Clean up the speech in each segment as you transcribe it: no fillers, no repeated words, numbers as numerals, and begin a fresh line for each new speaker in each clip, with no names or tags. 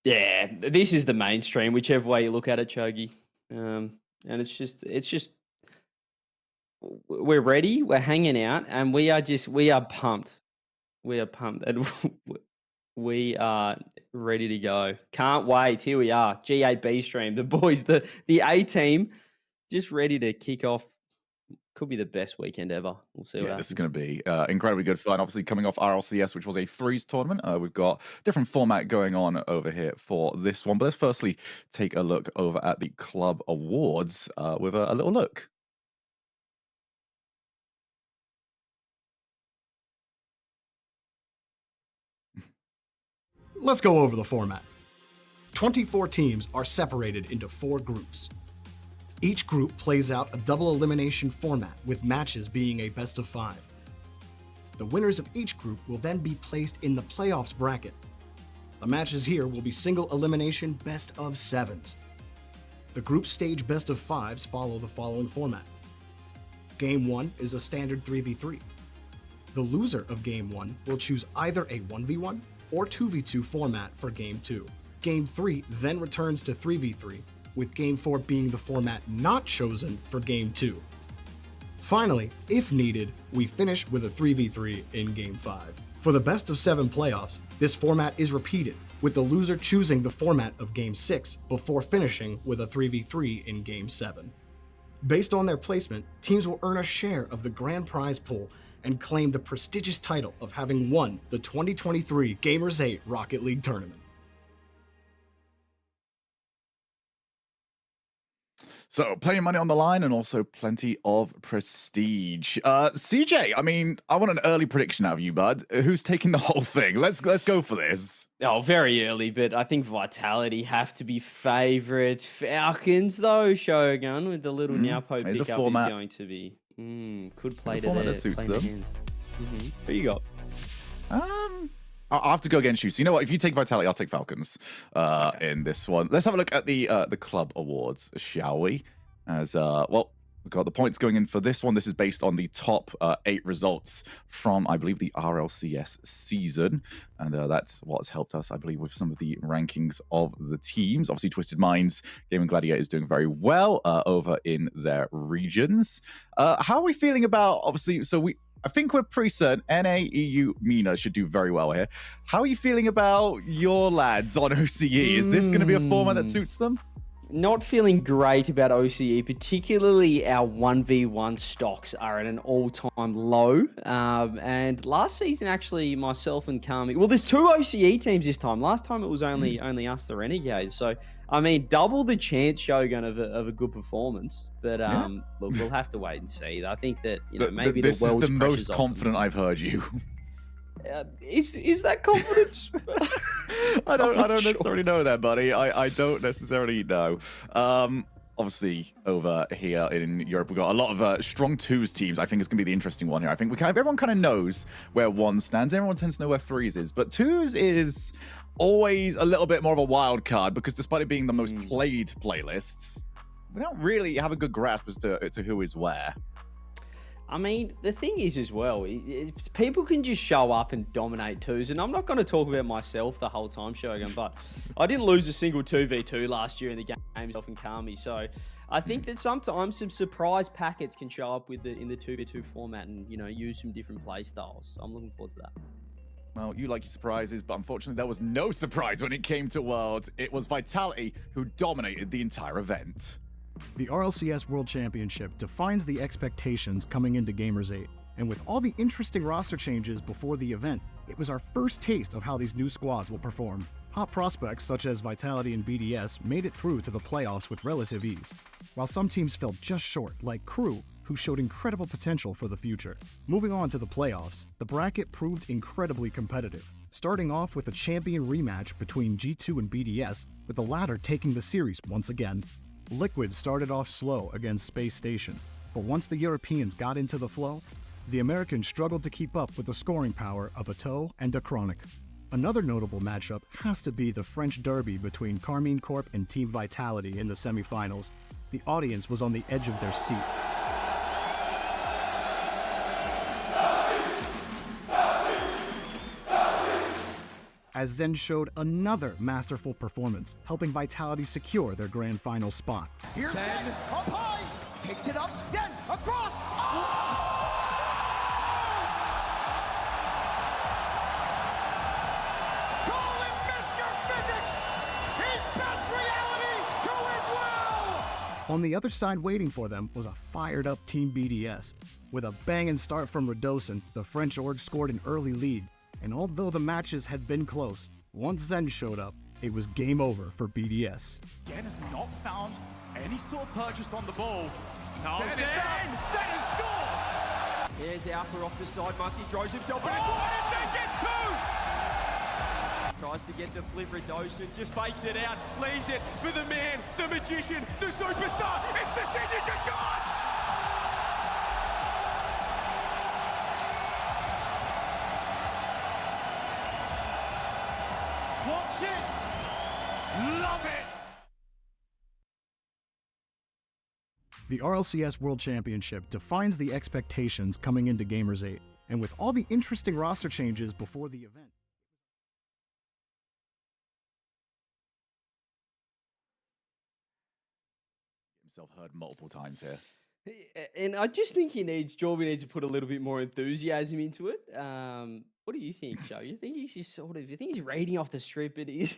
Yeah, this is the mainstream, whichever way you look at it, Chogi. And it's just we're ready, we're hanging out, and we are pumped. We are pumped, and we are ready to go. Can't wait. Here we are, G8B stream. The boys, the A team, just ready to kick off. Could be the best weekend ever. We'll see what
Yeah,
happens.
this is going to be incredibly good fun. Obviously, coming off RLCS, which was a threes tournament, we've got different format going on over here for this one. But let's firstly take a look over at the club awards with a little look.
Let's go over the format. 24 teams are separated into 4 groups. Each group plays out a double elimination format, with matches being a best of 5. The winners of each group will then be placed in the playoffs bracket. The matches here will be single elimination best of 7s. The group stage best of 5s follow the following format. Game 1 is a standard 3v3. The loser of Game 1 will choose either a 1v1 or 2v2 format for Game 2. Game 3 then returns to 3v3, with Game 4 being the format not chosen for Game 2. Finally, if needed, we finish with a 3v3 in Game 5. For the best of 7 playoffs, this format is repeated, with the loser choosing the format of Game 6 before finishing with a 3v3 in Game 7. Based on their placement, teams will earn a share of the grand prize pool and claim the prestigious title of having won the 2023 Gamers8 Rocket League tournament.
So plenty of money on the line and also plenty of prestige. CJ, I mean, I want an early prediction out of you, bud. Who's taking the whole thing? Let's go for this.
Oh, very early, but I think Vitality have to be favourites. Falcons, though, Shogun, with the little Niapo pickup is going to be. Could play to
format
their,
that suits
play
them.
their hands. Who you got?
I'll have to go against you. So you know what? If you take Vitality, I'll take Falcons in this one. Let's have a look at the club awards, shall we? As well, we've got the points going in for this one. This is based on the top 8 results from, I believe, the RLCS season, and that's what's helped us, I believe, with some of the rankings of the teams. Obviously, Twisted Minds, Gaming Gladiator is doing very well over in their regions. How are we feeling about? Obviously, I think we're pretty certain NA, EU, MENA should do very well here. How are you feeling about your lads on OCE? Is this going to be a format that suits them?
Not feeling great about OCE, particularly our 1v1 stocks are at an all-time low. And last season, actually, myself and Kami... Well, there's 2 OCE teams this time. Last time, it was only us, the Renegades. So, I mean, double the chance, Shogun, of a good performance. But look, we'll have to wait and see. I think that maybe
this
the world's
is the most confident I've heard you.
Is that confidence?
I don't necessarily know that, buddy. I don't necessarily know. Obviously, over here in Europe, we've got a lot of strong 2s teams. I think it's going to be the interesting one here. I think everyone kind of knows where 1 stands. Everyone tends to know where 3s is. But 2s is always a little bit more of a wild card because despite it being the most played playlists, we don't really have a good grasp as to who is where.
I mean, the thing is as well, people can just show up and dominate 2s, and I'm not going to talk about myself the whole time, Shogun, but I didn't lose a single 2v2 last year in the game myself and Kami, so I think that sometimes some surprise packets can show up in the 2v2 format and, use some different play styles. I'm looking forward to that.
Well, you like your surprises, but unfortunately there was no surprise when it came to Worlds. It was Vitality who dominated the entire event.
The RLCS World Championship defines the expectations coming into Gamers8, and with all the interesting roster changes before the event, it was our first taste of how these new squads will perform. Hot prospects such as Vitality and BDS made it through to the playoffs with relative ease, while some teams fell just short, like Crew, who showed incredible potential for the future. Moving on to the playoffs, the bracket proved incredibly competitive, starting off with a champion rematch between G2 and BDS, with the latter taking the series once again. Liquid started off slow against Space Station, but once the Europeans got into the flow, the Americans struggled to keep up with the scoring power of a Toe and a Chronic. Another notable matchup has to be the French derby between Carmine Corp and Team Vitality in the semifinals. The audience was on the edge of their seat. as Zen showed another masterful performance, helping Vitality secure their grand final spot.
Here's Zen, up high, takes it up, Zen, across, oh! Call him Mr. Physics! He bends reality to his will!
On the other side waiting for them was a fired-up Team BDS. With a banging start from Radosin, the French org scored an early lead, and although the matches had been close, once Zen showed up, it was game over for BDS.
Zen has not found any sort of purchase on the ball. No, Zen has scored! Here's Alpha off the side, Monkey throws himself in. Oh, and gets two! Tries to get the flip, Radosin just fakes it out, leaves it for the man, the magician, the superstar, it's the signature shot! Watch it! Love it!
The RLCS World Championship defines the expectations coming into Gamers8, and with all the interesting roster changes before the event.
Himself heard multiple times here.
And I just think Jorby needs to put a little bit more enthusiasm into it. What do you think, Joe? You think he's just you think he's raiding off the strip, but is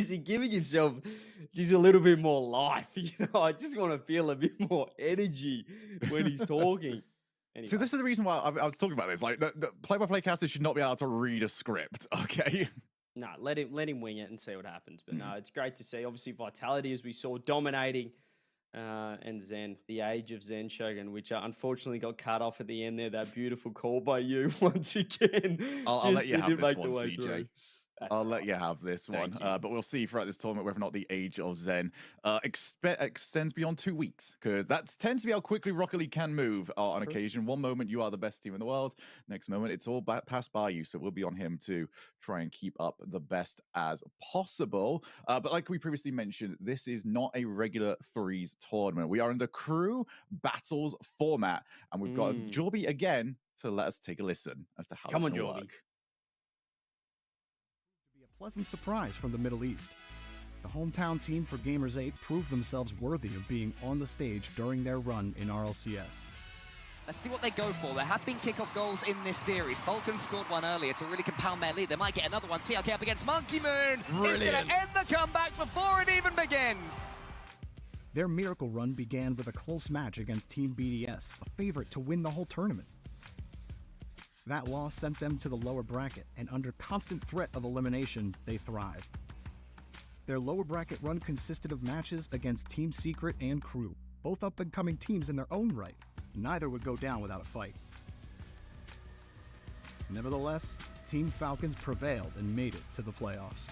he giving himself just a little bit more life? I just want to feel a bit more energy when he's talking. Anyway.
So this is the reason why I was talking about this. Like, the play-by-play casters should not be able to read a script, okay?
No, let him wing it and see what happens. But no, it's great to see. Obviously, Vitality, as we saw, dominating. And Zen, the age of Zen Shogun, which unfortunately got cut off at the end there. That beautiful call by you once again.
I'll let you have this one, CJ. I'll let you have this one.
You.
But we'll see throughout this tournament whether or not the age of Zen extends beyond 2 weeks, because that tends to be how quickly Rocket League can move on occasion. One moment you are the best team in the world, next moment it's all passed by you. So we'll be on him to try and keep up the best as possible. But like we previously mentioned, this is not a regular threes tournament. We are in the crew battles format, and we've got Jorby again to let us take a listen as to how it's going to work.
Pleasant surprise from the Middle East. The hometown team for Gamers8 proved themselves worthy of being on the stage during their run in RLCS.
Let's see what they go for. There have been kickoff goals in this series. Falcons scored one earlier to really compound their lead. They might get another one. TRK up against Monkey Moon. Brilliant. It's going to end the comeback before it even begins.
Their miracle run began with a close match against Team BDS, a favorite to win the whole tournament. That loss sent them to the lower bracket, and under constant threat of elimination, they thrived. Their lower bracket run consisted of matches against Team Secret and Crew, both up-and-coming teams in their own right. Neither would go down without a fight. Nevertheless, Team Falcons prevailed and made it to the playoffs.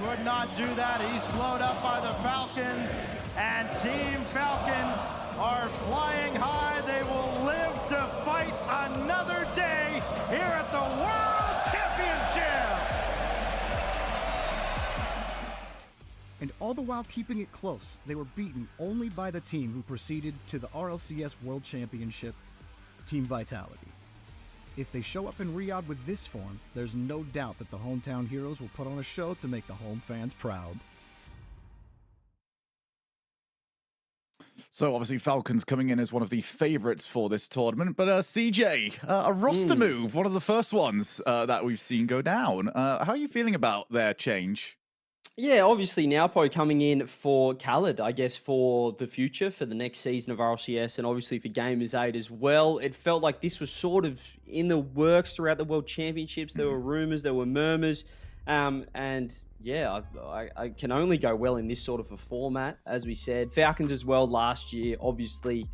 Could not do that. He's slowed up by the Falcons, and Team Falcons are flying high. They will live to fight another day here at the World Championship.
And all the while keeping it close, they were beaten only by the team who proceeded to the RLCS World Championship, Team Vitality. If they show up in Riyadh with this form, there's no doubt that the hometown heroes will put on a show to make the home fans proud.
So obviously Falcons coming in as one of the favorites for this tournament, but CJ, a roster move, one of the first ones that we've seen go down. How are you feeling about their change?
Yeah, obviously Naopo coming in for Khaled, I guess, for the future, for the next season of RLCS, and obviously for Gamers8 as well. It felt like this was sort of in the works throughout the World Championships. There were rumors, there were murmurs, and yeah, I can only go well in this sort of a format, as we said. Falcons as well last year, obviously,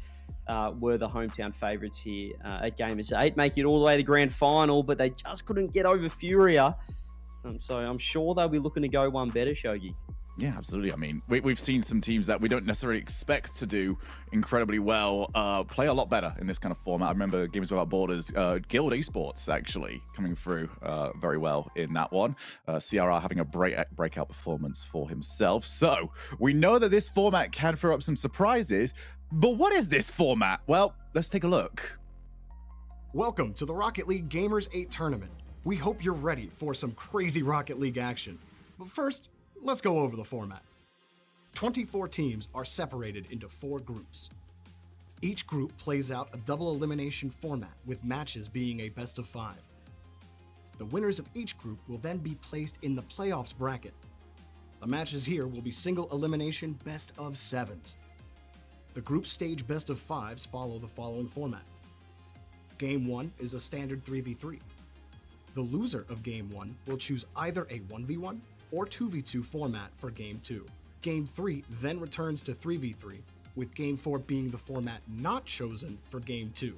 were the hometown favourites here at Gamers8, making it all the way to the grand final, but they just couldn't get over Furia. So I'm sure they'll be looking to go one better, Shogi.
Yeah, absolutely. I mean, we've seen some teams that we don't necessarily expect to do incredibly well play a lot better in this kind of format. I remember Games Without Borders, Guild Esports actually coming through very well in that one. CRR having a breakout performance for himself. So we know that this format can throw up some surprises, but what is this format? Well, let's take a look.
Welcome to the Rocket League Gamers8 tournament. We hope you're ready for some crazy Rocket League action. But first, let's go over the format. 24 teams are separated into 4 groups. Each group plays out a double elimination format with matches being a best of 5. The winners of each group will then be placed in the playoffs bracket. The matches here will be single elimination best of 7s. The group stage best of 5s follow the following format. Game 1 is a standard 3v3. The loser of Game 1 will choose either a 1v1 or 2v2 format for Game 2. Game 3 then returns to 3v3, with Game 4 being the format not chosen for Game 2.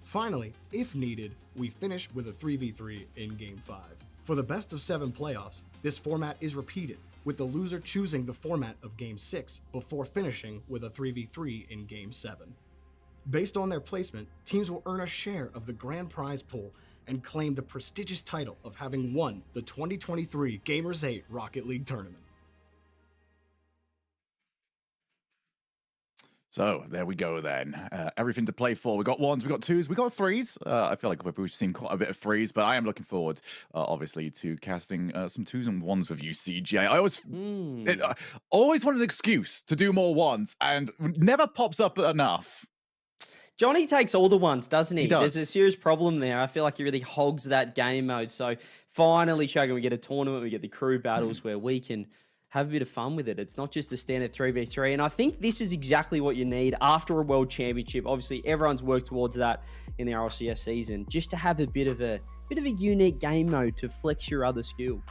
Finally, if needed, we finish with a 3v3 in Game 5. For the best of 7 playoffs, this format is repeated, with the loser choosing the format of Game 6 before finishing with a 3v3 in Game 7. Based on their placement, teams will earn a share of the grand prize pool and claim the prestigious title of having won the 2023 Gamers8 Rocket League tournament.
So there we go then. Everything to play for. We got 1s, we got 2s, we got 3s. I feel like we've seen quite a bit of 3s, but I am looking forward, obviously, to casting some 2s and 1s with you, CJ. I always want an excuse to do more 1s, and never pops up enough.
Johnny takes all the ones, doesn't he?
He does.
There's a serious problem there. I feel like he really hogs that game mode. So finally, Shogun, we get a tournament, we get the crew battles where we can have a bit of fun with it. It's not just a standard 3v3. And I think this is exactly what you need after a world championship. Obviously, everyone's worked towards that in the RLCS season, just to have a bit of a unique game mode to flex your other skills.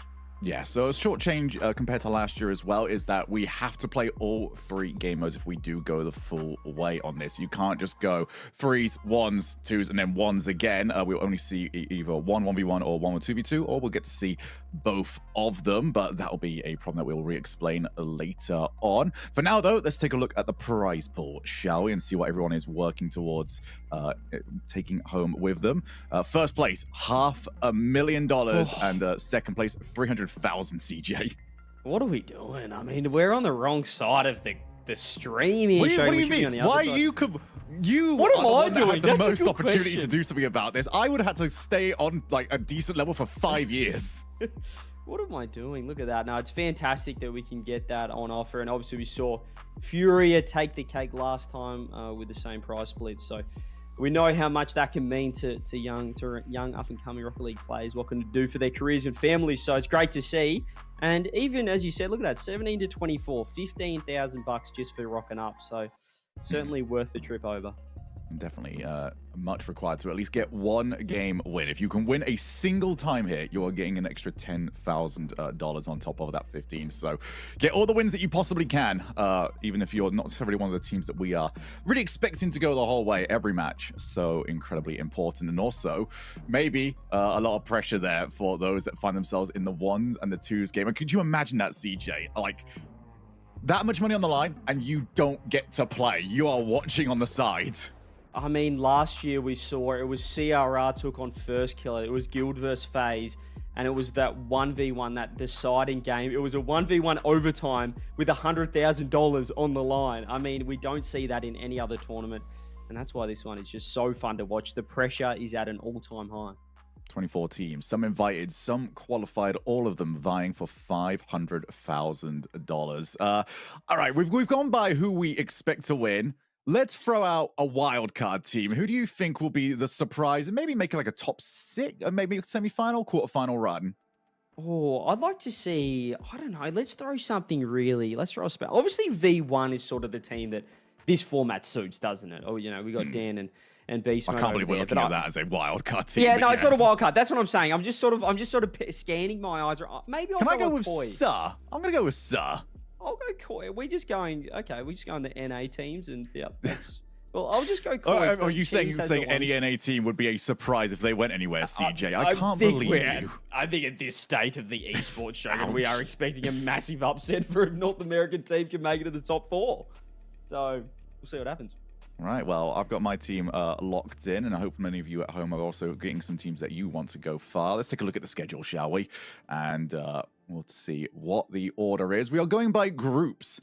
Yeah, so a short change compared to last year as well is that we have to play all 3 game modes if we do go the full way on this. You can't just go 3s, 1s, 2s, and then 1s again. We'll only see either 1v1 or 2v2, or we'll get to see both of them, but that'll be a problem that we'll re-explain later on. For now, though, let's take a look at the prize pool, shall we, and see what everyone is working towards taking home with them. First place, $500,000, and second place, 300,000 CJ.
What are we doing? I mean, we're on the wrong side of the stream here.
What do you mean? Why you
What am I doing?
The
That's a
most
good
opportunity
question.
to do something about this. I would have had to stay on like a decent level for 5 years.
What am I doing? Look at that. No, it's fantastic that we can get that on offer. And obviously we saw Furia take the cake last time with the same prize split. So we know how much that can mean to young up-and-coming Rocket League players, what can it do for their careers and families. So it's great to see. And even, as you said, look at that, 17 to 24, $15,000 just for rocking up. So certainly worth the trip over.
Definitely much required to at least get 1 game win. If you can win a single time here, you are getting an extra $10,000 on top of that 15. So get all the wins that you possibly can, even if you're not necessarily one of the teams that we are really expecting to go the whole way every match. So incredibly important. And also maybe a lot of pressure there for those that find themselves in the 1s and the 2s game. And could you imagine that, CJ? Like, that much money on the line and you don't get to play. You are watching on the side.
I mean, last year we saw it was CRR took on First Killer. It was Guild versus FaZe, and it was that 1v1, that deciding game. It was a 1v1 overtime with $100,000 on the line. I mean, we don't see that in any other tournament, and that's why this one is just so fun to watch. The pressure is at an all-time high.
24 teams, some invited, some qualified, all of them vying for $500,000. All right, we've gone by who we expect to win. Let's throw out a wild card team. Who do you think will be the surprise and maybe make it like a top 6, maybe a semi-final, quarter-final run?
Oh, I'd like to see, I don't know, let's throw something really, let's throw a spell. Obviously, V1 is sort of the team that this format suits, doesn't it? Oh, you know, we got Dan and Beast.
I can't believe we're looking at that as a wild card team.
Yeah, no,
yes.
It's not a wild card. That's what I'm saying. I'm just sort of scanning my eyes. Maybe I'll
go with
Koi.
Sir? I'm going to go with Sir.
I'll go Koi. We're just going the NA teams and yeah, that's well, I'll just go Koi.
Are you saying any NA team would be a surprise if they went anywhere, CJ? I can't believe you.
I think at this state of the esports show, we are expecting a massive upset for if North American team can make it to the top 4. So we'll see what happens.
Right, well, I've got my team locked in, and I hope many of you at home are also getting some teams that you want to go far. Let's take a look at the schedule, shall we? And we'll see what the order is. We are going by groups,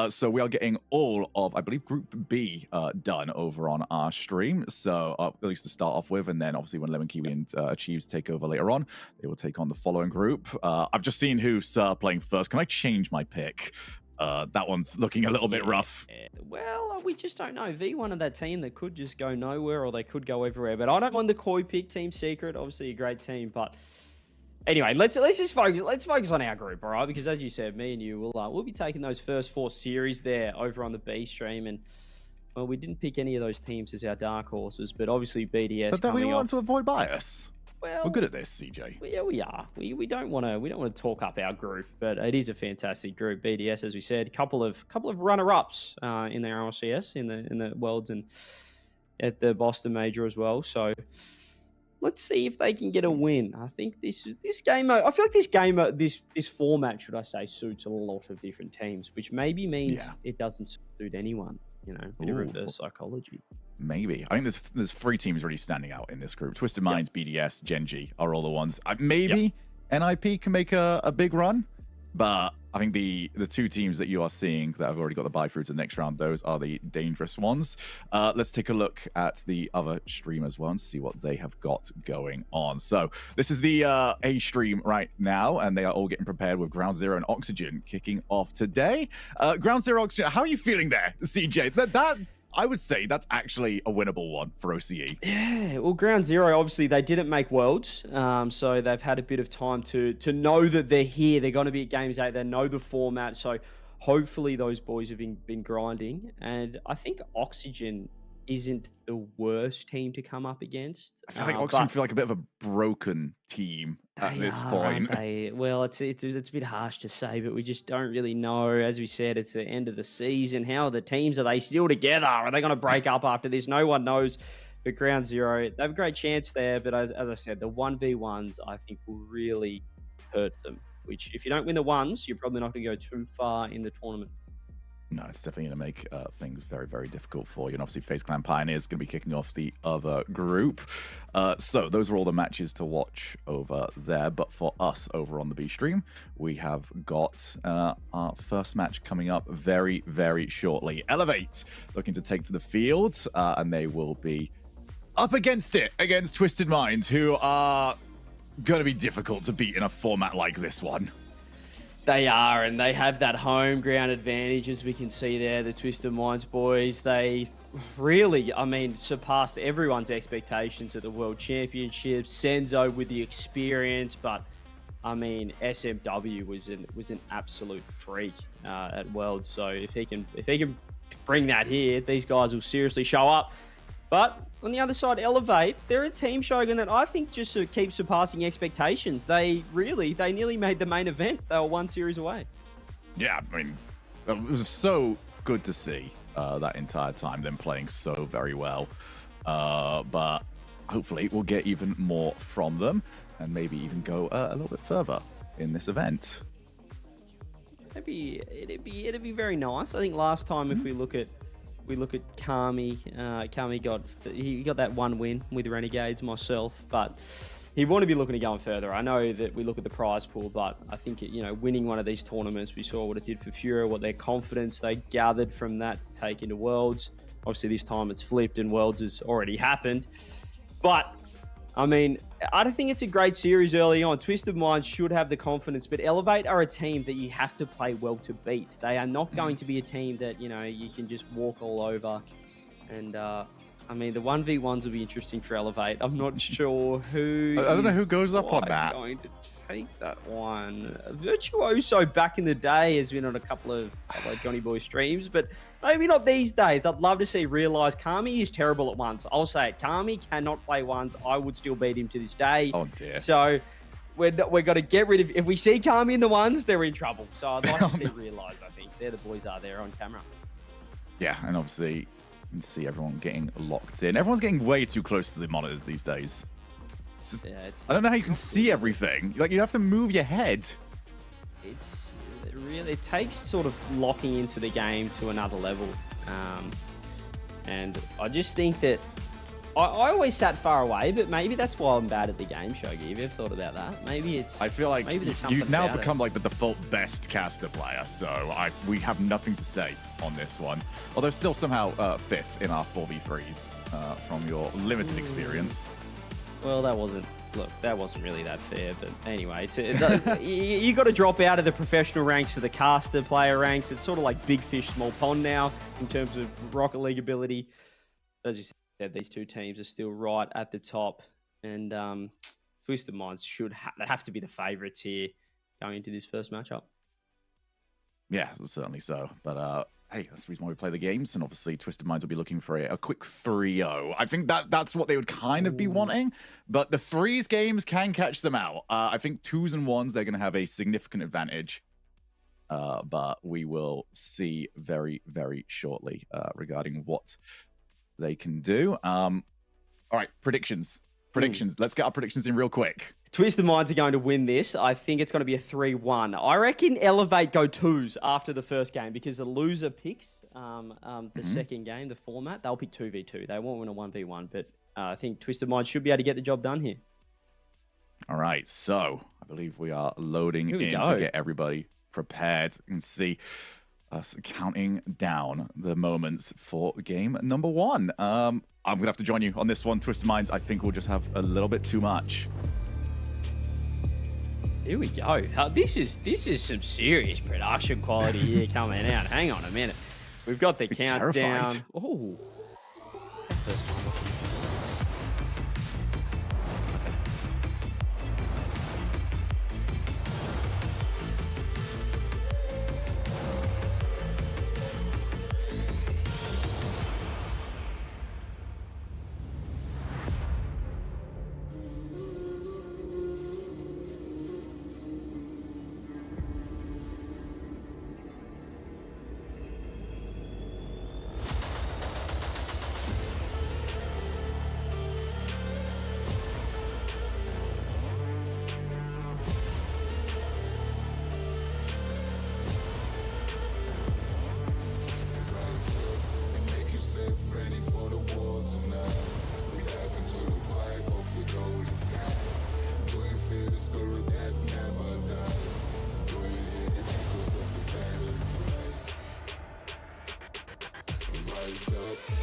so we are getting all of, I believe, Group B done over on our stream. So at least to start off with, and then obviously when Lemon Kiwi and Achieves take over later on, they will take on the following group. I've just seen who's playing first. Can I change my pick? That one's looking a little bit rough.
Well, we just don't know. V1 of that team that could just go nowhere or they could go everywhere. But I don't mind the Koi pick, Team Secret. Obviously a great team. But anyway, let's just focus. Let's focus on our group, all right? Because as you said, me and you we'll be taking those first 4 series there over on the B stream. And well, we didn't pick any of those teams as our dark horses, but obviously BDS.
But then we want to avoid bias.
Well,
we're good at this, CJ.
Yeah, we are. We don't want to talk up our group, but it is a fantastic group. BDS, as we said, couple of runner-ups in their RLCS in the Worlds and at the Boston Major as well. So let's see if they can get a win. I think this game. I feel like this format, should I say, suits a lot of different teams, which maybe means it doesn't suit anyone. You know, bit of reverse psychology.
Maybe. I think there's 3 teams really standing out in this group. Twisted Minds, BDS, Genji are all the ones. Maybe NIP can make a big run, but I think the 2 teams that you are seeing that have already got the bye through to the next round, those are the dangerous ones. Let's take a look at the other stream as well and see what they have got going on. So this is the A stream right now, and they are all getting prepared with Ground Zero and Oxygen kicking off today. Ground Zero, Oxygen, how are you feeling there, CJ? That I would say that's actually a winnable one for OCE.
Yeah, well, Ground Zero, obviously, they didn't make Worlds, so they've had a bit of time to know that they're here. They're going to be at Gamers8. They know the format, so hopefully those boys have been grinding. And I think Oxygen isn't the worst team to come up against.
I feel like Oxygen feel like a bit of a broken team at this point.
Well, it's a bit harsh to say, but we just don't really know. As we said, it's the end of the season. How are the teams? Are they still together? Are they going to break up after this? No one knows. But Ground Zero, they have a great chance there. But as I said, the 1v1s, I think, will really hurt them. Which, if you don't win the ones, you're probably not going to go too far in the tournament.
No, it's definitely going to make things very, very difficult for you. And obviously, FaZe Clan Pioneers going to be kicking off the other group. So those are all the matches to watch over there. But for us over on the B stream, we have got our first match coming up very, very shortly. Elevate looking to take to the field, and they will be up against Twisted Minds, who are going to be difficult to beat in a format like this one.
They are, and they have that home ground advantage, as we can see there. The Twisted Minds boys, they really, surpassed everyone's expectations at the World Championships. Senzo with the experience, but SMW was an absolute freak at World. So if he can bring that here, these guys will seriously show up. But on the other side, Elevate, they're a team, Shogun, that I think just keeps surpassing expectations. They nearly made the main event. They were 1 series away.
Yeah, it was so good to see that entire time, them playing so very well. But hopefully we'll get even more from them and maybe even go a little bit further in this event.
It'd be very nice. I think last time, if we look at Kami. Kami got that 1 win with Renegades, myself, but he want to be looking to going further. I know that we look at the prize pool, but I think winning one of these tournaments, we saw what it did for Fura, what their confidence they gathered from that to take into Worlds. Obviously, this time it's flipped and Worlds has already happened, but I don't think it's a great series early on. Twisted Minds should have the confidence, but Elevate are a team that you have to play well to beat. They are not going to be a team that, you can just walk all over. And, the 1v1s will be interesting for Elevate. I'm not sure who...
I don't know who goes up on that.
Going to take that one. Virtuoso back in the day has been on a couple of Johnny Boy streams, but maybe not these days. I'd love to see realize Kami is terrible at ones. I'll say it. Kami cannot play ones. I would still beat him to this day.
Oh dear.
So we're got to get rid of... If we see Kami in the ones, they're in trouble. So I'd like to see realize, I think. They're the boys are there on camera.
Yeah, and obviously you can see everyone getting locked in. Everyone's getting way too close to the monitors these days. I don't know how you can see everything. Like, you have to move your head.
It takes sort of locking into the game to another level. And I just think that I always sat far away, but maybe that's why I'm bad at the game, Shogi. Have you ever thought about that? Maybe it's.
I feel like
maybe there's something
you've now
about
become like the default best caster player, so we have nothing to say on this one. Although still somehow fifth in our 4v3s from your limited experience.
Well, that wasn't really that fair, but anyway, you got to drop out of the professional ranks to the caster player ranks. It's sort of like big fish, small pond now in terms of Rocket League ability. As you said, these two teams are still right at the top, and Twisted Minds should have to be the favourites here going into this first matchup.
Yeah, certainly so. But hey, that's the reason why we play the games, and obviously Twisted Minds will be looking for a quick 3-0. I think that's what they would kind of be wanting, but the 3s games can catch them out. I think 2s and 1s, they're going to have a significant advantage, but we will see very, very shortly regarding what they can do. All right, predictions. Let's get our predictions in real quick.
Twisted Minds are going to win this. I think it's going to be a 3-1. I reckon Elevate go 2s after the first game because the loser picks the second game, the format. They'll pick 2v2. They won't win a 1v1, but I think Twisted Minds should be able to get the job done here.
All right, so I believe we are loading in to get everybody prepared and see us counting down the moments for game number 1. I'm going to have to join you on this one, Twisted Minds. I think we'll just have a little bit too much.
Here we go. This is some serious production quality here coming out. Hang on a minute. We've got the countdown.
Terrified.
Oh, first time.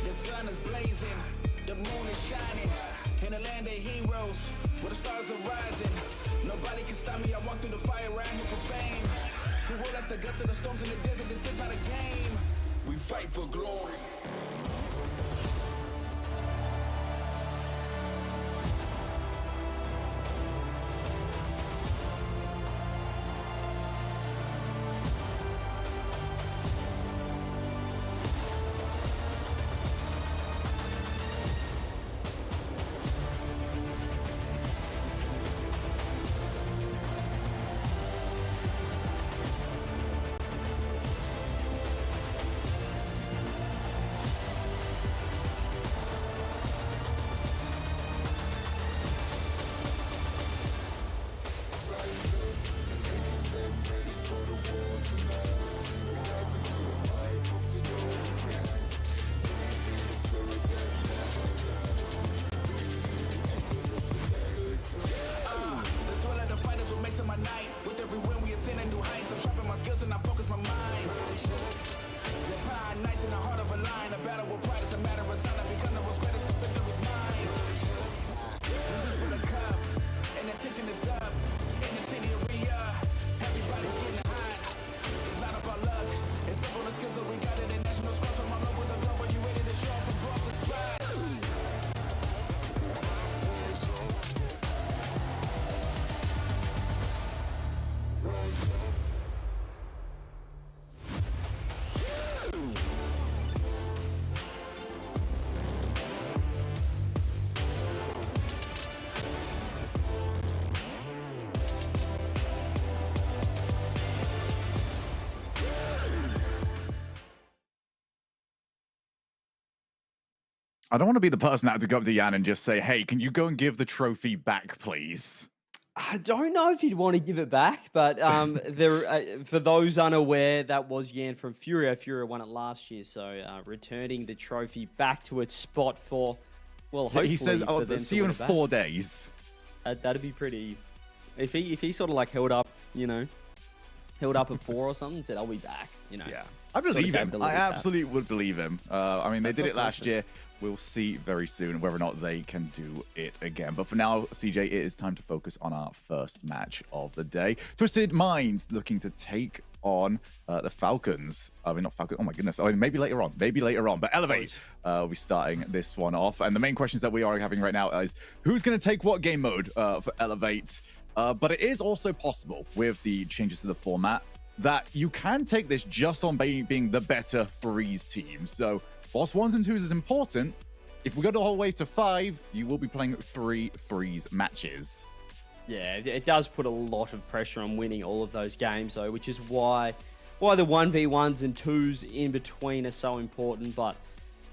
The sun is blazing, the moon is shining. In a land of heroes, where the stars are rising. Nobody can stop me, I walk through the fire right here for fame. Who will us the gusts of the storms in the desert? This is not a game. We fight for glory.
I don't want to be the person that had to go up to Jan and just say, hey, can you go and give the trophy back, please?
I don't know if you'd want to give it back, but for those unaware, that was Yan from Furia. Furia won it last year, so returning the trophy back to its spot for, well, hopefully
He says,
for
"Oh,
them
see
to
you
win
in
it back.
4 days."
That'd be pretty. If he sort of like held up, held up at 4 or something, and said, "I'll be back,"
Yeah, I
sort of
believe
gave
him.
it a
I
little tap.
absolutely would believe him. I mean, they did
got
it last
confidence.
year. We'll see very soon whether or not they can do it again. But for now, CJ, it is time to focus on our first match of the day. Twisted Minds looking to take on the Falcons. I mean, not Falcons. Oh my goodness. I mean, maybe later on. But Elevate will be starting this one off. And the main questions that we are having right now is who's going to take what game mode for Elevate? But it is also possible with the changes to the format that you can take this just on being the better threes team. So whilst 1s and 2s is important, if we go the whole way to 5, you will be playing 3 threes matches.
Yeah, it does put a lot of pressure on winning all of those games, though, which is why the 1v1s and 2s in between are so important. But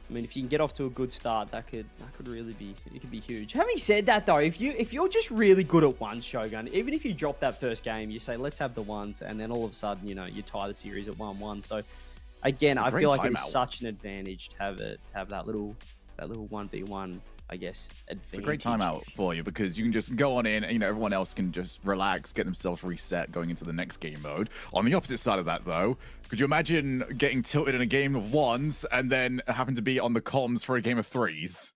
I mean, if you can get off to a good start, that could really be huge. Having said that, though, if you're just really good at ones, Shogun, even if you drop that first game, you say let's have the ones, and then all of a sudden, you tie the series at 1-1. So again, I feel like it's such an advantage to have that little 1v1, I guess, advantage.
It's a great timeout for you because you can just go on in and, everyone else can just relax, get themselves reset going into the next game mode. On the opposite side of that, though, could you imagine getting tilted in a game of 1s and then having to be on the comms for a game of 3s?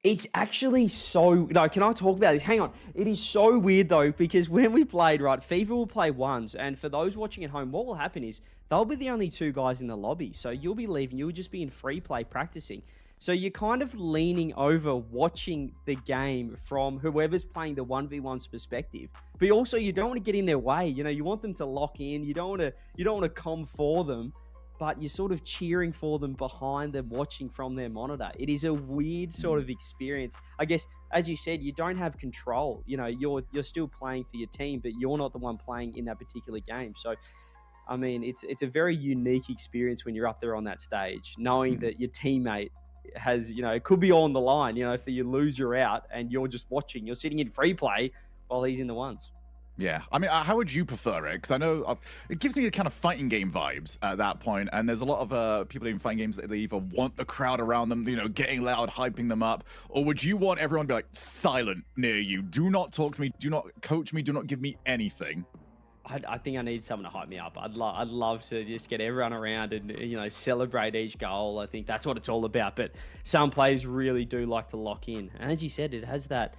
It's actually so... No, can I talk about this? Hang on. It is so weird, though, because when we played, right, FIFA will play 1s, and for those watching at home, what will happen is they'll be the only 2 guys in the lobby. So you'll be leaving. You'll just be in free play practicing. So you're kind of leaning over watching the game from whoever's playing the 1v1's perspective. But also you don't want to get in their way. You want them to lock in. You don't want to come for them, but you're sort of cheering for them behind them, watching from their monitor. It is a weird sort of experience. I guess, as you said, you don't have control. You're still playing for your team, but you're not the one playing in that particular game. So I mean, it's a very unique experience when you're up there on that stage, knowing that your teammate has, it could be all on the line. If you lose, you're out, and you're just watching. You're sitting in free play while he's in the 1s.
Yeah, I mean, how would you prefer it? Because I know it gives me the kind of fighting game vibes at that point, and there's a lot of people in fighting games that they either want the crowd around them, getting loud, hyping them up, or would you want everyone to be like silent near you? Do not talk to me, do not coach me, do not give me anything.
I think I need someone to hype me up. I'd love to just get everyone around and, celebrate each goal. I think that's what it's all about. But some players really do like to lock in. And as you said, it has that,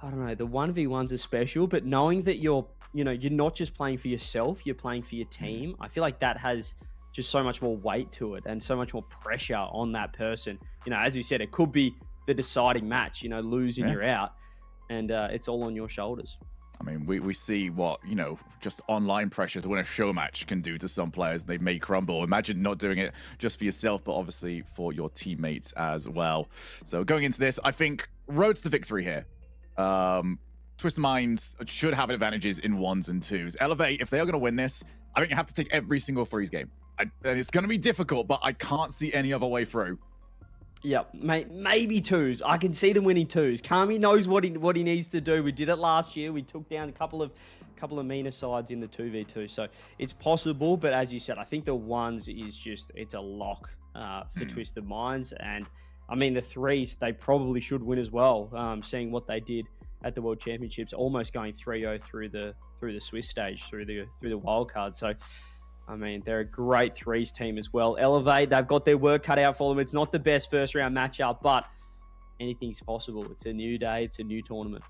I don't know, the 1v1s are special, but knowing that you're not just playing for yourself, you're playing for your team. I feel like that has just so much more weight to it and so much more pressure on that person. As you said, it could be the deciding match, losing, you're out, and it's all on your shoulders.
I mean, we see what, just online pressure to win a show match can do to some players. They may crumble. Imagine not doing it just for yourself, but obviously for your teammates as well. So going into this, I think roads to victory here. Twisted Minds should have advantages in 1s and 2s. Elevate, if they are going to win this, I think you have to take every single 3s game. And it's going to be difficult, but I can't see any other way through.
Yeah, maybe 2s. I can see them winning 2s. Kami knows what he needs to do. We did it last year. We took down a couple of meaner sides in the 2v2. So it's possible, but as you said, I think the 1s is it's a lock for Twisted Minds. And I mean, the 3s, they probably should win as well, seeing what they did at the World Championships, almost going 3-0 through the Swiss stage, through the wild card. So I mean, they're a great 3s team as well. Elevate, they've got their work cut out for them. It's not the best first round matchup, but anything's possible. It's a new day. It's a new tournament.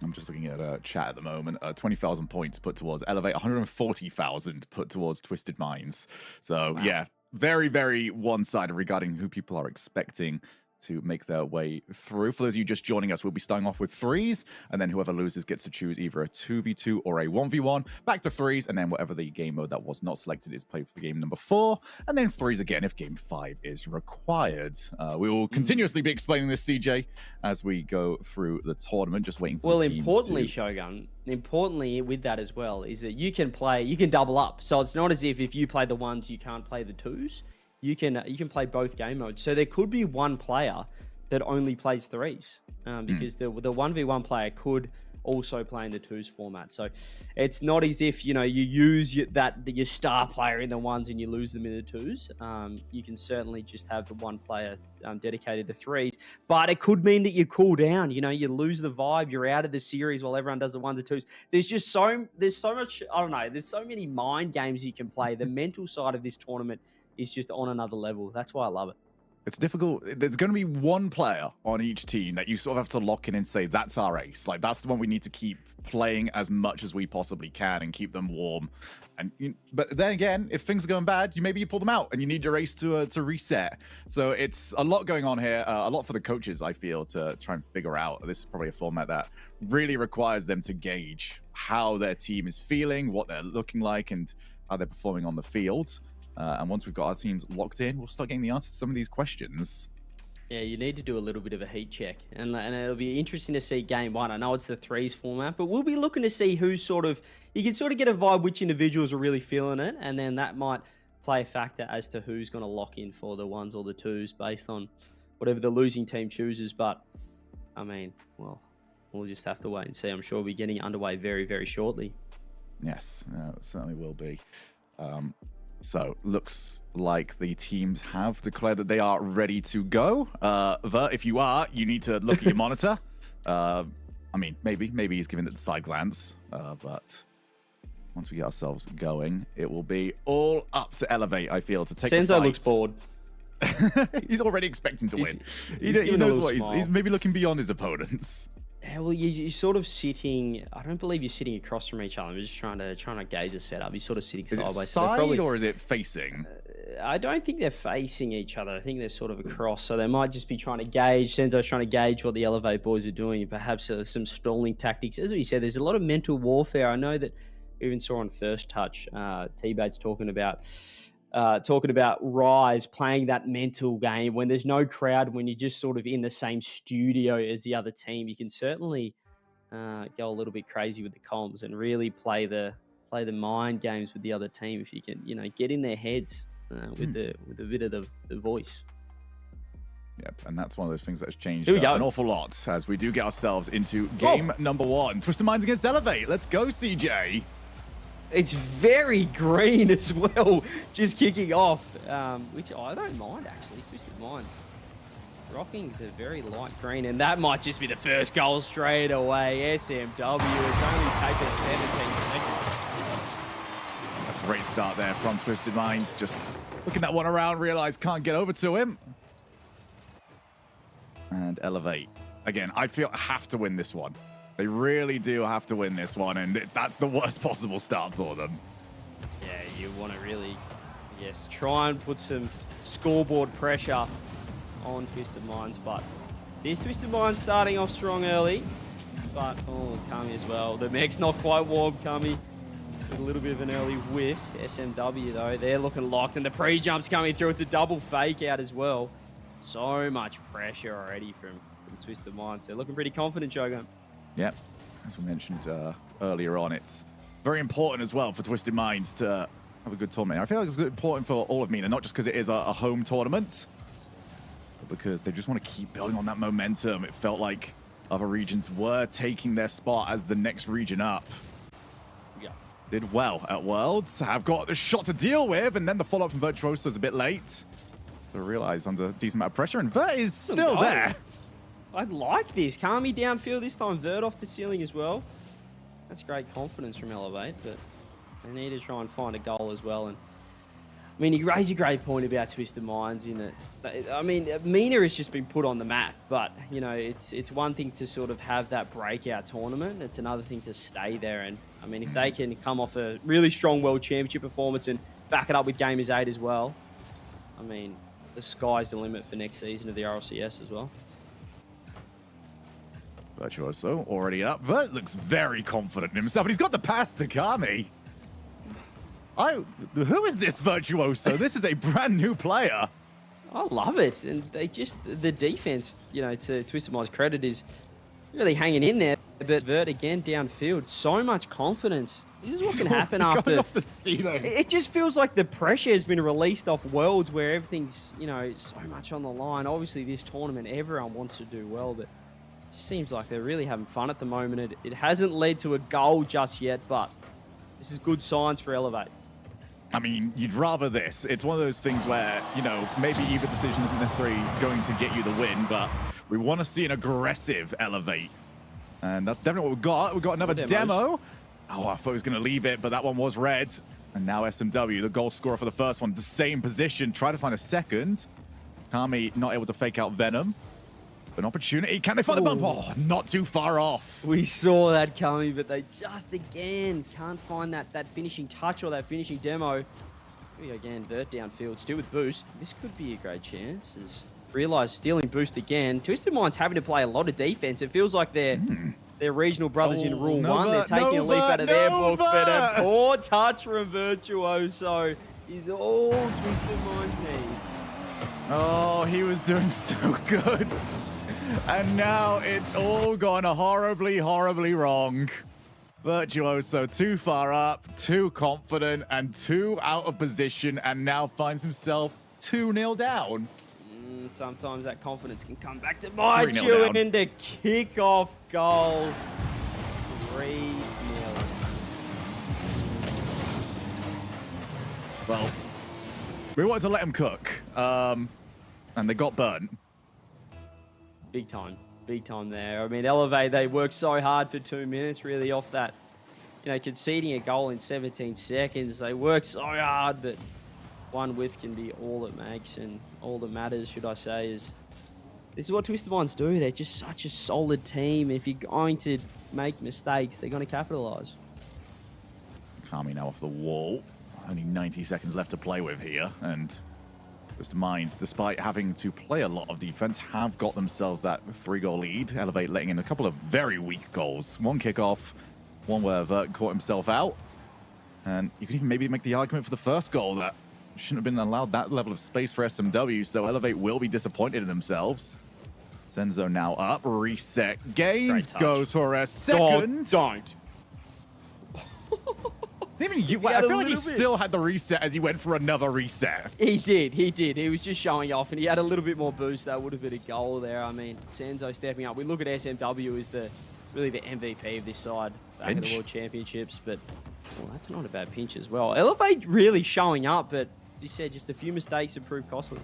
I'm just looking at chat at the moment. 20,000 points put towards Elevate, 140,000 put towards Twisted Minds. So
Wow.
Yeah, very, very one-sided regarding who people are expecting to make their way through. For those of you just joining us, we'll be starting off with 3s, and then whoever loses gets to choose either a 2v2 or a 1v1, back to 3s, and then whatever the game mode that was not selected is played for game number 4, and then 3s again if game 5 is required. We will continuously be explaining this, CJ, as we go through the tournament, just waiting for the teams
importantly, Shogun, importantly with that as well, is that you can double up. So it's not as if you play the 1s, you can't play the 2s. You can play both game modes. So there could be one player that only plays 3s, because the 1v1 player could also playing the twos format. So it's not as if, you use your star player in the ones and you lose them in the twos. You can certainly just have the one player dedicated to threes, but it could mean that you cool down, you lose the vibe, you're out of the series while everyone does the ones and twos. There's so much, I don't know, there's so many mind games you can play. The mental side of this tournament is just on another level. That's why I love it.
It's difficult. There's going to be one player on each team that you sort of have to lock in and say, that's our ace. Like, that's the one we need to keep playing as much as we possibly can and keep them warm. But then again, if things are going bad, maybe you pull them out and you need your ace to reset. So it's a lot going on here. A lot for the coaches, I feel, to try and figure out. This is probably a format that really requires them to gauge how their team is feeling, what they're looking like, and how they're performing on the field. And once we've got our teams locked in, we'll start getting the answers to some of these questions.
Yeah, you need to do a little bit of a heat check. And it'll be interesting to see game one. I know it's the threes format, but we'll be looking to see who's you can sort of get a vibe which individuals are really feeling it. And then that might play a factor as to who's going to lock in for the ones or the twos based on whatever the losing team chooses. But, I mean, well, we'll just have to wait and see. I'm sure we'll be getting underway very, very shortly.
Yes, it certainly will be. So, looks like the teams have declared that they are ready to go. Vert, if you are, you need to look at your monitor. I mean, maybe he's giving it the side glance. But once we get ourselves going, it will be all up to Elevate, I feel, to take the
Senzo
fight.
looks bored.
He's already expecting to win. He
giving
knows
a
what
little
he's
smile.
maybe looking beyond his opponents.
Yeah, well, you're sort of sitting. I don't believe you're sitting across from each other. I'm just trying to gauge the setup. You're sort of sitting
Is it
sideways.
side or is it facing?
I don't think they're facing each other. I think they're sort of across. So they might just be trying to gauge. Senzo's trying to gauge what the Elevate boys are doing. Perhaps some stalling tactics. As we said, there's a lot of mental warfare. I know that we even saw on First Touch, T-Bates talking about Rise playing that mental game when there's no crowd, when you're just sort of in the same studio as the other team. You can certainly go a little bit crazy with the comms and really play the mind games with the other team if you can, get in their heads with a bit of the voice.
Yep, and that's one of those things that's changed
Here we go.
an awful lot as we do get ourselves into game number one. Twisted Minds against Elevate. Let's go, CJ.
It's very green as well, just kicking off, which I don't mind, actually. Twisted Minds rocking the very light green, and that might just be the first goal straight away. SMW, it's only taken 17 seconds.
A great start there from Twisted Minds. Just looking that one around, realize can't get over to him. And Elevate. Again, I feel I have to win this one. They really do have to win this one, and that's the worst possible start for them.
Yeah, you want to really, try and put some scoreboard pressure on Twisted Minds, but this Twisted Minds starting off strong early, but, Kami as well. The mech's not quite warm, Kami, with a little bit of an early whiff. SMW, though, they're looking locked, and the pre-jump's coming through. It's a double fake out as well. So much pressure already from Twisted Minds. They're looking pretty confident, Shogun.
Yep, as we mentioned earlier on, it's very important as well for Twisted Minds to have a good tournament. I feel like it's important for all of MENA, not just because it is a home tournament, but because they just want to keep building on that momentum. It felt like other regions were taking their spot as the next region up.
Yeah.
Did well at Worlds, have got the shot to deal with, and then the follow-up from Virtuoso is a bit late. I realized under a decent amount of pressure, and Vert is still there.
I like this. Kami downfield this time. Vert off the ceiling as well. That's great confidence from Elevate, but they need to try and find a goal as well. And I mean, you raise a great point about Twisted Minds in that. I mean, MENA has just been put on the map, but it's one thing to sort of have that breakout tournament. It's another thing to stay there. And I mean, if they can come off a really strong World Championship performance and back it up with Gamers8 as well, I mean, the sky's the limit for next season of the RLCS as well.
Virtuoso already up. Vert looks very confident in himself, but he's got the pass to Kami. Who is this Virtuoso? This is a brand new player.
I love it. And the defense, to Twisted Minds' credit, is really hanging in there. But Vert again downfield. So much confidence. This is what can happen after.
Off the ceiling.
It just feels like the pressure has been released off Worlds where everything's, so much on the line. Obviously, this tournament, everyone wants to do well, but Just seems like they're really having fun at the moment. It hasn't led to a goal just yet, but this is good signs for Elevate.
I mean, you'd rather this. It's one of those things where, you know, maybe either decision isn't necessarily going to get you the win, but we want to see an aggressive Elevate. And that's definitely what we've got. We've got another demo. Oh, I thought he was going to leave it, but that one was red. And now SMW, the goal scorer for the first one, the same position. Try to find a second. Kami not able to fake out Venom. An opportunity. Can they find the bump? Oh, not too far off.
We saw that coming, but they just, again, can't find that finishing touch or that finishing demo. Here we go again, Vert downfield, still with boost. This could be a great chance. As Realize stealing boost again. Twisted Mind's having to play a lot of defense. It feels like they're regional brothers in Rule 1. They're taking a leaf out of their book, but a poor touch from Virtuoso is all Twisted Mind's need.
Oh, he was doing so good. And now it's all gone horribly, horribly wrong. Virtuoso too far up, too confident, and too out of position, and now finds himself 2-0 down.
Sometimes that confidence can come back to bite you into kick-off goal. 3-0.
Well, we wanted to let him cook, and they got burnt.
Big time there. I mean, Elevate, they worked so hard for 2 minutes, really off that, you know, conceding a goal in 17 seconds. They worked so hard, but one whiff can be all that makes, and all that matters, should I say, is this is what Twisted Minds do. They're just such a solid team. If you're going to make mistakes, they're going to capitalize.
Kami now off the wall. Only 90 seconds left to play with here, and Twisted Minds, despite having to play a lot of defense, have got themselves that 3-goal lead. Elevate letting in a couple of very weak goals. One kickoff, one where Vert caught himself out. And you can even maybe make the argument for the first goal that shouldn't have been allowed that level of space for SMW, so Elevate will be disappointed in themselves. Senzo now up, reset, gained, goes for a second.
Don't.
Even you, I feel like he still had the reset as he went for another reset.
He did. He was just showing off, and he had a little bit more boost. That would have been a goal there. I mean, Senzo stepping up. We look at SMW as really the MVP of this side back in the World Championships, but well, that's not a bad pinch as well. Elevate really showing up, but as you said, just a few mistakes have proved costly.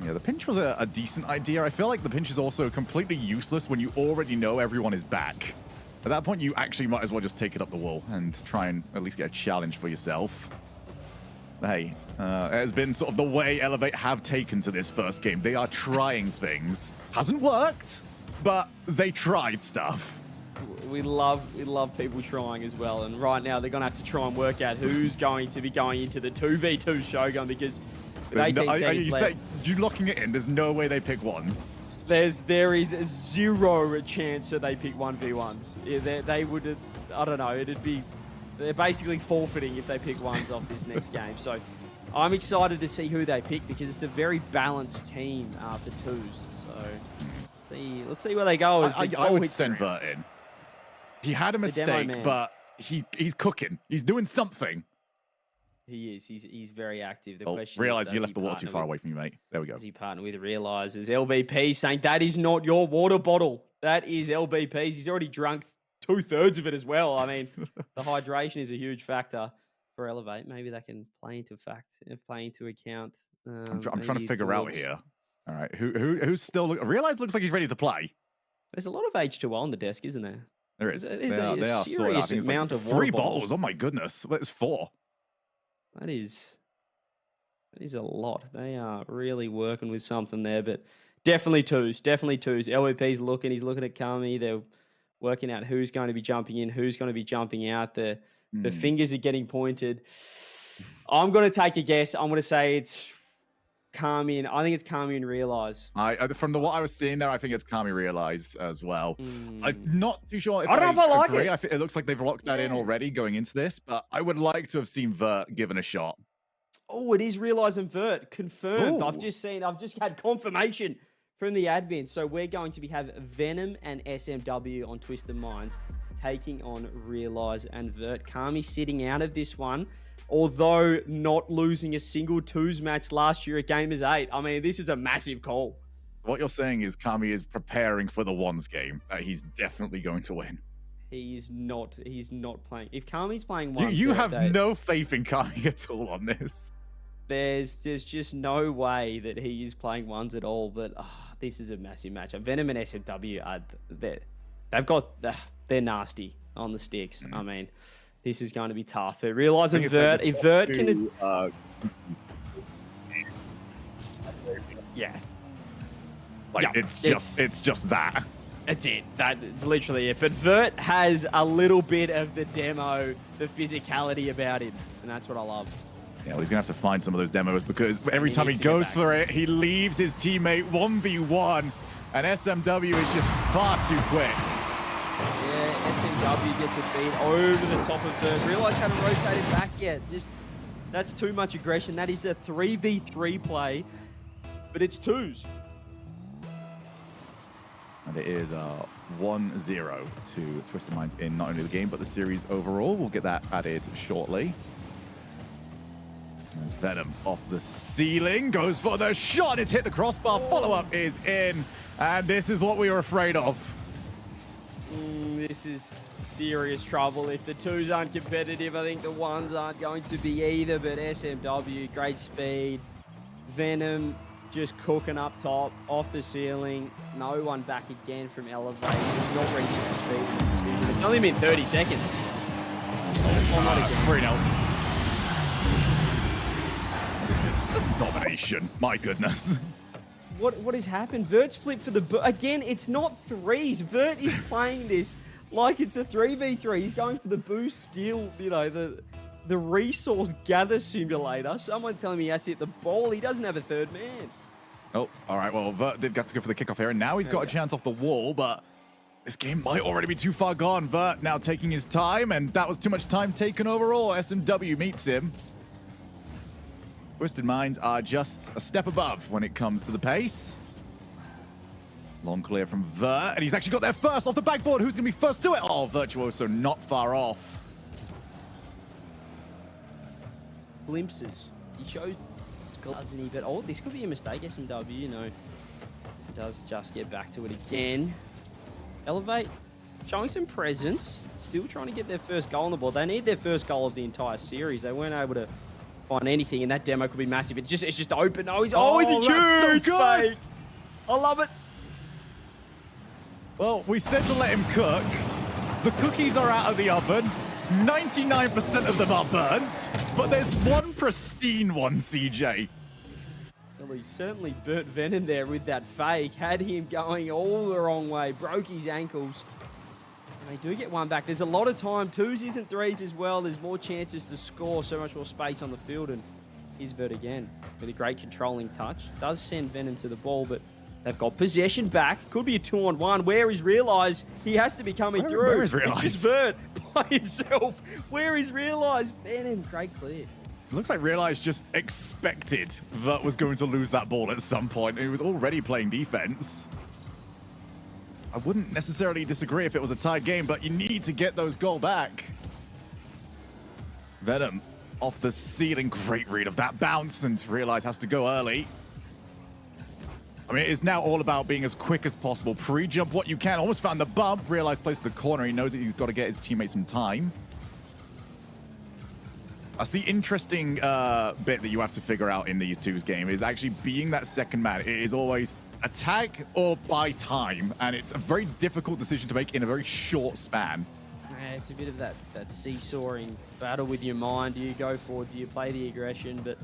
Yeah, the pinch was a decent idea. I feel like the pinch is also completely useless when you already know everyone is back. At that point, you actually might as well just take it up the wall and try and at least get a challenge for yourself. But hey, it has been sort of the way Elevate have taken to this first game. They are trying things. Hasn't worked, but they tried stuff.
We love people trying as well, and right now they're going to have to try and work out who's going to be going into the 2v2 Shogun, because with 18 seconds left,
you locking it in, there's no way they pick ones.
There is zero chance that they pick 1v1s. Yeah, they would, I don't know, they're basically forfeiting if they pick ones off this next game. So I'm excited to see who they pick, because it's a very balanced team for twos. So let's see where they go.
I would send Vert in. He had a mistake, but he's cooking. He's doing something.
He is. He's very active. The question
Realize
is,
you left the water too far away from you, mate. There we go.
Does he partner with Realize? Is LBP saying that is not your water bottle? That is LBP's. He's already drunk 2/3 of it as well. I mean, the hydration is a huge factor for Elevate. Maybe that can play into account.
I'm trying to figure out here. All right, who's still Realize looks like he's ready to play.
There's a lot of H2O on the desk, isn't there?
There is.
There's a serious amount of water
3 bottles. Oh my goodness, that's 4.
That is a lot. They are really working with something there, but definitely twos. LVP's looking. He's looking at Kami. They're working out who's going to be jumping in, who's going to be jumping out. The fingers are getting pointed. I'm going to take a guess. I'm going to say it's Kami, and I think it's Kami and Realize.
From what I was seeing there, I think it's Kami Realize as well. I'm not too sure if
I don't know if I like
agree.
it.
I think it looks like they've locked that in already going into this, but I would like to have seen Vert given a shot.
Oh, it is Realize and Vert. Confirmed.
Ooh.
I've just had confirmation from the admin. So we're going to have Venom and SMW on Twisted Minds taking on Realize and Vert. Kami sitting out of this one, although not losing a single twos match last year at Gamers8. I mean, this is a massive call.
What you're saying is Kami is preparing for the ones game that he's definitely going to win.
He's not playing. If Kami's playing ones,
You have no faith in Kami at all on this.
There's just no way that he is playing ones at all. But this is a massive matchup. Venom and SMW are they're nasty on the sticks. I mean, this is going to be tough. But realizing Vert, if Vert can, yeah,
like it's just that.
That's it. That's literally it. But Vert has a little bit of the demo, the physicality about him, and that's what I love.
Yeah, well, he's going to have to find some of those demos because every time he goes for it, he leaves his teammate 1v1, and SMW is just far too quick.
Yeah, SMW gets a beat over the top of Vert. Realize how to rotate it back yet. Just, that's too much aggression. That is a 3v3 play, but it's twos.
And it is 1-0 to Twisted Minds in not only the game, but the series overall. We'll get that added shortly. As Venom off the ceiling, goes for the shot. It's hit the crossbar. Follow-up is in. And this is what we were afraid of.
This is serious trouble. If the twos aren't competitive, I think the ones aren't going to be either. But SMW, great speed. Venom just cooking up top, off the ceiling. No one back again from Elevate. Just not reaching the speed. It's only been 30 seconds. Not again.
3-0. This is domination. My goodness.
What has happened? Vert's flipped for the... Again, it's not threes. Vert is playing this like it's a 3v3. He's going for the boost steal, you know, the resource gather simulator. Someone telling me he has to hit the ball. He doesn't have a third man.
Oh, all right. Well, Vert did have to go for the kickoff here, and now he's got a chance off the wall, but this game might already be too far gone. Vert now taking his time, and that was too much time taken overall. SMW meets him. Twisted Minds are just a step above when it comes to the pace. Long clear from Vert, and he's actually got there first off the backboard. Who's going to be first to it? Oh, Virtuoso not far off.
Glimpses. He shows, doesn't he? But oh, this could be a mistake. SMW, you know, does just get back to it again. Elevate, showing some presence. Still trying to get their first goal on the board. They need their first goal of the entire series. They weren't able to find anything, and that demo could be massive. It's just open. Oh, he's
that's so
huge
good.
fake. I love it.
Well, we said to let him cook. The cookies are out of the oven. 99% of them are burnt, but there's one pristine one, CJ.
Well, he certainly burnt Venom there with that fake. Had him going all the wrong way. Broke his ankles. And they do get one back. There's a lot of time. Twos isn't threes as well. There's more chances to score. So much more space on the field. And here's Vert again with a great controlling touch. Does send Venom to the ball, but they've got possession back. Could be a 2-on-1. Where is Realize? He has to be coming through.
Where is Realize?
It's just Vert by himself. Where is Realize? Venom, great clear.
It looks like Realize just expected Vert was going to lose that ball at some point. He was already playing defense. I wouldn't necessarily disagree if it was a tied game, but you need to get those goal back. Venom off the ceiling. Great read of that bounce, and Realize has to go early. I mean, it's now all about being as quick as possible. Pre-jump what you can. Almost found the bump. Realize plays the corner. He knows that he's got to get his teammates some time. That's the interesting bit that you have to figure out in these twos game is actually being that second man. It is always attack or buy time, and it's a very difficult decision to make in a very short span.
Yeah, it's a bit of that seesawing battle with your mind. Do you go forward? Do you play the aggression? But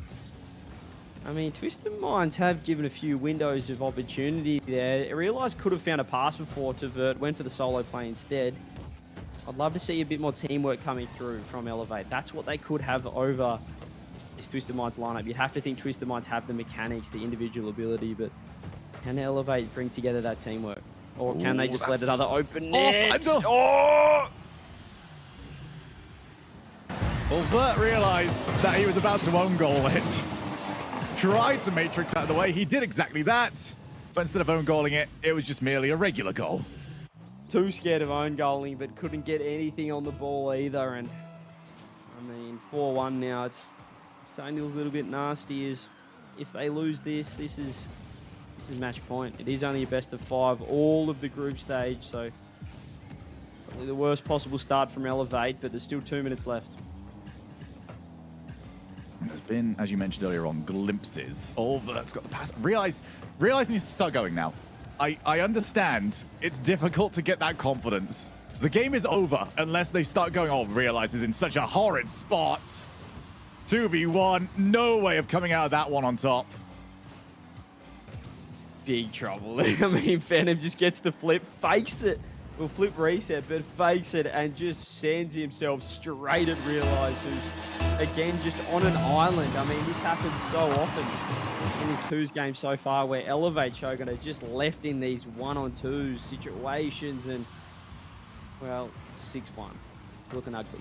I mean, Twisted Minds have given a few windows of opportunity there. I realised could have found a pass before to Vert, went for the solo play instead. I'd love to see a bit more teamwork coming through from Elevate. That's what they could have over this Twisted Minds lineup. You'd have to think Twisted Minds have the mechanics, the individual ability, but can Elevate bring together that teamwork? Or can they just let another open net?
Oh! Well, Vert realised that he was about to own goal it. Tried to matrix out of the way. He did exactly that. But instead of own goaling it, it was just merely a regular goal.
Too scared of own goaling, but couldn't get anything on the ball either. And I mean, 4-1 now. It's starting to look a little bit nasty. Is if they lose this, this is This is match point. It is only a best of 5, all of the group stage, so probably the worst possible start from Elevate, but there's still 2 minutes left.
And there's been, as you mentioned earlier on, glimpses of Vert's got the pass. Realize he needs to start going now. I understand it's difficult to get that confidence. The game is over unless they start going, oh, Realize is in such a horrid spot. 2v1, no way of coming out of that one on top.
Big trouble. I mean, Phantom just gets the flip, fakes it. Well, flip reset, but fakes it and just sends himself straight at Realize, who's, again, just on an island. I mean, this happens so often in this twos game so far, where Elevate Shogun are just left in these 1-on-2 situations, and, well, 6-1. Looking ugly.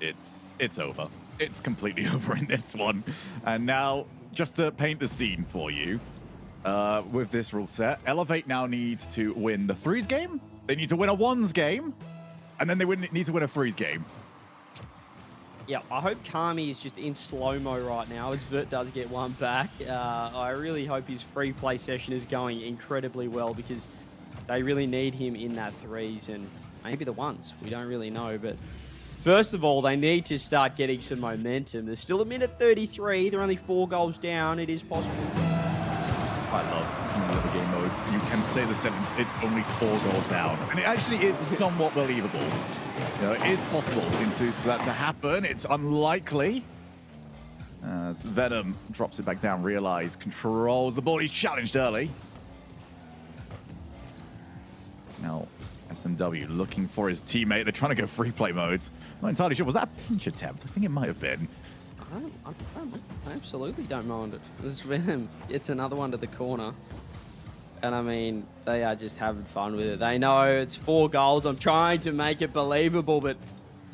It's over. It's completely over in this one. And now, just to paint the scene for you, with this rule set, Elevate now needs to win the threes game. They need to win a ones game, and then they need to win a threes game.
Yeah, I hope Kami is just in slow-mo right now as Vert does get one back. I really hope his free play session is going incredibly well, because they really need him in that threes and maybe the ones. We don't really know, but first of all, they need to start getting some momentum. There's still a minute 33. They're only 4 goals down. It is possible.
I love some of the other game modes. You can say the sentence, it's only 4 goals down. And it actually is somewhat believable. You know, it is possible in twos for that to happen. It's unlikely. As Venom drops it back down, Realize controls the ball. He's challenged early. Now, SMW looking for his teammate. They're trying to go free play mode. I'm not entirely sure. Was that a pinch attempt? I think it might have been.
I absolutely don't mind it. This Venom, it's another one to the corner. And I mean, they are just having fun with it. They know it's 4 goals. I'm trying to make it believable, but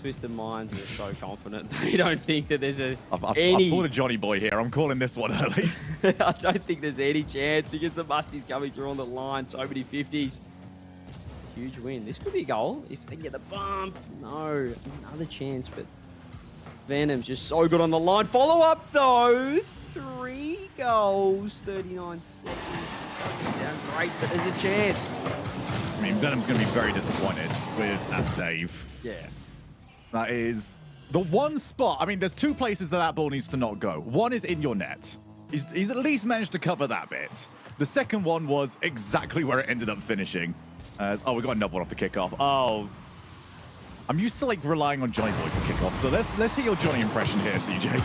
Twisted Minds are so confident. They don't think that there's
I've pulled a Johnny boy here. I'm calling this one early.
I don't think there's any chance, because the Musty's coming through on the line. So many 50s. Huge win. This could be a goal if they can get the bump. No, another chance, but Venom's just so good on the line. Follow up though. 3 goals, 39 seconds. Doesn't sound great, but there's a chance.
I mean, Venom's going to be very disappointed with that save.
Yeah.
That is the one spot. I mean, there's 2 places that ball needs to not go. One is in your net. He's at least managed to cover that bit. The second one was exactly where it ended up finishing. Oh, we got another one off the kickoff. Oh, I'm used to like relying on Johnny Boy for kickoffs. So let's hear your Johnny impression here, CJ.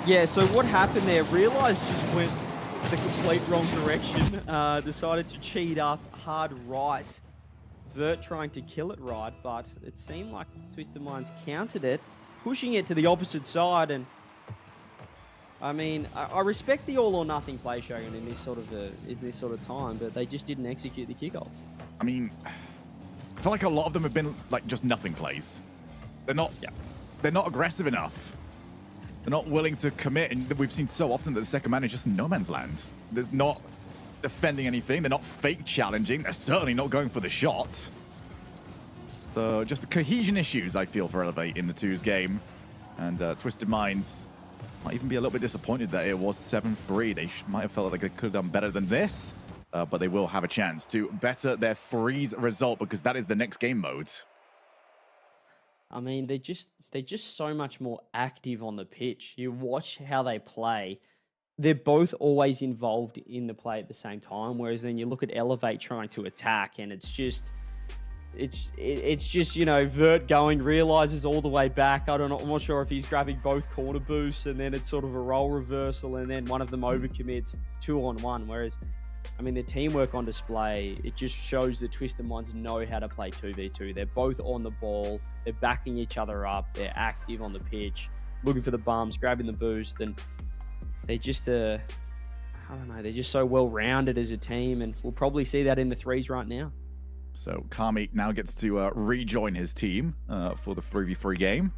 Yeah. So what happened there? Realize just went the complete wrong direction. Decided to cheat up hard right. Vert trying to kill it right, but it seemed like Twisted Minds countered it, pushing it to the opposite side. And I mean, I respect the all or nothing play, Shogun, in this sort of time, but they just didn't execute the kickoff.
I mean, I feel like a lot of them have been like just nothing plays. They're not aggressive enough. They're not willing to commit, and we've seen so often that the second man is just in no man's land. There's not defending anything. They're not fake challenging. They're certainly not going for the shot. So just cohesion issues, I feel, for Elevate in the twos game. And Twisted Minds might even be a little bit disappointed that it was 7-3. They might have felt like they could have done better than this. But they will have a chance to better their threes result, because that is the next game mode.
I mean, they're just so much more active on the pitch. You watch how they play. They're both always involved in the play at the same time. Whereas then you look at Elevate trying to attack, and it's just, you know, Vert going, realizes all the way back. I'm not sure if he's grabbing both corner boosts, and then it's sort of a role reversal, and then one of them overcommits 2-on-1. Whereas, I mean, the teamwork on display, it just shows that Twisted Minds know how to play 2v2. They're both on the ball. They're backing each other up. They're active on the pitch, looking for the bums, grabbing the boost. And they just, I don't know, they're just so well-rounded as a team. And we'll probably see that in the threes right now.
So Kami now gets to rejoin his team for the 3v3 game.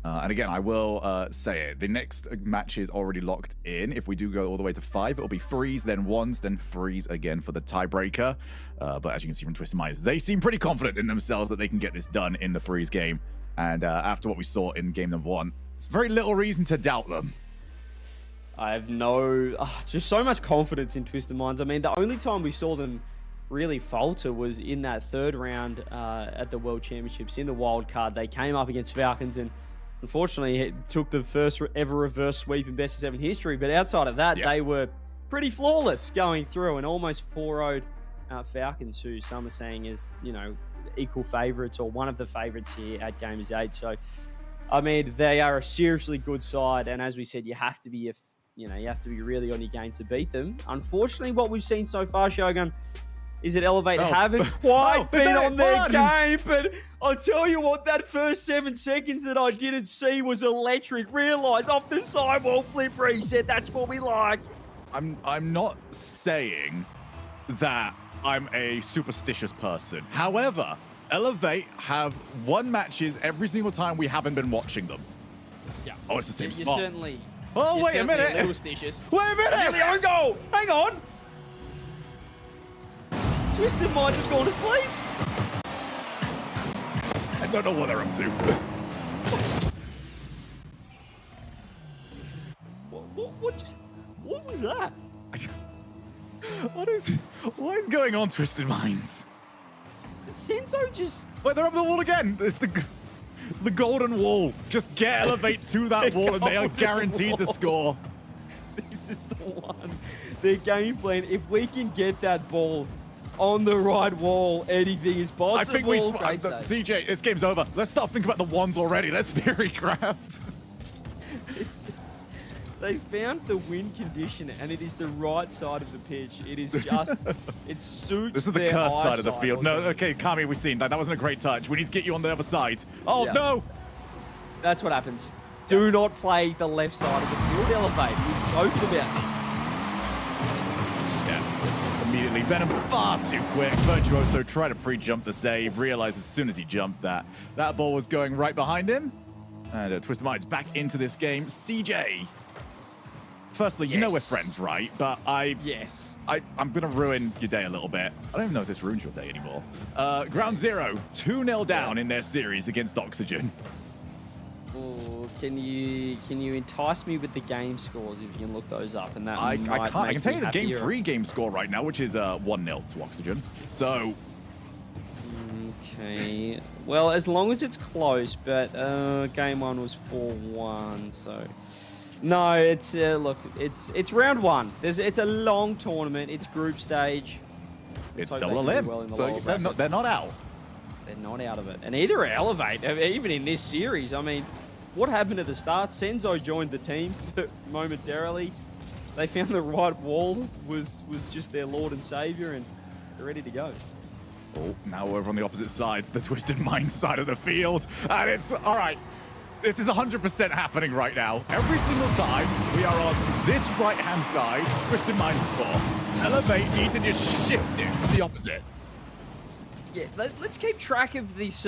And again, I will say it. The next match is already locked in. If we do go all the way to 5, it'll be threes, then ones, then threes again for the tiebreaker. But as you can see from Twisted Minds, they seem pretty confident in themselves that they can get this done in the threes game. And after what we saw in game number 1, there's very little reason to doubt them.
I have just so much confidence in Twisted Minds. I mean, the only time we saw them really falter was in that third round at the World Championships in the wild card. They came up against Falcons and unfortunately it took the first ever reverse sweep in best of 7 history. But outside of that, they were pretty flawless going through and almost 4-0'd Falcons, who some are saying is, you know, equal favourites or one of the favourites here at Gamers8. So, I mean, they are a seriously good side, and as we said, you have to be really on your game to beat them. Unfortunately, what we've seen so far, Shogun, is that Elevate haven't quite been on their game, but I'll tell you what, that first 7 seconds that I didn't see was electric. Realise off the sidewall flip reset, that's what we like.
I'm not saying that I'm a superstitious person. However, Elevate have won matches every single time we haven't been watching them.
Yeah.
Oh, it's the same
You're
spot.
certainly...
Oh, wait a minute.
A little stitious.
Wait a minute.
Nearly own goal. Hang on. Twisted Minds have gone to sleep.
I don't know what they're up to.
What was that?
What is going on, Twisted Minds?
Senzo just...
Wait, they're up the wall again. It's the golden wall. Just get Elevate to that wall and they are guaranteed to score.
This is the one. Their game plan, if we can get that ball on the right wall, anything is possible.
I think CJ, this game's over. Let's start thinking about the ones already. Let's Fury Craft.
They found the win condition, and it is the right side of the pitch. It is just, it suits.
This is the curse side of the field. No, okay, Kami, we've seen that. That wasn't a great touch. We need to get you on the other side. Oh, no.
That's what happens. Do not play the left side of the field. Elevate. We've spoken about this.
Yeah, just immediately. Venom far too quick. Virtuoso tried to pre-jump the save. Realized as soon as he jumped that ball was going right behind him. And Twisted Minds back into this game. CJ. Firstly, you know we're friends, right? But I'm going to ruin your day a little bit. I don't even know if this ruins your day anymore. Ground Zero, 2-0 down in their series against Oxygen.
Ooh, can you entice me with the game scores if you can look those up? And that
I can't. I can tell you the Game 3 game score right now, which is 1-0 to Oxygen. So...
Okay. Well, as long as it's close, but game 1 was 4-1, so... No, it's look, it's round 1. It's a long tournament. It's group stage.
It's double elim, so they're not out.
They're not out of it, and either are Elevate. Even in this series, I mean, what happened at the start? Senzo joined the team momentarily. They found the right wall was just their lord and savior, and they're ready to go.
Oh, now we're over on the opposite sides, the Twisted Minds side of the field, and it's all right. This is 100% happening right now. Every single time we are on this right-hand side, Twisted Minds score. Elevate need to just shift it to the opposite.
Yeah, let's keep track of this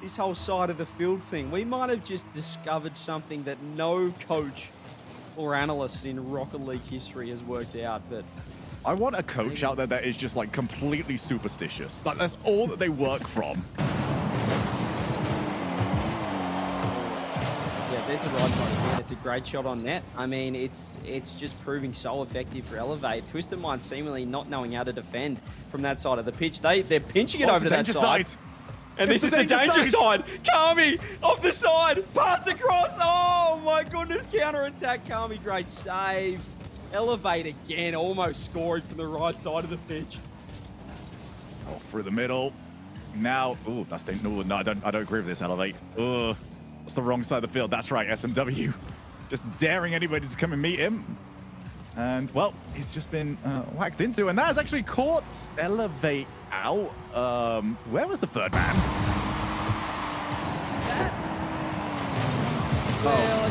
this whole side of the field thing. We might have just discovered something that no coach or analyst in Rocket League history has worked out, but...
I want a coach out there that is just like completely superstitious. Like that's all that they work from.
There's a right side again. It's a great shot on net. I mean, it's just proving so effective for Elevate. Twisted Minds seemingly not knowing how to defend from that side of the pitch. They're pinching it over to that side. And this is the danger side. Kami off the side. Pass across. Oh my goodness. Counter attack. Kami, great save. Elevate again, almost scoring from the right side of the pitch.
Oh, through the middle. Now, ooh, that's no, I don't agree with this, Elevate. Ugh. That's the wrong side of the field. That's right, SMW. Just daring anybody to come and meet him. And, well, he's just been whacked into. And that has actually caught Elevate out. Where was the third man?
Well,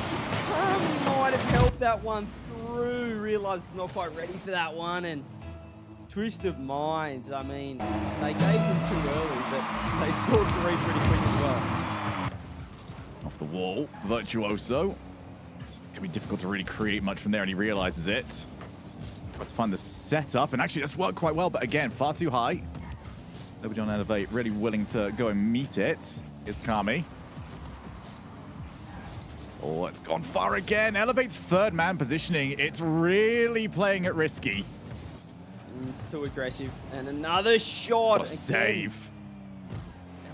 might have helped that one through. Realised not quite ready for that one. And Twisted Minds, I mean, they gave them too early, but they scored 3 pretty quick as well.
Off the wall, Virtuoso. It's going to be difficult to really create much from there, and he realizes it. Let's find the setup, and actually that's worked quite well, but again, far too high. Nobody on Elevate really willing to go and meet it. Here's Kami. Oh, it's gone far again. Elevate's third man positioning. It's really playing it risky.
It's too aggressive. And another shot.
What a save.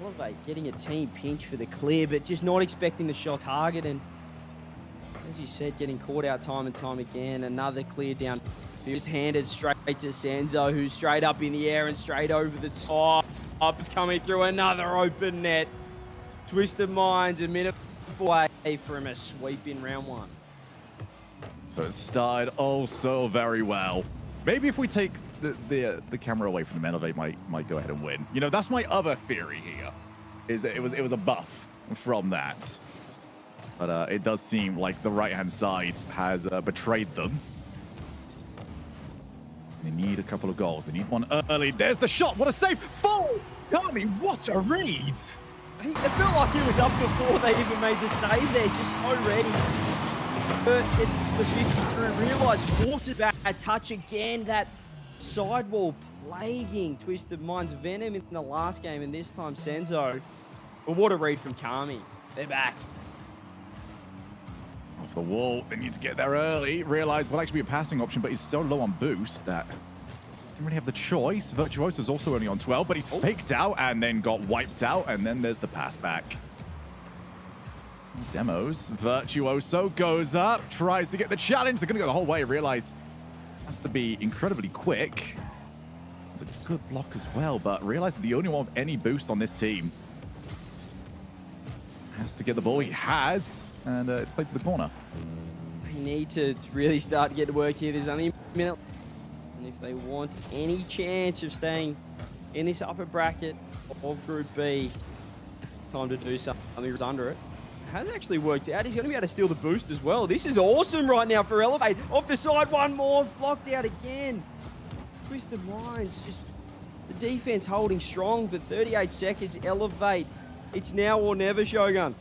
Elevate getting a team pinch for the clear, but just not expecting the shot target. And as you said, getting caught out time and time again. Another clear down. Just handed straight to Senzo, who's straight up in the air and straight over the top. It's coming through another open net. Twisted Minds a minute away from a sweep in round one.
So it started oh so very well. Maybe if we take the camera away from the Elevate might go ahead and win. You know, that's my other theory here. Is that it was a buff from that. But it does seem like the right-hand side has betrayed them. They need a couple of goals. They need one early. There's the shot. What a save. Full. Kami, what a read.
It felt like he was up before they even made the save there. Just so ready. But it's the 50 through. Realise forces back a touch again. That sidewall plaguing Twisted Minds. Venom in the last game, and this time Senzo. But what a read from Kami. They're back.
Off the wall. They need to get there early. Realize will actually be a passing option, but he's so low on boost that didn't really have the choice. Virtuoso's also only on 12, but he's faked out and then got wiped out, and then there's the pass back. Demos. Virtuoso goes up, tries to get the challenge. They're going to go the whole way. Realize has to be incredibly quick. It's a good block as well, but realize the only one with any boost on this team has to get the ball. He has. And it's played to the corner.
They need to really start to get to work here. There's only a minute. And if they want any chance of staying in this upper bracket of Group B, it's time to do something. Who's under it. Has actually worked out. He's going to be able to steal the boost as well. This is awesome right now for Elevate. Off the side, one more. Locked out again. Twisted Minds. Just the defense holding strong, but 38 seconds. Elevate. It's now or never, Shogun.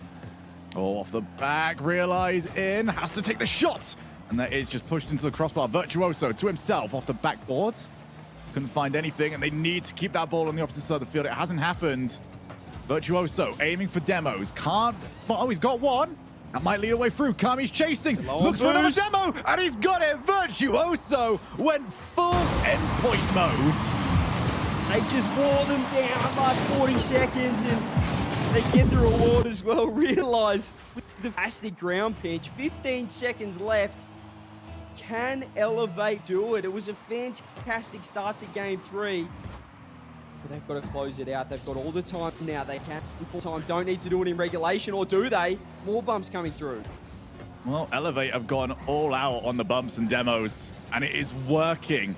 Oh, off the back, Realize in, has to take the shot. And that is just pushed into the crossbar. Virtuoso to himself off the backboard. Couldn't find anything, and they need to keep that ball on the opposite side of the field. It hasn't happened. Virtuoso aiming for demos. Can't, oh, he's got one. That might lead away through. Kami's chasing. Looks for another demo, and he's got it. Virtuoso went full endpoint mode.
They just wore them down like 40 seconds, and they get the reward as well. Realize with the fantastic ground pinch, 15 seconds left. Can Elevate do it? It was a fantastic start to game 3. But they've got to close it out. They've got all the time now. They can full time. Don't need to do it in regulation, or do they? More bumps coming through.
Well, Elevate have gone all out on the bumps and demos, and it is working.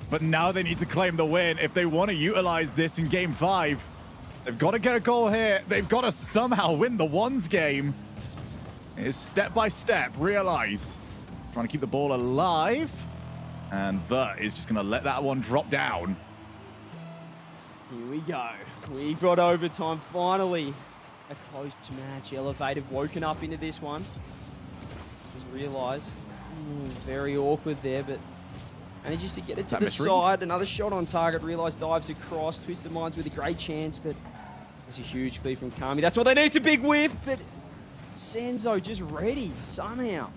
But now they need to claim the win if they want to utilize this in game 5. They've got to get a goal here. They've got to somehow win the ones game. It is step by step. Realize. Trying to keep the ball alive. And Vert is just going to let that one drop down.
Here we go. We've got overtime finally. A close match. Elevate have woken up into this one. Just Realize. Very awkward there, but manages to get it to the side. Another shot on target. Realize dives across. Twisted Minds with a great chance, but there's a huge clear from Kami. That's what they need. It's a big whiff, but Senzo just ready somehow.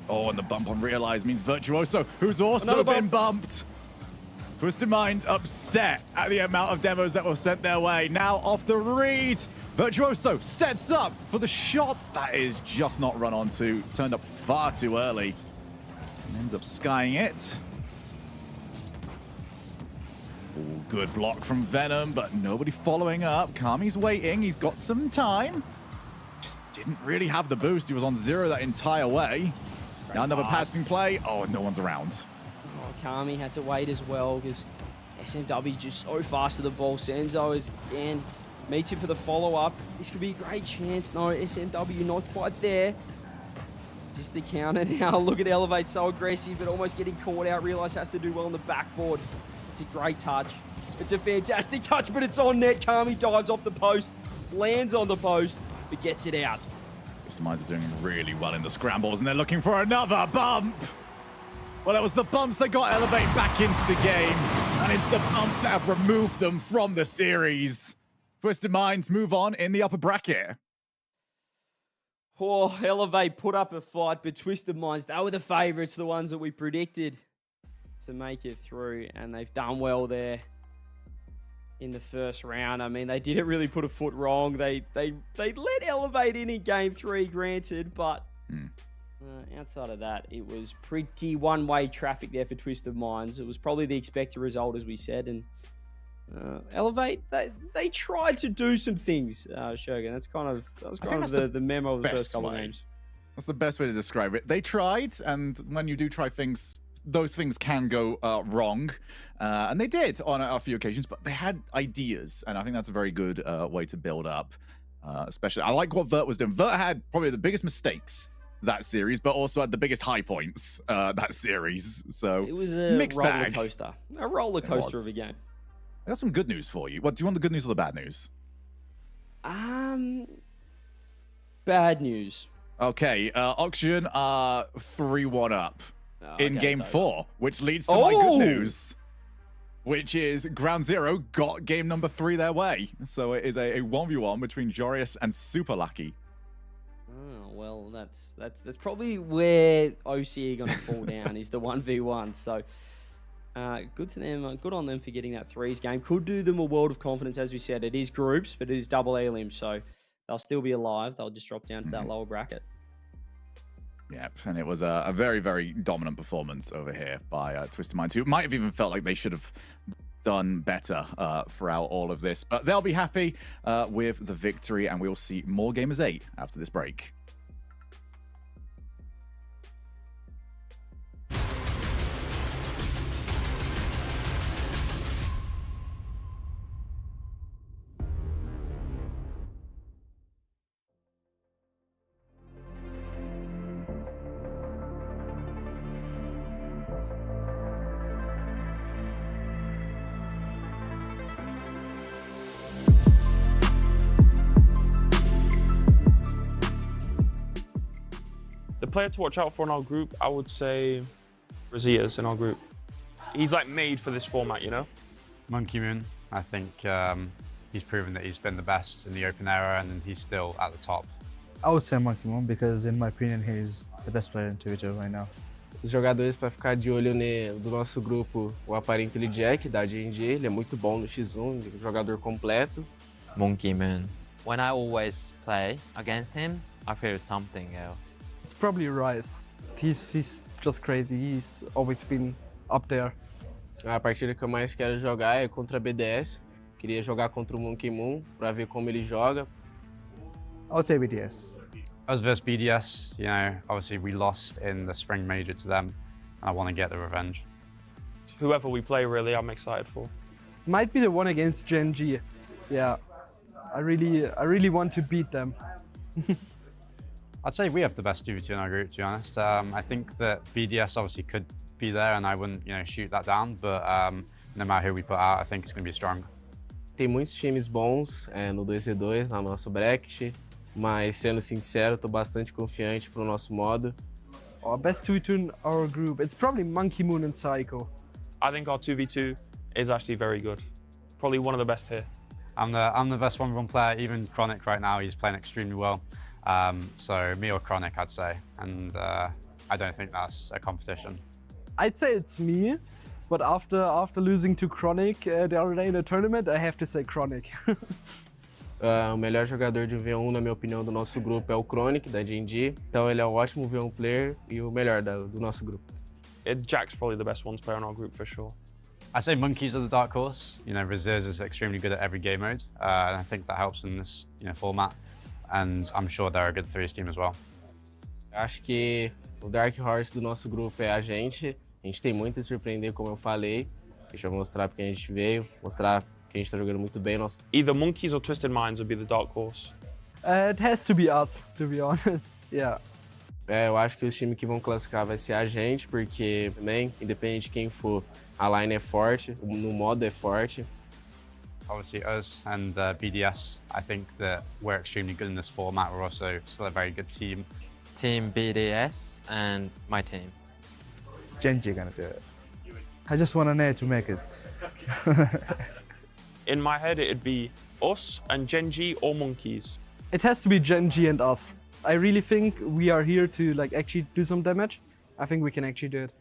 Oh, and the bump on Realize means Virtuoso, who's also been bumped. Twisted Minds upset at the amount of demos that were sent their way. Now off the read. Virtuoso sets up for the shot. That is just not run onto. Turned up far too early. And ends up skying it. Ooh, good block from Venom, but nobody following up. Kami's waiting. He's got some time. Just didn't really have the boost. He was on 0 that entire way. Now another passing play. Oh, no one's around.
Oh, Kami had to wait as well because SMW just so fast to the ball. Senzo is again meets him for the follow-up. This could be a great chance. No, SMW not quite there. Just the counter now. Look at Elevate, so aggressive, but almost getting caught out. Realize has to do well on the backboard. It's a great touch. It's a fantastic touch, but it's on net. Kami dives off the post, lands on the post, but gets it out.
Twisted Minds are doing really well in the scrambles, and they're looking for another bump. Well, it was the bumps that got Elevate back into the game, and it's the bumps that have removed them from the series. Twisted Minds move on in the upper bracket.
Oh, Elevate put up a fight, but Twisted Minds, they were the favourites, the ones that we predicted to make it through, and they've done well there in the first round. I mean, they didn't really put a foot wrong. They let Elevate in game 3, granted, but outside of that, it was pretty one-way traffic there for Twisted Minds. It was probably the expected result, as we said, and Elevate, they tried to do some things, Shogun. That was kind of the memo of the first couple of games.
That's the best way to describe it. They tried, and when you do try things, those things can go wrong. And they did on a few occasions, but they had ideas, and I think that's a very good way to build up. Especially, I like what Vert was doing. Vert had probably the biggest mistakes that series, but also had the biggest high points that series. So
it was a
mixed bag.
A roller coaster of a game.
I got some good news for you. What do you want, the good news or the bad news?
Bad news.
Okay, Auction 3-1 up in
okay,
game 4, which leads to my good news, which is Ground Zero got game number 3 their way. So it is a 1v1 between Jorius and Super Lucky.
Oh, well, that's probably where OCE going to fall down is the 1v1. So good to them. Good on them for getting that threes game. Could do them a world of confidence, as we said. It is groups, but it is double elims, so they'll still be alive. They'll just drop down to that lower bracket.
Yep, and it was a very, very dominant performance over here by Twisted Minds, who might have even felt like they should have done better throughout all of this. But they'll be happy with the victory, and we'll see more Gamers8 after this break.
The player to watch out for in our group, I would say Razia's in our group. He's like made for this format, you know?
Monkey Moon, I think he's proven that he's been the best in the open era and he's still at the top.
I would say Monkey Moon because in my opinion he's the best player in Twitter right now.
Os jogadores para ficar de olho do nosso grupo, o Aparently Jack da G&G, ele é muito bom no X1, ele é um jogador completo.
Monkey Man. When I always play against him, I feel something else.
It's probably Rise. He's just crazy. He's always been up there.
A partida que eu mais quero jogar é contra a BDS. Queria jogar contra o Monkey Moon para ver como ele joga.
I would say BDS.
Us versus BDS, you know, obviously we lost in the spring major to them, and I want to get the revenge.
Whoever we play, really, I'm excited for.
Might be the one against Gen G. Yeah, I really want to beat them.
I'd say we have the best 2v2 in our group, to be honest. I think that BDS obviously could be there, and I wouldn't, you know, shoot that down. But no matter who we put out, I think it's going to be strong.
Tem muitos times bons no 2v2, na nosso bracket, mas sendo sincero, estou bastante confiante pro nosso modo.
Our best 2v2 in our group, it's probably Monkey Moon and Psycho.
I think our 2v2 is actually very good. Probably one of the best here.
I'm the best 1v1 player, even Chronic right now, he's playing extremely well. So me or Chronic, I'd say, and I don't think that's a competition.
I'd say it's me, but after losing to Chronic the other day in the tournament, I have to say Chronic.
O melhor jogador de V1, na minha opinião, do nosso grupo é o Chronic, da G&G. Então ele é um ótimo V1 player e o melhor do nosso grupo.
Jack's probably the best ones player in our group for sure.
I say Monkeys are the dark horse. You know, Reserves is extremely good at every game mode, and I think that helps in this, you know, format. And I'm sure they're a good threes team as well.
Acho que o Dark Horse do nosso grupo é a gente. A gente tem muito a surpreender, como eu falei. Deixa eu mostrar porque a gente veio, mostrar que a gente tá jogando muito bem.
Either Monkeys or Twisted Minds would be the dark horse.
It has to be us, to be honest. Yeah.
Eu acho que os times que vão classificar vai ser a gente, porque também, independente de quem for, a line é forte, no modo é forte.
Obviously us and BDS, I think that we're extremely good in this format. We're also still a very good team.
Team BDS and my team.
Gen G gonna do it. I just want an air to make it.
In my head, it'd be us and Gen G or Monkeys.
It has to be Gen G and us. I really think we are here to like actually do some damage. I think we can actually do it.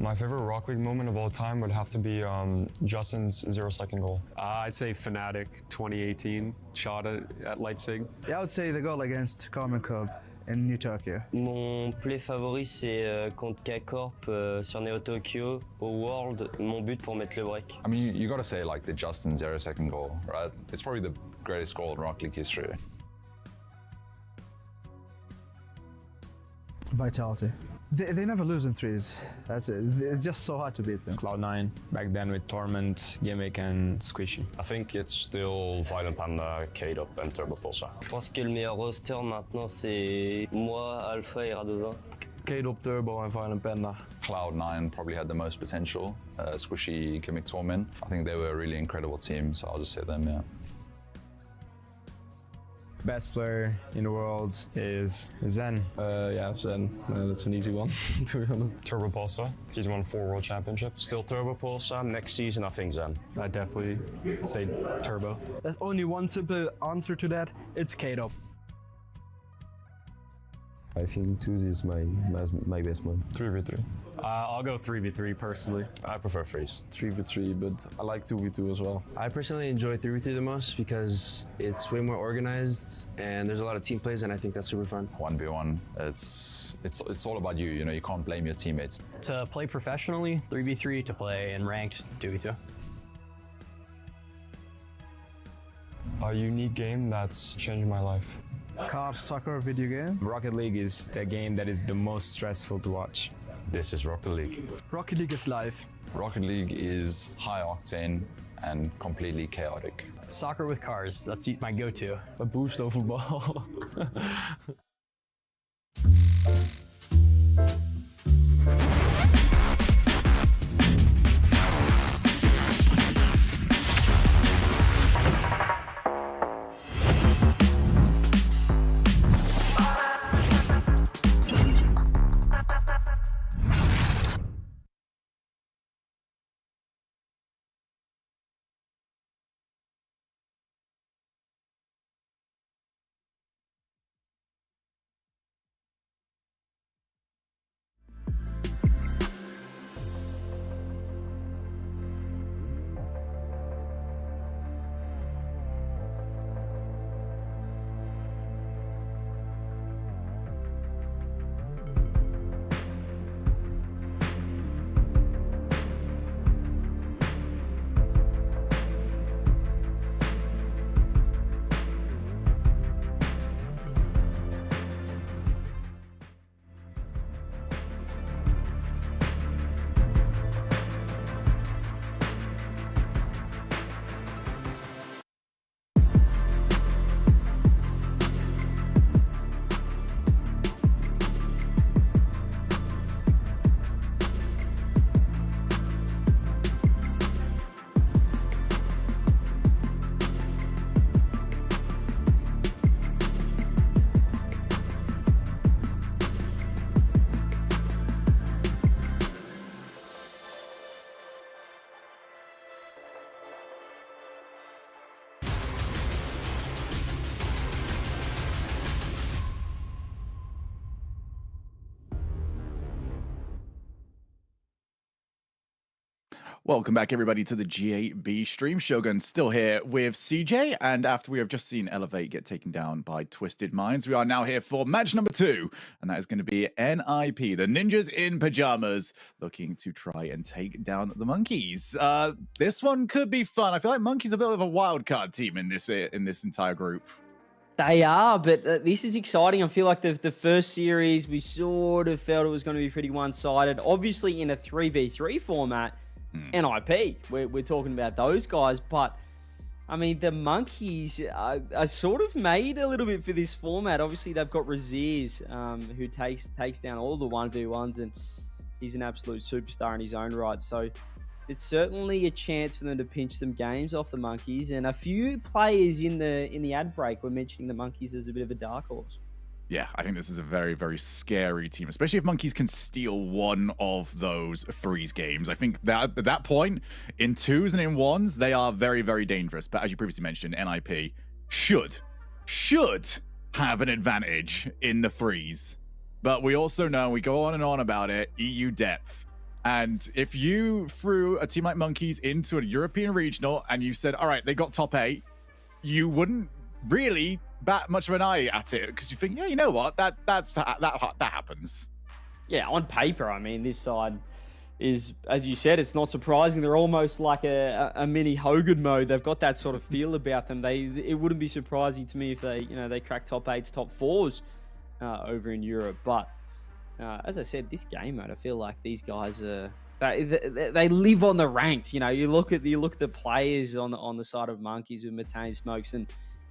My favorite Rock League moment of all time would have to be Justin's 0-second goal.
I'd say Fnatic 2018 shot at Leipzig.
Yeah, I would say the goal against Carmen Cub in New Tokyo.
Mon play favori, c'est contre K-Corp sur Neo Tokyo au World. Mon but pour mettre le break.
I mean, you gotta say like the Justin 0-second goal, right? It's probably the greatest goal in Rock League history.
Vitality. They never lose in threes. That's it. It's just so hard to beat them.
Cloud9, back then with Torment, Gimmick and Squishy.
I think it's still Violent Panda, K-Dop and Turbo Pulsar.
Je pense que le meilleur roster maintenant, c'est moi, Alpha et Radoza.
K-Dop, Turbo and Violent Panda.
Cloud9 probably had the most potential. Squishy, Gimmick, Torment. I think they were a really incredible team, so I'll just say them, yeah.
Best player in the world is Zen.
Yeah, Zen. That's an easy one, to be honest.
Turbo Pulsar. He's won 4 world championships.
Still Turbo Pulsar. Next season, I think Zen.
I'd definitely say Turbo.
There's only one simple answer to that. It's K-Dop.
I think 2 is my best one.
3v3.
I'll go 3v3 personally.
I prefer freeze.
3v3, but I like 2v2 as well.
I personally enjoy 3v3 the most because it's way more organized and there's a lot of team plays, and I think that's super fun.
1v1, it's all about you. You know, you can't blame your teammates.
To play professionally, 3v3. To play in ranked, 2v2.
A unique game that's changed my life.
Car soccer video game.
Rocket League is the game that is the most stressful to watch.
This is Rocket League.
Rocket League is life.
Rocket League is high octane and completely chaotic.
Soccer with cars, that's my go-to. Boosto voetbal.
Welcome back, everybody, to the G8B stream. Shogun still here with CJ, and after we have just seen Elevate get taken down by Twisted Minds, we are now here for match number 2, and that is going to be NIP, the Ninjas in Pajamas, looking to try and take down the Monkeys. This one could be fun. I feel like Monkeys are a bit of a wild card team in this entire group.
They are, but this is exciting. I feel like the first series, we sort of felt it was going to be pretty one-sided. Obviously, in a 3v3 format, NIP, we're talking about those guys, but I mean, the Monkeys are sort of made a little bit for this format. Obviously, they've got Raziz, who takes down all the 1v1s, and he's an absolute superstar in his own right. So it's certainly a chance for them to pinch some games off the Monkeys. And a few players in the ad break were mentioning the Monkeys as a bit of a dark horse.
Yeah, I think this is a very, very scary team, especially if Monkeys can steal one of those threes games. I think that at that point, in 2s and in 1s, they are very, very dangerous. But as you previously mentioned, NIP should have an advantage in the 3s. But we also know, we go on and on about it, EU depth. And if you threw a team like Monkeys into a European regional and you said, all right, they got top 8, you wouldn't really bat much of an eye at it, because you think, yeah, you know what, that happens.
Yeah, on paper, I mean, this side is, as you said, it's not surprising. They're almost like a mini Hogan mode. They've got that sort of feel about them. It wouldn't be surprising to me if they crack top 8s, top 4s over in Europe. But as I said, this game mode, I feel like these guys are they live on the ranked. You look at the players on the side of Monkeys with Matane, Smokes, and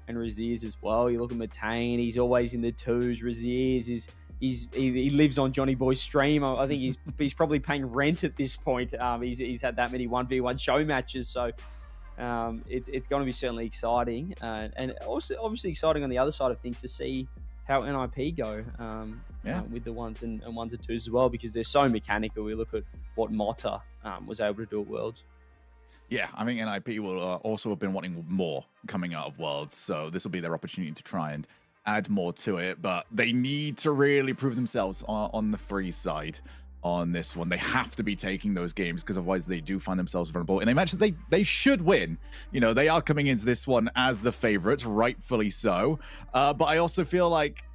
Raziz as well. You look at Matane, he's always in the 2s. Raziz he lives on Johnny Boy's stream. I think he's probably paying rent at this point. He's had that many 1v1 show matches, so it's going to be certainly exciting, and also obviously exciting on the other side of things to see how NIP go with the 1s and 1s and 2s as well, because they're so mechanical. We look at what Motta was able to do at Worlds.
Yeah, I think NIP will also have been wanting more coming out of Worlds, so this will be their opportunity to try and add more to it, but they need to really prove themselves on the 3 side on this one. They have to be taking those games, because otherwise they do find themselves vulnerable in a match that they should win. They are coming into this one as the favorites, rightfully so, but I also feel like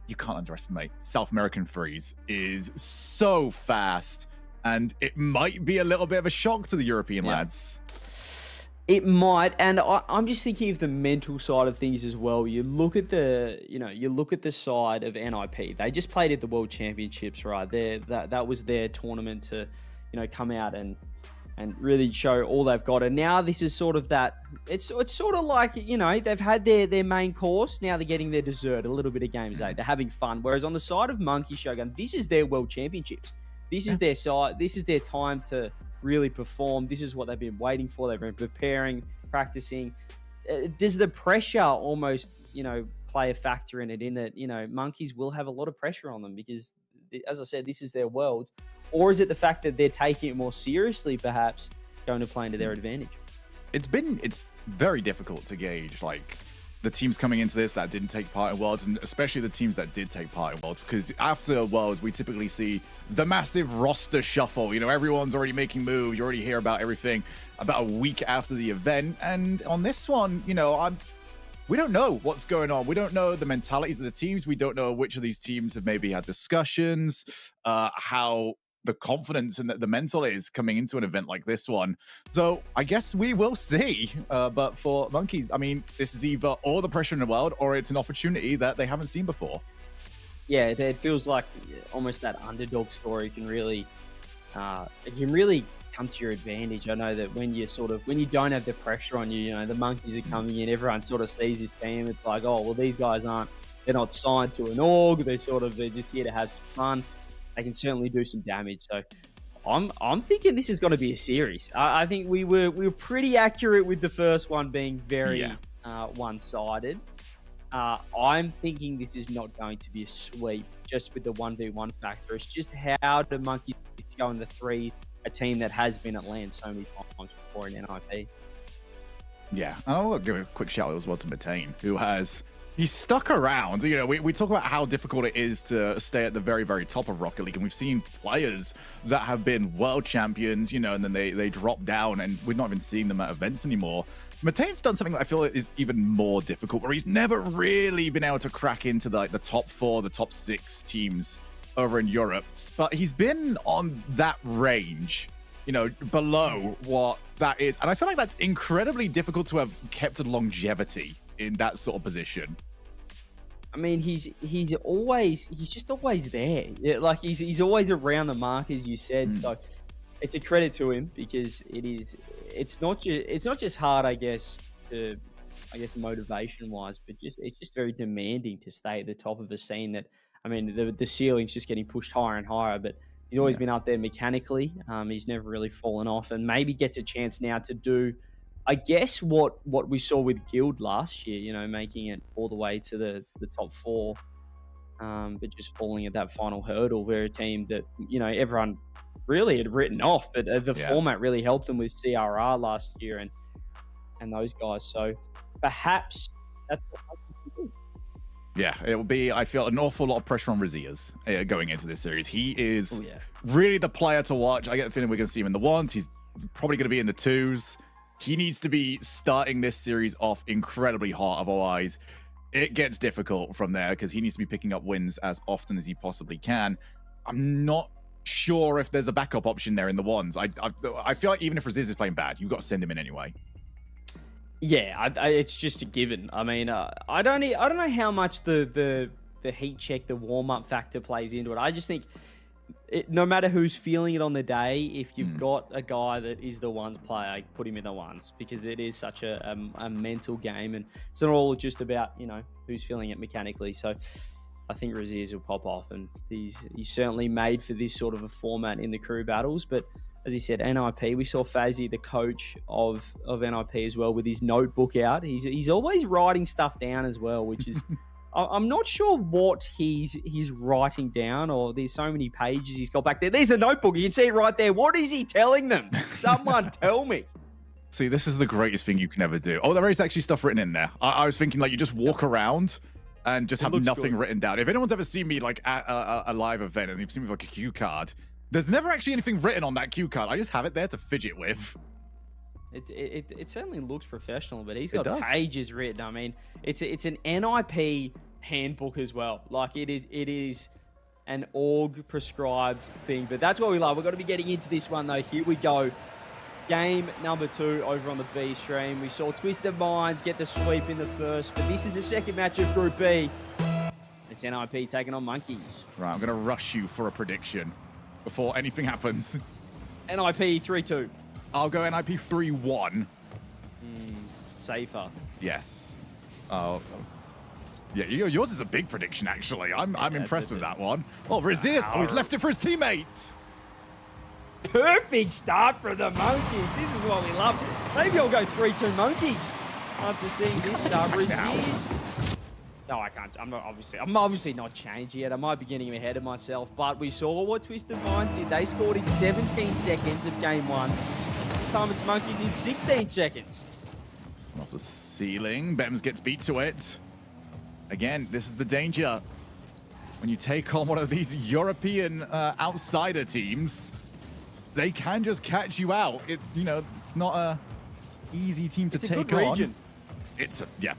you can't underestimate South American 3s is so fast, and it might be a little bit of a shock to the European lads.
It might, and I'm just thinking of the mental side of things as well. You look at the side of NIP. They just played at the World Championships, right? That was their tournament to, come out and really show all they've got. And now this is sort of that. It's sort of like they've had their main course. Now they're getting their dessert, a little bit of Gamers8. They're having fun. Whereas on the side of Monkey Shogun, this is their World Championships. This is their side. This is their time to really perform. This is what they've been waiting for. They've been preparing, practicing. Does the pressure almost, play a factor in it, in that, Monkeys will have a lot of pressure on them because, as I said, this is their world? Or is it the fact that they're taking it more seriously, perhaps, going to play into their advantage?
It's very difficult to gauge, like, the teams coming into this that didn't take part in Worlds, and especially the teams that did take part in Worlds, because after Worlds, we typically see the massive roster shuffle. Everyone's already making moves. You already hear about everything about a week after the event. And on this one, we don't know what's going on. We don't know the mentalities of the teams. We don't know which of these teams have maybe had discussions, how the confidence and the mental is coming into an event like this one. So I guess we will see. But for Monkeys, I mean, this is either all the pressure in the world or it's an opportunity that they haven't seen before.
Yeah, it feels like almost that underdog story can really come to your advantage. I know that when you don't have the pressure on you, the Monkeys are coming in, everyone sort of sees this team. It's like, oh, well, these guys they're not signed to an org. They're just here to have some fun. They can certainly do some damage. So I'm thinking this is going to be a series. I think we were pretty accurate with the first one being very one-sided. I'm thinking this is not going to be a sweep just with the 1v1 factor. It's just how the Monkeys go in the 3, a team that has been at LAN so many times before in NIP.
Yeah, and I'll give a quick shout out as well to Matane, who he's stuck around. We talk about how difficult it is to stay at the very, very top of Rocket League, and we've seen players that have been world champions, and then they drop down, and we're not even seeing them at events anymore. Matane's done something that I feel is even more difficult, where he's never really been able to crack into the top 4, the top 6 teams over in Europe, but he's been on that range, below what that is, and I feel like that's incredibly difficult to have kept a longevity in that sort of position.
I mean, he's just always there. Yeah, like he's always around the mark, as you said. So it's a credit to him, because it's not just hard, I guess, motivation wise, but it's just very demanding to stay at the top of a scene that, I mean, the ceiling's just getting pushed higher and higher, but he's always been up there mechanically. He's never really fallen off, and maybe gets a chance now to do, I guess, what we saw with Guild last year, making it all the way to the top 4, but just falling at that final hurdle. Where a team that, everyone really had written off, but the format really helped them with CRR last year and those guys. So perhaps that's what we can do.
Yeah, it will be, I feel, an awful lot of pressure on Razias going into this series. He is really the player to watch. I get the feeling we're going to see him in the 1s. He's probably going to be in the 2s. He needs to be starting this series off incredibly hot. Otherwise, it gets difficult from there, because he needs to be picking up wins as often as he possibly can. I'm not sure if there's a backup option there in the 1s. I feel like even if Razias is playing bad, you've got to send him in anyway.
Yeah, it's just a given. I mean, I don't know how much the heat check, the warm up factor plays into it. I just think no matter who's feeling it on the day, if you've got a guy that is the 1s player, put him in the 1s, because it is such a mental game, and it's not all just about who's feeling it mechanically. So I think Razias will pop off, and he's certainly made for this sort of a format in the crew battles. But as he said, NIP, we saw Fazzy, the coach of NIP as well, with his notebook out. He's always writing stuff down as well, which is I'm not sure what he's writing down, or there's so many pages he's got back there. There's a notebook. You can see it right there. What is he telling them? Someone tell me.
See, this is the greatest thing you can ever do. Oh, there is actually stuff written in there. I was thinking, like, you just walk around and just have nothing written down. If anyone's ever seen me, like, at a live event, and you've seen me with, like, a cue card, there's never actually anything written on that cue card. I just have it there to fidget with.
It certainly looks professional, but he's got pages written. I mean, it's an NIP handbook as well. Like, it is an org prescribed thing, but that's what we love. We've got to be getting into this one though. Here we go. game number 2 over on the B stream. We saw Twisted Minds get the sweep in the first, but this is the second match of Group B. It's NIP taking on Monkeys.
Right, I'm going to rush you for a prediction before anything happens.
NIP 3-2.
I'll go NIP 3-1.
Safer.
Yes. Oh. Yeah, yours is a big prediction, actually. I'm impressed with that one. Oh, Raziers. Oh, he's left it for his teammate.
Perfect start for the Monkeys. This is what we love. Maybe I'll go 3-2 Monkeys after seeing this start. Raziers. No, I can't. I'm obviously not changing yet. I might be getting ahead of myself, but we saw what Twisted Minds did. They scored in 17 seconds of game 1. This time it's Monkeys in 16 seconds.
Off the ceiling, Bems gets beat to it. Again, this is the danger. When you take on one of these European outsider teams, they can just catch you out. It's not a easy team to take on.
It's a good region.
Yeah.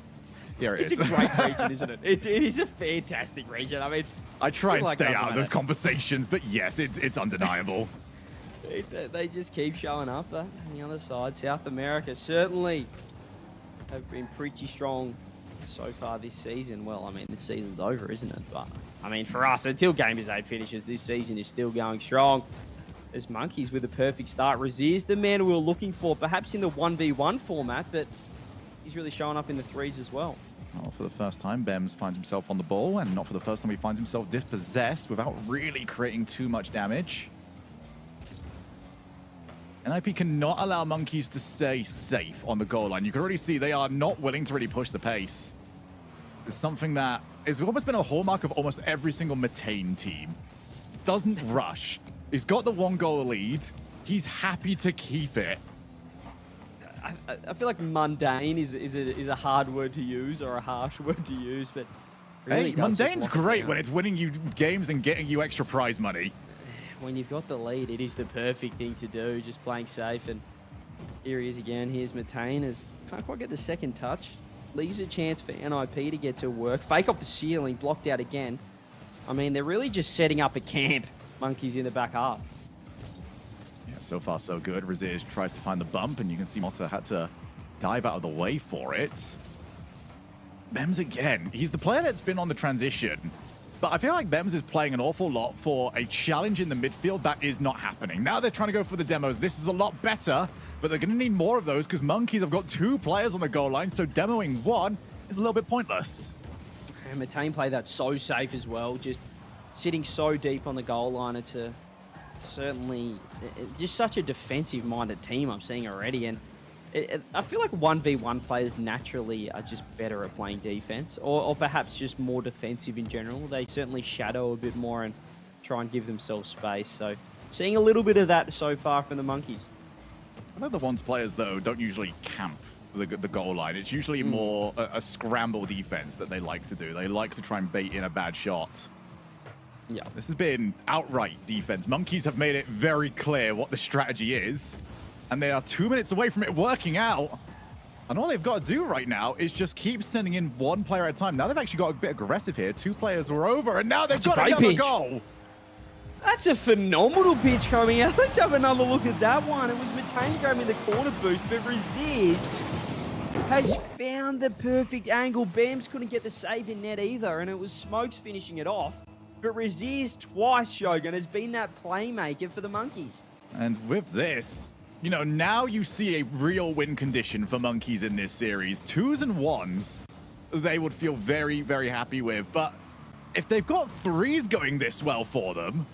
Here it is.
It's a great region, isn't it? It is a fantastic region. I mean,
I try and stay out of those conversations, but yes, it's undeniable.
They just keep showing up on the other side. South America certainly have been pretty strong so far this season. Well, I mean, this season's over, isn't it? But, I mean, for us, until Gamers8 finishes, this season is still going strong. There's Monkeys with a perfect start. Raziers, the man we were looking for, perhaps in the 1v1 format, but he's really showing up in the 3s as well.
Well, for the first time, Bems finds himself on the ball, and not for the first time he finds himself dispossessed without really creating too much damage. NIP cannot allow Monkeys to stay safe on the goal line. You can already see they are not willing to really push the pace. It's something that has almost been a hallmark of almost every single Matane team. Doesn't rush. He's got the 1-goal lead. He's happy to keep it.
I feel like mundane is a hard word to use or a harsh word to use, but really
hey, mundane's great when it's winning you games and getting you extra prize money.
When you've got the lead, it is the perfect thing to do, just playing safe. And here he is again. Here's Matane. Can't quite get the second touch. Leaves a chance for NIP to get to work. Fake off the ceiling, blocked out again. I mean, they're really just setting up a camp. Monkeys in the back half.
Yeah, so far so good. Raziers tries to find the bump, and you can see Mota had to dive out of the way for it. Bems again. He's the player that's been on the transition. But I feel like Bems is playing an awful lot for a challenge in the midfield that is not happening. Now they're trying to go for the demos. This is a lot better, but they're going to need more of those because Monkeys have got 2 players on the goal line, so demoing 1 is a little bit pointless.
And Matane played that so safe as well, just sitting so deep on the goal line. It's certainly just such a defensive-minded team I'm seeing already, and I feel like 1v1 players naturally are just better at playing defense, or perhaps just more defensive in general. They certainly shadow a bit more and try and give themselves space. So seeing a little bit of that so far from the Monkeys.
I know the ones players, though, don't usually camp the goal line. It's usually more a scramble defense that they like to do. They like to try and bait in a bad shot.
Yeah.
This has been outright defense. Monkeys have made it very clear what the strategy is. And they are 2 minutes away from it working out. And all they've got to do right now is just keep sending in 1 player at a time. Now they've actually got a bit aggressive here. 2 players were over, and now they've got another goal.
That's a phenomenal pitch coming out. Let's have another look at that one. It was Matane grabbing the corner boost, but Raziers has found the perfect angle. Bams couldn't get the save in net either, and it was Smokes finishing it off. But Raziers twice, Shogun, has been that playmaker for the Monkeys.
And with this, you know, now you see a real win condition for Monkeys in this series. 2s and 1s, they would feel very, very happy with. But if they've got 3s going this well for them,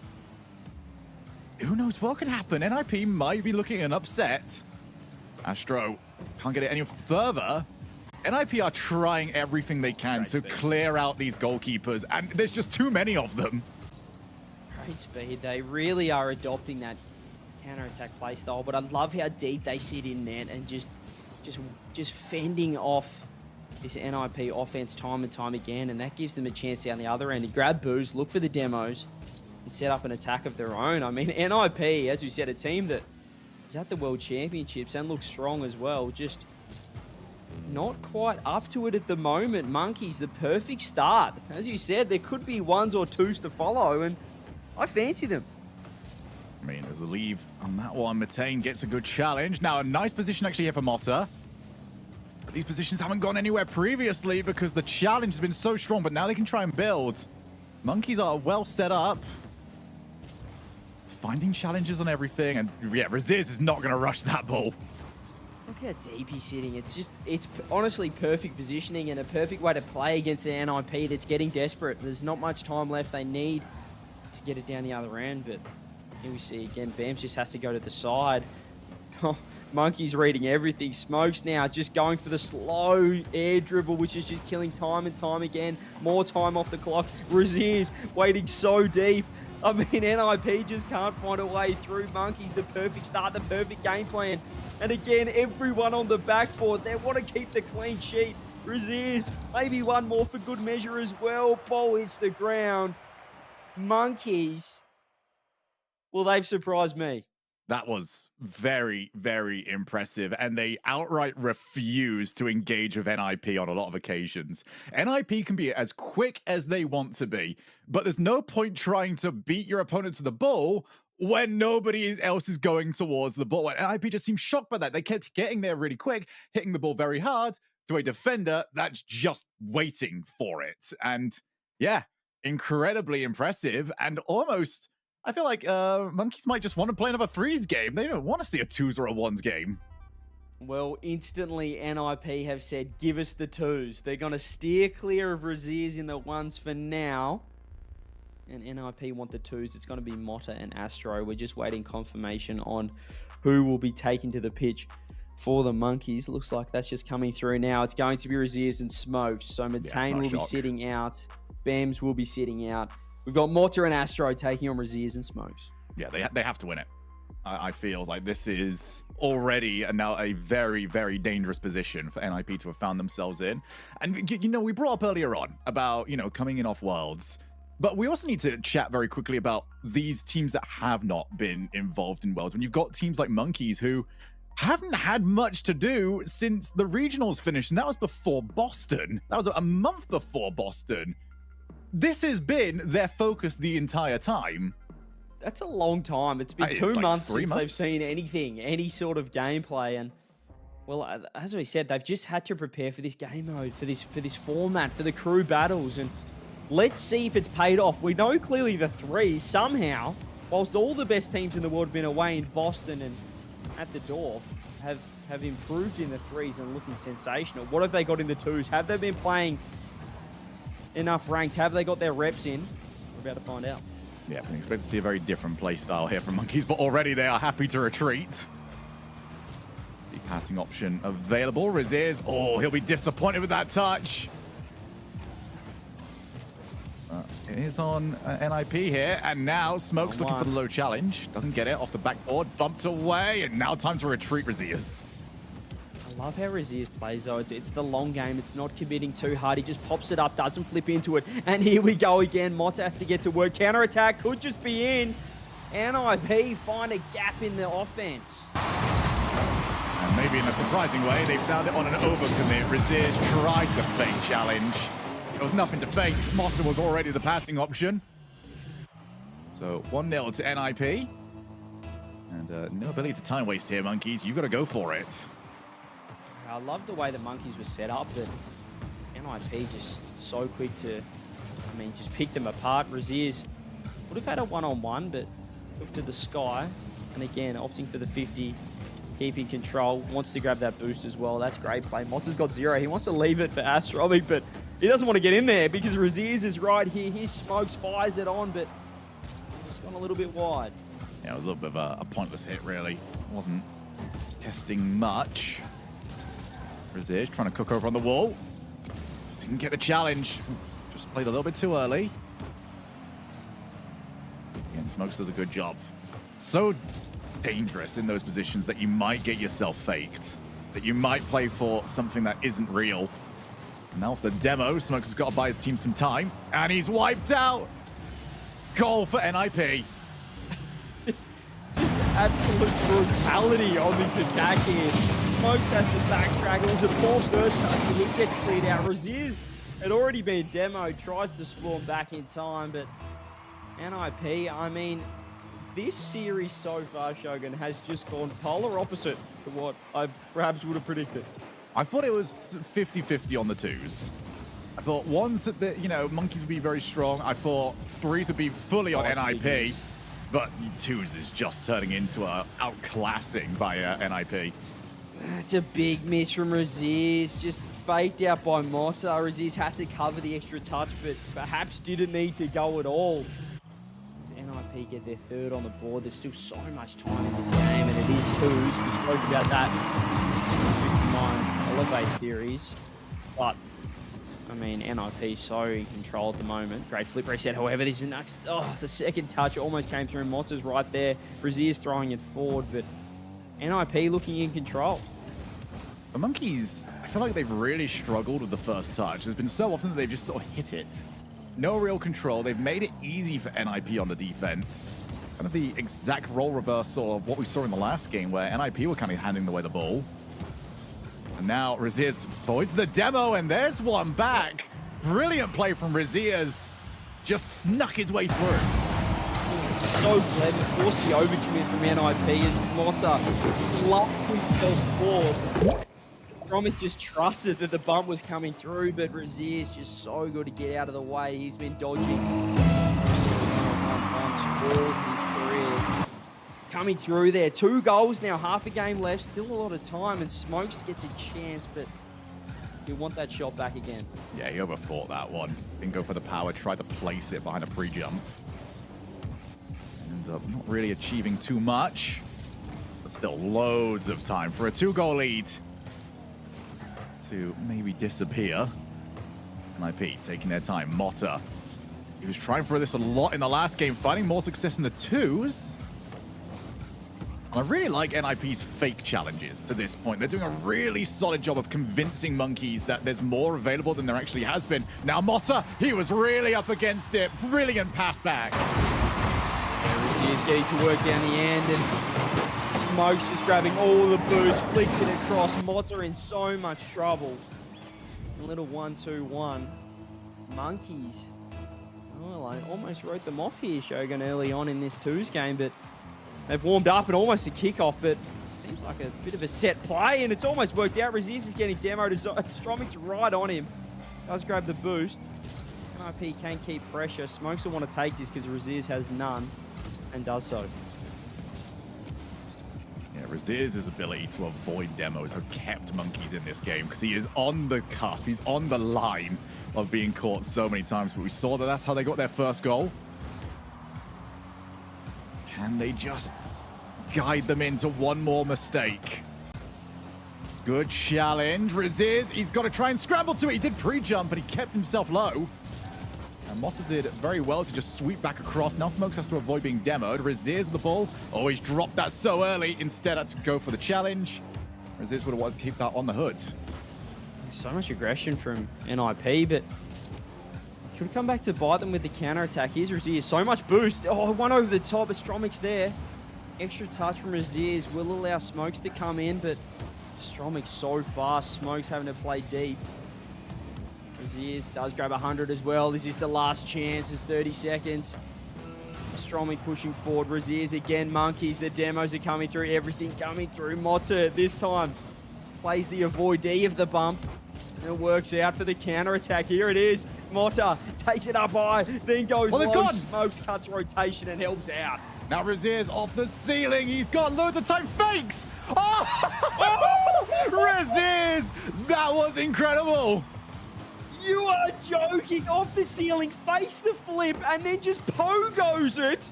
who knows what could happen? NIP might be looking at an upset. Astro can't get it any further. NIP are trying everything they can to clear out these goalkeepers, and there's just too many of them.
Great speed. They really are adopting that counter-attack playstyle, but I love how deep they sit in net and just fending off this NIP offense time and time again, and that gives them a chance down the other end to grab boost, look for the demos, and set up an attack of their own. I mean, NIP, as we said, a team that is at the World Championships and looks strong as well, just not quite up to it at the moment. Monkeys, the perfect start. As you said, there could be 1s or 2s to follow, and I fancy them.
I mean, there's a leave on that one. Matane gets a good challenge. Now, a nice position actually here for Motta. But these positions haven't gone anywhere previously because the challenge has been so strong, but now they can try and build. Monkeys are well set up. Finding challenges on everything, and yeah, Raziz is not going to rush that ball.
Look how deep he's sitting. It's honestly perfect positioning and a perfect way to play against an NIP that's getting desperate. There's not much time left. They need to get it down the other end, but here we see again, Bams just has to go to the side. Monkey's reading everything. Smokes now just going for the slow air dribble, which is just killing time and time again. More time off the clock. Raziz waiting so deep. I mean, NIP just can't find a way through. Monkeys, the perfect start, the perfect game plan. And again, everyone on the backboard, they want to keep the clean sheet. Raziz, maybe one more for good measure as well. Ball hits the ground. Monkeys, well, they've surprised me.
That was very, very impressive, and they outright refuse to engage with NIP on a lot of occasions. NIP can be as quick as they want to be, but there's no point trying to beat your opponent to the ball when nobody else is going towards the ball. And NIP just seemed shocked by that. They kept getting there really quick, hitting the ball very hard to a defender that's just waiting for it. And yeah, incredibly impressive, and almost... I feel like Monkeys might just want to play another threes game. They don't want to see a twos or a ones game.
Well, instantly NIP have said, give us the twos. They're going to steer clear of Raziz in the ones for now. And NIP want the twos. It's going to be Motta and Astro. We're just waiting confirmation on who will be taken to the pitch for the Monkeys. Looks like that's just coming through now. It's going to be Raziz and Smokes. So Matane will be sitting out. Bams will be sitting out. We've got Motta and Astro taking on Raziz and Smokes.
Yeah, they have to win it. I feel like this is already now a very, very dangerous position for NIP to have found themselves in. And, you know, we brought up earlier on about, you know, coming in off Worlds. But we also need to chat very quickly about these teams that have not been involved in Worlds. When you've got teams like Monkeys who haven't had much to do since the regionals finished. And that was before Boston. That was a month before Boston. This has been their focus the entire time.
That's a long time. It's been 2 months since they've seen anything, any sort of gameplay. And, well, as we said, they've just had to prepare for this game mode, for this format, for the crew battles. And let's see if it's paid off. We know clearly the three, somehow, whilst all the best teams in the world have been away in Boston and at the door, have improved in the threes and looking sensational. What have they got in the twos? Have they been playing enough ranked? Have they got their reps in? We're about to find out.
Yeah, I expect to see a very different play style here from Monkeys, but already they are happy to retreat. The passing option available. Raziz, oh, he'll be disappointed with that touch. It is on NIP here, and now Smoke's looking for the low challenge. Doesn't get it off the backboard, bumped away, and now time to retreat Raziz.
I love how Raziz plays, though. It's the long game. It's not committing too hard. He just pops it up, doesn't flip into it. And here we go again. Motta has to get to work. Counter-attack could just be in. NIP find a gap in the offense.
And maybe in a surprising way, they found it on an overcommit. Raziz tried to fake challenge. There was nothing to fake. Motta was already the passing option. So 1-0 to NIP. And no ability to time waste here, Monkeys. You've got to go for it.
I love the way the Monkeys were set up, but NIP just so quick to, I mean, just pick them apart. Raziz would have had a one-on-one, but took to the sky. And again, opting for the 50, keeping control, wants to grab that boost as well. That's great play. Motta's got 0. He wants to leave it for Astrovic, but he doesn't want to get in there because Raziz is right here. His Smokes fires it on, but just gone a little bit wide.
Yeah, it was a little bit of a pointless hit, really. Wasn't testing much. Raziz trying to cook over on the wall. Didn't get the challenge. Just played a little bit too early. Again, Smokes does a good job. So dangerous in those positions that you might get yourself faked. That you might play for something that isn't real. Now for the demo, Smokes has got to buy his team some time. And he's wiped out. Goal for NIP.
Just absolute brutality on this attack here. Smokes has to backtrack. It was a poor first touch, but he gets cleared out. Raziz had already been demoed, tries to spawn back in time, but NIP, I mean, this series so far, Shogun, has just gone polar opposite to what I perhaps would have predicted.
I thought it was 50-50 on the twos. I thought ones that, you know, monkeys would be very strong. I thought threes would be fully on NIP, but twos is just turning into a outclassing by NIP.
That's a big miss from Raziz, just faked out by Mota. Raziz had to cover the extra touch, but perhaps didn't need to go at all. As NIP get their third on the board, there's still so much time in this game, and it is twos. We spoke about that. Elevate series, but I mean, NIP so in control at the moment. Great flip reset. However, this is next. Oh, the second touch almost came through. Motta's right there. Raziz throwing it forward, but NIP looking in control.
The monkeys, I feel like they've really struggled with the first touch. There's been so often that they've just sort of hit it. No real control. They've made it easy for NIP on the defense. Kind of the exact role reversal of what we saw in the last game, where NIP were kind of handing away the ball. And now Raziz voids the demo, and there's one back. Brilliant play from Raziz. Just snuck his way through.
So clever, forced the overcommit from NIP as Motta lucked himself forward. Stromic just trusted that the bump was coming through, but Raziz just so good to get out of the way. He's been dodging all his career. Coming through there, 2 goals now, half a game left, still a lot of time, and Smokes gets a chance, but he'll want that shot back again.
Yeah, he overthought that one. Didn't go for the power, tried to place it behind a pre-jump. Ended up not really achieving too much, but still loads of time for a 2-goal lead to maybe disappear. NIP taking their time. Motta, he was trying for this a lot in the last game, finding more success in the twos. And I really like NIP's fake challenges to this point. They're doing a really solid job of convincing monkeys that there's more available than there actually has been. Now Motta, he was really up against it. Brilliant pass back.
He is getting to work down the end, and Smokes just grabbing all the boost, flicks it across. Motta in so much trouble. A little 1-2-1. Monkeys. Well, I almost wrote them off here, Shogun, early on in this twos game, but they've warmed up and almost a kickoff, but seems like a bit of a set play, and it's almost worked out. Raziz is getting demoed. Stromic's right on him. Does grab the boost. NIP can keep pressure. Smokes will want to take this because Raziz has none, and does so.
Yeah, Raziz's ability to avoid demos has kept monkeys in this game because he is on the cusp. He's on the line of being caught so many times, but we saw that that's how they got their first goal. Can they just guide them into one more mistake? Good challenge. Raziz, he's got to try and scramble to it. He did pre-jump, but he kept himself low. And Motta did very well to just sweep back across. Now Smokes has to avoid being demoed. Raziz with the ball. Oh, he's dropped that so early. Instead, had to go for the challenge. Raziz would have wanted to keep that on the hood.
So much aggression from NIP, but could come back to bite them with the counter attack. Here's Raziz, so much boost. Oh, one over the top, but Stromic's there. Extra touch from Raziz will allow Smokes to come in, but Stromic's so fast. Smokes having to play deep. Raziz does grab 100 as well. This is the last chance. It's 30 seconds. Stromic pushing forward. Raziz again. Monkeys. The demos are coming through. Everything coming through. Motta this time plays the avoidee of the bump. And it works out for the counter attack. Here it is. Motta takes it up high, then goes low. Smokes cuts rotation and helps out.
Now Raziz off the ceiling. He's got loads of time. Fakes. Oh! Raziz! That was incredible.
You are joking. Off the ceiling, face the flip, and then just pogos it.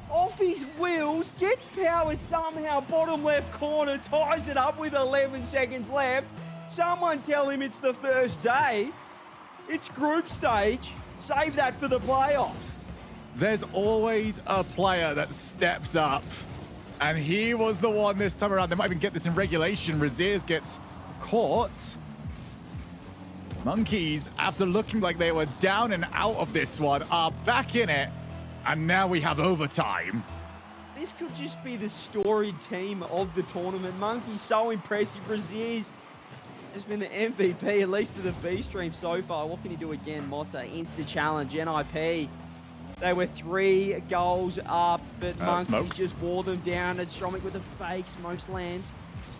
Off his wheels, gets power somehow, bottom left corner, ties it up with 11 seconds left. Someone tell him it's the first day. It's group stage. Save that for the playoffs.
There's always a player that steps up. And he was the one this time around. They might even get this in regulation. Raziz gets caught. Monkeys, after looking like they were down and out of this one, are back in it. And now we have overtime.
This could just be the storied team of the tournament. Monkeys so impressive. Raziz has been the MVP, at least to the B stream so far. What can he do again? Motta, insta challenge, NIP. They were 3 goals up. but Monkeys
Smokes.
just wore them down. And Stromic with a fake. Smokes lands.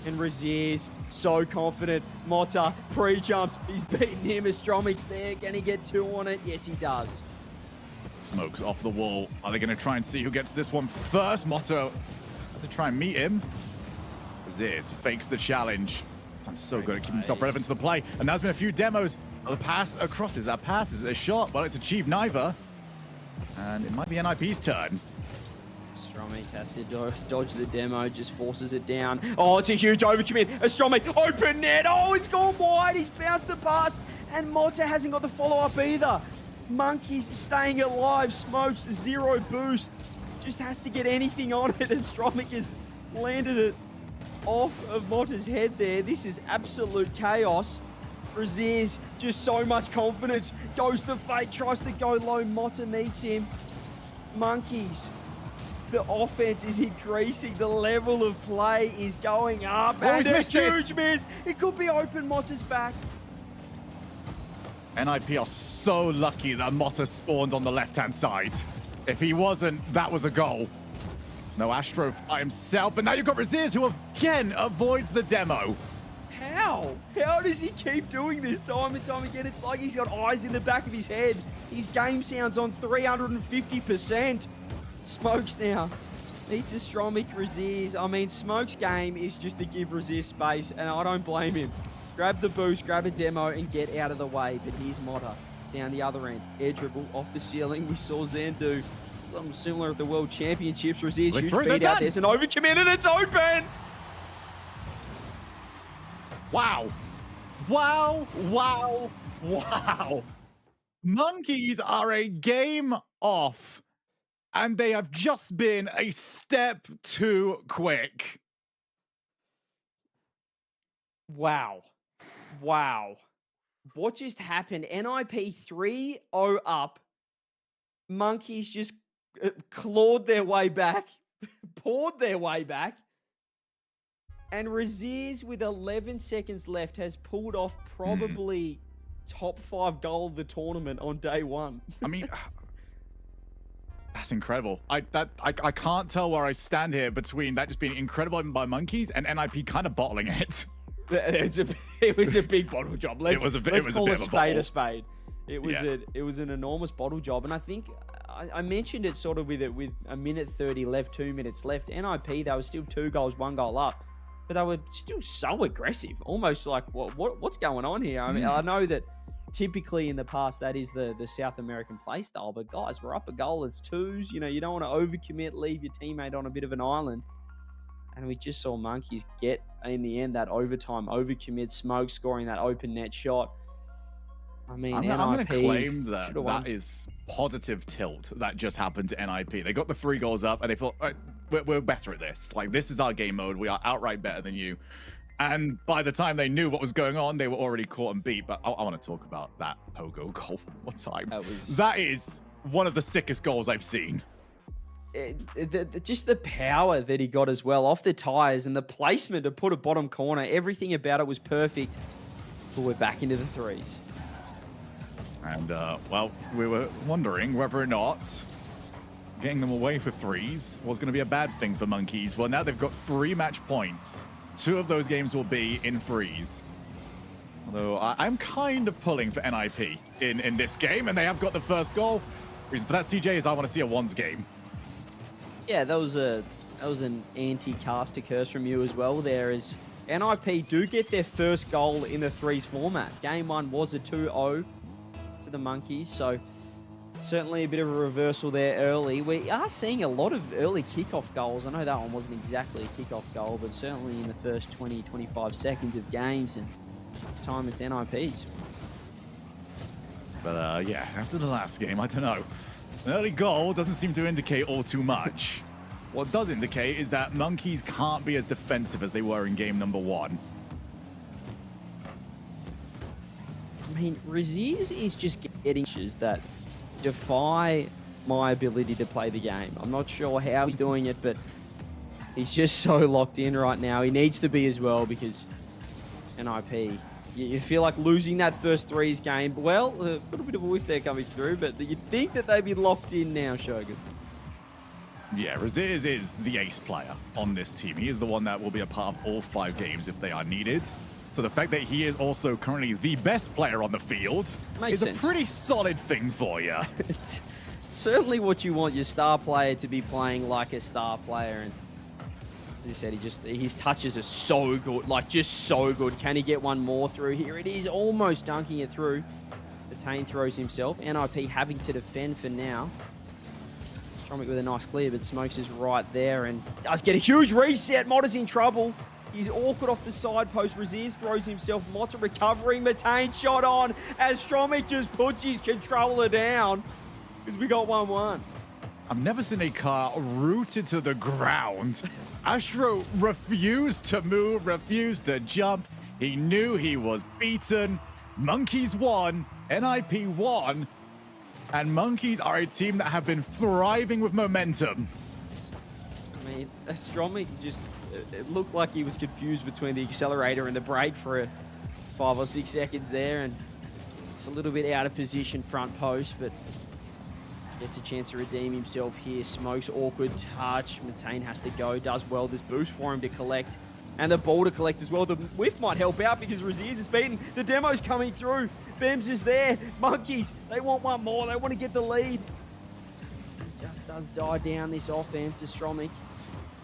And Razier's so confident. Motta pre-jumps. He's beaten him as Stromic's there. Can he get 2 on it? Yes, he does.
Smokes off the wall. Are they going to try and see who gets this one first? Motta to try and meet him. Razier fakes the challenge. He's done so good at keeping himself relevant to the play. And there's been a few demos. The pass across. Is that pass? Is it a shot? Well, it's achieved neither. And it might be NIP's turn.
Stromic has to dodge the demo, just forces it down. Oh, it's a huge overcommit. Stromic, open net. Oh, it's gone wide. He's bounced the pass. And Motta hasn't got the follow-up either. Monkeys staying alive. Smokes 0 boost. Just has to get anything on it as Stromic has landed it off of Motta's head there. This is absolute chaos. Razier's just so much confidence. Goes to fake, tries to go low. Motta meets him. Monkeys. The offense is increasing. The level of play is going up.
Oh,
and
he's
a
missed
huge miss. It could be open. Motta's back.
NIP are so lucky that Motta spawned on the left-hand side. If he wasn't, that was a goal. No Astro by himself, but now you've got Razier who again avoids the demo.
How? How does he keep doing this time and time again? It's like he's got eyes in the back of his head. His game sound's on 350%. Smokes now. Needs a Stromic Razier's. I mean, Smoke's game is just to give Razier space, and I don't blame him. Grab the boost, grab a demo, and get out of the way. But here's Motta down the other end. Air dribble off the ceiling. We saw Zen do something similar at the World Championships. Razier's huge beat out. There's an overcommit, and it's open!
Wow. Wow. Wow. Wow. Monkeys are a game off, and they have just been a step too quick.
Wow. Wow. What just happened? NIP 3-0 up. Monkeys just clawed their way back, poured their way back. And Razier's with 11 seconds left has pulled off probably top 5 goal of the tournament on day 1.
I mean, that's incredible. I can't tell where I stand here between that just being incredible by Monkeys and NIP kind of bottling it.
It was a big bottle job. Let's call a spade a spade. It was an enormous bottle job, and I think I mentioned it sort of with a minute 30 left, 2 minutes left. NIP, they were still 2 goals, 1 goal up, but they were still so aggressive, almost like what's going on here? I mean, I know that typically in the past that is the South American play style, but guys, we're up a goal. It's 2s. You know, you don't want to overcommit, leave your teammate on a bit of an island. And we just saw Monkeys get, in the end, that overtime overcommit. Smoke scoring that open net shot. I mean,
I'm going to claim that
won.
is positive tilt that just happened to NIP. They got the 3 goals up, and they thought, right, we're better at this. Like, this is our game mode. We are outright better than you. And by the time they knew what was going on, they were already caught and beat. But I want to talk about that Pogo goal one more time. That is one of the sickest goals I've seen.
Just the power that he got as well off the tires and the placement to put a bottom corner. Everything about it was perfect. But we're back into the 3s.
And, well, we were wondering whether or not getting them away for 3s was going to be a bad thing for Monkeys. Well, now they've got 3 match points. 2 of those games will be in 3s. Although I'm kind of pulling for NIP in this game, and they have got the first goal. The reason for that, CJ, is I want to see a 1s game.
Yeah, that was an anti-caster curse from you as well there, as NIP do get their first goal in the 3s format. Game 1 was a 2-0 to the Monkeys, so certainly a bit of a reversal there early. We are seeing a lot of early kickoff goals. I know that one wasn't exactly a kickoff goal, but certainly in the first 20-25 seconds of games, and this time it's NIP's.
But yeah, after the last game, I don't know. An early goal doesn't seem to indicate all too much. What does indicate is that Monkeys can't be as defensive as they were in game number 1.
I mean, Razier's is just getting issues that defy my ability to play the game. I'm not sure how he's doing it, but he's just so locked in right now. He needs to be as well, because NIP, you feel like losing that first 3s game. Well, a little bit of a whiff there coming through, but you'd think that they'd be locked in now, Shogun.
Yeah, Raziz is the ace player on this team. He is the one that will be a part of all 5 games if they are needed. So the fact that he is also currently the best player on the field
Makes
is
sense.
a pretty solid thing for you.
It's certainly what you want your star player to be playing like a star player. And as you said, his touches are so good, like just so good. Can he get one more through here? It is almost dunking it through. Matane throws himself. NIP having to defend for now. Stromic with a nice clear, but Smokes is right there and does get a huge reset. Motta's in trouble. He's awkward off the side post. Raziz throws himself. Motta recovering. Matane shot on as Stromic just puts his controller down because we got 1-1.
I've never seen a car rooted to the ground. Astro refused to move, refused to jump. He knew he was beaten. Monkeys won. NIP won. And Monkeys are a team that have been thriving with momentum.
I mean, Stromic just, it looked like he was confused between the accelerator and the brake for 5 or 6 seconds there, and it's a little bit out of position front post, but gets a chance to redeem himself here. Smokes awkward touch. Matane has to go, does well. There's boost for him to collect, and the ball to collect as well. The whiff might help out because Raziz is beaten. The demo's coming through. Bems is there. Monkeys, they want one more. They want to get the lead. Just does die down this offense as Stromic.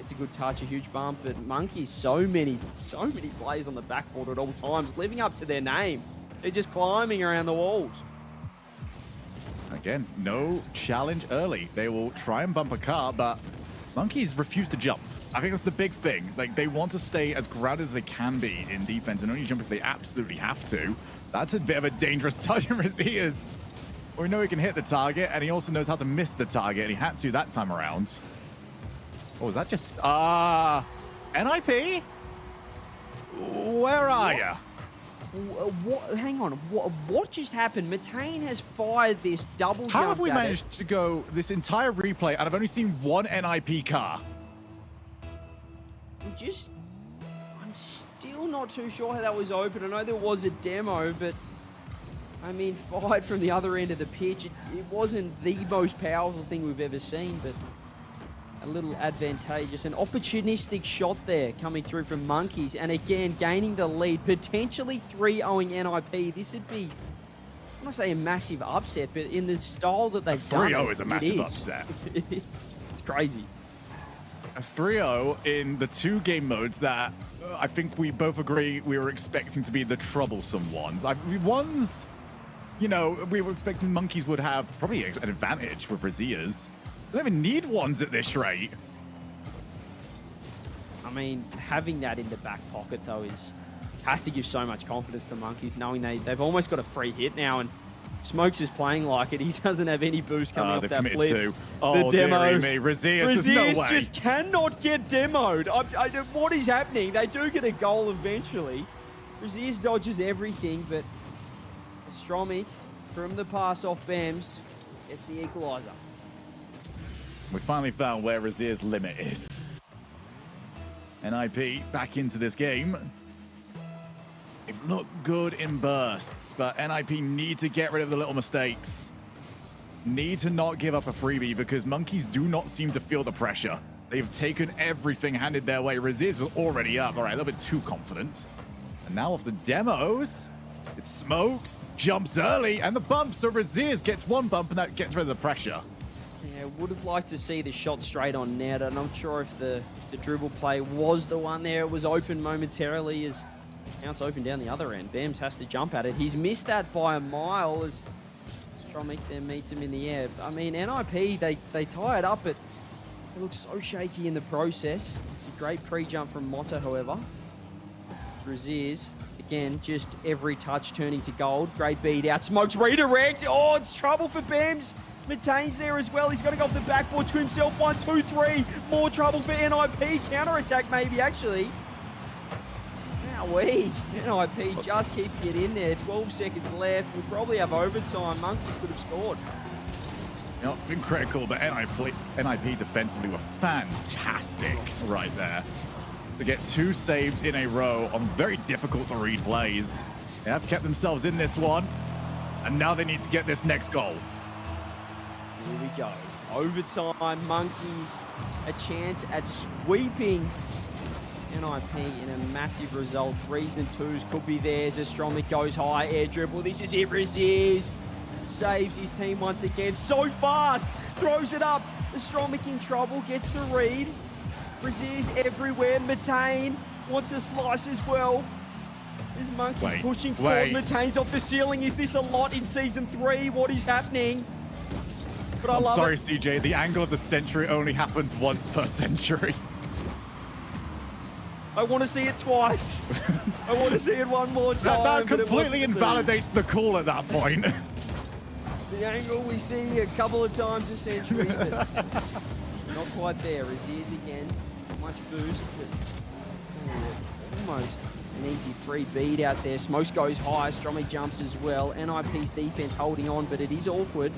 It's a good touch, a huge bump, but Monkeys, so many players on the backboard at all times, living up to their name. They're just climbing around the walls.
Again, no challenge early. They will try and bump a car, but Monkeys refuse to jump. I think that's the big thing. Like, they want to stay as grounded as they can be in defense and only jump if they absolutely have to. That's a bit of a dangerous touch in Raziz. We know he can hit the target, and he also knows how to miss the target, and he had to that time around. Oh, was that just... NIP? Where are ya?
Hang on, what just happened? Matane has fired this double jump.
How have we managed to go this entire replay, and I've only seen one NIP car?
I'm still not too sure how that was open. I know there was a demo, but I mean, fired from the other end of the pitch. It wasn't the most powerful thing we've ever seen, but a little advantageous. An opportunistic shot there coming through from Monkeys, and again, gaining the lead, potentially 3-0ing NIP. This would be, I'm not say a massive upset, but in the style that they've done,
3-0 is a massive upset.
It's crazy.
A 3-0 in the 2 game modes that I think we both agree we were expecting to be the troublesome ones. Ones, you know, we were expecting Monkeys would have probably an advantage with Raziz. They don't even need ones at this rate.
I mean, having that in the back pocket, though, has to give so much confidence to Monkeys, knowing they've almost got a free hit now, and Smokes is playing like it. He doesn't have any boost coming off that flip.
Too. Oh,
the demos.
Dear me. Raziz, no way.
Just cannot get demoed. What is happening? They do get a goal eventually. Raziz dodges everything, but Stromic, from the pass off Bems, gets the equalizer.
We finally found where Raziz's limit is. NIP back into this game. They've looked good in bursts, but NIP need to get rid of the little mistakes. Need to not give up a freebie because Monkeys do not seem to feel the pressure. They've taken everything handed their way. Raziz is already up. All right, a little bit too confident. And now off the demos, it Smokes, jumps early, and the bump. So Raziz gets one bump, and that gets rid of the pressure.
Yeah, would have liked to see the shot straight on net. I'm not sure if the dribble play was the one there. It was open momentarily as now it's open down the other end. Bams has to jump at it. He's missed that by a mile as Stromic then meets him in the air. I mean, NIP, they tie it up, but it looks so shaky in the process. It's a great pre-jump from Motta, however. Raziz, again, just every touch turning to gold. Great beat out. Smokes redirect. Oh, it's trouble for Bams. Matane's there as well. He's got to go off the backboard to himself. 1, 2, 3. More trouble for NIP. Counter-attack maybe, actually. NIP just keeping it in there. 12 seconds left. We'll probably have overtime. Monkeys could have scored.
You know, been critical, but NIP defensively were fantastic right there. To get 2 saves in a row on very difficult to read plays. They have kept themselves in this one, and now they need to get this next goal.
Here we go. Overtime, Monkeys, a chance at sweeping NIP in a massive result. 3s and 2s could be theirs. Astromic goes high, air dribble. This is it, Raziz. Saves his team once again. So fast, throws it up. Astromic in trouble, gets the read. Raziz everywhere. Matane wants a slice as well. This Monkey's pushing forward. Matane's off the ceiling. Is this a lot in Season 3? What is happening? But
I'm sorry, CJ. The angle of the century only happens once per century.
I want to see it twice. I want to see it one more time.
That completely invalidates the call at that point.
The angle we see a couple of times a century, but not quite there. As he is again. Much boost, but almost an easy free beat out there. Smokes goes high. Stromy jumps as well. NIP's defense holding on, but it is awkward.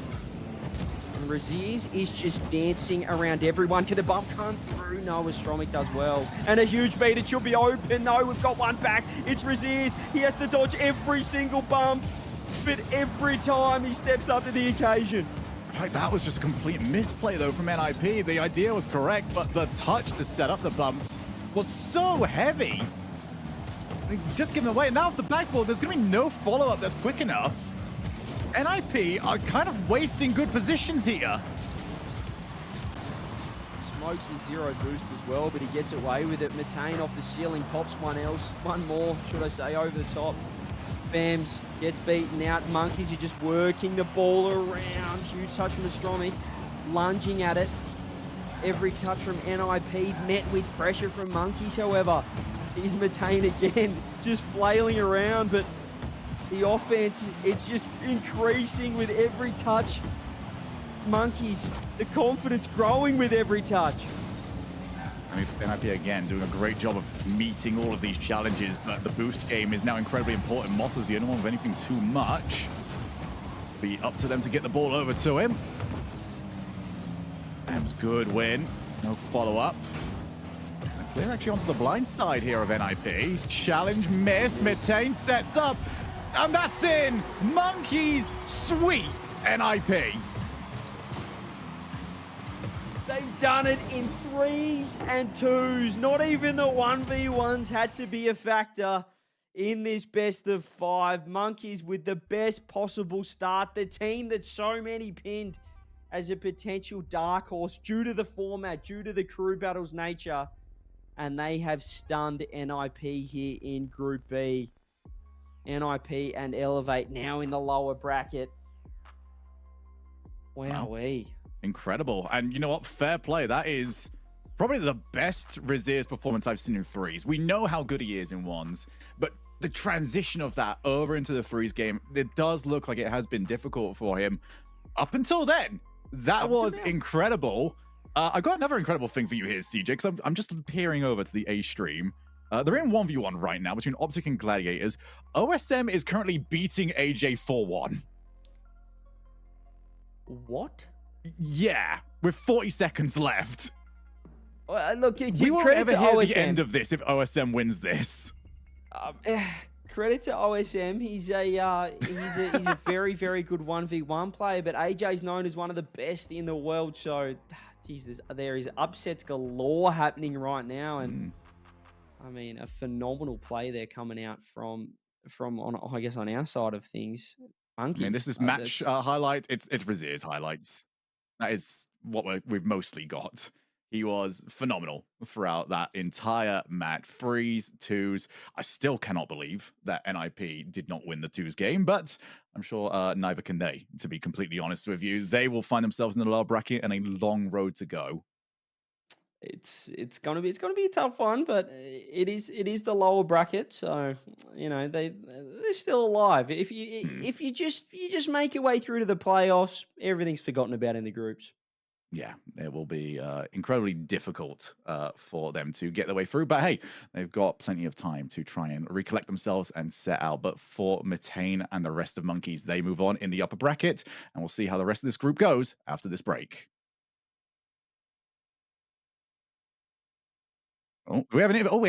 And Raziz is just dancing around everyone. Can the bump come through? No, Astromic does well. And a huge beat. It should be open. No, we've got one back. It's Raziz. He has to dodge every single bump, but every time he steps up to the occasion.
Right, that was just a complete misplay, though, from NIP. The idea was correct, but the touch to set up the bumps was so heavy. They just giving away. Now off the backboard, there's going to be no follow-up that's quick enough. NIP are kind of wasting good positions here.
Smokes with 0 boost as well, but he gets away with it. Matane off the ceiling, pops one more, should I say, over the top. Bams gets beaten out. Monkeys are just working the ball around. Huge touch from Astromic, lunging at it. Every touch from NIP met with pressure from Monkeys, however. Here's Matane again, just flailing around, but the offense, it's just increasing with every touch. Monkeys, the confidence growing with every touch.
I mean, NIP again doing a great job of meeting all of these challenges, but the boost game is now incredibly important. Motta's the only one with anything too much. Be up to them to get the ball over to him. Bam's good win. No follow-up. They're actually onto the blind side here of NIP. Challenge missed. Mitane sets up. And that's in. Monkeys sweep NIP.
They've done it in 3s and 2s. Not even the 1v1s had to be a factor in this best of 5. Monkeys with the best possible start. The team that so many pinned as a potential dark horse due to the format, due to the crew battles nature. And they have stunned NIP here in Group B. NIP and Elevate now in the lower bracket. Wowee.
Incredible. And you know what? Fair play. That is probably the best Razier's performance I've seen in 3s. We know how good he is in 1s, but the transition of that over into the 3s game, it does look like it has been difficult for him. Up until then, that was incredible. I got another incredible thing for you here, CJ, because I'm just peering over to the A stream. They're in 1v1 right now between Optic and Gladiators. OSM is currently beating AJ 4-1.
What?
Yeah, with 40 seconds left.
Look,
we won't ever hear OSM. The end of this if OSM wins this.
Credit to OSM. He's a very, very good 1v1 player, but AJ's known as one of the best in the world. So, Jesus, there is upsets galore happening right now, and I mean, a phenomenal play there coming out from on, I guess, on our side of things. Monkeys.
I mean, this is match highlight. It's Razier's highlights. That is what we've mostly got. He was phenomenal throughout that entire match. 3s, 2s. I still cannot believe that NIP did not win the 2s game, but I'm sure neither can they, to be completely honest with you. They will find themselves in the lower bracket and a long road to go.
It's gonna be a tough one, but it is the lower bracket, so you know they're still alive. If you just make your way through to the playoffs, everything's forgotten about in the groups.
Yeah, it will be incredibly difficult for them to get their way through. But hey, they've got plenty of time to try and recollect themselves and set out. But for Mitane and the rest of Monkeys, they move on in the upper bracket, and we'll see how the rest of this group goes after this break. Oh, we have an interview. We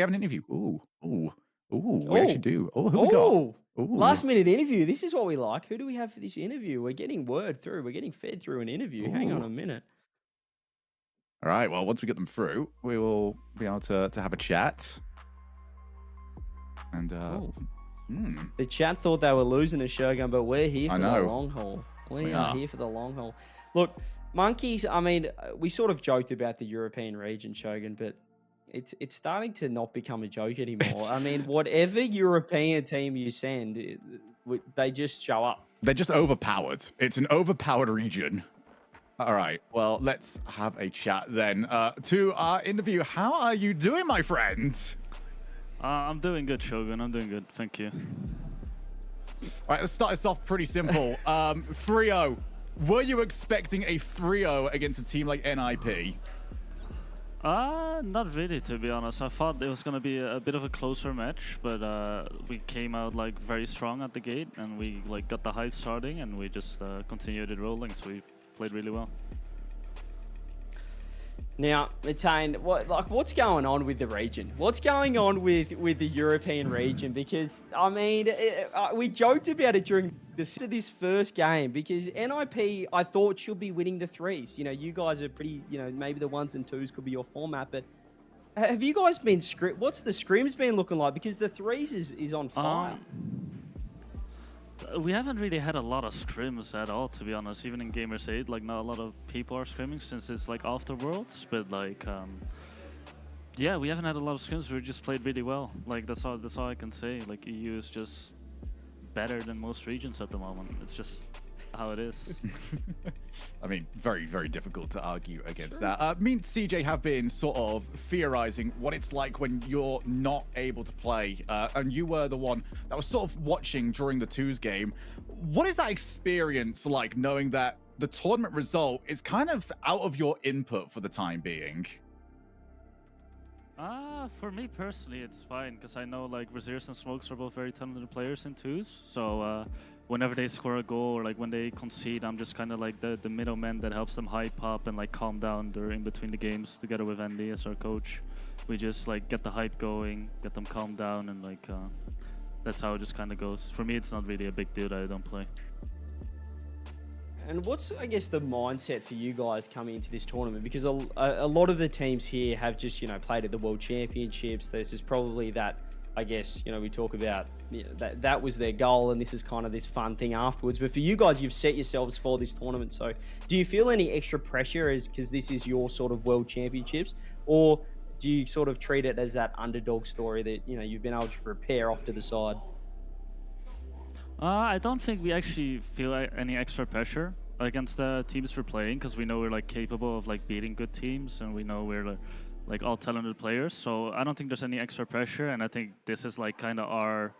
actually do. Who we got?
Last minute interview. This is what we like. Who do we have for this interview? We're getting word through. We're getting fed through an interview. Hang on a minute.
All right, well, once we get them through, we will be able to have a chat. And
the chat thought they were losing to Shogun, but we're here for the long haul. We are here for the long haul. Look, Monkeys, I mean, we sort of joked about the European region, Shogun, but it's starting to not become a joke anymore. I mean, whatever European team you send, they just show up.
They're just overpowered. It's an overpowered region. All right, well, let's have a chat then. To our interview, how are you doing, my friend?
I'm doing good, Shogun. I'm doing good. Thank you.
All right, let's start this off pretty simple. 3-0. Were you expecting a 3-0 against a team like NIP?
Not really, to be honest. I thought it was going to be a bit of a closer match, but we came out like very strong at the gate, and we like got the hype starting, and we just continued it rolling. So we played really well.
Now, Matane, what's going on with the region? What's going on with the European region? Because, I mean, we joked about it during this first game, because NIP, I thought, should be winning the threes. You know, you guys are pretty, maybe the ones and twos could be your format, but have you guys been what's the scrims been looking like? Because the threes is on fire.
We haven't really had a lot of scrims at all, to be honest. Even in Gamers8, like not a lot of people are scrimming since it's like after Worlds. But like, yeah, we haven't had a lot of scrims. We just played really well. Like that's all I can say. Like EU is just better than most regions at the moment. It's just how it is.
I mean, very, very difficult to argue against that. Me and CJ have been sort of theorizing what it's like when you're not able to play. And you were the one that was sort of watching during the twos game. What is that experience like, knowing that the tournament result is kind of out of your input for the time being?
For me personally, it's fine, because I know like Reserves and Smokes are both very talented players in twos. So whenever they score a goal or like when they concede, I'm just kind of like the middleman that helps them hype up and like calm down during between the games together with Andy as our coach. We just like get the hype going, get them calmed down, and like that's how it just kind of goes. For me, it's not really a big deal that I don't play.
And what's, I guess, the mindset for you guys coming into this tournament? Because a lot of the teams here have just, played at the World Championships. This is probably that, I guess, we talk about that was their goal, and this is kind of this fun thing afterwards. But for you guys, you've set yourselves for this tournament. So do you feel any extra pressure because this is your sort of World Championships? Or do you sort of treat it as that underdog story that, you've been able to prepare off to the side?
I don't think we actually feel any extra pressure against the teams we're playing, because we know we're like capable of like beating good teams, and we know we're like all talented players. So I don't think there's any extra pressure, and I think this is like kind of our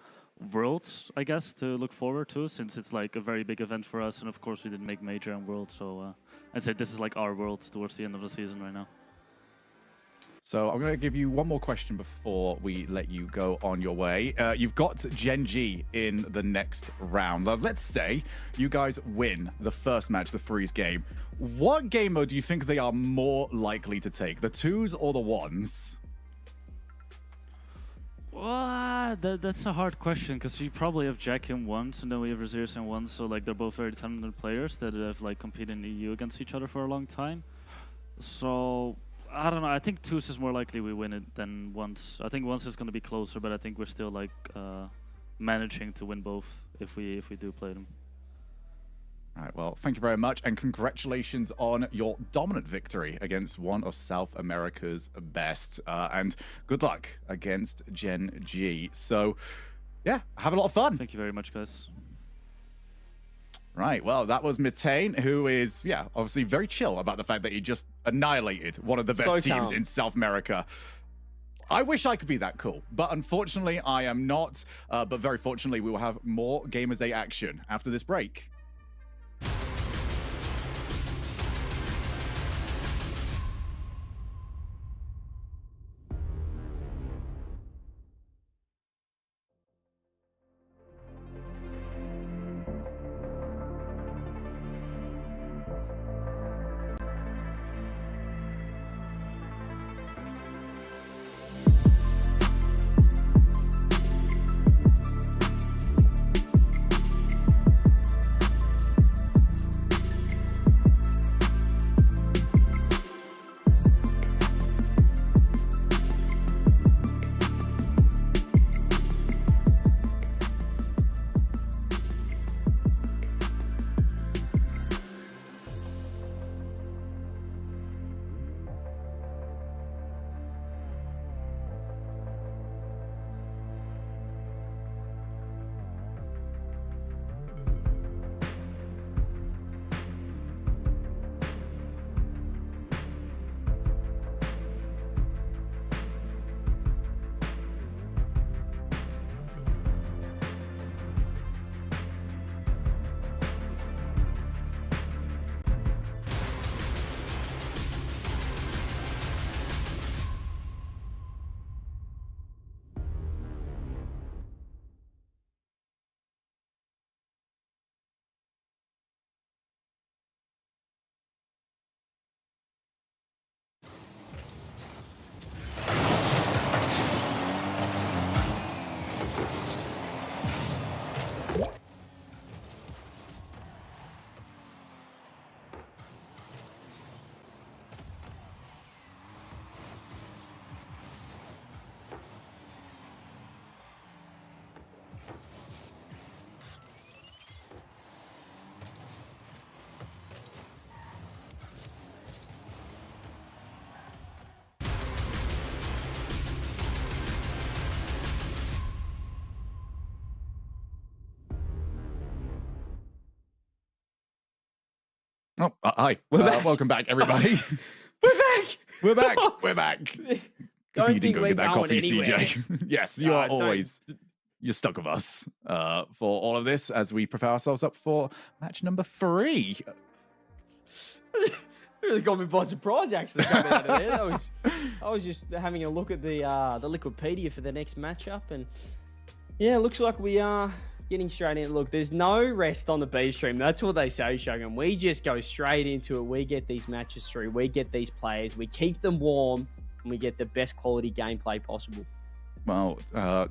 Worlds, I guess, to look forward to, since it's like a very big event for us, and of course we didn't make Major and Worlds, so I'd say this is like our Worlds towards the end of the season right now.
So I'm going to give you one more question before we let you go on your way. You've got Gen G in the next round. Now, let's say you guys win the first match, the freeze game. What game mode do you think they are more likely to take, the twos or the ones?
Well, that's a hard question, because we probably have Jack in ones, and then we have Reserves in ones, so like they're both very talented players that have like competed in the EU against each other for a long time. So I don't know. I think twos is more likely we win it than ones. I think ones is going to be closer, but I think we're still like managing to win both if we do play them.
All right, well, thank you very much, and congratulations on your dominant victory against one of South America's best, and good luck against Gen G. So, yeah, have a lot of fun.
Thank you very much, guys.
Right, well, that was Mitane, who is, obviously very chill about the fact that he just annihilated one of the best teams in South America. I wish I could be that cool, but unfortunately I am not. But very fortunately, we will have more Gamers8 action after this break. Oh, hi.
We're back.
Welcome back, everybody.
We're back.
We're back. We're back. Good thing you didn't go get that coffee,
anywhere.
CJ. Yes, you are always... You're stuck with us for all of this as we prepare ourselves up for match number 3.
Really got me by surprise, actually, coming out of there. I was just having a look at the Liquipedia for the next matchup, and yeah, it looks like we are getting straight in. Look, there's no rest on the B stream. That's what they say, Shogun. We just go straight into it. We get these matches through. We get these players. We keep them warm, and we get the best quality gameplay possible.
Well,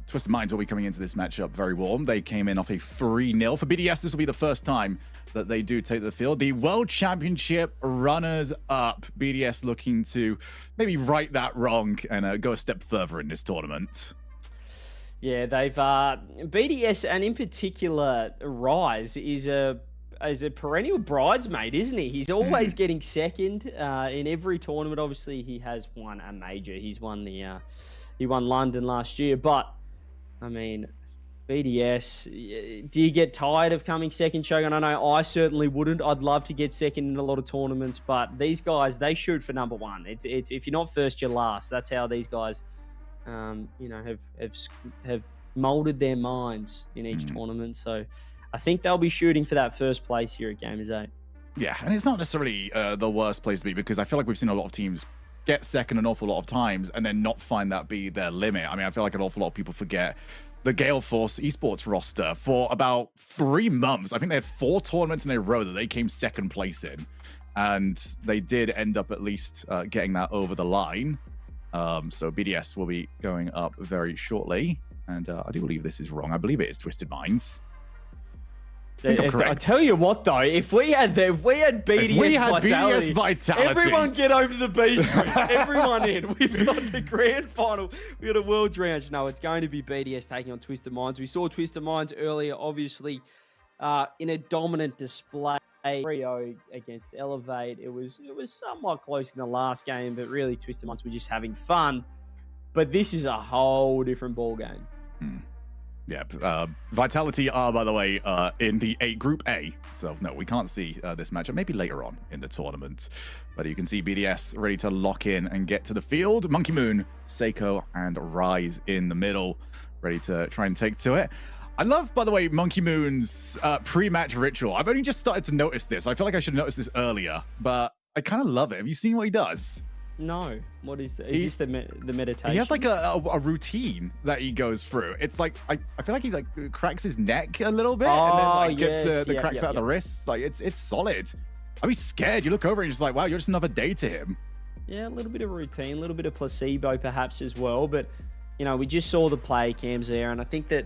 Twisted Minds will be coming into this matchup very warm. They came in off a 3-0. For BDS, this will be the first time that they do take the field. The World Championship runners-up. BDS looking to maybe right that wrong and go a step further in this tournament.
Yeah, they've BDS, and in particular, Rise is a perennial bridesmaid, isn't he? He's always getting second in every tournament. Obviously, he has won a major. He's won the... He won London last year, but I mean, BDS, do you get tired of coming second, Shogun? I know I certainly wouldn't. I'd love to get second in a lot of tournaments, but these guys, they shoot for number 1. It's if you're not first, you're last. That's how these guys, you know, have molded their minds in each tournament. So I think they'll be shooting for that first place here at Gamers8.
Yeah, and it's not necessarily the worst place to be, because I feel like we've seen a lot of teams get second an awful lot of times and then not find that be their limit. I mean, I feel like an awful lot of people forget the Gale Force esports roster for about 3 months. I think they had 4 tournaments in a row that they came second place in, and they did end up at least getting that over the line. So BDS will be going up very shortly, and I do believe this is wrong. I believe it is Twisted Minds.
I tell you what, though, if we had BDS Vitality, everyone get over to the B stream. Everyone in. We've got the grand final. We've got a World's Round. No, it's going to be BDS taking on Twisted Minds. We saw Twisted Minds earlier, obviously, in a dominant display. 3-0 against Elevate. It was somewhat close in the last game, but really Twisted Minds were just having fun. But this is a whole different ball game.
Yeah, Vitality are, by the way, in the Group A. So, no, we can't see this matchup. Maybe later on in the tournament. But you can see BDS ready to lock in and get to the field. Monkey Moon, Seiko, and Rise in the middle, ready to try and take to it. I love, by the way, Monkey Moon's pre-match ritual. I've only just started to notice this. I feel like I should have noticed this earlier, but I kind of love it. Have you seen what he does?
No. What is this? Is this the meditation?
He has like a routine that he goes through. It's like, I feel like he like cracks his neck a little bit and then like gets the cracks out of the wrists. Like it's solid. I was scared. You look over and you're just like, wow, you're just another day to him.
Yeah, a little bit of routine, a little bit of placebo perhaps as well. But, you know, we just saw the play cams there, and I think that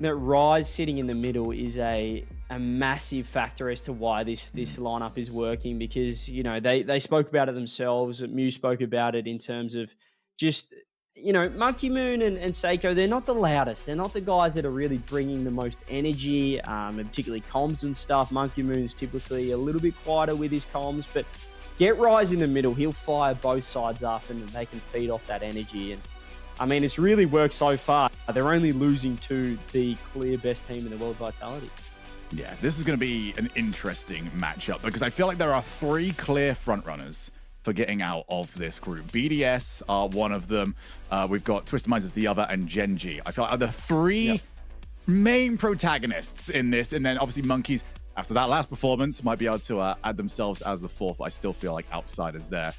Rise sitting in the middle is a massive factor as to why this lineup is working, because, you know, they spoke about it themselves. Mew spoke about it in terms of just, you know, Monkey Moon and Seiko, they're not the loudest. They're not the guys that are really bringing the most energy, and particularly comms and stuff. Monkey Moon's typically a little bit quieter with his comms, but get Rise in the middle. He'll fire both sides up and they can feed off that energy. And I mean, it's really worked so far. They're only losing to the clear best team in the world, Vitality.
Yeah, this is going to be an interesting matchup because I feel like there are 3 clear frontrunners for getting out of this group. BDS are one of them. We've got Twisted Minds as the other, and Genji. I feel like are the 3 main protagonists in this, and then obviously Monkeys, after that last performance, might be able to add themselves as the 4th, but I still feel like outsiders there.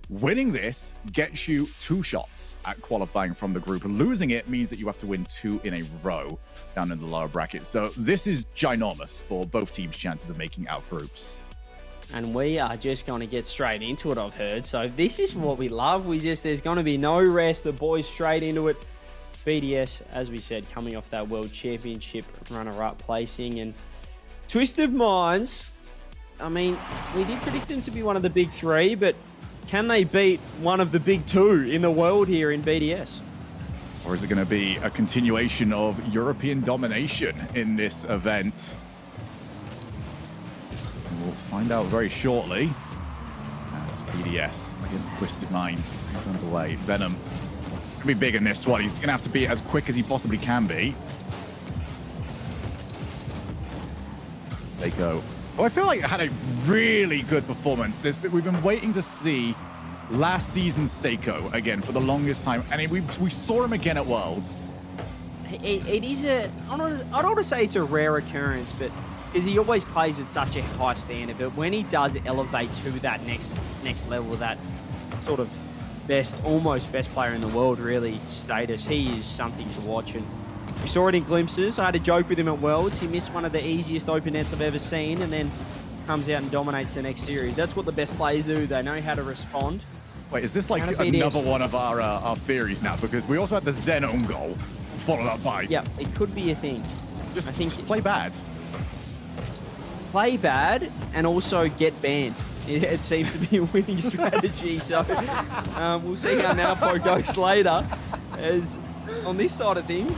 Winning this gets you 2 shots at qualifying from the group. Losing it means that you have to win 2 in a row down in the lower bracket. So this is ginormous for both teams' chances of making out groups.
And we are just going to get straight into it, I've heard. So this is what we love. There's going to be no rest. The boys straight into it. BDS, as we said, coming off that World Championship runner-up placing. And Twisted Minds, I mean, we did predict them to be one of the big 3, but can they beat one of the big 2 in the world here in BDS?
Or is it going to be a continuation of European domination in this event? We'll find out very shortly as BDS against Twisted Minds is underway. Venom can be big in this one. He's going to have to be as quick as he possibly can be. Seiko Oh, I feel like it had a really good performance. We've been waiting to see last season's Seiko again for the longest time, and we saw him again at Worlds.
It is I don't want to say it's a rare occurrence, but because he always plays at such a high standard, but when he does elevate to that next level, that sort of almost best player in the world really status, he is something to watch. And we saw it in glimpses. I had a joke with him at Worlds. He missed one of the easiest open nets I've ever seen, and then comes out and dominates the next series. That's what the best players do. They know how to respond.
Wait, is this like another one of our theories now? Because we also had the Zen own goal followed up by...
Yeah, it could be a thing.
Just play bad.
Play bad and also get banned. It seems to be a winning strategy. So we'll see how Malpo goes later. As on this side of things,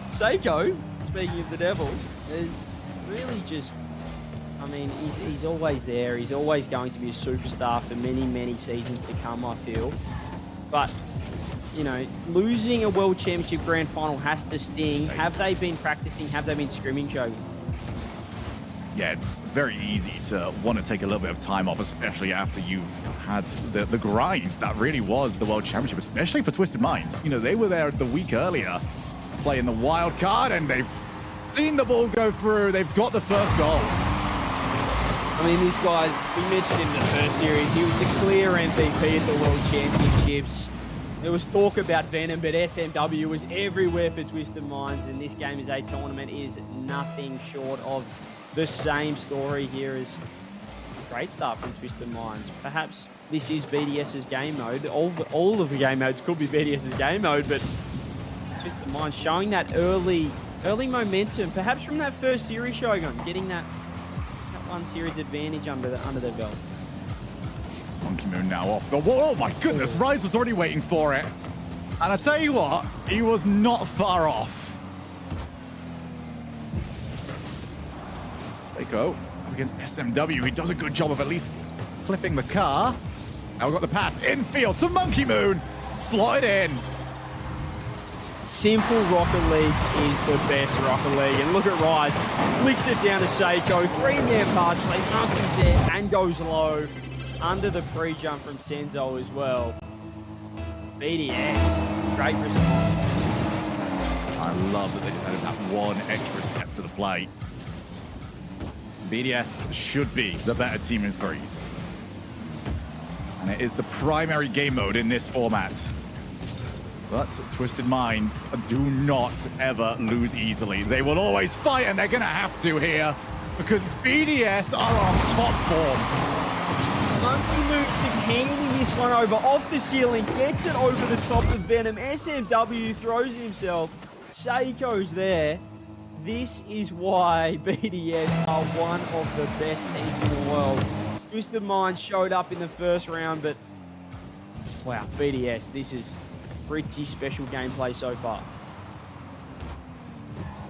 Seiko, speaking of the Devils, is really just... I mean, he's always there. He's always going to be a superstar for many, many seasons to come, I feel. But, you know, losing a World Championship Grand Final has to sting. Have they been practicing? Have they been scrimming, Joe?
Yeah, it's very easy to want to take a little bit of time off, especially after you've had the grind that really was the World Championship, especially for Twisted Minds. You know, they were there the week earlier playing the wild card, and they've seen the ball go through. They've got the first goal.
I mean, this guy's, we mentioned in the first series, he was the clear MVP at the World Championships. There was talk about Venom, but SMW was everywhere for Twisted Minds, and this Gamers8 tournament is nothing short of the same story here. As a great start from Twisted Minds. Perhaps this is BDS's game mode. All of the game modes could be BDS's game mode, but Twisted Minds showing that early momentum, perhaps from that first series, Shogun, getting that one series advantage under their belt.
Monkey Moon now off the wall. Oh my goodness, Rise was already waiting for it. And I tell you what, he was not far off. They go up against SMW. He does a good job of at least clipping the car. Now we've got the pass infield to Monkey Moon. Slot it in.
Simple Rocket League is the best Rocket League. And look at Rise. Licks it down to Seiko. 3-man pass play. Monkey's there and goes low. Under the pre-jump from Senzo as well. BDS. Great response.
I love that they just added that one extra step to the plate. BDS should be the better team in threes. And it is the primary game mode in this format. But Twisted Minds do not ever lose easily. They will always fight, and they're going to have to here because BDS are on top form.
Monkey Moon is handing this one over off the ceiling, gets it over the top of Venom. SMW throws himself. Seiko's there. This is why BDS are one of the best teams in the world. Twisted Minds showed up in the first round, but wow, BDS, this is pretty special gameplay so far.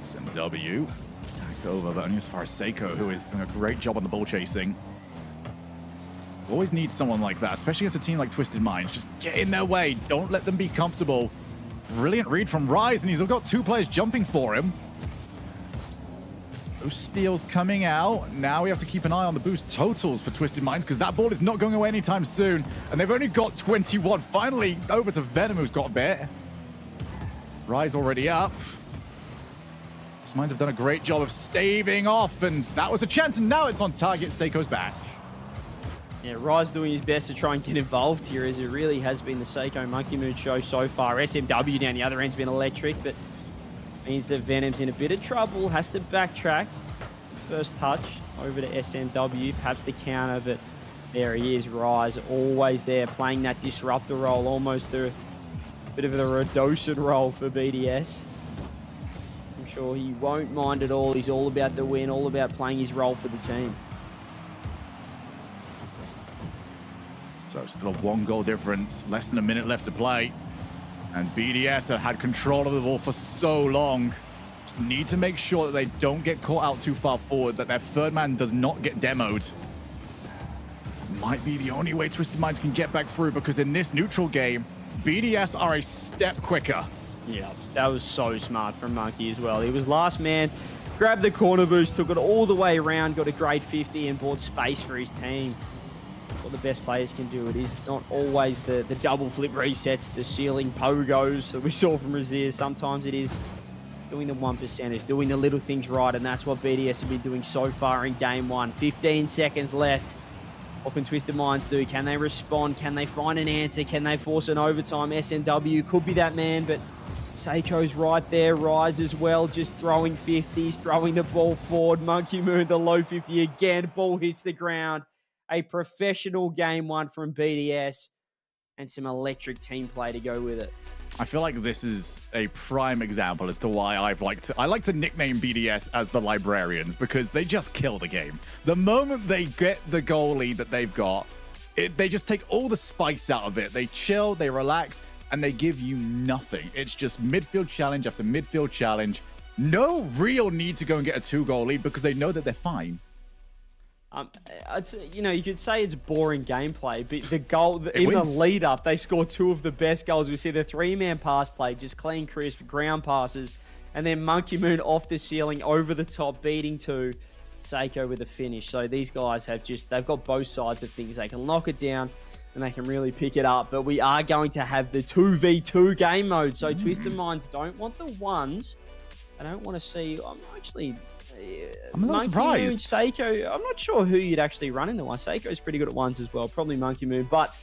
SMW back over, but only as far as Seiko, who is doing a great job on the ball chasing. Always need someone like that, especially as a team like Twisted Minds. Just get in their way. Don't let them be comfortable. Brilliant read from Rise, and he's got two players jumping for him. Those steals coming out. Now we have to keep an eye on the boost totals for Twisted Minds because that ball is not going away anytime soon. And they've only got 21. Finally over to Venom, who's got a bit. Rise already up. Twisted Minds have done a great job of staving off, and that was a chance, and now it's on target. Seiko's back.
Yeah, Rise doing his best to try and get involved here, as it really has been the Seiko Monkey Moon show so far. SMW down the other end's been electric, but means that Venom's in a bit of trouble, has to backtrack. First touch over to SMW, perhaps the counter, but there he is, Rise, always there, playing that disruptor role, almost a bit of a Radoshan role for BDS. I'm sure he won't mind at all. He's all about the win, all about playing his role for the team.
So still a 1-goal difference, less than a minute left to play. And BDS have had control of the ball for so long. Just need to make sure that they don't get caught out too far forward, that their third man does not get demoed. Might be the only way Twisted Minds can get back through, because in this neutral game, BDS are a step quicker.
Yeah, that was so smart from Monkey as well. He was last man, grabbed the corner boost, took it all the way around, got a grade 50 and bought space for his team. What the best players can do. It is not always the double flip resets, the ceiling pogos that we saw from Razier. Sometimes it is doing the 1%ers, doing the little things right, and that's what BDS have been doing so far in game one. 15 seconds left. What can Twisted Minds do? Can they respond? Can they find an answer? Can they force an overtime? SMW could be that man, but Seiko's right there. Rise as well, just throwing 50s, throwing the ball forward. Monkey Moon, the low 50 again. Ball hits the ground. A professional game one from BDS and some electric team play to go with it.
I feel like this is a prime example as to why I like to nickname BDS as the librarians, because they just kill the game. The moment they get the goal lead that they've got, they just take all the spice out of it. They chill, they relax, and they give you nothing. It's just midfield challenge after midfield challenge. No real need to go and get a 2-goal lead because they know that they're fine.
You could say it's boring gameplay, but the goal, in the lead up, they score 2 of the best goals. We see the 3-man pass play, just clean, crisp, ground passes, and then Monkey Moon off the ceiling, over the top, beating 2, Seiko with a finish. So these guys they've got both sides of things. They can lock it down and they can really pick it up, but we are going to have the 2v2 game mode. So Twisted Minds don't want the ones. I don't want to see,
I'm not surprised.
Seiko, I'm not sure who you'd actually run in the one. Seiko's pretty good at ones as well. Probably Monkey Moon, but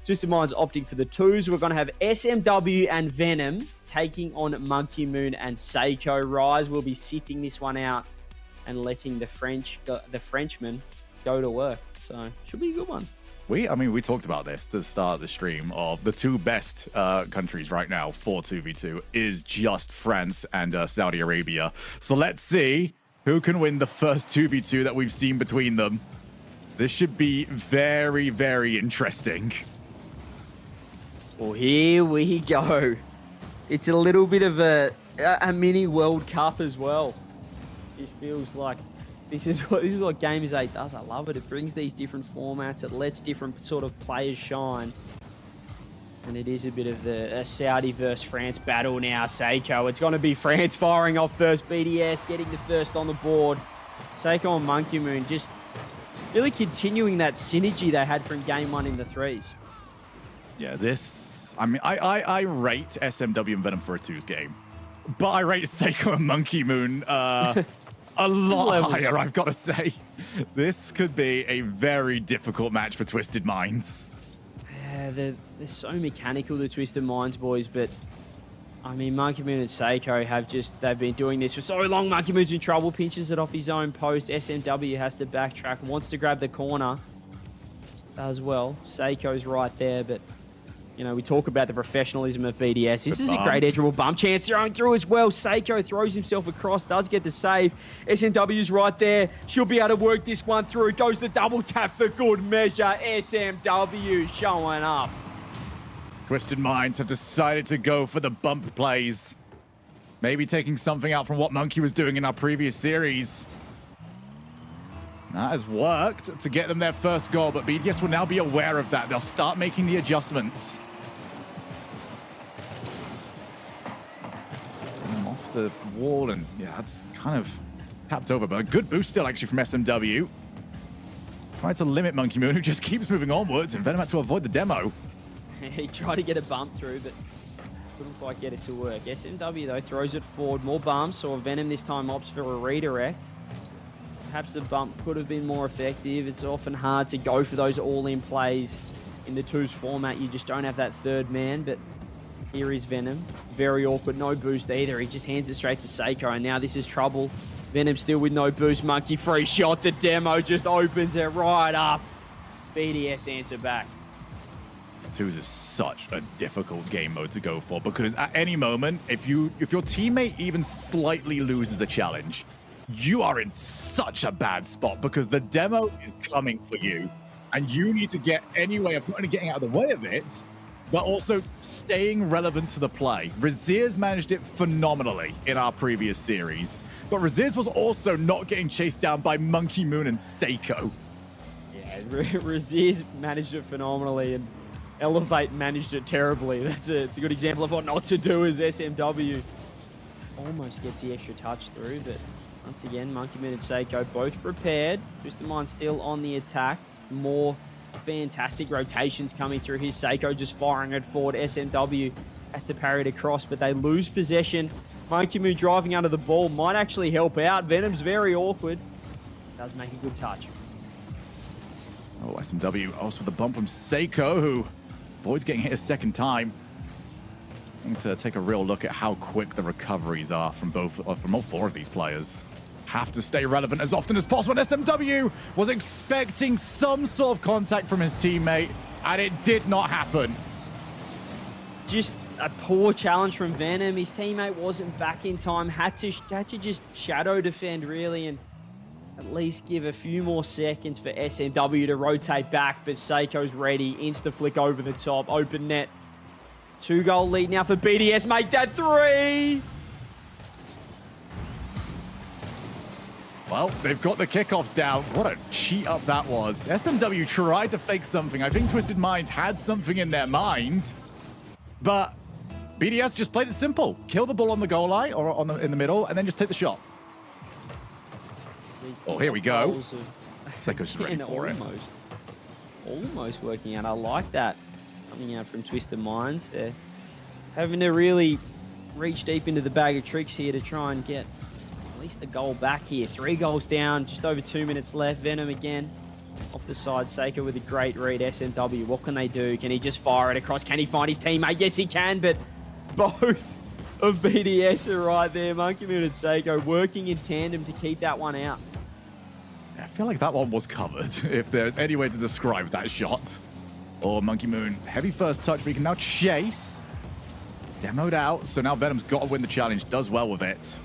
Twisted Minds opting for the 2s. We're going to have SMW and Venom taking on Monkey Moon and Seiko. Rise will be sitting this one out and letting the Frenchman go to work. So should be a good one.
We talked about this to start the stream of the 2 best countries right now for 2v2 is just France and Saudi Arabia. So let's see who can win the first 2v2 that we've seen between them. This should be very, very interesting.
Well, here we go. It's a little bit of a mini World Cup as well. It feels like this is what Gamers8 does. I love it. It brings these different formats. It lets different sort of players shine. And it is a bit of a Saudi versus France battle now. Seiko, it's going to be France firing off first. BDS getting the first on the board. Seiko and Monkey Moon just really continuing that synergy they had from game one in the 3s.
Yeah, I rate SMW and Venom for a 2s game, but I rate Seiko and Monkey Moon a lot higher, I've got to say. This could be a very difficult match for Twisted Minds.
Yeah, they're so mechanical, the Twisted Minds boys, but Monkey Moon and Seiko they've been doing this for so long. Monkey Moon's in trouble, pinches it off his own post. SMW has to backtrack, wants to grab the corner as well. Seiko's right there, but we talk about the professionalism of BDS. This is a great edgeable bump chance thrown through as well. Seiko throws himself across, does get the save. SMW's right there. She'll be able to work this one through. Goes the double tap for good measure. SMW showing up.
Twisted Minds have decided to go for the bump plays. Maybe taking something out from what Monkey was doing in our previous series. That has worked to get them their first goal, but BDS will now be aware of that. They'll start making the adjustments. Off the wall, and yeah, that's kind of tapped over, but a good boost still actually from SMW. Trying to limit Monkey Moon, who just keeps moving onwards, and Venom had to avoid the demo.
He tried to get a bump through, but couldn't quite get it to work. SMW, though, throws it forward. More bumps, or Venom this time opts for a redirect. Perhaps the bump could have been more effective. It's often hard to go for those all-in plays in the 2s format. You just don't have that third man, but here is Venom. Very awkward, no boost either. He just hands it straight to Seiko, and now this is trouble. Venom still with no boost. Monkey free shot. The demo just opens it right up. BDS answer back.
2s is such a difficult game mode to go for, because at any moment, if your teammate even slightly loses a challenge, you are in such a bad spot because the demo is coming for you, and you need to get any way of not only getting out of the way of it, but also staying relevant to the play. Razier's managed it phenomenally in our previous series, but Razier's was also not getting chased down by Monkey Moon and Seiko.
Yeah, Razier's managed it phenomenally, and Elevate managed it terribly. It's a good example of what not to do as SMW almost gets the extra touch through, but Once again, Monkey Moon and Seiko both prepared. Twisted Mind still on the attack. More fantastic rotations coming through here. Seiko just firing it forward. SMW has to parry it across, but they lose possession. Monkey Moon driving under the ball might actually help out. Venom's very awkward. Does make a good touch.
Oh, SMW also with the bump from Seiko, who avoids getting hit a second time. I need to take a real look at how quick the recoveries are from all four of these players. Have to stay relevant as often as possible. And SMW was expecting some sort of contact from his teammate, and it did not happen.
Just a poor challenge from Venom. His teammate wasn't back in time. Had to just shadow defend, really, and at least give a few more seconds for SMW to rotate back. But Seiko's ready. Insta flick over the top. Open net. 2-goal lead now for BDS. Make that 3.
Well, they've got the kickoffs down. What a cheat up that was. SMW tried to fake something. I think Twisted Minds had something in their mind. But BDS just played it simple. Kill the ball on the goal line or in the middle, and then just take the shot. Oh, here we go. Seiko's ready for it.
Almost working out. I like that. Coming out from Twisted Minds. They're having to really reach deep into the bag of tricks here to try and get at least a goal back here. 3 goals down, just over 2 minutes left. Venom again off the side. Seiko with a great read. SMW, what can they do? Can he just fire it across? Can he find his teammate? Yes, he can, but both of BDS are right there. Monkey Moon and Seiko working in tandem to keep that one out.
I feel like that one was covered, if there's any way to describe that shot. Or Monkey Moon, heavy first touch, but he can now chase. Demoed out, so now Venom's got to win the challenge. Does well with it.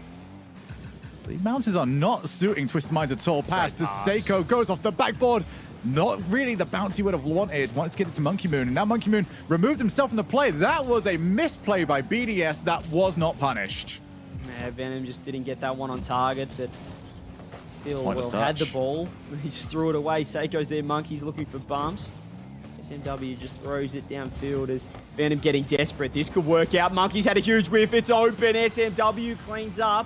These bounces are not suiting Twisted Minds at all. Pass to Seiko, goes off the backboard. Not really the bounce he would have wanted. Wanted to get it to Monkey Moon, and now Monkey Moon removed himself from the play. That was a misplay by BDS that was not punished.
Yeah, Venom just didn't get that one on target, but still
Pointless
had the
touch.
ball. He just threw it away. Seiko's there. Monkey's looking for bumps. SMW just throws it downfield as Venom getting desperate. This could work out. Monkey's had a huge whiff. It's open. SMW cleans up.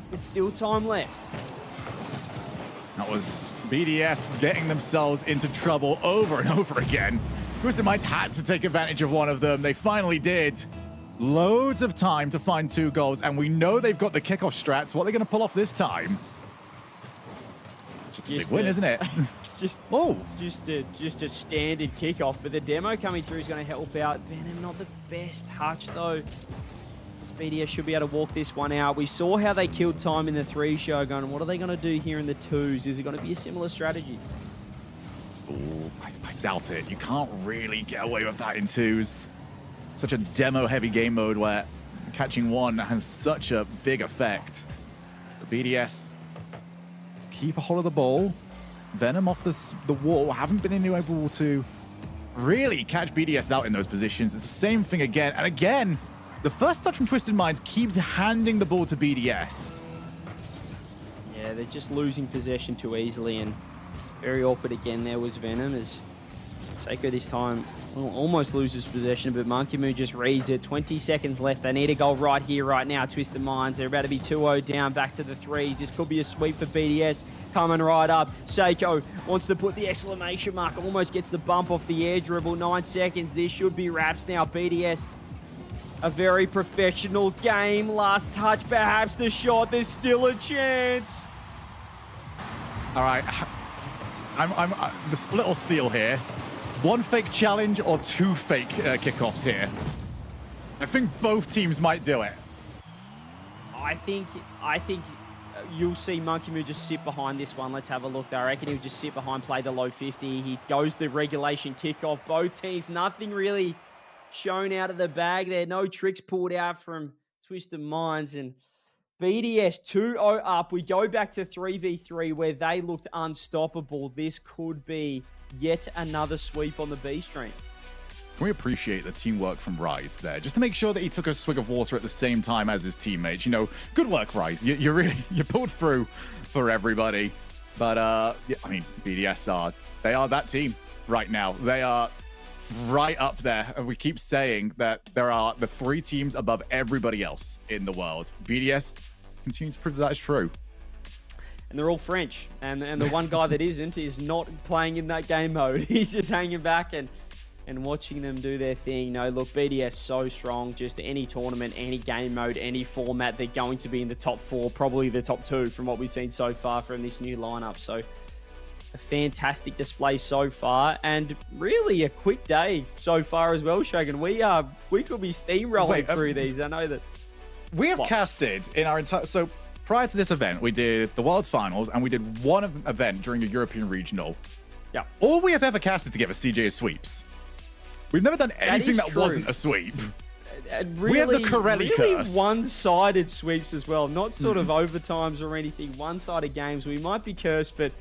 There's still time left.
That was BDS getting themselves into trouble over and over again. Twisted Minds had to take advantage of one of them. They finally did. Loads of time to find 2 goals, and we know they've got the kickoff strats. What are they going to pull off this time? Just a big win, isn't it?
Just a standard kickoff, but the demo coming through is going to help out. Venom not the best touch though. BDS should be able to walk this one out. We saw how they killed time in the 3 Shogun. What are they going to do here in the 2s? Is it going to be a similar strategy?
Ooh, I doubt it. You can't really get away with that in 2s. Such a demo-heavy game mode where catching one has such a big effect. The BDS keep a hold of the ball. Venom off the wall. Haven't been able to really catch BDS out in those positions. It's the same thing again. And again, the first touch from Twisted Minds keeps handing the ball to BDS.
Yeah, they're just losing possession too easily, and very awkward again there was Venom as Seiko this time almost loses possession, but Monkey Moon just reads it. 20 seconds left. They need a goal right here, right now. Twisted Minds, they're about to be 2-0 down, back to the 3s. This could be a sweep for BDS. Coming right up. Seiko wants to put the exclamation mark. Almost gets the bump off the air dribble. 9 seconds. This should be wraps now. BDS, a very professional game. Last touch, perhaps the shot. There's still a chance.
All right. I'm the split or steal here. 1 fake challenge or 2 fake kickoffs here. I think both teams might do it.
I think you'll see Monkey Moon just sit behind this one. Let's have a look. I reckon he'll just sit behind, play the low 50. He goes the regulation kickoff. Both teams, nothing really shown out of the bag there. No tricks pulled out from Twisted Minds. And BDS 2-0 up. We go back to 3v3 where they looked unstoppable. This could be yet another sweep on the B stream.
Can we appreciate the teamwork from Rise there? Just to make sure that he took a swig of water at the same time as his teammates. You know, good work, Rise. You pulled through for everybody. But, yeah, I mean, BDS they are that team right now. They are right up there. And we keep saying that there are the 3 teams above everybody else in the world. BDS continues to prove that is true.
And they're all French. And the one guy that isn't is not playing in that game mode. He's just hanging back and watching them do their thing. No, look, BDS so strong. Just any tournament, any game mode, any format, they're going to be in the top 4, probably the top 2 from what we've seen so far from this new lineup. So a fantastic display so far, and really a quick day so far as well, Shogun. We could be steamrolling through these. I know that
we have casted in our entire... So prior to this event, we did the World's Finals, and we did one event during a European regional.
Yeah.
All we have ever casted together, CJ, is sweeps. We've never done anything that wasn't a sweep.
Really,
we have the Corelli curse.
One-sided sweeps as well, not sort of overtimes or anything. One-sided games. We might be cursed, but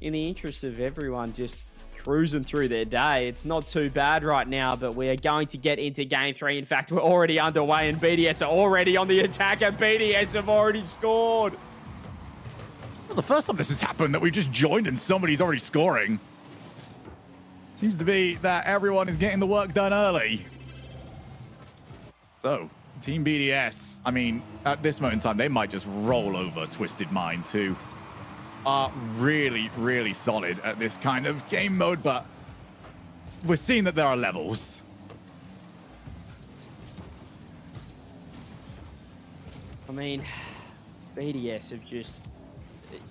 in the interest of everyone just cruising through their day, it's not too bad right now, but we are going to get into Game 3. In fact, we're already underway, and BDS are already on the attack, and BDS have already scored.
Well, the first time this has happened that we've just joined and somebody's already scoring. Seems to be that everyone is getting the work done early. So, Team BDS, I mean, at this moment in time, they might just roll over Twisted Minds, who are really, really solid at this kind of game mode, but we're seeing that there are levels.
I mean, BDS have just...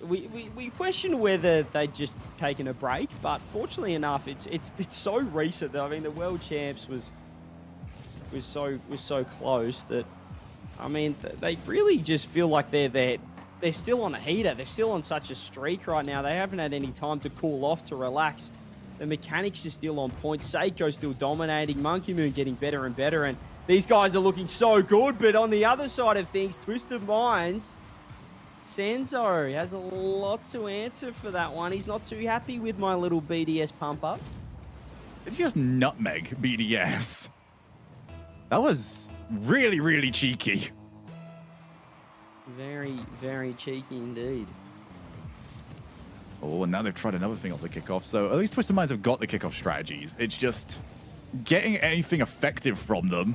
We question whether they'd just taken a break, but fortunately enough, it's so recent that, I mean, the World Champs was so close that, I mean, they really just feel like they're still on a heater. They're still on such a streak right now. They haven't had any time to cool off, to relax. The mechanics are still on point. Seiko's still dominating. Monkey Moon getting better and better. And these guys are looking so good. But on the other side of things, Twisted Minds, Senzo has a lot to answer for that one. He's not too happy with my little BDS pump up.
Did you just nutmeg BDS? That was really, really cheeky.
Very, very cheeky indeed.
Oh, and now they've tried another thing off the kickoff. So at least Twisted Minds have got the kickoff strategies. It's just getting anything effective from them.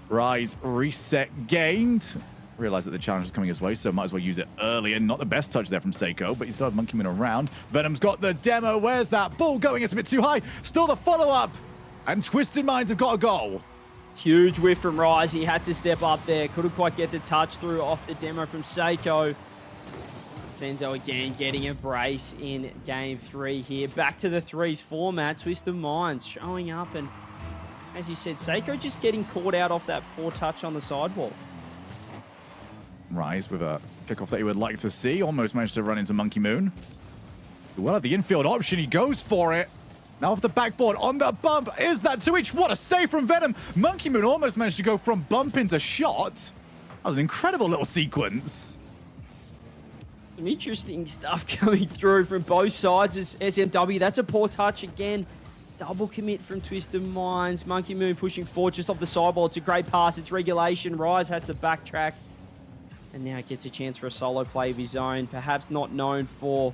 Rise, reset, gained. Realize that the challenge is coming his way, so might as well use it early. And not the best touch there from Seiko, but he still had Monkey Moon around. Venom's got the demo. Where's that ball going? It's a bit too high. Still the follow-up. And Twisted Minds have got a goal.
Huge whiff from Rise. He had to step up there. Couldn't quite get the touch through off the demo from Seiko. Senzo again getting a brace in Game 3 here. Back to the threes format. Twisted Minds showing up. And as you said, Seiko just getting caught out off that poor touch on the sidewall.
Rise with a kickoff that he would like to see. Almost managed to run into Monkey Moon. Well, at the infield option, he goes for it. Now off the backboard, on the bump, is that 2-inch? What a save from Venom. Monkey Moon almost managed to go from bump into shot. That was an incredible little sequence.
Some interesting stuff coming through from both sides as SMW. That's a poor touch again. Double commit from Twisted Minds. Monkey Moon pushing forward just off the sidewall. It's a great pass. It's regulation. Rise has to backtrack. And now gets a chance for a solo play of his own. Perhaps not known for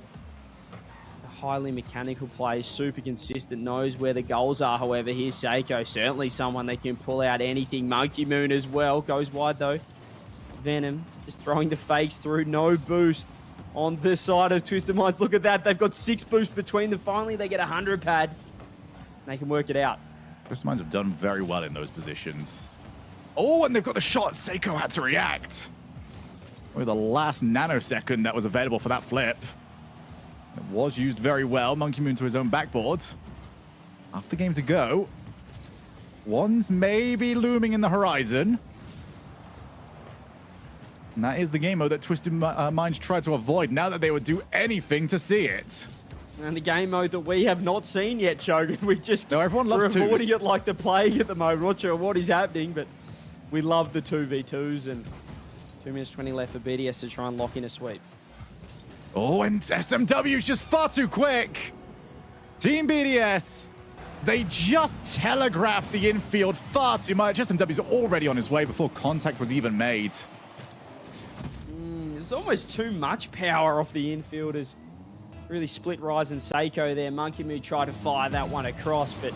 highly mechanical plays, super consistent, knows where the goals are. However, here's Seiko, certainly someone that can pull out anything. Monkey Moon as well, goes wide though. Venom just throwing the fakes through, no boost on the side of Twisted Minds. Look at that, they've got 6 boosts between them. Finally, they get a 100 pad. They can work it out.
Twisted Minds have done very well in those positions. Oh, and they've got the shot. Seiko had to react. With the last nanosecond that was available for that flip. It was used very well. Monkey Moon to his own backboard. Half the game to go. One's maybe looming in the horizon. And that is the game mode that Twisted Minds tried to avoid now that they would do anything to see it.
And the game mode that we have not seen yet, Shogun. We just
everyone loves
we're avoiding
twos.
it like the plague at the moment. Not sure what is happening, but we love the 2v2s and 2 minutes 20 left for BDS to try and lock in a sweep.
Oh, and SMW is just far too quick. Team BDS, they just telegraphed the infield far too much. SMW's already on his way before contact was even made.
There's almost too much power off the infielders. Really split Rise and Seiko there. Monkey Moon tried to fire that one across, but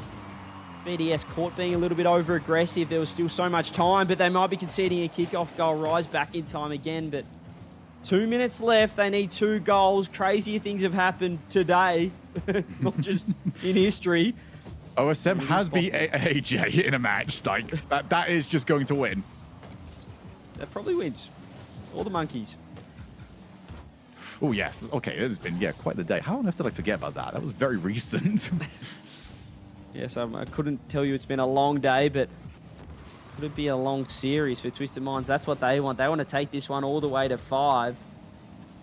BDS caught being a little bit over-aggressive. There was still so much time, but they might be conceding a kickoff goal. Rise back in time again, but 2 minutes left. They need 2 goals. Crazier things have happened today, not just in history.
OSM has beat AJ in a match. Like, that is just going to win.
That probably wins. All the monkeys.
Oh, yes. Okay, it has been, quite the day. How on earth did I forget about that? That was very recent.
Yes, I couldn't tell you it's been a long day, but could it be a long series for Twisted Minds? That's what they want. They want to take this one all the way to 5.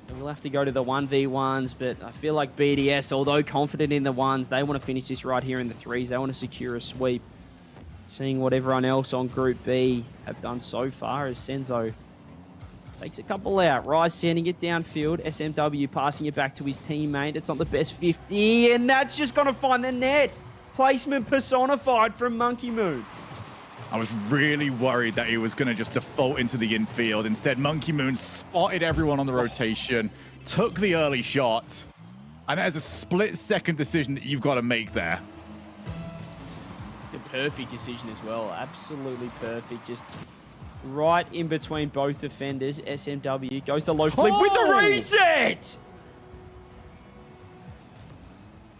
And we'll have to go to the 1v1s, but I feel like BDS, although confident in the 1s, they want to finish this right here in the 3s. They want to secure a sweep. Seeing what everyone else on Group B have done so far as Senzo takes a couple out. Rise sending it downfield. SMW passing it back to his teammate. It's not the best 50, and that's just going to find the net. Placement personified from Monkey Moon.
I was really worried that he was going to just default into the infield. Instead, Monkey Moon spotted everyone on the rotation, took the early shot, and that is a split-second decision that you've got to make there.
A perfect decision as well. Absolutely perfect. Just right in between both defenders. SMW goes to low flip with the reset!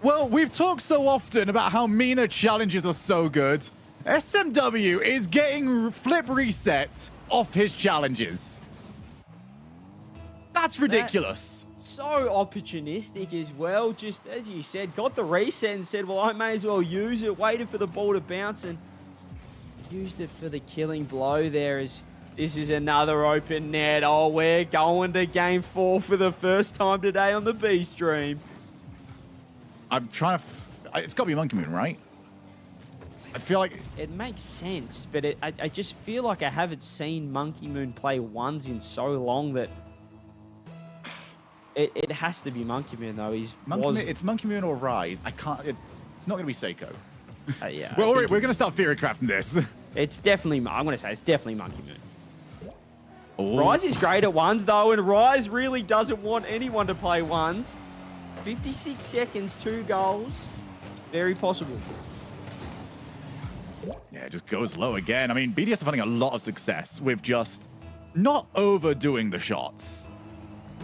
Well, we've talked so often about how Mina challenges are so good. SMW is getting flip resets off his challenges. That's ridiculous.
So opportunistic as well. Just as you said, got the reset and said, well, I may as well use it. Waited for the ball to bounce and used it for the killing blow there. As this is another open net. Oh, we're going to game 4 for the first time today on the B stream.
I'm trying to... It's got to be Monkey Moon, right? I feel like...
It makes sense, but I just feel like I haven't seen Monkey Moon play 1s in so long that... It has to be Monkey Moon, though.
It's Monkey Moon or Rise. I can't... It's not going to be Seiko.
Yeah.
Well, we're going to start theory crafting this.
It's definitely... I'm going to say it's definitely Monkey Moon.
Ooh.
Rise is great at 1s, though, and Rise really doesn't want anyone to play 1s. 56 seconds, 2 goals. Very possible.
Yeah, it just goes low again. I mean, BDS are finding a lot of success with just not overdoing the shots.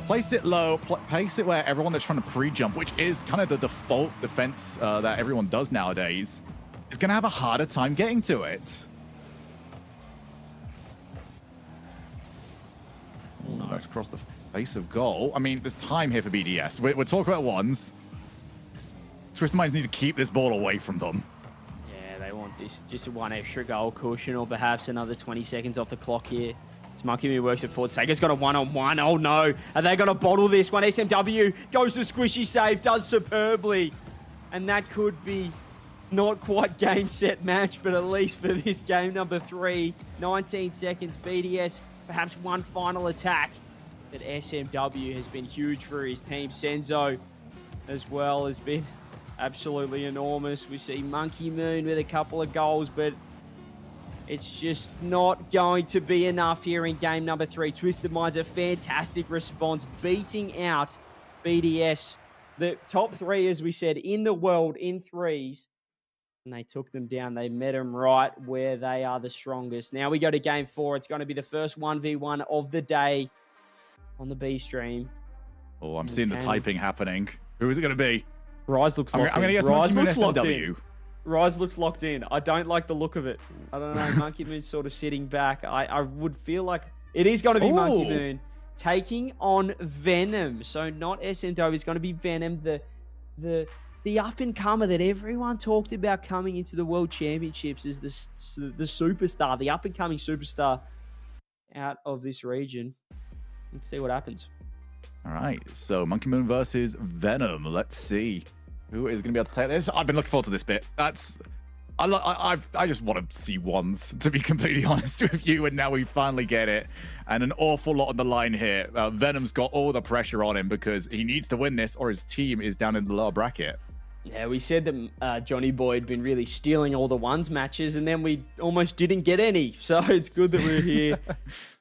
Place it low, place it where everyone that's trying to pre-jump, which is kind of the default defense that everyone does nowadays, is going to have a harder time getting to it. Ooh, let's cross the face of goal. I mean, there's time here for BDS. We're talking about 1s. Twisted Minds need to keep this ball away from them.
They want this just one extra goal cushion or perhaps another 20 seconds off the clock here. As Monkey Moon works at forward. Sega's got a 1-on-1. Oh no. Are they going to bottle this one? SMW goes to squishy save, does superbly. And that could be not quite game, set, match, but at least for this game number 3. 19 seconds. BDS, perhaps one final attack. But SMW has been huge for his team. Senzo as well has been absolutely enormous. We see Monkey Moon with a couple of goals, but it's just not going to be enough here in game number 3. Twisted Minds, a fantastic response, beating out BDS, the top 3, as we said, in the world in 3s. And they took them down. They met them right where they are the strongest. Now we go to game 4. It's going to be the first 1v1 of the day on the B stream.
Oh, I'm seeing the typing happening. Who is it going to be?
Rise looks locked in.
I'm going to guess
Rise
Monkey Moon
looks locked
SMW.
in. Rise looks locked in. I don't like the look of it. I don't know. Monkey Moon's sort of sitting back. I would feel like it is going to be Monkey Moon taking on Venom. So not SMW. It's going to be Venom, the up-and-comer that everyone talked about coming into the World Championships as the superstar, the up-and-coming superstar out of this region. Let's see what happens.
All right, so Monkey Moon versus Venom. Let's see who is going to be able to take this. I've been looking forward to this bit. I just want to see 1s, to be completely honest with you, and now we finally get it. And an awful lot on the line here. Venom's got all the pressure on him because he needs to win this or his team is down in the lower bracket.
Yeah, we said that Johnny Boy had been really stealing all the 1s matches, and then we almost didn't get any. So it's good that we're here.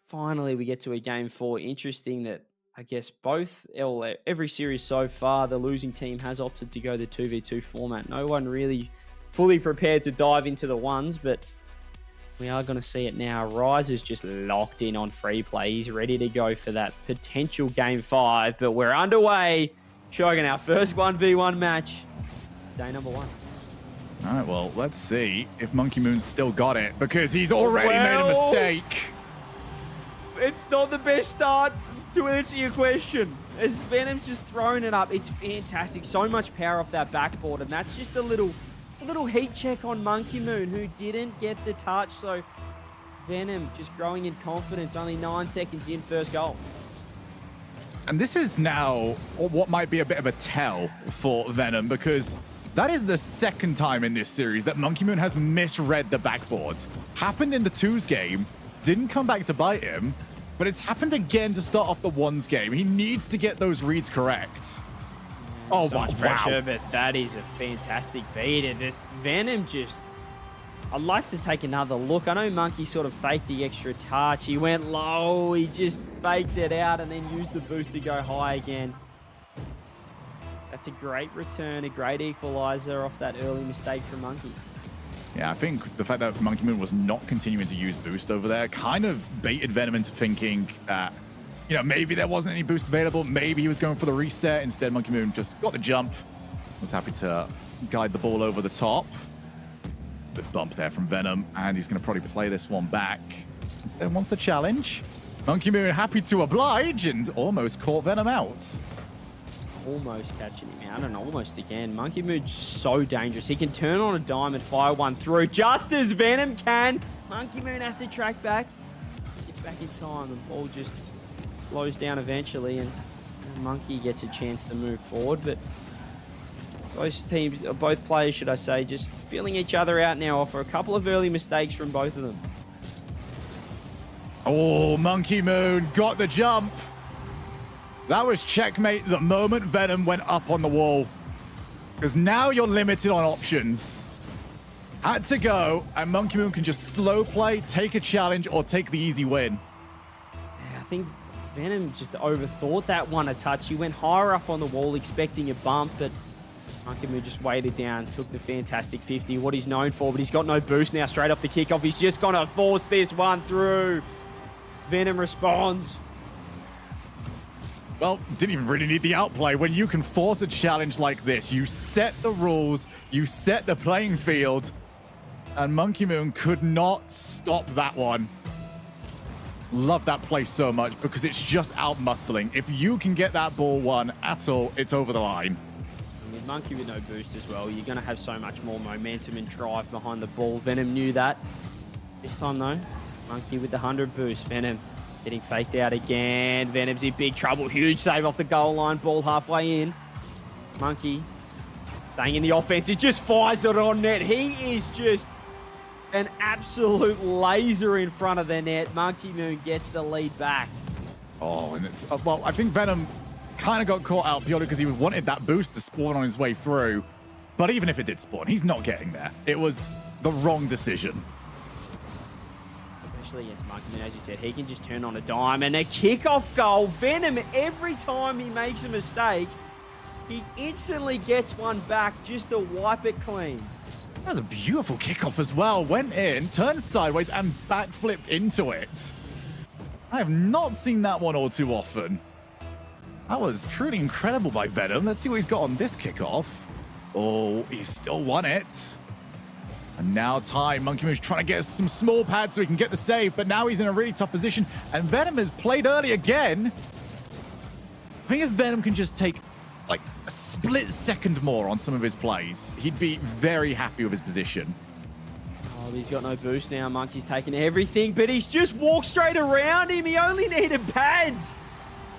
Finally, we get to a game 4. Interesting that I guess every series so far, the losing team has opted to go the 2v2 format. No one really fully prepared to dive into the 1s, but We are going to see it now. Rise is just locked in on free play. He's ready to go for that potential game 5, but we're underway. Shogun, our first 1v1 match. Day number 1.
All right, well, let's see if Monkey Moon's still got it, because he's already made a mistake.
It's not the best start to answer your question. As Venom's just throwing it up, it's fantastic. So much power off that backboard, and that's just a little heat check on Monkey Moon, who didn't get the touch. So Venom just growing in confidence. Only 9 seconds in, first goal.
And this is now what might be a bit of a tell for Venom, because that is the second time in this series that Monkey Moon has misread the backboard. Happened in the 2's game, didn't come back to bite him, but it's happened again to start off the 1's game. He needs to get those reads correct. Oh,
So much pressure,
wow.
but that is a fantastic beat. And this Venom just... I'd like to take another look. I know Monkey sort of faked the extra touch. He went low. He just faked it out and then used the boost to go high again. That's a great return, a great equalizer off that early mistake from Monkey.
Yeah, I think the fact that Monkey Moon was not continuing to use boost over there kind of baited Venom into thinking that, you know, maybe there wasn't any boost available. Maybe he was going for the reset. Instead, Monkey Moon just got the jump. Was happy to guide the ball over the top. Good bump there from Venom, and he's going to probably play this one back. Instead, wants the challenge. Monkey Moon happy to oblige and almost caught Venom out.
Almost catching him out, and almost again. Monkey Moon's so dangerous. He can turn on a dime and fire one through, just as Venom can. Monkey Moon has to track back. Gets back in time. The ball just slows down eventually, and Monkey gets a chance to move forward. But both players, should I say, just feeling each other out now after a couple of early mistakes from both of them.
Oh, Monkey Moon got the jump. That was checkmate the moment Venom went up on the wall. Because now you're limited on options. Had to go, and Monkey Moon can just slow play, take a challenge, or take the easy win.
Yeah, I think Venom just overthought that one a touch. He went higher up on the wall expecting a bump, but Monkey Moon just weighted down, took the fantastic 50, what he's known for, but he's got no boost now straight off the kickoff. He's just going to force this one through. Venom responds.
Well, didn't even really need the outplay. When you can force a challenge like this, you set the rules, you set the playing field, and Monkey Moon could not stop that one. Love that play so much because it's just out-muscling. If you can get that ball won at all, it's over the line.
And with Monkey with no boost as well, you're going to have so much more momentum and drive behind the ball. Venom knew that. This time, though, Monkey with the 100 boost. Venom getting faked out again. Venom's in big trouble. Huge save off the goal line. Ball halfway in. Monkey staying in the offense. He just fires it on net. He is just an absolute laser in front of the net. Monkey Moon gets the lead back.
Oh, and it's... well, I think Venom kind of got caught out purely because he wanted that boost to spawn on his way through. But even if it did spawn, he's not getting there. It was the wrong decision.
Especially against Monkey Moon, as you said, he can just turn on a dime. And a kickoff goal. Venom, every time he makes a mistake, he instantly gets one back just to wipe it clean.
That was a beautiful kickoff as well. Went in, turned sideways, and backflipped into it. I have not seen that one all too often. That was truly incredible by Venom. Let's see what he's got on this kickoff. Oh, he still won it. And now time. Monkey Moon's trying to get some small pads so he can get the save, but now he's in a really tough position. And Venom has played early again. I think if Venom can just take like a split second more on some of his plays, he'd be very happy with his position.
Oh, he's got no boost now. Monkey's taking everything, but he's just walked straight around him. He only needed pads.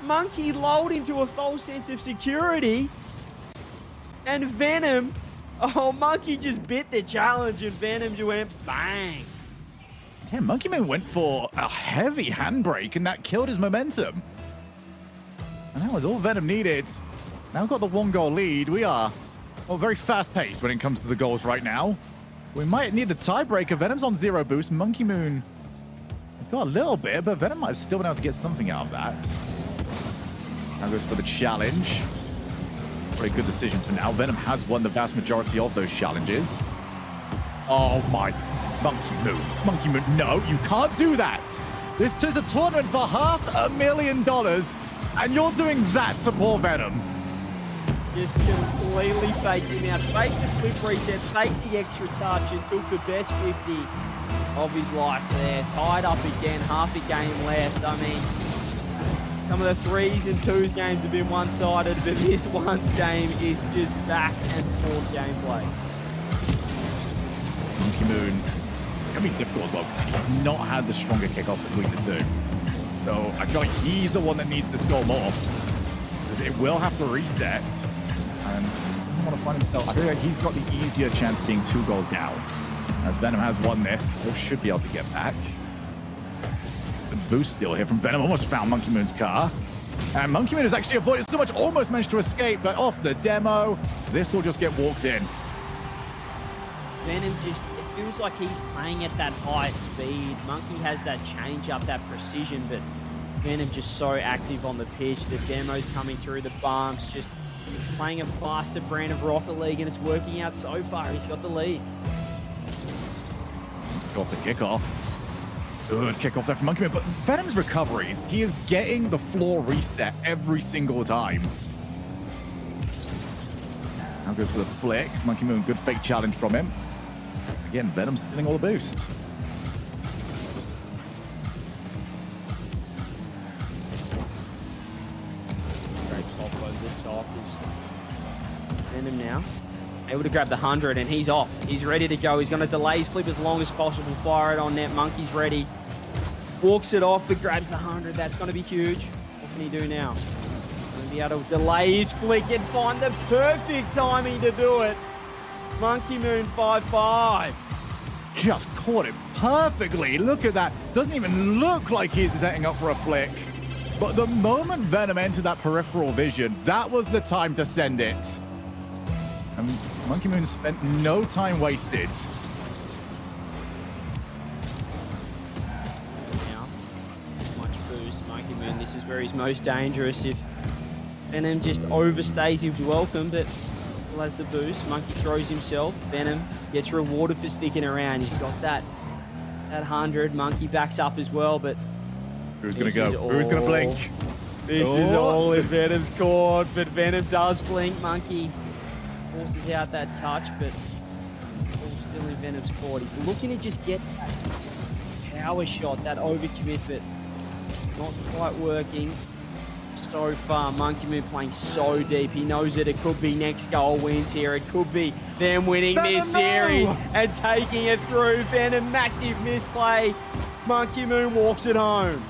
Monkey lulled into a false sense of security. And Venom... oh, Monkey just bit the challenge, and Venom just went bang.
Yeah, Monkey Moon went for a heavy handbrake, and that killed his momentum. And that was all Venom needed. Now got the 1-goal lead. We are very fast-paced when it comes to the goals right now. We might need the tiebreaker. Venom's on 0 boost. Monkey Moon has got a little bit, but Venom might have still been able to get something out of that. Now goes for the challenge. Very good decision for now. Venom has won the vast majority of those challenges. Oh my Monkey Moon, no, you can't do that. This is a tournament for $500,000, and you're doing that to poor Venom.
Just completely faked him out. Faked the flip reset, faked the extra touch, and took the best 50 of his life there. Tied up again, half a game left. I mean, some of the 3s and 2s games have been one-sided, but this one's game is just back and forth gameplay.
Monkey Moon, it's going to be difficult as well because he's not had the stronger kickoff between the two. So I feel like he's the one that needs to score more. It will have to reset, and he doesn't want to find himself. I feel like he's got the easier chance of being 2 goals down. As Venom has won this, or should be able to get back. The boost still here from Venom, almost found Monkey Moon's car. And Monkey Moon has actually avoided so much, almost managed to escape, but off the demo, this will just get walked in.
Venom just, it feels like he's playing at that high speed. Monkey has that change up, that precision, but Venom just so active on the pitch. The demo's coming through the bumps, just playing a faster brand of Rocket League, and it's working out so far. He's got the lead.
Let's go off the kickoff. Good kickoff there from Monkey Moon, but Venom's recoveries, he is getting the floor reset every single time. Now goes for the flick. Monkey Moon, good fake challenge from him. Again, Venom stealing all the boost.
Great pop over the top is Venom now. Able to grab the 100, and he's off. He's ready to go. He's going to delay his flip as long as possible. Fire it on net. Monkey's ready. Walks it off, but grabs the 100. That's going to be huge. What can he do now? Going to be able to delay his flick and find the perfect timing to do it. Monkey Moon 5-5.
Just caught it perfectly. Look at that. Doesn't even look like he's setting up for a flick. But the moment Venom entered that peripheral vision, that was the time to send it. And Monkey Moon spent no time wasted.
Now, much boost. Monkey Moon, this is where he's most dangerous. If Venom just overstays his welcome, but still has the boost. Monkey throws himself. Venom gets rewarded for sticking around. He's got that 100. Monkey backs up as well, but
who's going to go? Who's going to blink?
This is all in Venom's court, but Venom does blink. Monkey forces out that touch, but all still in Venom's court. He's looking to just get that power shot, that overcommit, but not quite working so far. Monkey Moon playing so deep. He knows that it could be next goal wins here. It could be them winning this series and taking it through. Venom, massive misplay. Monkey Moon walks it home.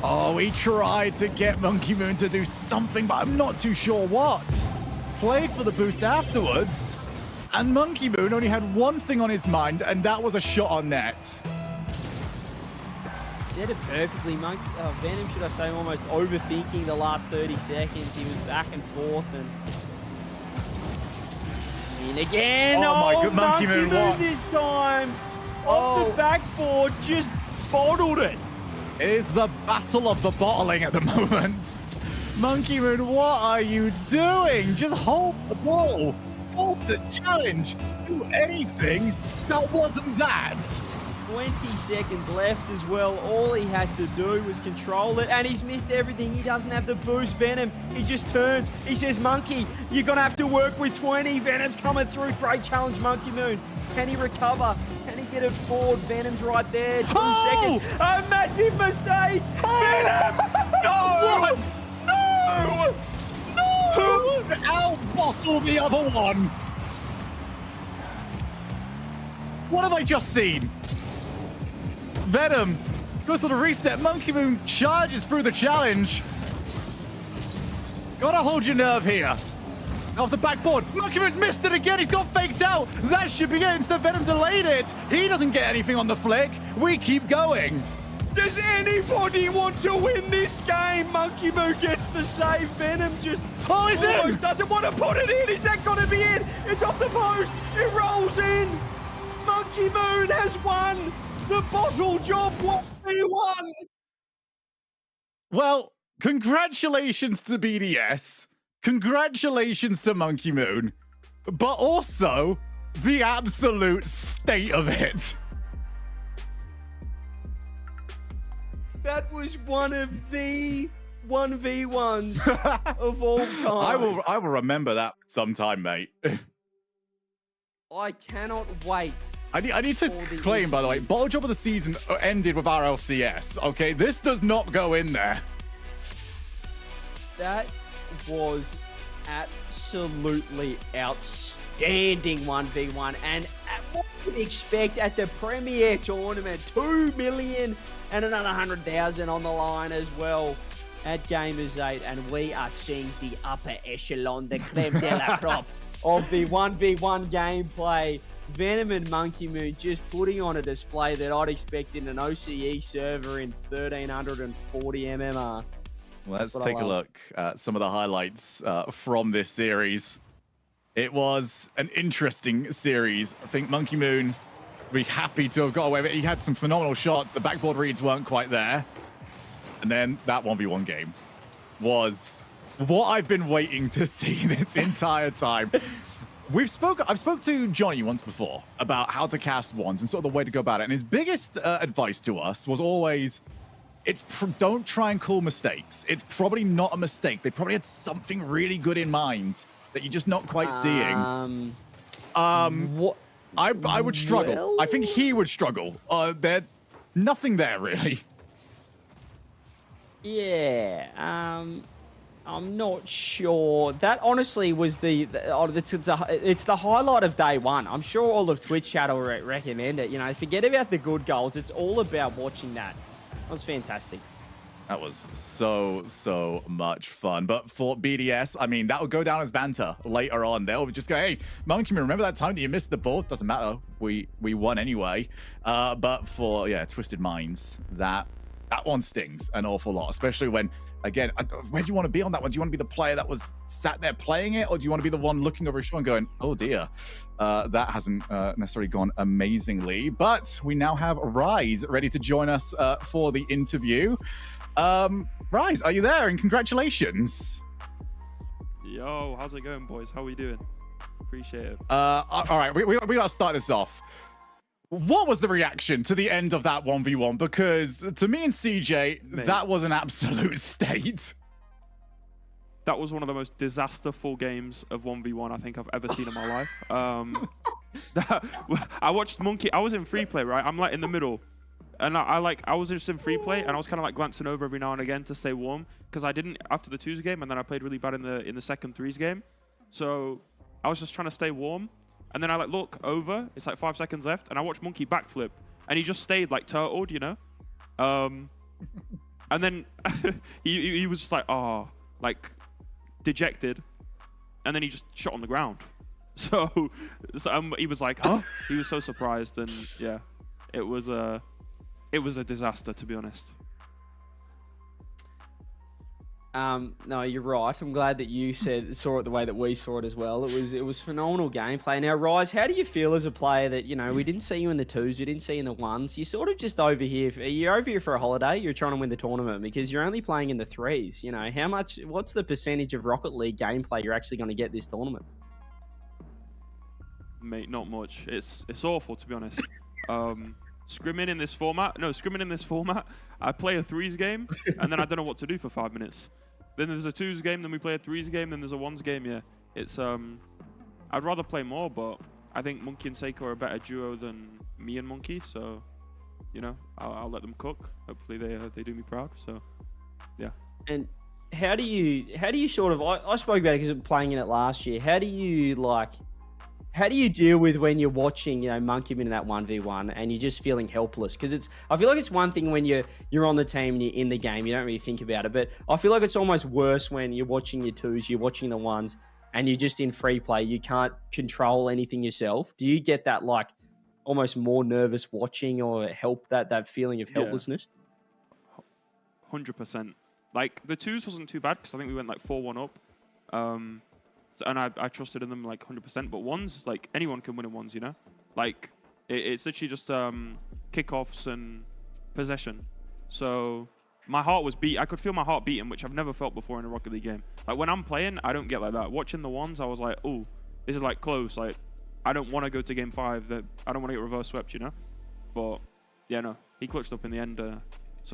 Oh, he tried to get Monkey Moon to do something, but I'm not too sure what. Played for the boost afterwards, and Monkey Moon only had one thing on his mind, and that was a shot on net.
Said it perfectly. Venom, should I say, almost overthinking the last 30 seconds. He was back and forth, and in again.
Oh my God, Monkey Moon, what?
This time, off the backboard, just bottled it.
It is the battle of the bottling at the moment. Monkey Moon, what are you doing? Just hold the ball. Force the challenge. Do anything. That wasn't that.
20 seconds left as well. All he had to do was control it, and he's missed everything. He doesn't have the boost. Venom, he just turns. He says, Monkey, you're going to have to work with 20. Venom's coming through. Great challenge, Monkey Moon. Can he recover? Can he get it forward? Venom's right there. 2 seconds. A massive mistake. Venom!
No! What?
No! No!
Who out-bottle the other one? What have I just seen? Venom goes to the reset. Monkey Moon charges through the challenge. Gotta hold your nerve here. Off the backboard. Monkey Moon's missed it again. He's got faked out. That should be it. Instead, Venom delayed it. He doesn't get anything on the flick. We keep going.
Does anybody want to win this game? Monkey Moon gets the save. Venom just
he's in.
Doesn't want to put it in. Is that going to be in? It's off the post. It rolls in. Monkey Moon has won the bottle job 1v1.
Well, congratulations to BDS. Congratulations to Monkey Moon. But also the absolute state of it.
That was one of the 1v1s of all time.
I will remember that sometime, mate.
I cannot wait.
I need to claim, by the way, bottle job of the season ended with RLCS. Okay, this does not go in there.
That was absolutely outstanding 1v1, and what you'd expect at the Premier Tournament, 2 million and another 100,000 on the line as well at Gamers8, and we are seeing the upper echelon, the creme de la crop of the 1v1 gameplay. Venom and Monkey Moon just putting on a display that I'd expect in an OCE server in 1340 MMR.
Let's take a look at some of the highlights from this series. It was an interesting series. I think Monkey Moon would be happy to have got away with it. He had some phenomenal shots. The backboard reads weren't quite there. And then that 1v1 game was what I've been waiting to see this entire time. I've spoke to Johnny once before about how to cast wands and sort of the way to go about it. And his biggest advice to us was always, don't try and call mistakes. It's probably not a mistake. They probably had something really good in mind that you're just not quite seeing.
What?
I would struggle.
Well?
I think he would struggle. There's nothing there really.
Yeah, I'm not sure. That honestly was it's the highlight of day one. I'm sure all of Twitch chat will recommend it. You know, forget about the good goals. It's all about watching that. That was fantastic.
That was so much fun. But for BDS, I mean, that will go down as banter later on. They'll just go, hey, Monkey, remember that time that you missed the ball? Doesn't matter. We won anyway. But for, Twisted Minds, that one stings an awful lot, especially when, again, where do you want to be on that one? Do you want to be the player that was sat there playing it, or do you want to be the one looking over his shoulder and going, oh dear, that hasn't necessarily gone amazingly. But we now have Rise ready to join us for the interview. Rise, are you there? And congratulations.
Yo, how's it going, boys? How are we doing? Appreciate it.
All right, we got to start this off. What was the reaction to the end of that 1v1? Because to me and CJ,
Mate.
that was an absolute state.
That was one of the most disasterful games of 1v1 I think I've ever seen in my life. I watched Monkey. I was in free play, right? I'm like in the middle. And I was just in free play, and I was kind of like glancing over every now and again to stay warm, because I didn't after the 2s game, and then I played really bad in the second 3s game. So I was just trying to stay warm. And then I look over, it's like 5 seconds left, and I watch Monkey backflip, and he just stayed like turtled, you know? And then he was just like, dejected, and then he just shot on the ground. So he was like, huh? He was so surprised, and yeah, it was a disaster, to be honest.
No, you're right. I'm glad that you saw it the way that we saw it as well. It was phenomenal gameplay. Now, Rise, how do you feel as a player that, you know, we didn't see you in the 2s, we didn't see you in the 1s. You're sort of just over here. You're over here for a holiday. You're trying to win the tournament because you're only playing in the 3s. You know, what's the percentage of Rocket League gameplay you're actually going to get this tournament?
Mate, not much. It's awful, to be honest. Scrimming in this format, I play a 3s game, and then I don't know what to do for 5 minutes. Then there's a 2s game, then we play a 3s game, then there's a 1s game, yeah. It's, I'd rather play more, but I think Monkey and Seiko are a better duo than me and Monkey, so, you know, I'll let them cook. Hopefully they do me proud, so, yeah.
And how do you sort of, I spoke about it because of playing in it last year, how do you deal with when you're watching, you know, Monkey in that 1v1 and you're just feeling helpless? Because I feel like it's one thing when you're on the team and you're in the game, you don't really think about it. But I feel like it's almost worse when you're watching your 2s, you're watching the 1s, and you're just in free play. You can't control anything yourself. Do you get that like almost more nervous watching, or that feeling of helplessness?
100%. Like the 2s wasn't too bad because I think we went like 4-1 up. And I trusted in them like 100%, but 1s, like anyone can win in 1s, you know? Like it's literally just kickoffs and possession. So my heart was I could feel my heart beating, which I've never felt before in a Rocket League game. Like when I'm playing, I don't get like that. Watching the 1s, I was like, oh, this is like close. Like I don't want to go to game 5. That I don't want to get reverse swept, you know? But yeah, no, he clutched up in the end.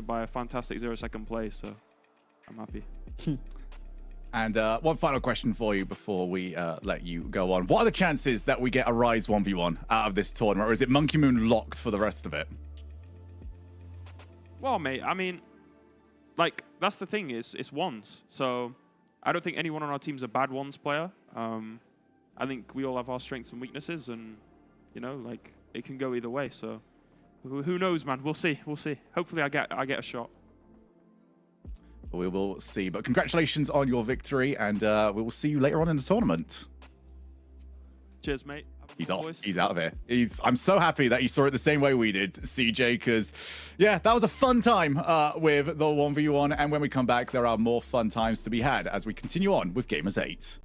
by a fantastic 0-second play. So I'm happy.
And one final question for you before we let you go on. What are the chances that we get a Rise 1v1 out of this tournament, or is it Monkey Moon locked for the rest of it?
Well, mate, I mean, like, that's the thing is, it's ones. So I don't think anyone on our team's a bad ones player. I think we all have our strengths and weaknesses, and, you know, like, it can go either way. So who knows, man? We'll see. We'll see. Hopefully I get a shot.
We will see. But congratulations on your victory, and we will see you later on in the tournament.
Cheers, mate.
He's off. He's out of here. I'm so happy that you saw it the same way we did, CJ, because, yeah, that was a fun time with the 1v1. And when we come back, there are more fun times to be had as we continue on with Gamers8.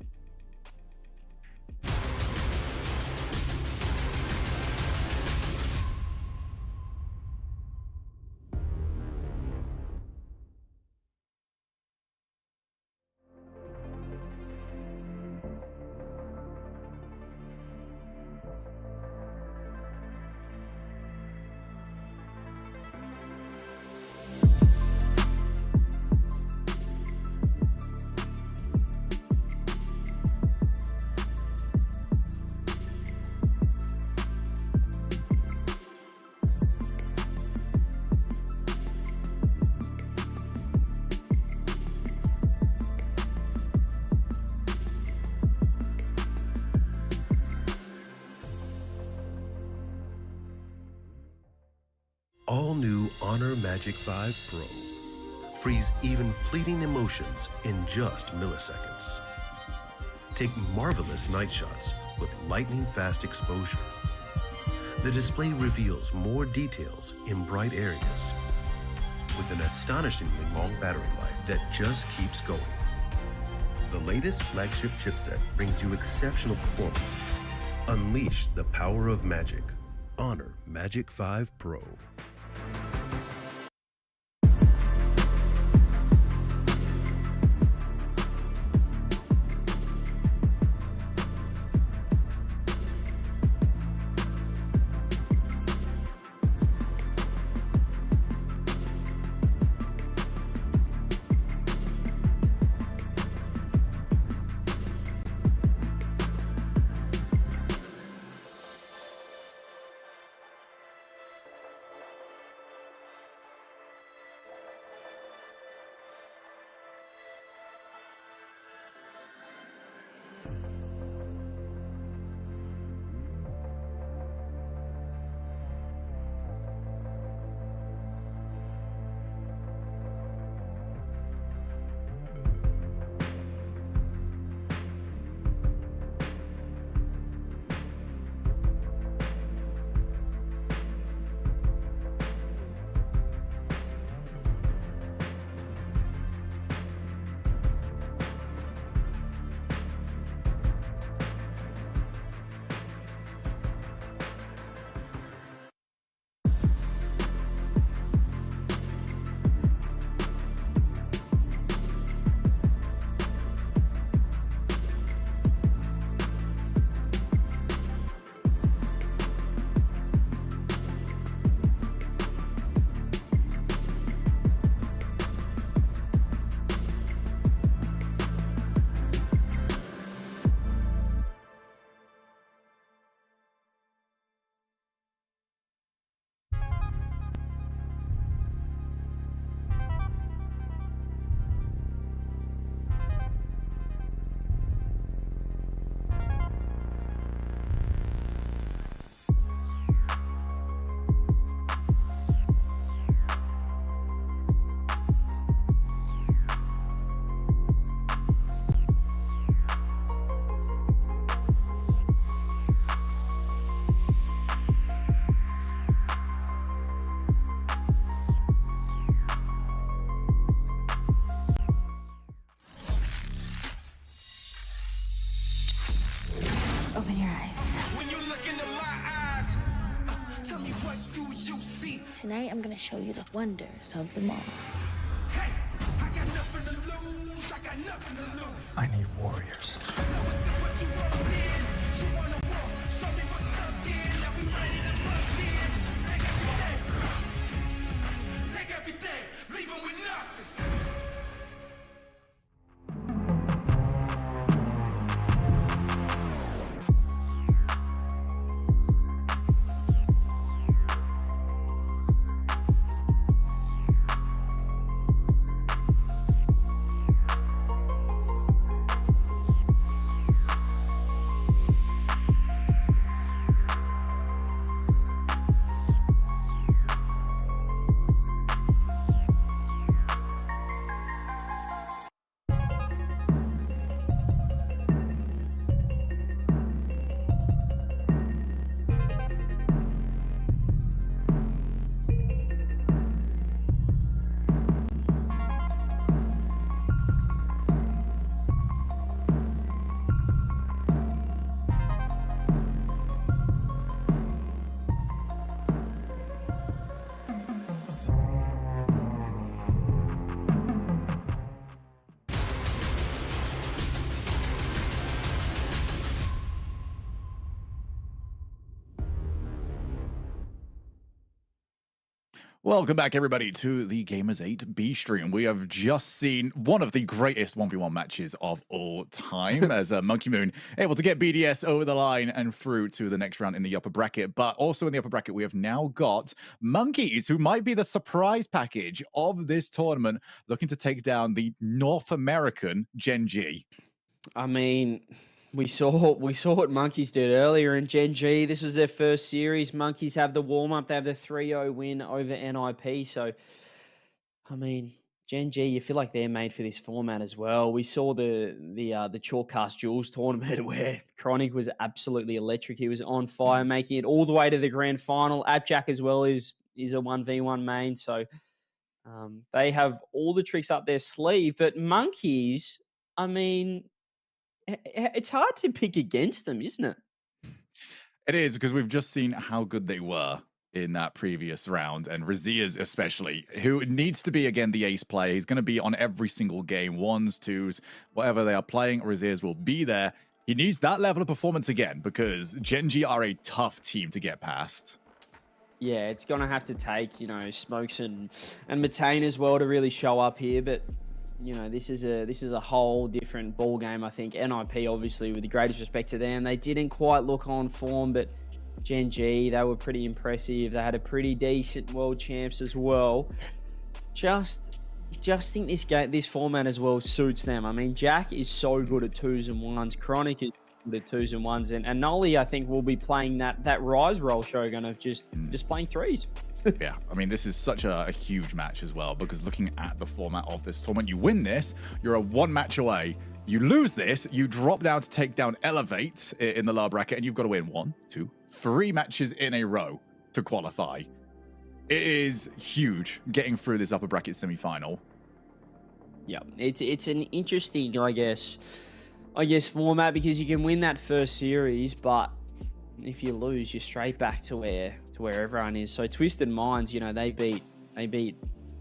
All new Honor Magic 5 Pro. Freeze even fleeting emotions in just milliseconds. Take marvelous night shots with lightning fast exposure. The display reveals more details in bright areas with an astonishingly long battery life that just keeps going. The latest flagship chipset brings you exceptional performance. Unleash the power of magic. Honor Magic 5 Pro.
Open your eyes.
When you look into my eyes, tell me what do you see?
Tonight, I'm gonna show you the wonders of them all.
I got nothing to lose. I got nothing to lose.
I need warriors.
So is this what you want in? You wanna walk? Show me what's up then. Now we ready to bust in. Take everything. Take everything.
Welcome back, everybody, to the Gamers8 B stream. We have just seen one of the greatest 1v1 matches of all time as Monkey Moon able to get BDS over the line and through to the next round in the upper bracket. But also in the upper bracket, we have now got Monkeys, who might be the surprise package of this tournament, looking to take down the North American Gen G.
I mean, we saw what Monkeys did earlier in Gen G. This is their first series. Monkeys have the warm-up. They have the 3-0 win over NIP. So, I mean, Gen G, you feel like they're made for this format as well. We saw the Chalkcast Duels tournament where Chronic was absolutely electric. He was on fire, making it all the way to the grand final. Appjack as well is a 1v1 main. So, they have all the tricks up their sleeve. But Monkeys, I mean, it's hard to pick against them, isn't it?
It is, because we've just seen how good they were in that previous round, and Razias especially, who needs to be, again, the ace player. He's going to be on every single game, ones, twos, whatever they are playing, Razias will be there. He needs that level of performance again, because Gen G are a tough team to get past.
Yeah, it's going to have to take, Smokes and Matane as well to really show up here, but this is a whole different ball game. I think NIP, obviously, with the greatest respect to them, they didn't quite look on form, but Gen G, they were pretty impressive. They had a pretty decent world champs as well. Just think this format as well suits them. I mean, Jack is so good at twos and ones. Chronic is good at twos and ones, and Nolly, I think, will be playing that Rise role Shogun of just playing threes.
Yeah, I mean, this is such a huge match as well, because looking at the format of this tournament, you win this, you're a one match away. You lose this, you drop down to take down Elevate in the lower bracket, and you've got to win 1, 2, 3 matches in a row to qualify. It is huge getting through this upper bracket semi-final.
Yeah, it's an interesting, I guess format, because you can win that first series, but if you lose, you're straight back to where everyone is. So Twisted Minds, they beat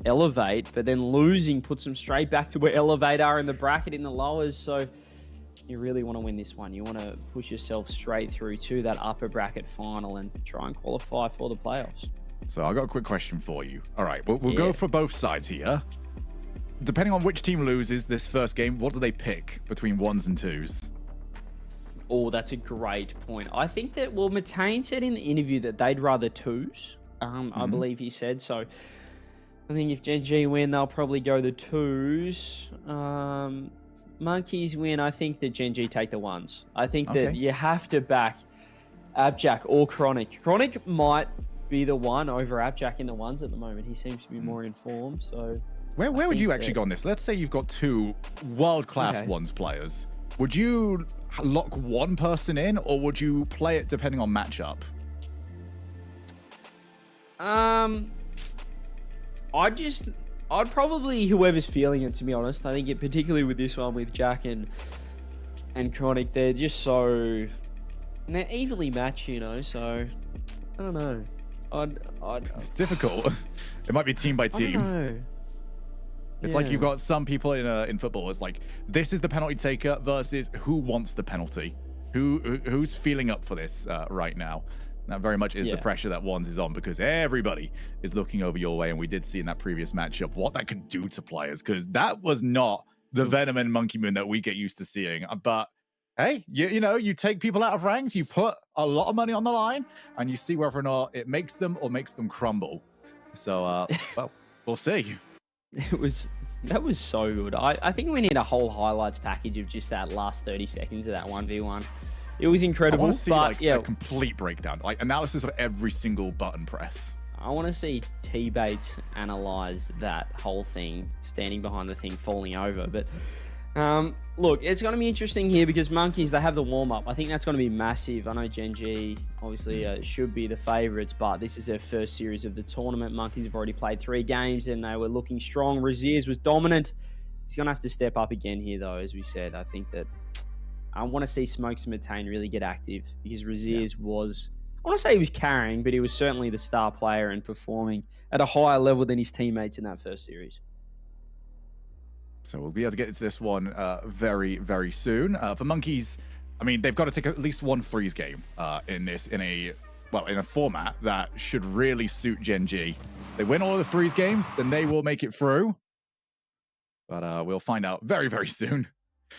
Elevate, but then losing puts them straight back to where Elevate are in the bracket in the lowers. So you really want to win this one. You want to push yourself straight through to that upper bracket final and try and qualify for the playoffs.
So I've got a quick question for you. All right, we'll go for both sides here. Depending on which team loses this first game, what do they pick between ones and twos?
Oh, that's a great point. I think that, Matane said in the interview that they'd rather twos. I believe he said. So I think if Gen G win, they'll probably go the twos. Monkeys win, I think that Gen G take the ones. I think that you have to back Appjack or Chronic. Chronic might be the one over Appjack in the ones at the moment. He seems to be more in form. So
where would you actually go on this? Let's say you've got two world-class ones players. Would you lock one person in, or would you play it depending on matchup?
I'd probably whoever's feeling it, to be honest. I think particularly with this one with Jack and Chronic, they're just they're evenly matched, So I don't know.
It's difficult. It might be team by team.
I don't know.
It's like you've got some people in football. It's like, this is the penalty taker versus who wants the penalty, who's feeling up for this right now. That very much is the pressure that ones is on, because everybody is looking over your way, and we did see in that previous matchup what that could do to players, because that was not the Venom and Monkey Moon that we get used to seeing. But hey, you take people out of ranks, you put a lot of money on the line, and you see whether or not it makes them or makes them crumble. So well, we'll see.
That was so good. I think we need a whole highlights package of just that last 30 seconds of that 1v1. It was incredible.
I want to see a complete breakdown, analysis of every single button press.
I want to see T-Bates analyze that whole thing, standing behind the thing, falling over. But look, it's going to be interesting here, because Monkeys, they have the warm-up. I think that's going to be massive. I know Gen G obviously should be the favourites, but this is their first series of the tournament. Monkeys have already played 3 games, and they were looking strong. Raziers was dominant. He's going to have to step up again here, though, as we said. I think that I want to see Smokes and Matane really get active, because Raziers was, I want to say he was carrying, but he was certainly the star player and performing at a higher level than his teammates in that first series.
So we'll be able to get into this one very, very soon. For Monkeys, I mean, they've got to take at least one freeze game in a format that should really suit Gen G. they win all the threes games, then they will make it through. But we'll find out very, very soon.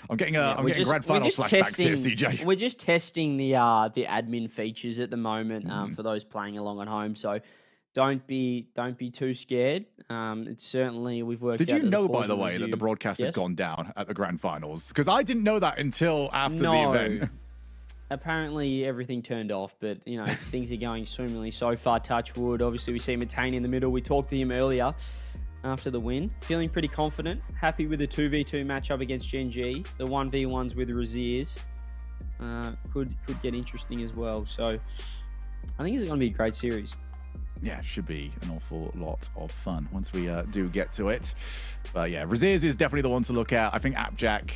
I'm getting grand final flashbacks here, CJ.
We're just testing the admin features at the moment for those playing along at home. So don't be too scared. It's certainly we've worked.
Did
out
you
that
know,
the
by
pause
the
will
way, that the
resume.
broadcast
Yes?
had gone down at the grand finals? Because I didn't know that until after the event.
Apparently everything turned off, but you know things are going swimmingly so far. Touch wood. Obviously, we see Matane in the middle. We talked to him earlier after the win. Feeling pretty confident. Happy with the 2v2 matchup against Gen G. The 1v1s with Raziers could get interesting as well. So I think it's going to be a great series.
Yeah, it should be an awful lot of fun once we do get to it. But yeah, Raziers is definitely the one to look at. I think Appjack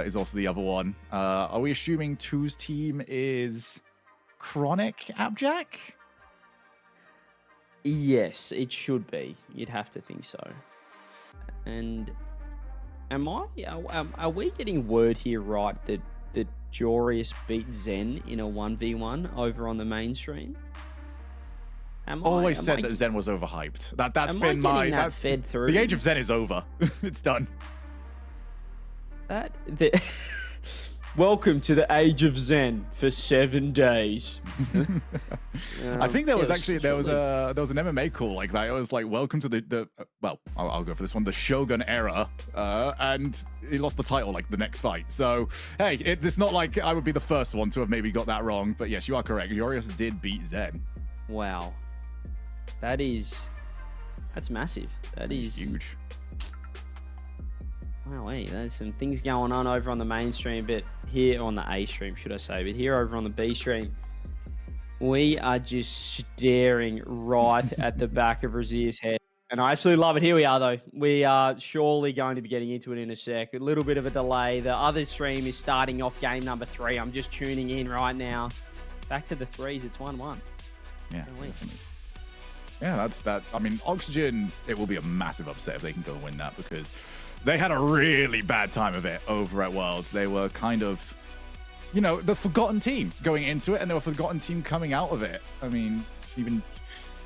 is also the other one. Are we assuming 2's team is Chronic Appjack?
Yes, it should be. You'd have to think so. And are we getting word here right that Jorius beat Zen in a 1v1 over on the mainstream?
Always said that Zen was overhyped. That's been my
fed through.
The age of Zen is over. It's done.
Welcome to the age of Zen for 7 days.
I think there was an MMA call like that. It was like, welcome to the well, I'll go for this one, the Shogun era, and he lost the title like the next fight. So hey, it's not like I would be the first one to have maybe got that wrong. But yes, you are correct. Jorius did beat Zen.
Wow, that's massive. That is
huge.
Wow, hey, there's some things going on over on the mainstream, but here on the A stream, should I say, but here over on the B stream, we are just staring right at the back of Razier's head. And I absolutely love it. Here we are, though. We are surely going to be getting into it in a sec. A little bit of a delay. The other stream is starting off game number 3. I'm just tuning in right now. Back to the threes. It's 1-1.
Yeah. Yeah, that's that. I mean, Oxygen, it will be a massive upset if they can go win that, because they had a really bad time of it over at Worlds. They were kind of, the forgotten team going into it, and they were a forgotten team coming out of it. I mean, even,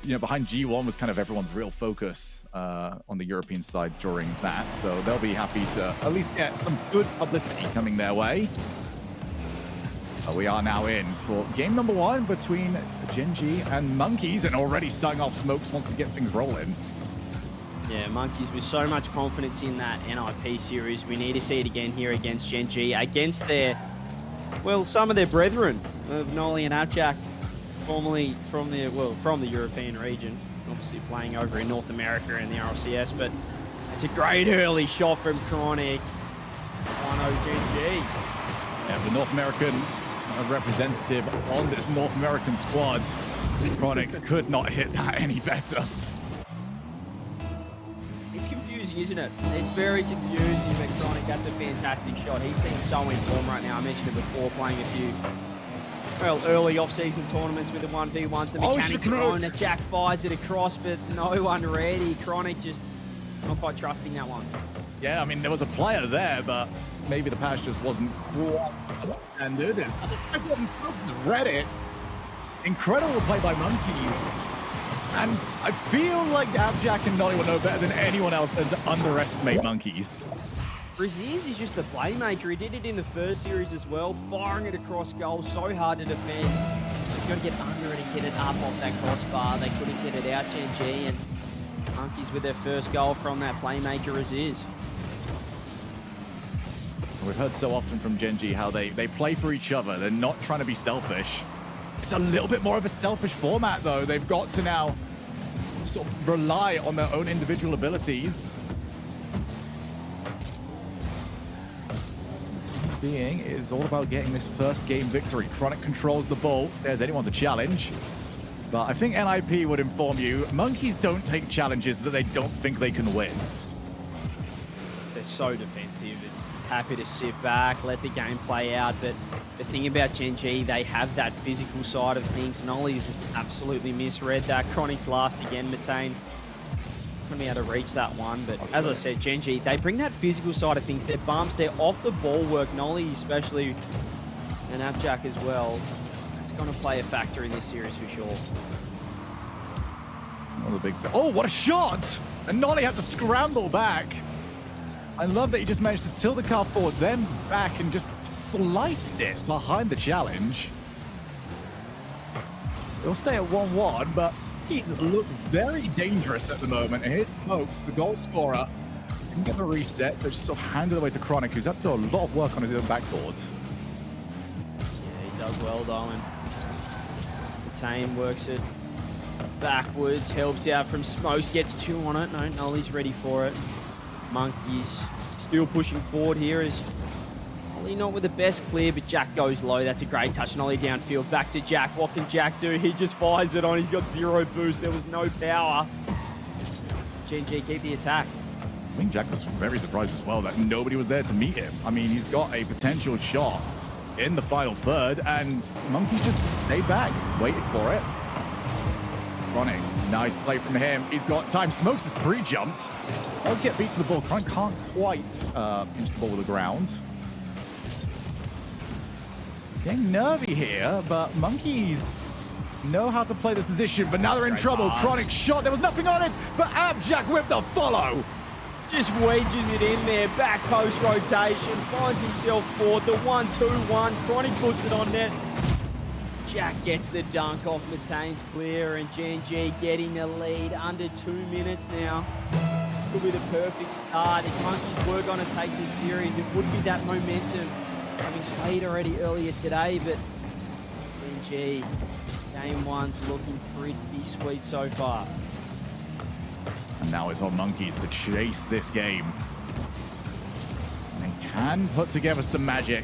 behind G1 was kind of everyone's real focus on the European side during that. So they'll be happy to at least get some good publicity coming their way. We are now in for game number 1 between Gen G and Monkeys, and already starting off, Smokes wants to get things rolling.
Yeah, Monkeys with so much confidence in that NIP series. We need to see it again here against Gen G, against some of their brethren of Nolly and Appjack, formerly from the European region, obviously playing over in North America and the RLCS, but it's a great early shot from Chronic. 1-0 Gen G.
Yeah, the North American representative on this North American squad. Chronic could not hit that any better.
It's confusing, isn't it? It's very confusing, but Chronic, that's a fantastic shot. He seems so in form right now. I mentioned it before, playing a few early off-season tournaments with the 1v1s. The mechanics are on. Jack fires it across, but no one ready. Chronic just not quite trusting that one.
Yeah, I mean, there was a player there, but maybe the pass just wasn't quite standard. Smokes read it. Incredible play by Monkeys. And I feel like Appjack and Nolly will know better than anyone else than to underestimate Monkeys.
Raziers is just the playmaker. He did it in the first series as well, firing it across goal, so hard to defend. He's got to get under it and get it up off that crossbar. They couldn't get it out, Gen G, and Monkeys with their first goal from that playmaker, Raziers.
We've heard so often from Gen G how they play for each other. They're not trying to be selfish. It's a little bit more of a selfish format, though. They've got to now sort of rely on their own individual abilities. Being is all about getting this first game victory. Chronic controls the ball. There's anyone to challenge. But I think NIP would inform you, Monkeys don't take challenges that they don't think they can win.
They're so defensive. Happy to sit back, let the game play out. But the thing about Gen G, they have that physical side of things. Nolly's absolutely misread that. Chronic's last again, Matane. Going to be able to reach that one. But as I said, Gen G, they bring that physical side of things. Their bumps, their off the ball work. Nolly especially, and Appjack as well. It's going to play a factor in this series for sure.
Another big oh, what a shot! And Nolly had to scramble back. I love that he just managed to tilt the car forward, then back, and just sliced it behind the challenge. He'll stay at 1-1, but he's looked very dangerous at the moment. And here's Smokes, the goal scorer. Didn't get the reset, so just sort of handed away to Chronic, who's had to do a lot of work on his own backboard.
Yeah, he does well, though. And Matane works it backwards, helps out from Smokes, gets 2 on it. No, Nolly's ready for it. Monkeys still pushing forward here is Nolly not with the best clear, but Jack goes low. That's a great touch. Nolly downfield, back to Jack. What can Jack do? He just fires it on. He's got 0 boost. There was no power. GG keep the attack.
I think Jack was very surprised as well that nobody was there to meet him. I mean, he's got a potential shot in the final third, and Monkey just stayed back, waited for it. Chronic, nice play from him. He's got time. Smokes has pre-jumped. Does get beat to the ball. Chronic can't quite pinch the ball with the ground. Getting nervy here, but Monkeys know how to play this position, but now they're in trouble. Chronic shot. There was nothing on it, but Abjack with the follow.
Just wedges it in there, back post rotation, finds himself forward, the 1-2-1, Chronic puts it on net. Jack gets the dunk off, Matane's clear, and Gen G getting the lead under 2 minutes now. This could be the perfect start. If Monkeys were going to take this series, it would be that momentum, having played already earlier today, but Gen G, game 1's looking pretty sweet so far.
And now it's on Monkeys to chase this game. And they can put together some magic.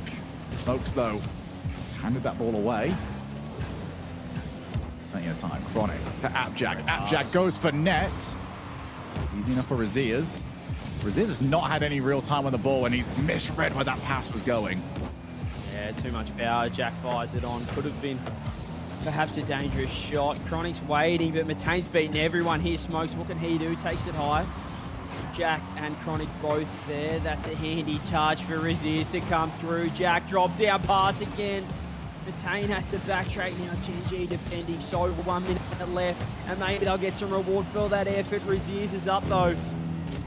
Smokes, though, has handed that ball away. Plenty of time. Chronic to Abjack. Abjack goes for net. Easy enough for Raziers. Raziers has not had any real time on the ball, and he's misread where that pass was going.
Yeah, too much power. Jack fires it on. Could have been perhaps a dangerous shot. Chronic's waiting, but Matane's beaten everyone here. Smokes, what can he do? Takes it high. Jack and Chronic both there. That's a handy touch for Raziers to come through. Jack drop down pass again. Matane has to backtrack now. Gen G defending so 1 minute left, and maybe they'll get some reward for that effort. Raziers is up though.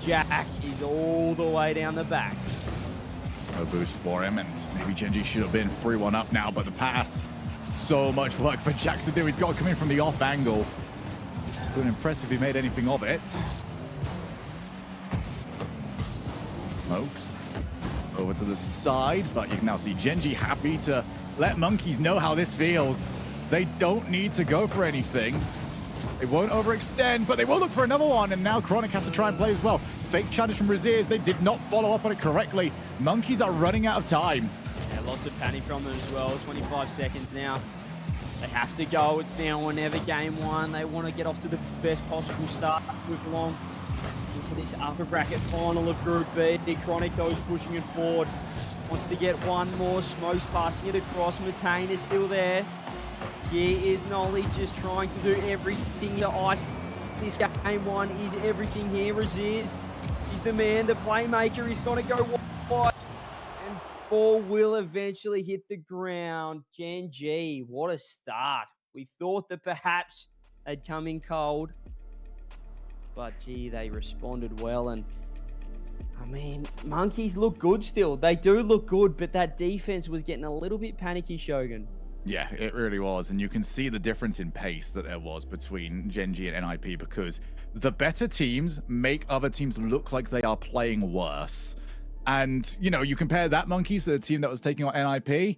Jack is all the way down the back.
No boost for him, and maybe Gen G should have been 3-1 up now, but the pass, so much work for Jack to do. He's got to come in from the off angle. Wouldn't impress if he made anything of it. Smokes over to the side, but you can now see Gen G happy to let Monkeys know how this feels. They don't need to go for anything. They won't overextend, but they will look for another one, and now Chronic has to try and play as well. Fake challenge from Raziers. They did not follow up on it correctly. Monkeys are running out of time.
Yeah, lots of panic from them as well. 25 seconds now. They have to go. It's now or never game 1. They want to get off to the best possible start. Move along into this upper bracket final of Group B. Chronic goes pushing it forward. Wants to get one more. Smokes passing it across. Matane is still there. Here is Nolly just trying to do everything to ice this game 1. Is everything here. Raziers, he's the man, the playmaker. He's going to go wide. And ball will eventually hit the ground. Gen G, what a start. We thought that perhaps they'd come in cold. But, gee, they responded well. And, I mean, Monkeys look good still. They do look good, but that defense was getting a little bit panicky, Shogun.
Yeah, it really was. And you can see the difference in pace that there was between Gen G and NIP, because the better teams make other teams look like they are playing worse. And, you know, you compare that Monkeys to the team that was taking on NIP,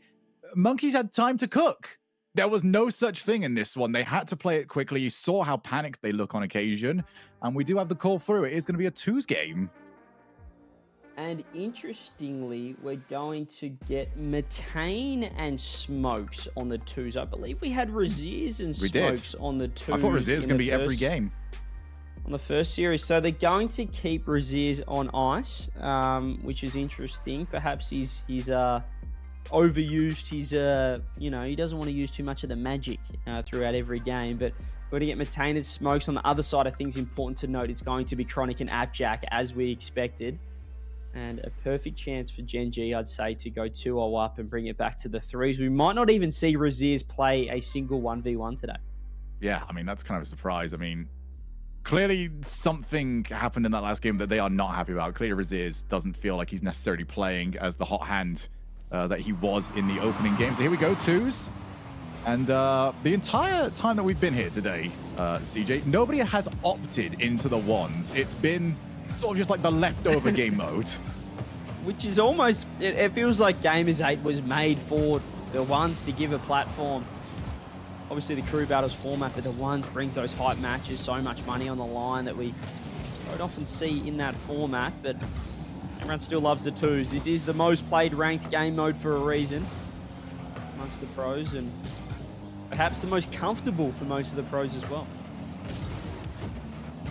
Monkeys had time to cook. There was no such thing in this one. They had to play it quickly. You saw how panicked they look on occasion. And we do have the call through. It is going to be a 2s game.
And interestingly, we're going to get Matane and Smokes on the 2s. I believe we had Raziers and Smokes on the 2s.
I thought Raziers was going to be every game.
On the first series. So they're going to keep Raziers on ice, which is interesting. Perhaps he's overused his, you know, he doesn't want to use too much of the magic throughout every game. But we're going to get Matane and Smokes on the other side of things. Important to note, it's going to be Chronic and Abjack, as we expected. And a perfect chance for Gen G, I'd say, to go 2-0 up and bring it back to the 3s. We might not even see Raziers play a single 1v1 today.
Yeah, I mean, that's kind of a surprise. I mean, Clearly, something happened in that last game that they are not happy about. Clearly, Raziz doesn't feel like he's necessarily playing as the hot hand that he was in the opening game. So here we go, twos. And the entire time that we've been here today, CJ, nobody has opted into the ones. It's been sort of just like the leftover game mode.
Which is almost, it feels like Gamers8 was made for the ones to give a platform. Obviously the crew battles format, but the ones brings those hype matches, so much money on the line that we don't often see in that format, but everyone still loves the twos. This is the most played ranked game mode for a reason amongst the pros, and perhaps the most comfortable for most of the pros as well.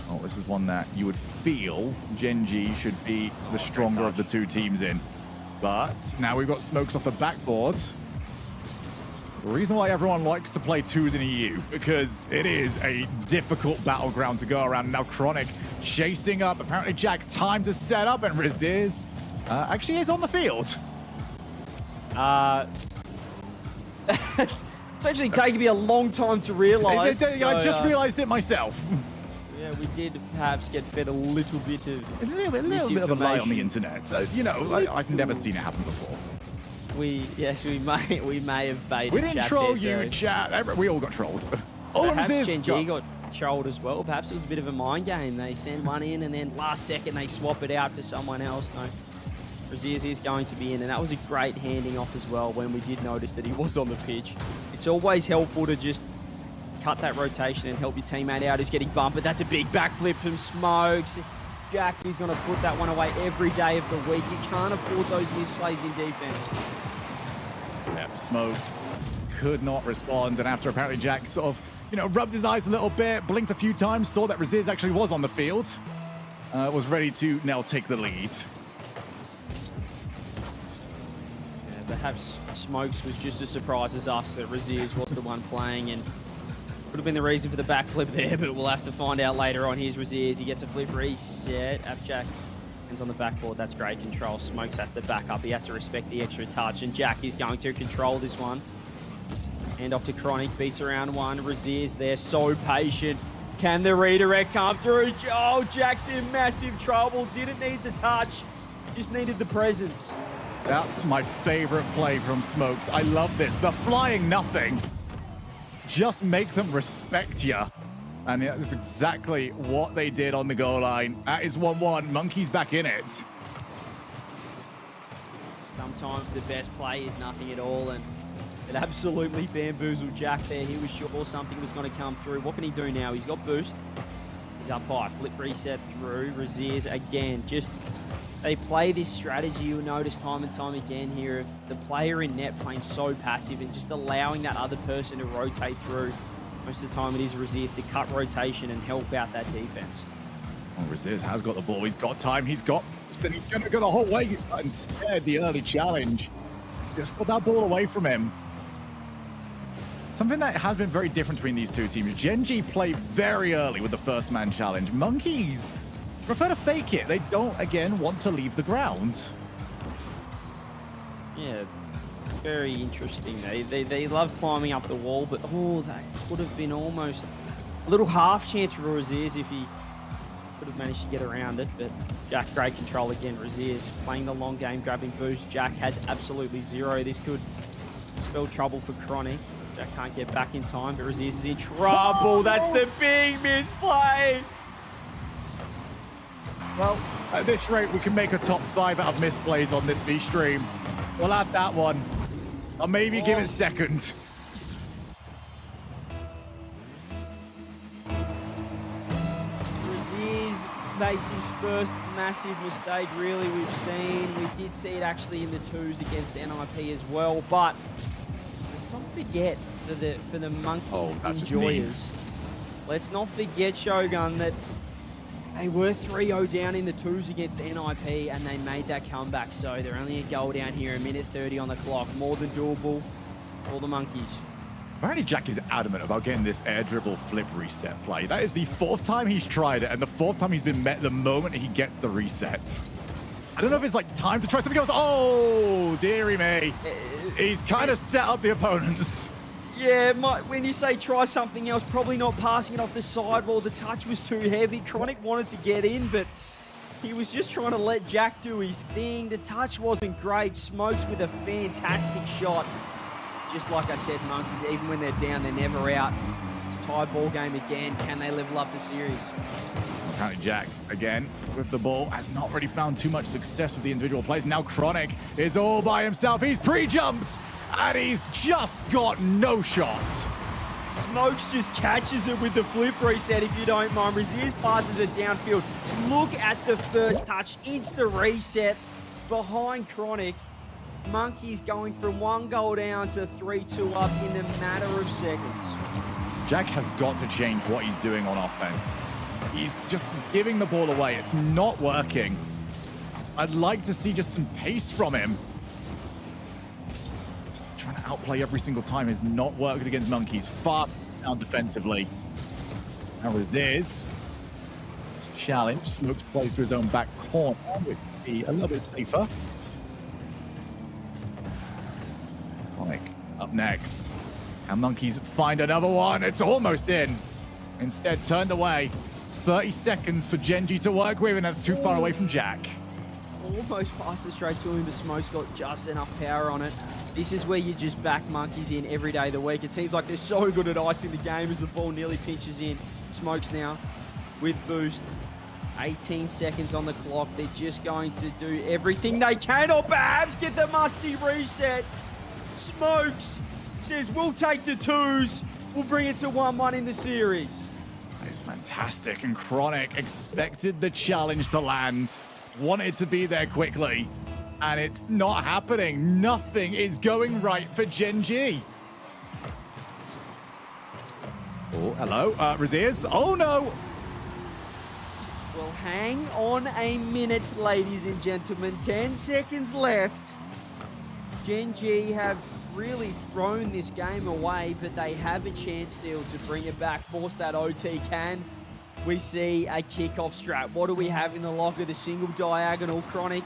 Oh, this is one that you would feel Gen G should be the stronger of the two teams in. But now we've got smokes off the backboard. The reason why everyone likes to play twos in EU, because it is a difficult battleground to go around. Now Chronic chasing up. Apparently Jack time to set up, and Raziz actually is on the field.
It's actually taken me a long time to realise.
I just realised it myself.
Yeah, we did perhaps get fed a little bit of
a little bit of a lie on the internet. You know, I've never seen it happen before.
We may have baited.
We didn't
chat
troll
there,
you,
so
chat. We all got trolled.
Perhaps Gen G got trolled as well. Perhaps it was a bit of a mind game. They send one in and then last second they swap it out for someone else. No, Raziz is going to be in, and that was a great handing off as well when we did notice that he was on the pitch. It's always helpful to just cut that rotation and help your teammate out who's getting bumped, but that's a big backflip from Smokes. Jack is going to put that one away every day of the week. You can't afford those misplays in defense.
Yep, Smokes could not respond, and after apparently Jack sort of, rubbed his eyes a little bit, blinked a few times, saw that Raziz actually was on the field, was ready to now take the lead.
Yeah, perhaps Smokes was just as surprised as us that Raziz was the one playing, and would have been the reason for the backflip there, but we'll have to find out later on. Here's Raziz. He gets a flip reset. Jack hands on the backboard. That's great control. Smokes has to back up. He has to respect the extra touch, and Jack is going to control this one. Hand off to Chronic. Beats around one. Raziz there, so patient. Can the redirect come through? Oh, Jack's in massive trouble. Didn't need the touch. Just needed the presence.
That's my favorite play from Smokes. I love this. The flying nothing. Just make them respect you. And that's exactly what they did on the goal line. That is 1-1. Monkey's back in it.
Sometimes the best play is nothing at all, and it absolutely bamboozled Jack there. He was sure something was going to come through. What can he do now? He's got boost. He's up high. Flip reset through. Raziz again. Just, they play this strategy, you'll notice time and time again here, of the player in net playing so passive and just allowing that other person to rotate through. Most of the time it is Raziz to cut rotation and help out that defense.
Well, Raziz has got the ball. He's got time. He's got... He's going to go the whole way and spared the early challenge. Just put that ball away from him. Something that has been very different between these two teams. Gen G play very early with the first man challenge. Monkeys prefer to fake it. They don't, again, want to leave the ground.
Yeah, very interesting. They love climbing up the wall, but oh, that could have been almost a little half chance for Raziz if he could have managed to get around it. But Jack, great control again. Raziz playing the long game, grabbing boost. Jack has absolutely zero. This could spell trouble for Chronic. Jack can't get back in time, but Raziz is in trouble. That's the big misplay.
Well, at this rate, we can make a top 5 out of misplays on this B stream. We'll add that one. Or maybe give it second.
Raziz makes his first massive mistake, really, we've seen. We did see it actually in the twos against NIP as well, but let's not forget for the Monkeys enjoyers. Let's not forget, Shogun, that they were 3-0 down in the twos against NIP, and they made that comeback. So they're only a goal down here, a minute 30 on the clock. More than doable for the Monkeys.
Apparently Jack is adamant about getting this air dribble flip reset play. That is the 4th time he's tried it, and the 4th time he's been met the moment he gets the reset. I don't know if it's like time to try something else. Oh, dearie me. He's kind of set up the opponents.
Yeah, when you say try something else, probably not passing it off the sidewall. The touch was too heavy. Chronic wanted to get in, but he was just trying to let Jack do his thing. The touch wasn't great. Smokes with a fantastic shot. Just like I said, Monkeys, even when they're down, they're never out. Tied ball game again. Can they level up the series?
Apparently Jack, again, with the ball, has not really found too much success with the individual plays. Now Chronic is all by himself. He's pre-jumped, and he's just got no shot.
Smokes just catches it with the flip reset, if you don't mind. Raziers passes it downfield. Look at the first touch. Insta reset behind Chronic. Monkeys going from 1 goal down to 3-2 up in a matter of seconds.
Jack has got to change what he's doing on offense. He's just giving the ball away. It's not working. I'd like to see just some pace from him. Just trying to outplay every single time has not worked against Monkeys. Far down defensively. Now Raziers. It's a challenge. Smokes plays to his own back corner, which would be a little bit safer. Chronic up next. And Monkeys find another one. It's almost in. Instead, turned away. 30 seconds for Genji to work with, and that's too far away from Jack.
Almost passed it straight to him, but Smoke's got just enough power on it. This is where you just back Monkeys in every day of the week. It seems like they're so good at icing the game as the ball nearly pinches in. Smokes now with boost. 18 seconds on the clock. They're just going to do everything they can, or perhaps get the musty reset. Smokes says, we'll take the twos. We'll bring it to 1-1 in the series.
It's fantastic, and Chronic expected the challenge to land, wanted to be there quickly, and it's not happening. Nothing is going right for Genji. Oh, hello, Raziers. Oh, no.
Well, hang on a minute, ladies and gentlemen. 10 seconds left. Genji have really thrown this game away, but they have a chance still to bring it back, force that OT. Can we see a kickoff strat? What do we have in the locker? The single diagonal. Chronic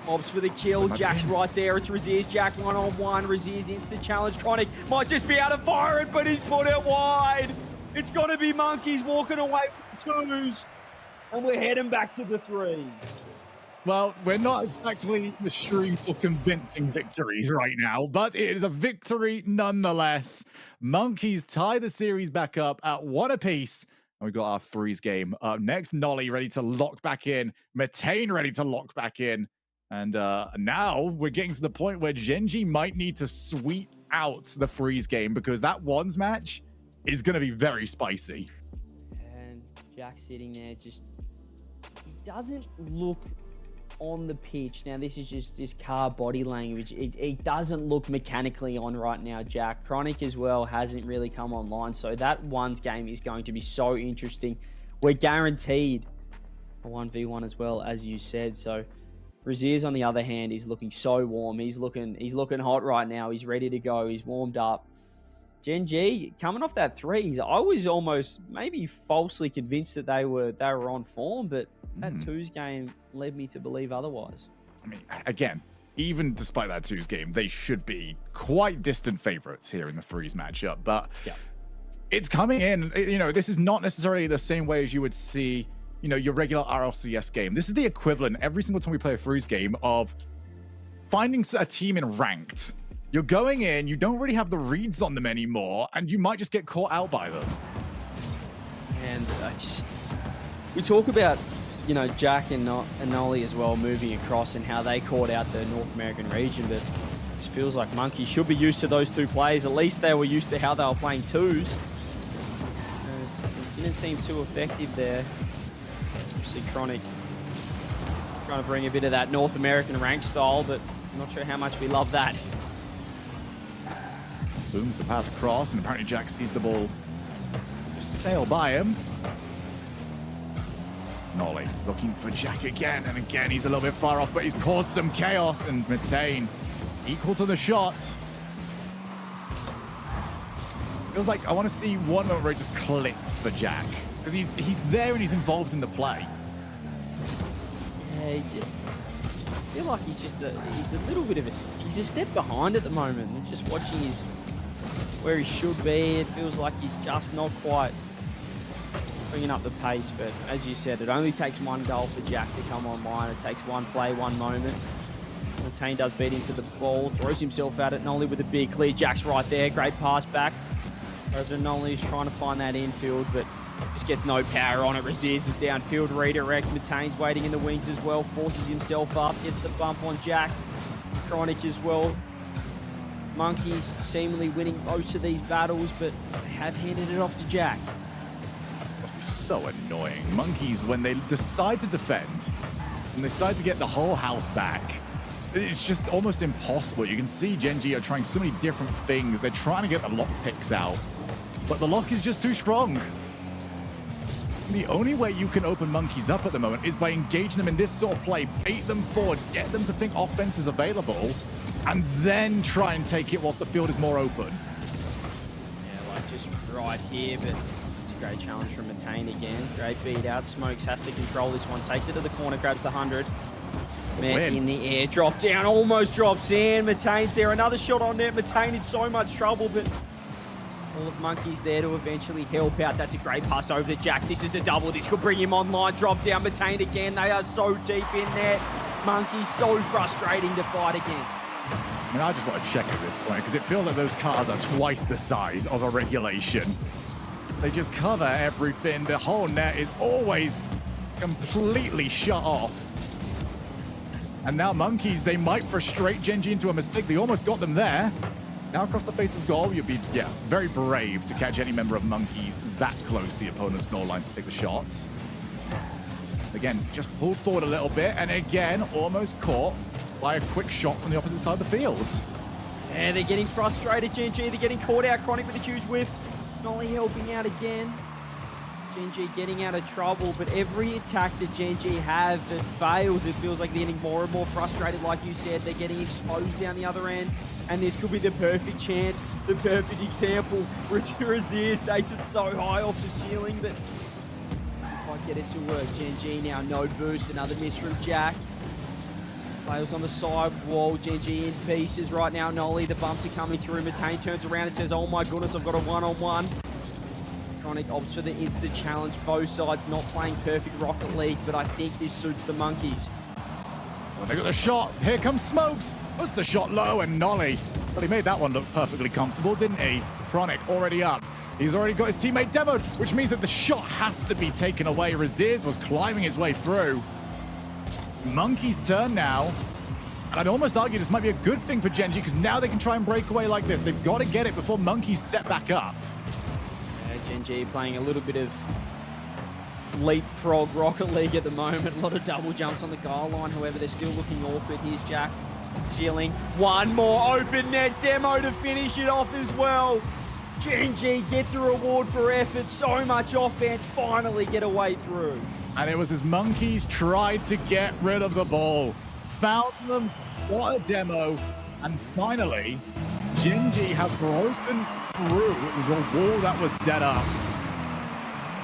opts for the kill. Jack's right there. It's Raziers. Jack 1-on-1. Raziers into the challenge. Chronic might just be able to fire it, but he's put it wide. It's going to be Monkeys walking away with twos, and we're heading back to the threes.
Well, we're not exactly the stream for convincing victories right now, but it is a victory nonetheless. Monkeys tie the series back up at 1 apiece. And we've got our threes game up next. Nolly ready to lock back in. Metane ready to lock back in. And now we're getting to the point where Genji might need to sweep out the freeze game, because that ones match is going to be very spicy.
And Jack sitting there, just, he doesn't look on the pitch. Now, this is just this car body language. It doesn't look mechanically on right now, Jack. Chronic as well hasn't really come online, so that ones game is going to be so interesting. We're guaranteed a 1v1 as well, as you said. So Raziers, on the other hand, is looking so warm. He's looking hot right now. He's ready to go. He's warmed up. Genji coming off that threes. I was almost maybe falsely convinced that they were on form, but that twos game led me to believe otherwise.
I mean, again, even despite that twos game, they should be quite distant favorites here in the freeze matchup. But
yeah,
it's coming in. You know, this is not necessarily the same way as you would see, you know, your regular RLCS game. This is the equivalent every single time we play a freeze game of finding a team in ranked. You're going in, you don't really have the reads on them anymore, and you might just get caught out by them. And
we talk about, you know, Jack and Nolly as well moving across and how they caught out the North American region, but it just feels like Monkeys should be used to those two plays. At least they were used to how they were playing twos. It didn't seem too effective there. Obviously, Chronic trying to bring a bit of that North American rank style, but I'm not sure how much we love that.
Booms the pass across, and apparently Jack sees the ball just sail by him. Nolly looking for Jack again, and again he's a little bit far off, but he's caused some chaos, and Metane equal to the shot. Feels like I want to see one moment where it just clicks for Jack, because he's there and he's involved in the play.
Yeah, I feel like he's a little bit of he's a step behind at the moment. I'm just watching his where he should be. It feels like he's just not quite bringing up the pace. But as you said, it only takes one goal for Jack to come online. It takes one play, one moment. Matane does beat him to the ball, throws himself at it. Nolly with a big clear. Jack's right there. Great pass back. Over to Nolly, who's trying to find that infield, but just gets no power on it. Raziers is downfield, redirect. Matane's waiting in the wings as well, forces himself up, gets the bump on Jack. Chronic as well. Monkeys seemingly winning most of these battles, but they have handed it off to Jack.
Must be so annoying. Monkeys, when they decide to defend, and they decide to get the whole house back, it's just almost impossible. You can see Gen.G are trying so many different things. They're trying to get the lock picks out, but the lock is just too strong. The only way you can open Monkeys up at the moment is by engaging them in this sort of play, bait them forward, get them to think offense is available, and then try and take it whilst the field is more open.
Yeah, like just right here, but it's a great challenge from Matane again. Great beat out. Smokes has to control this one, takes it to the corner, grabs the 100. Man in the air, drop down, almost drops in. Matane's there, another shot on net. Matane in so much trouble, but all of Monkeys there to eventually help out. That's a great pass over to Jack. This is a double. This could bring him online. Drop down. Matane again. They are so deep in there. Monkeys so frustrating to fight against.
I mean, I just want to check at this point because it feels like those cars are twice the size of a regulation. They just cover everything. The whole net is always completely shut off. And now Monkeys, they might frustrate Gen.G into a mistake. They almost got them there. Now across the face of goal, you'd be, very brave to catch any member of Monkeys that close to the opponent's goal line to take the shot. Again, just pulled forward a little bit, and again, almost caught by a quick shot from the opposite side of the field.
Yeah, they're getting frustrated, Gen.G. They're getting caught out. Chronic with a huge whiff. Nolly helping out again. Gen.G getting out of trouble, but every attack that Gen.G have that fails, it feels like they're getting more and more frustrated. Like you said, they're getting exposed down the other end. And this could be the perfect chance, the perfect example. Raziers takes it so high off the ceiling, but doesn't quite get it to work. Gen.G now, no boost, another miss from Jack. Fails on the side wall, Gen.G in pieces right now. Nolly, the bumps are coming through. Matane turns around and says, oh my goodness, I've got a one-on-one. Chronic opts for the instant challenge. Both sides not playing perfect Rocket League, but I think this suits the Monkeys.
Well, they got the shot. Here comes Smokes. Puts the shot low, and Nolly. But he made that one look perfectly comfortable, didn't he? Chronic already up. He's already got his teammate demoed, which means that the shot has to be taken away. Raziers was climbing his way through. It's Monkey's turn now. And I'd almost argue this might be a good thing for Gen.G because now they can try and break away like this. They've got to get it before Monkey's set back up.
Yeah, Gen.G playing a little bit of leapfrog Rocket League at the moment. A lot of double jumps on the goal line. However, they're still looking awkward. Here's Jack. Ceiling. One more open net demo to finish it off as well. Gen.G get the reward for effort. So much offense. Finally get a way through.
And it was as Monkeys tried to get rid of the ball. Found them. What a demo. And finally, Gen.G have broken through the wall that was set up.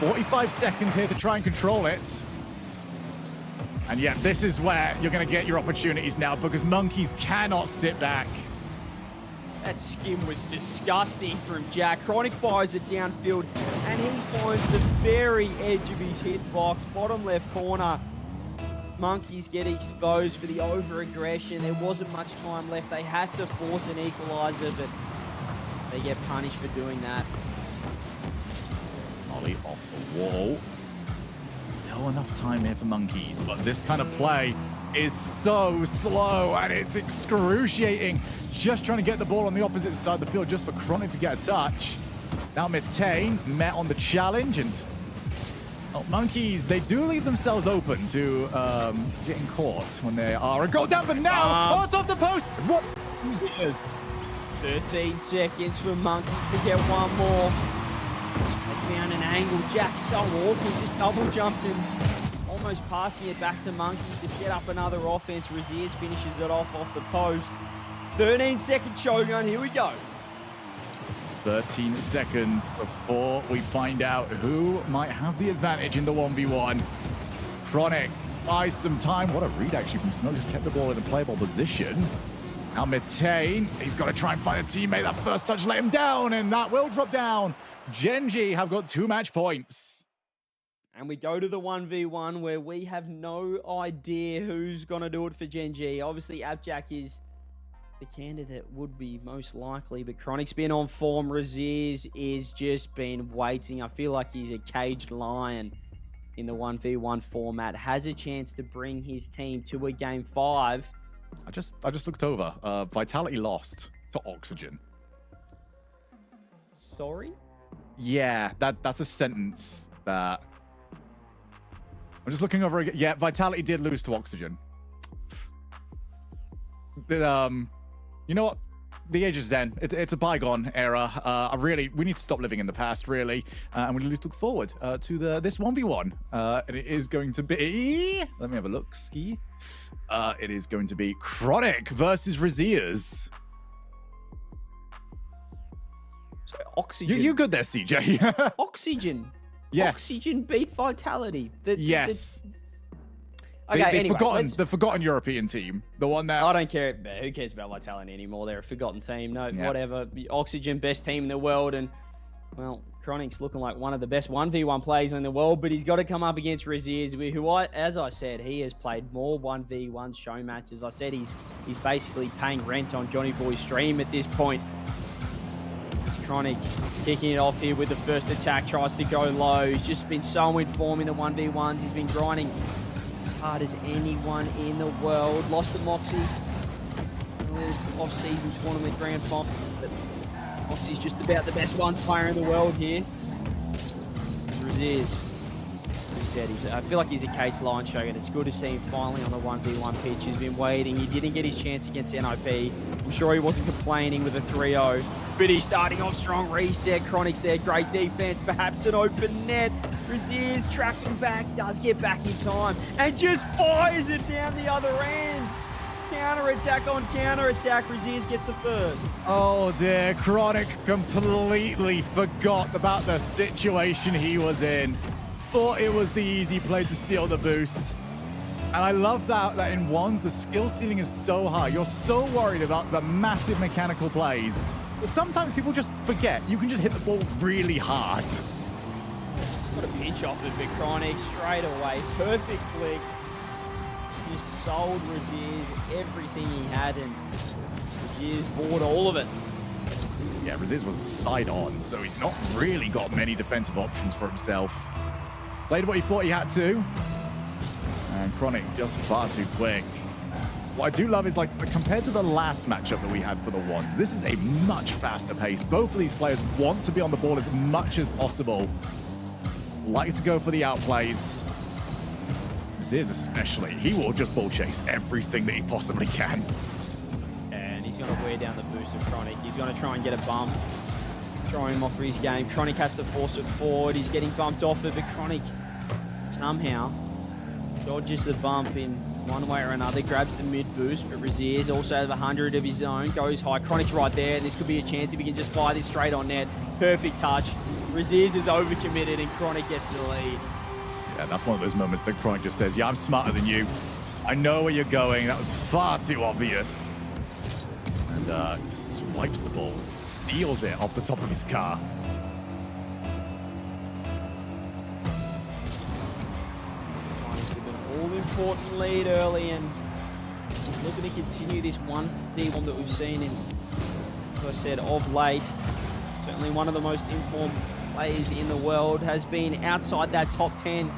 45 seconds here to try and control it. And yeah, this is where you're going to get your opportunities now because Monkeys cannot sit back.
That skim was disgusting from Jack. Chronic buys it downfield, and he finds the very edge of his hitbox, bottom left corner. Monkeys get exposed for the over-aggression. There wasn't much time left. They had to force an equalizer, but they get punished for doing that.
Ollie off the wall. Still enough time here for Monkeys, but this kind of play is so slow and it's excruciating. Just trying to get the ball on the opposite side of the field just for Chronic to get a touch. Now Matane met on the challenge, and Monkeys, they do leave themselves open to getting caught when they are a goal down, but now it's off the post. What is
13 seconds for Monkeys to get one more. They found an angle. Jack so awkward, just double jumped him. Almost passing it back to Monkeys to set up another offense. Raziers finishes it off the post. 13-second shotgun, here we go.
13 seconds before we find out who might have the advantage in the 1v1. Chronic buys some time. What a read actually from Smokes. Kept the ball in a playable position. Now Mitane, he's got to try and find a teammate. That first touch let him down, and that will drop down. Genji have got 2 match points.
And we go to the 1v1 where we have no idea who's going to do it for Genji. Obviously, Abjack is the candidate would be most likely, but Chronic's been on form. Raziz is just been waiting. I feel like he's a caged lion in the 1v1 format. Has a chance to bring his team to a game 5.
I just looked over. Vitality lost to Oxygen.
Sorry?
Yeah, that's a sentence that... I'm just looking over again. Yeah, Vitality did lose to Oxygen. You know what? The age is Zen. It's a bygone era. We need to stop living in the past, really. And we need to look forward to this 1v1. And it is going to be... Let me have a look. Ski. It is going to be Chronic versus Raziers.
So Oxygen.
You good there, CJ?
Oxygen.
Yes.
Oxygen beat Vitality.
Yes.
Okay, anyway,
the forgotten European team. The one that...
I don't care. Who cares about Vitality anymore? They're a forgotten team. No, whatever. Oxygen, best team in the world. And, well, Chronic's looking like one of the best 1v1 players in the world, but he's got to come up against Raziers, who, as I said, he has played more 1v1 show matches. I said he's basically paying rent on Johnny Boy's stream at this point. It's Chronic kicking it off here with the first attack, tries to go low. He's just been so in form in the 1v1s. He's been grinding as hard as anyone in the world. Lost to Moxie in the off-season tournament grand final. But Moxie's just about the best ones player in the world here. Raziers. He said I feel like he's a caged lion, Shogun. It's good to see him finally on the 1v1 pitch. He's been waiting. He didn't get his chance against NIP. I'm sure he wasn't complaining with a 3-0. But he's starting off strong. Reset. Chronic's there. Great defense. Perhaps an open net. Raziers tracking back. Does get back in time. And just fires it down the other end. Counter-attack on counter-attack. Raziers gets the first.
Oh dear. Chronic completely forgot about the situation he was in. Thought it was the easy play to steal the boost. And I love that in ones, the skill ceiling is so high. You're so worried about the massive mechanical plays. But sometimes people just forget. You can just hit the ball really hard.
Just got a pinch off it, but Chronic straight away. Perfect flick. Just sold Raziers everything he had, and Raziers bought all of it.
Yeah, Raziers was side on, so he's not really got many defensive options for himself. Played what he thought he had to. And Chronic just far too quick. What I do love is, like, compared to the last matchup that we had for the ones, this is a much faster pace. Both of these players want to be on the ball as much as possible. Like to go for the outplays. Raziers especially, he will just ball chase everything that he possibly can.
And he's going to wear down the boost of Chronic. He's going to try and get a bump. Throw him off for his game. Chronic has to force it forward. He's getting bumped off it, but Chronic somehow dodges the bump in one way or another, grabs the mid boost, but Raziers also has 100 of his own, goes high. Chronic's right there, and this could be a chance if he can just fire this straight on net. Perfect touch. Raziers is overcommitted, and Chronic gets the lead.
Yeah, that's one of those moments that Chronic just says, yeah, I'm smarter than you. I know where you're going. That was far too obvious. And just swipes the ball, steals it off the top of his car.
All-important lead early, and he's looking to continue this 1v1 that we've seen in, as I said, of late. Certainly one of the most informed players in the world, has been outside that top 10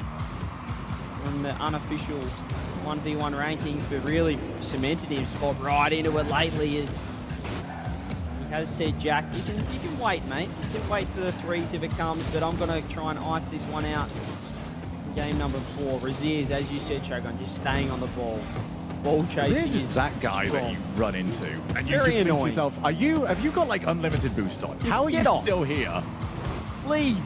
from the unofficial 1v1 rankings, but really cemented his spot right into it lately. As he has said, Jack, you can wait, mate. You can wait for the threes if it comes, but I'm going to try and ice this one out. Game number 4, Raziers, as you said, Shogun, just staying on the ball. Ball chasing.
Raziers is that guy
strong.
that you run into, and you
Very
just think
annoying.
to yourself, have you got like unlimited boost on?
Just
How are you
get off.
still here?
Leave.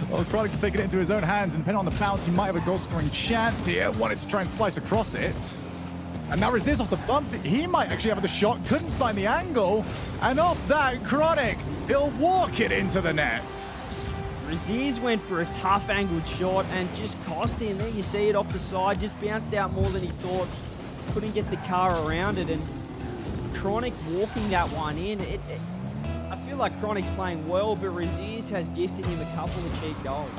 Well, Chronic's taking it into his own hands, and depending on the bounce, he might have a goal-scoring chance here. Wanted to try and slice across it. And now Raziers off the bump. He might actually have the shot, couldn't find the angle. And off that, Chronic, he'll walk it into the net.
Raziers went for a tough angled shot and just cost him. There you see it off the side, just bounced out more than he thought. Couldn't get the car around it, and Chronic walking that one in. I feel like Chronic's playing well, but Raziz has gifted him a couple of cheap goals.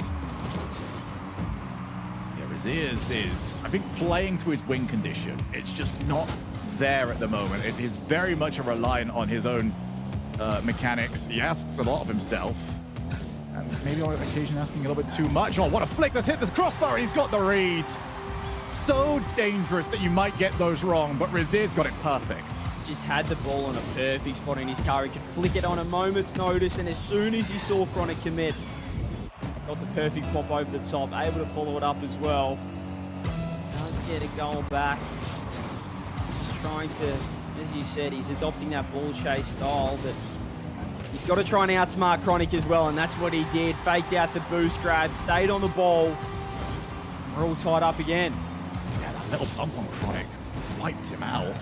Yeah, Raziz is, I think, playing to his win condition. It's just not there at the moment. It is very much reliant on his own mechanics. He asks a lot of himself. And maybe on occasion asking a little bit too much. Oh, what a flick. That's hit this crossbar, and he's got the read. So dangerous that you might get those wrong, but Raziz got it perfect.
Just had the ball on a perfect spot in his car. He could flick it on a moment's notice, and as soon as he saw Chronic commit, got the perfect pop over the top, able to follow it up as well. Does get a goal back. Just trying to, as you said, he's adopting that ball chase style, but he's got to try and outsmart Chronic as well, and that's what he did. Faked out the boost grab, stayed on the ball. We're all tied up again.
Yeah, that little bump on Chronic wiped him out.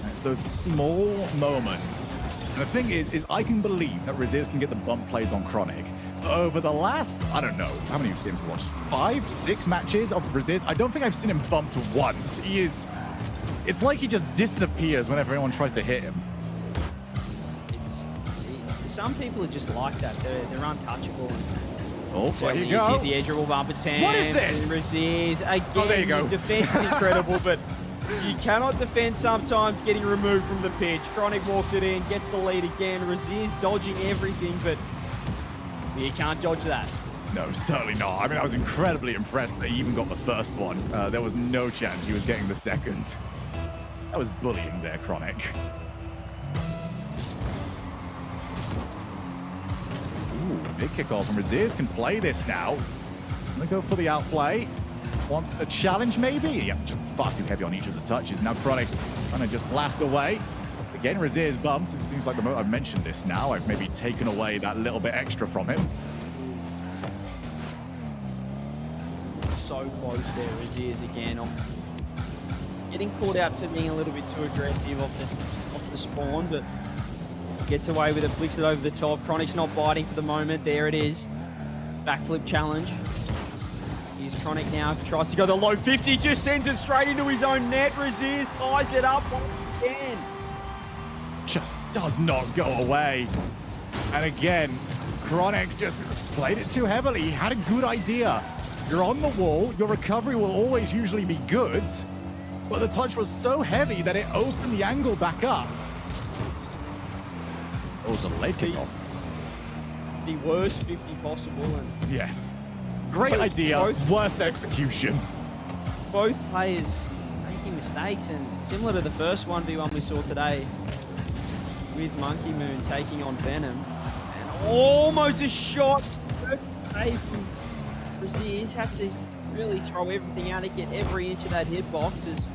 And it's those small moments. And the thing is I can believe that Raziz can get the bump plays on Chronic. But over the last, I don't know, how many games we watched? 5, 6 matches of Raziz? I don't think I've seen him bumped once. It's like he just disappears whenever anyone tries to hit him.
Some people are just like that. They're untouchable. And
oh, there you go.
Here's the edgeable bump attempt.
What is this?
Raziz, again,
oh, there you go.
His defense is incredible, but you cannot defend sometimes getting removed from the pitch. Chronic walks it in, gets the lead again. Raziz dodging everything, but you can't dodge that.
No, certainly not. I mean, I was incredibly impressed that he even got the first one. There was no chance he was getting the second. That was bullying there, Chronic. Big kickoff from Raziz can play this now. Gonna go for the outplay. Wants the challenge maybe? Yeah, just far too heavy on each of the touches. Now Chronic trying to just blast away. Again, Raziz bumped. It seems like the moment I've mentioned this now, I've maybe taken away that little bit extra from him.
So close there, Raziz again. Getting caught out for being a little bit too aggressive off the spawn, but gets away with it, flicks it over the top. Chronic's not biting for the moment. There it is. Backflip challenge. Here's Chronic now. Tries to go the low 50. Just sends it straight into his own net. Raziz ties it up once again.
Just does not go away. And again, Chronic just played it too heavily. He had a good idea. You're on the wall. Your recovery will always usually be good. But the touch was so heavy that it opened the angle back up. Oh, the leg kickoff.
The worst 50 possible. And
yes. Great idea, worst execution.
Both players making mistakes, and similar to the first 1v1 we saw today with Monkey Moon taking on Venom. And almost a shot. Perfect save from Raziz. Had to really throw everything out to get every inch of that hitbox as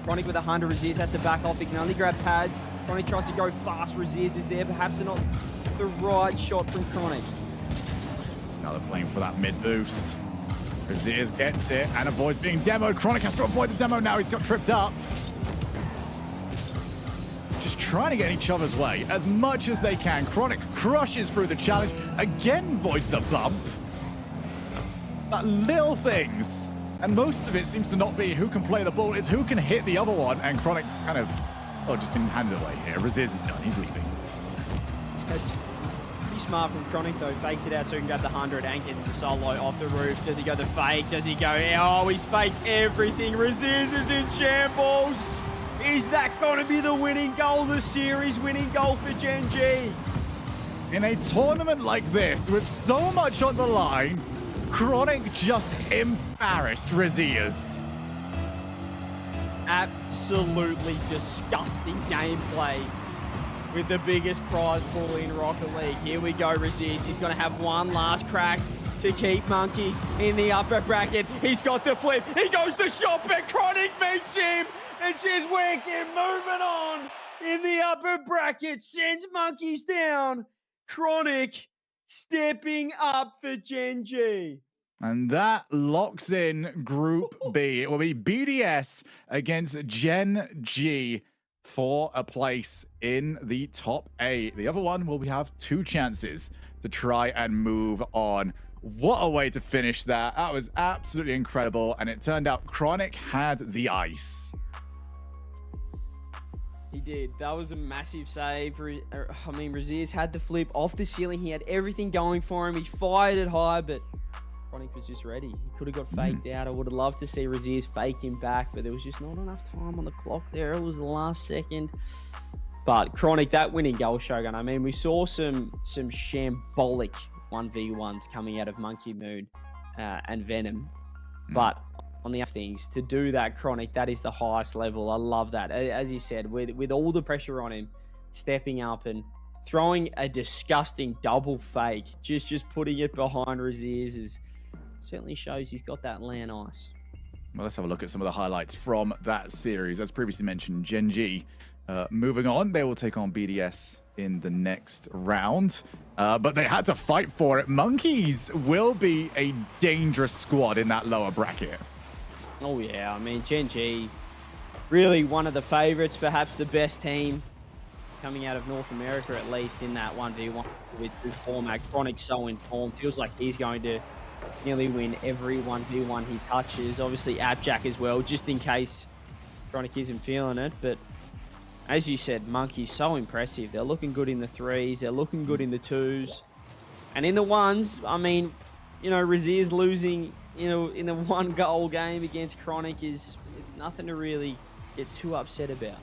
Chronic with 100, Raziz has to back off. He can only grab pads. Chronic tries to go fast. Raziz is there. Perhaps not the right shot from Chronic.
Now they're playing for that mid boost. Raziz gets it and avoids being demoed. Chronic has to avoid the demo now. He's got tripped up. Just trying to get in each other's way as much as they can. Chronic crushes through the challenge. Again, avoids the bump. But little things. And most of it seems to not be who can play the ball, it's who can hit the other one. And Chronic's kind of, just been handed away here. Raziz is done, he's leaving.
That's pretty smart from Chronic though. Fakes it out so he can grab the 100 and gets the solo off the roof. Does he go the fake? Does he go, oh, he's faked everything. Raziz is in shambles. Is that going to be the winning goal, the series winning goal for Gen G?
In a tournament like this, with so much on the line, Chronic just embarrassed Raziz.
Absolutely disgusting gameplay with the biggest prize pool in Rocket League. Here we go, Raziz. He's going to have one last crack to keep Monkeys in the upper bracket. He's got the flip. He goes to shot, but Chronic meets him. It's just wicked. Moving on in the upper bracket. Sends Monkeys down. Chronic stepping up for Gen G.
And that locks in Group B. It will be BDS against Gen G for a place in the top 8. The other one will have 2 chances to try and move on. What a way to finish that. That was absolutely incredible. And it turned out Chronic had the ice.
He did. That was a massive save. Raziz had the flip off the ceiling. He had everything going for him. He fired it high, but Chronic was just ready. He could have got faked out. I would have loved to see Raziz fake him back, but there was just not enough time on the clock there. It was the last second. But Chronic, that winning goal, Shogun. I mean, we saw some shambolic 1v1s coming out of Monkey Moon and Venom. But on the other things, to do that, Chronic, that is the highest level. I love that. As you said, with all the pressure on him, stepping up and throwing a disgusting double fake, just putting it behind Raziz is certainly shows he's got that land ice.
Well, let's have a look at some of the highlights from that series. As previously mentioned, Gen G moving on. They will take on BDS in the next round. But they had to fight for it. Monkeys will be a dangerous squad in that lower bracket.
Oh, yeah. I mean, Gen G, really one of the favorites, perhaps the best team coming out of North America, at least in that 1v1 with format. Chronic so informed. Feels like he's going to nearly win every 1v1 he touches. Obviously, Abjack as well, just in case Chronic isn't feeling it. But as you said, Monkey's so impressive. They're looking good in the 3s. They're looking good in the 2s. And in the 1s, I mean, you know, Raziz losing, you know, in the 1-goal game against Chronic it's nothing to really get too upset about.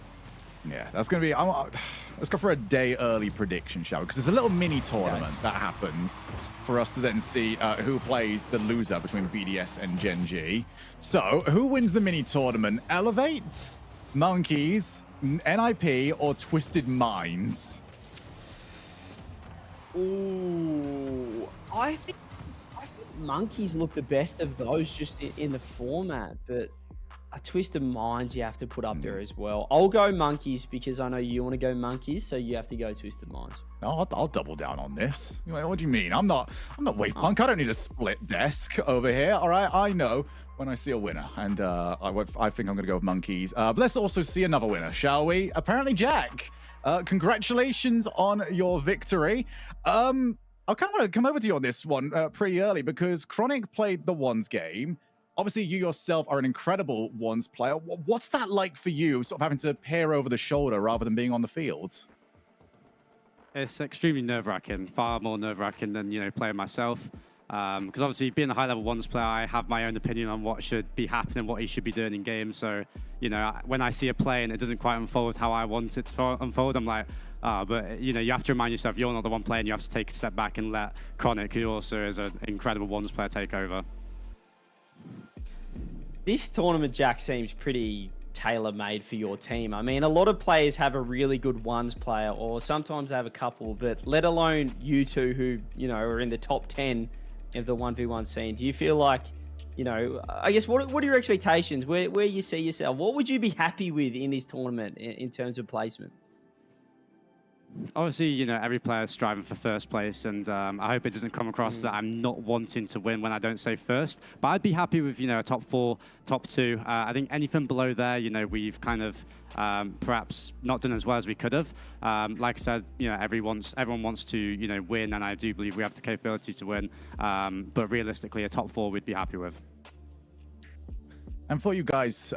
Yeah, that's going to be... let's go for a day early prediction, shall we? Because there's a little mini tournament that happens for us to then see who plays the loser between BDS and Gen G. So, who wins the mini tournament? Elevate, Monkeys, NIP, or Twisted Minds?
Ooh, I think Monkeys look the best of those just in the format, but a Twisted Minds you have to put up there as well. I'll go Monkeys because I know you want to go Monkeys, so you have to go Twisted Minds.
No, I'll double down on this. What do you mean? I'm not Wave Punk. I don't need a split desk over here. All right, I know when I see a winner, and I think I'm going to go with Monkeys. But let's also see another winner, shall we? Apparently, Jack. Congratulations on your victory. I kind of want to come over to you on this one pretty early because Chronic played the ones game. Obviously, you yourself are an incredible ones player. What's that like for you, sort of having to peer over the shoulder rather than being on the field?
It's extremely nerve-wracking, far more nerve-wracking than, you know, playing myself. Because obviously, being a high-level ones player, I have my own opinion on what should be happening, what he should be doing in games. So, you know, when I see a play and it doesn't quite unfold how I want it to unfold, I'm like, but, you know, you have to remind yourself you're not the one playing. You have to take a step back and let Chronic, who also is an incredible ones player, take over.
This tournament, Jack, seems pretty tailor-made for your team. I mean, a lot of players have a really good ones player, or sometimes they have a couple, but let alone you two who, you know, are in the top 10 of the 1v1 scene. Do you feel like, you know, I guess, what are your expectations? Where you see yourself? What would you be happy with in this tournament in terms of placement?
Obviously, you know, every player is striving for first place, and I hope it doesn't come across that I'm not wanting to win when I don't say first. But I'd be happy with, you know, a top 4, top 2. I think anything below there, you know, we've kind of perhaps not done as well as we could have. Like I said, you know, everyone wants to, you know, win, and I do believe we have the capability to win. But realistically, a top 4 we'd be happy with.
And for you guys,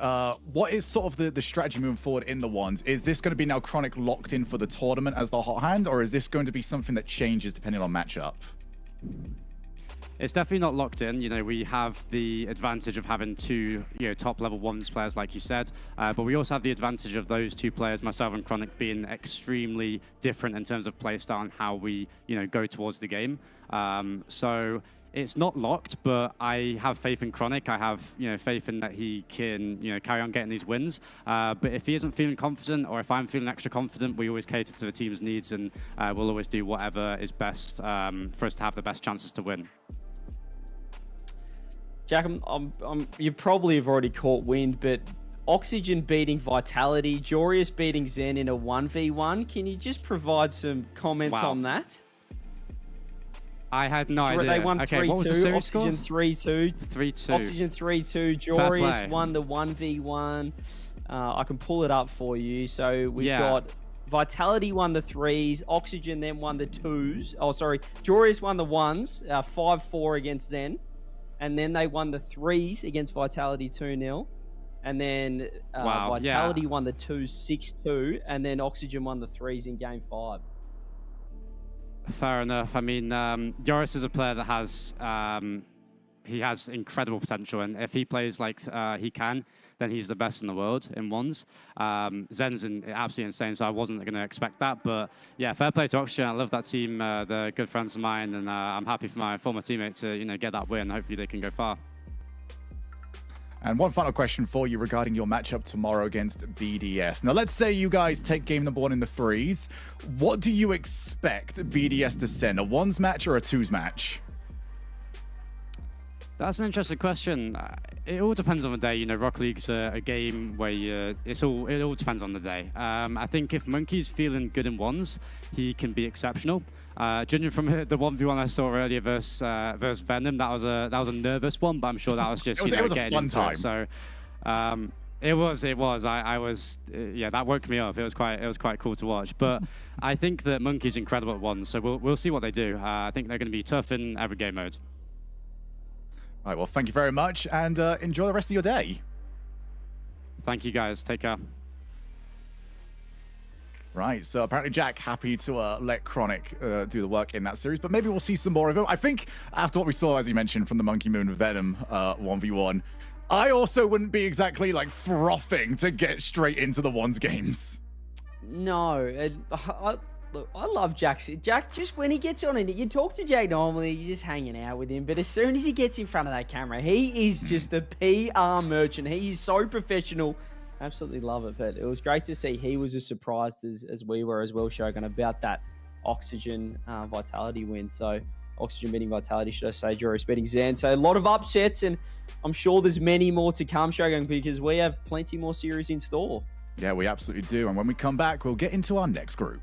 what is sort of the strategy moving forward in the ones? Is this going to be now Chronic locked in for the tournament as the hot hand, or is this going to be something that changes depending on matchup?
It's definitely not locked in. You know, we have the advantage of having 2, you know, top-level ones players, like you said, but we also have the advantage of those 2 players, myself and Chronic, being extremely different in terms of playstyle and how we, you know, go towards the game. So it's not locked, but I have faith in Chronic. I have, you know, faith in that he can, you know, carry on getting these wins. But if he isn't feeling confident, or if I'm feeling extra confident, we always cater to the team's needs, and we'll always do whatever is best for us to have the best chances to win.
Jack, you probably have already caught wind, but Oxygen beating Vitality, Jorius beating Zen in a 1v1. Can you just provide some comments on that?
I had no idea.
They won 3-2.
What was the series
Oxygen 3-2.
3-2.
Oxygen 3-2. Jorius won the 1v1. I can pull it up for you. So we've got Vitality won the 3s. Oxygen then won the 2s. Oh, sorry. Jorius won the 1s. 5-4 against Zen. And then they won the 3s against Vitality 2-0. And then Vitality won the 2s 6-2, and then Oxygen won the 3s in game 5.
Fair enough. I mean, Yoris is a player that has he has incredible potential, and if he plays like he can, then he's the best in the world in ones. Zen's absolutely insane, so I wasn't going to expect that. But yeah, fair play to Oxygen. I love that team. They're good friends of mine, and I'm happy for my former teammate to get that win. Hopefully they can go far.
And one final question for you regarding your matchup tomorrow against BDS. Now, let's say you guys take game number 1 in the 3s. What do you expect BDS to send? A 1s match or a 2s match?
That's an interesting question. It all depends on the day. Rocket League's a game where it all depends on the day. I think if Monkey's feeling good in 1s, he can be exceptional. Judging from the 1v1 I saw earlier versus Venom, that was a nervous one, but I'm sure that was just
it was a fun time.
So it was. I was that woke me up. It was quite cool to watch. But I think that Monkey's incredible at 1s, so we'll see what they do. I think they're going to be tough in every game mode.
All right, well, thank you very much, and enjoy the rest of your day.
Thank you, guys. Take care.
Right, so apparently Jack happy to let Chronic do the work in that series, but maybe we'll see some more of him. I think after what we saw, as you mentioned, from the Monkey Moon Venom 1v1, I also wouldn't be exactly like frothing to get straight into the 1s games.
No, look, I love Jack. Jack, just when he gets on it, you talk to Jay normally, you're just hanging out with him. But as soon as he gets in front of that camera, he is just a PR merchant. He is so professional. Absolutely love it. But it was great to see he was as surprised as we were as well, Shogun, about that Oxygen Vitality win. So Oxygen beating Vitality, should I say, Joris beating Zen. So a lot of upsets, and I'm sure there's many more to come, Shogun, because we have plenty more series in store.
Yeah, we absolutely do. And when we come back, we'll get into our next group.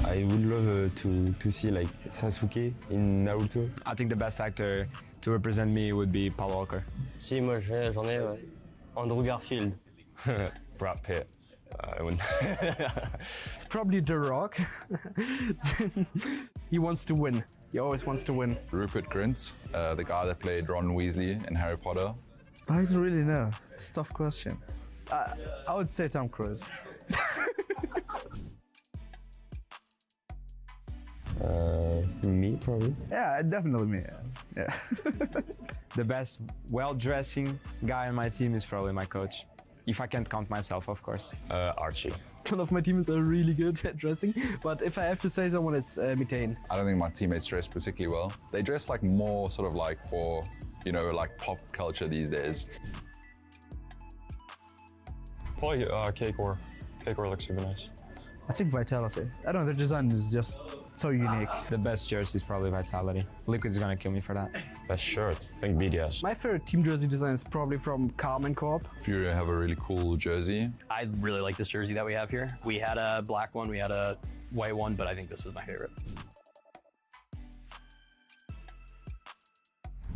I would love to see like Sasuke in Naruto.
I think the best actor to represent me would be Paul Walker.
Si, moi j'en ai, ouais. Andrew Garfield.
Brad Pitt. I wouldn't.
It's probably The Rock. He wants to win. He always wants to win.
Rupert Grint, the guy that played Ron Weasley in Harry Potter.
I don't really know. It's a tough question. I would say Tom Cruise.
Me, probably.
Yeah, definitely me. Yeah.
The best well-dressing guy on my team is probably my coach. If I can't count myself, of course.
Archie.
None of my teammates are really good at dressing, but if I have to say someone, it's Methane.
I don't think my teammates dress particularly well. They dress like more sort of like for, you know, like pop culture these days.
Probably K-Core. K-Core looks super nice.
I think Vitality. I don't know, the design is just so unique.
The best jersey is probably Vitality. Liquid's gonna kill me for that.
Best shirt, I think BDS.
My favorite team jersey design is probably from Carmen Corp.
Fury have a really cool jersey.
I really like this jersey that we have here. We had a black one, we had a white one, but I think this is my favorite.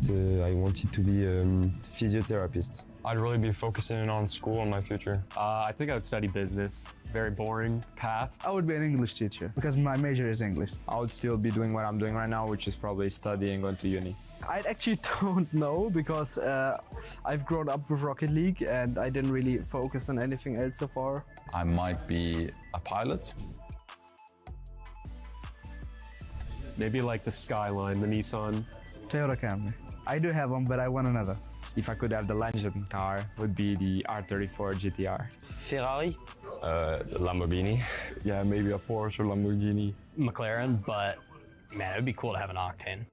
I wanted to be a physiotherapist.
I'd really be focusing on school and my future.
I think I would study business. very boring path.
I would be an English teacher because my major is English.
I would still be doing what I'm doing right now, which is probably studying and going to uni.
I actually don't know because I've grown up with Rocket League and I didn't really focus on anything else so far.
I might be a pilot.
Maybe like the Skyline, the Nissan.
Toyota Camry. I do have one, but I want another.
If I could have the legend car, would be the R34 GTR.
Ferrari?
Lamborghini.
Yeah, maybe a Porsche or Lamborghini.
McLaren, but man, it would be cool to have an Octane.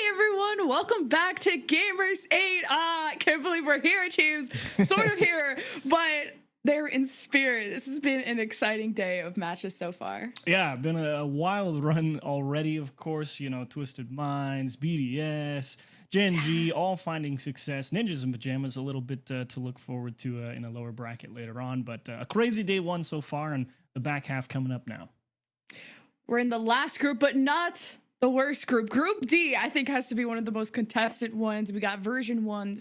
everyone, welcome back to Gamers8. I can't believe we're here, teams. Sort of here, but they're in spirit. This has been an exciting day of matches so far.
Yeah, been a wild run already, of course. You know, Twisted Minds, BDS, Gen G, all finding success. Ninjas in Pajamas, a little bit to look forward to in a lower bracket later on. But a crazy day one so far, and the back half coming up now.
We're in the last group, but not the worst group. Group D, I think, has to be one of the most contested ones. We got version 1,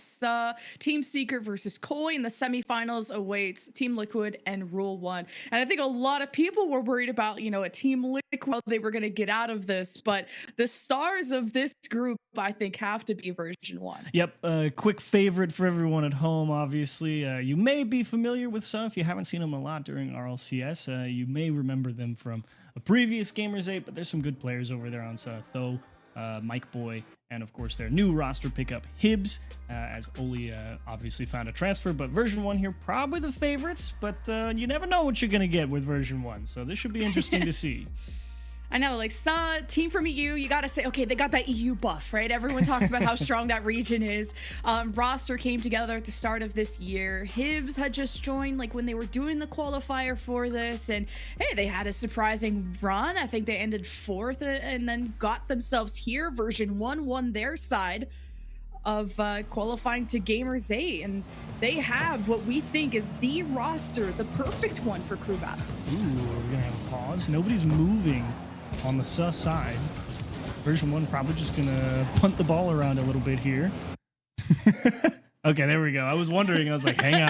Team Secret versus Koi in the semifinals awaits Team Liquid and Rule 1. And I think a lot of people were worried about, you know, a Team Liquid, they were going to get out of this. But the stars of this group, I think, have to be version 1.
Yep, quick favorite for everyone at home, obviously. You may be familiar with some if you haven't seen them a lot during RLCS. You may remember them from a previous Gamers8, but there's some good players over there on Tho, Mike Boy, and of course their new roster pickup, Hibs, as Oli obviously found a transfer. But version 1 here, probably the favorites, but you never know what you're going to get with version 1, so this should be interesting to see.
I know, like, team from EU, you gotta say, okay, they got that EU buff, right? Everyone talks about how strong that region is. Roster came together at the start of this year. Hibs had just joined, like, when they were doing the qualifier for this, and hey, they had a surprising run. I think they ended 4th and then got themselves here. Version 1 won their side of qualifying to Gamers8, and they have what we think is the roster, the perfect one for crew battles.
Ooh, we're gonna have a pause. Nobody's moving on the sus side. Version 1 probably just gonna punt the ball around a little bit here. Okay, there we go. I was wondering. I was like, hang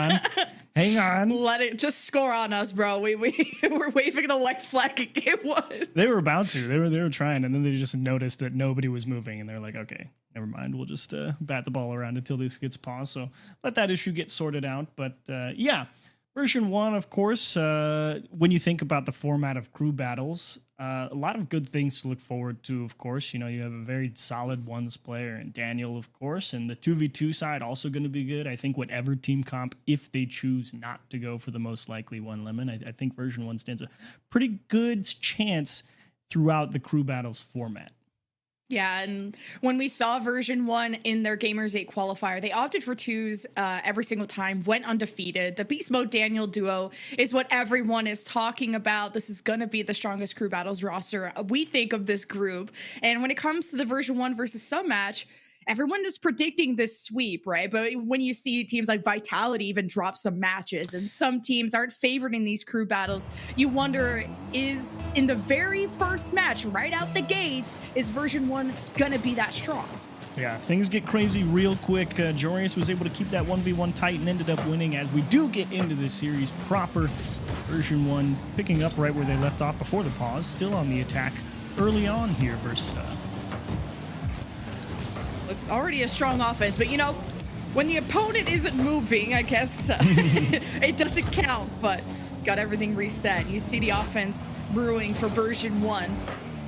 on.
Let it just score on us, bro. We were waving the white flag at game 1.
They were about to. They were trying, and then they just noticed that nobody was moving, and they're like, okay, never mind. We'll just bat the ball around until this gets paused. So let that issue get sorted out. But yeah, version 1, of course, when you think about the format of crew battles, a lot of good things to look forward to, of course. You know, you have a very solid ones player and Daniel, of course, and the 2v2 side also going to be good. I think whatever team comp, if they choose not to go for the most likely one lemon, I think version 1 stands a pretty good chance throughout the crew battles format.
Yeah, and when we saw version 1 in their Gamers8 qualifier, they opted for 2s every single time, went undefeated. The Beast Mode Daniel duo is what everyone is talking about. This is going to be the strongest crew battles roster we think of this group. And when it comes to the version 1 versus sub match, everyone is predicting this sweep, right? But when you see teams like Vitality even drop some matches and some teams aren't favored in these crew battles, you wonder, is in the very first match, right out the gates, is version 1 gonna be that strong?
Yeah, things get crazy real quick. Jorius was able to keep that 1v1 tight and ended up winning as we do get into the series proper. Version 1 picking up right where they left off before the pause, still on the attack early on here versus
Looks already a strong offense, but you know, when the opponent isn't moving, I guess it doesn't count, but got everything reset. You see the offense brewing for version 1.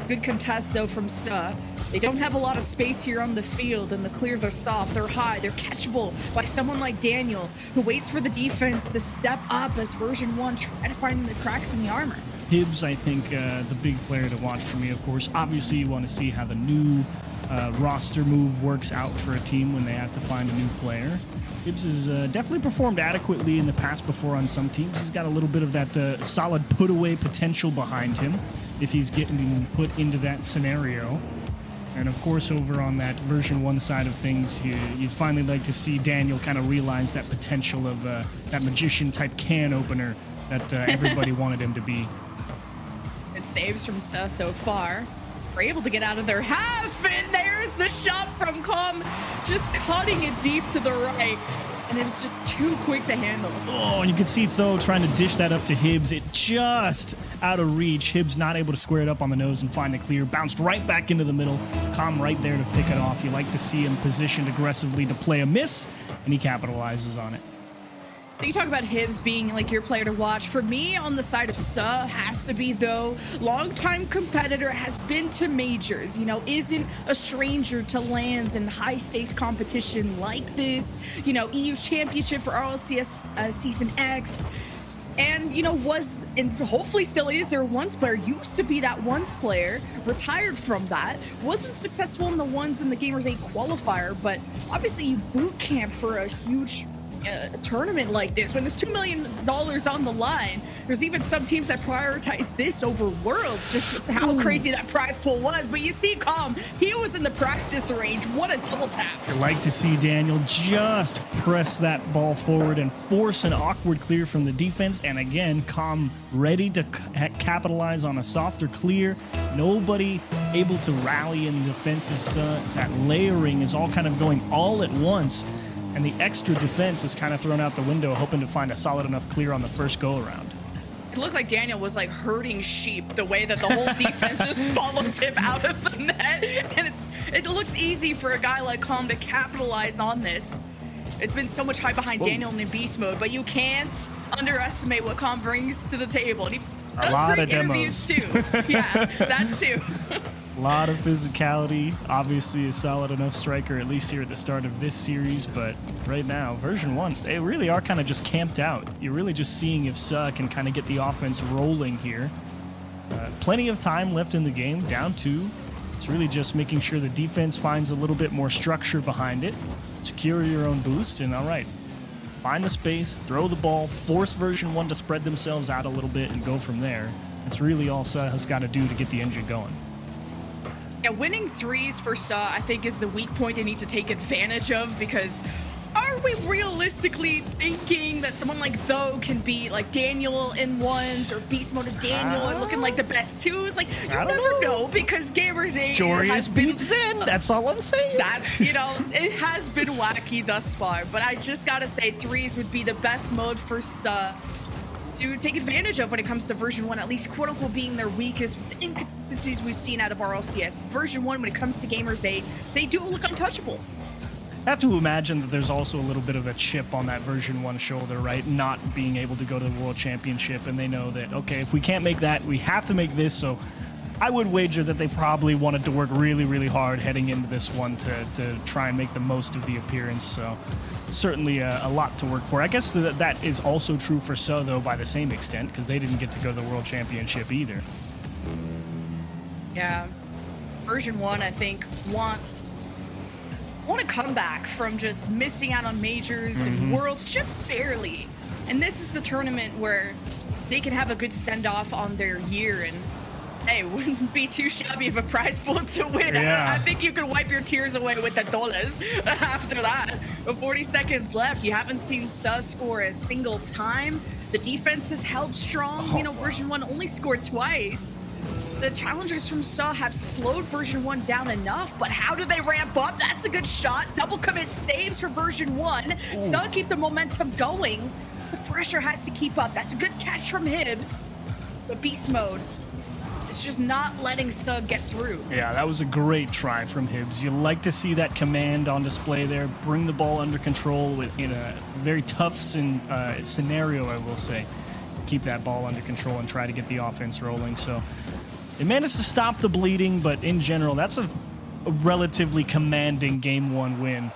Good contest though from Suh. They don't have a lot of space here on the field, and the clears are soft, they're high, they're catchable by someone like Daniel, who waits for the defense to step up as version 1 try to find the cracks in the armor.
Hibs, I think, the big player to watch for me, of course. Obviously, you want to see how the new roster move works out for a team when they have to find a new player. Hibs has definitely performed adequately in the past before on some teams. He's got a little bit of that solid put-away potential behind him if he's getting put into that scenario. And of course, over on that version 1 side of things, you'd finally like to see Daniel kind of realize that potential of that magician-type can opener that everybody wanted him to be.
Good saves from Suh so far. We're able to get out of their half, and there's the shot from Com, just cutting it deep to the right, and it's just too quick to handle.
Oh, and you can see Tho trying to dish that up to Hibs. It just out of reach. Hibs not able to square it up on the nose and find the clear. Bounced right back into the middle. Com right there to pick it off. You like to see him positioned aggressively to play a miss, and he capitalizes on it.
You talk about Hibs being like your player to watch. For me, on the side of Suh, has to be, though, longtime competitor, has been to majors, you know, isn't a stranger to lands and high stakes competition like this, you know, EU championship for RLCS Season X. and was and hopefully still is their ones player, used to be that ones player, retired from that, wasn't successful in the ones in the Gamers8 qualifier, but obviously you boot camp for a huge tournament like this when there's $2 million on the line. There's even some teams that prioritize this over Worlds, just how crazy that prize pool was. But you see Calm, he was in the practice range. What a double tap.
I like to see Daniel just press that ball forward and force an awkward clear from the defense. And again, Calm ready to capitalize on a softer clear. Nobody able to rally in the defensive set. That layering is all kind of going all at once. And the extra defense is kind of thrown out the window, hoping to find a solid enough clear on the first go-around.
It looked like Daniel was like herding sheep, the way that the whole defense just followed him out of the net. And it looks easy for a guy like Calm to capitalize on this. It's been so much hype behind Daniel in beast mode, but you can't underestimate what Calm brings to the table. And he does great interviews too. Yeah, that too.
A lot of physicality. Obviously a solid enough striker, at least here at the start of this series, but right now, version 1, they really are kind of just camped out. You're really just seeing if Suh can kind of get the offense rolling here. Plenty of time left in the game, down 2. It's really just making sure the defense finds a little bit more structure behind it. Secure your own boost, and all right, find the space, throw the ball, force version 1 to spread themselves out a little bit and go from there. That's really all Suh has got to do to get the engine going.
Yeah, winning threes for Suh, I think, is the weak point they need to take advantage of, because are we realistically thinking that someone like Tho can beat like Daniel in ones or beast mode of Daniel and looking like the best twos? Like, you never know, because Gamers8
Joreous beats in, that's all I'm saying.
That's, it has been wacky thus far, but I just gotta say threes would be the best mode for Suh to take advantage of when it comes to version 1, at least quote unquote being their weakest inconsistencies we've seen out of RLCS. Version 1, when it comes to Gamers8, they do look untouchable.
I have to imagine that there's also a little bit of a chip on that version 1 shoulder, right? Not being able to go to the World Championship, and they know that, okay, if we can't make that, we have to make this. So I would wager that they probably wanted to work really, really hard heading into this one to try and make the most of the appearance. So certainly a lot to work for. I guess that is also true for Suh, though, by the same extent, because they didn't get to go to the World Championship either.
Yeah. Version 1, I think, want a comeback from just missing out on majors and worlds just barely. And this is the tournament where they can have a good send-off on their year, and hey, wouldn't be too shabby of a prize pool to win.
Yeah.
I think you could wipe your tears away with the dollars after that. With 40 seconds left, you haven't seen Suh score a single time. The defense has held strong. Version 1 only scored twice. The challengers from Suh have slowed version 1 down enough, but how do they ramp up? That's a good shot. Double commit saves for version 1. Suh keep the momentum going. The pressure has to keep up. That's a good catch from Hibbs. But beast mode, it's just not letting Suh get through.
Yeah, that was a great try from Hibbs. You like to see that command on display there. Bring the ball under control in a very tough scenario, I will say, to keep that ball under control and try to get the offense rolling. So they managed to stop the bleeding, but in general, that's a relatively commanding Game 1 win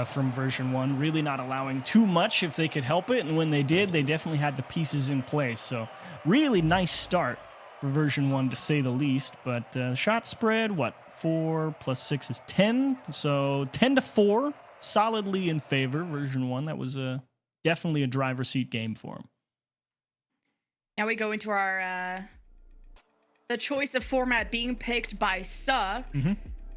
from version 1. Really not allowing too much if they could help it, and when they did, they definitely had the pieces in place. So really nice start for version 1, to say the least. But shot spread, 4 + 6 is 10. So 10-4, solidly in favor, version 1. That was definitely a driver's seat game for them.
Now we go into our the choice of format being picked by Suh.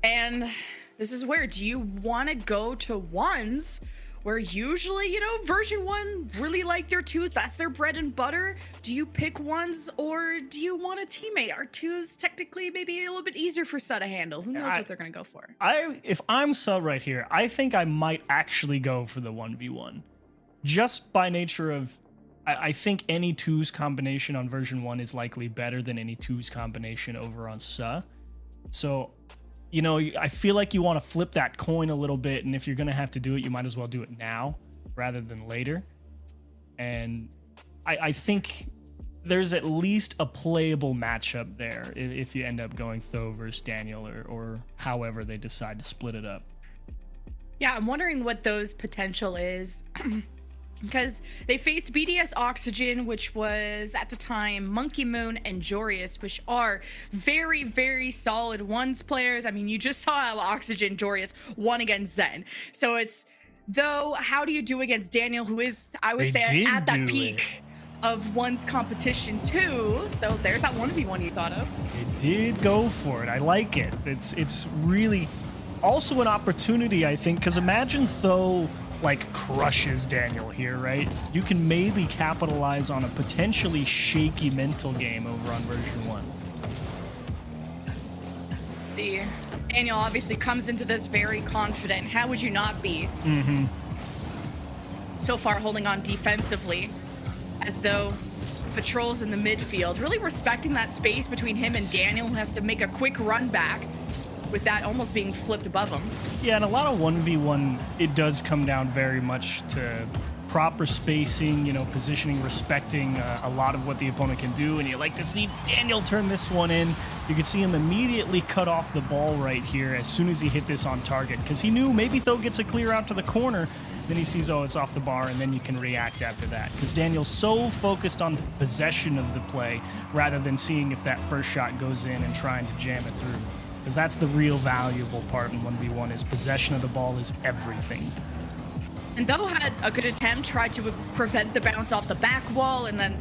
And this is where, do you want to go to ones where usually, version 1 really like their twos? That's their bread and butter. Do you pick ones, or do you want a teammate? Are twos technically maybe a little bit easier for Suh to handle? Who knows what they're going to go for?
If I'm Suh right here, I think I might actually go for the 1v1. Just by nature of, I think any twos combination on version 1 is likely better than any twos combination over on Suh. So, I feel like you want to flip that coin a little bit, and if you're going to have to do it, you might as well do it now rather than later. And I think there's at least a playable matchup there if you end up going Tho versus Daniel or however they decide to split it up.
Yeah, I'm wondering what Tho's potential is. because they faced BDS Oxygen, which was at the time Monkey Moon and Jorius, which are very, very solid ones players. I mean, you just saw how Oxygen Jorius won against Zen. So it's, though, how do you do against Daniel, who is, I would say, at that peak of one's competition too? So there's that 1v1 you thought of.
It did go for it. I like it. It's really also an opportunity, I think, because imagine Tho like crushes Daniel here, right? You can maybe capitalize on a potentially shaky mental game over on version 1.
Let's see, Daniel obviously comes into this very confident. How would you not be? So far holding on defensively, as though patrols in the midfield, really respecting that space between him and Daniel, who has to make a quick run back with that almost being flipped above him.
Yeah, and a lot of 1v1, it does come down very much to proper spacing, you know, positioning, respecting a lot of what the opponent can do, and you like to see Daniel turn this one in. You can see him immediately cut off the ball right here as soon as he hit this on target, because he knew maybe Tho gets a clear out to the corner, then he sees, oh, it's off the bar, and then you can react after that, because Daniel's so focused on the possession of the play rather than seeing if that first shot goes in and trying to jam it through. Because that's the real valuable part in 1v1, is possession of the ball is everything.
And Tho had a good attempt, tried to prevent the bounce off the back wall, and then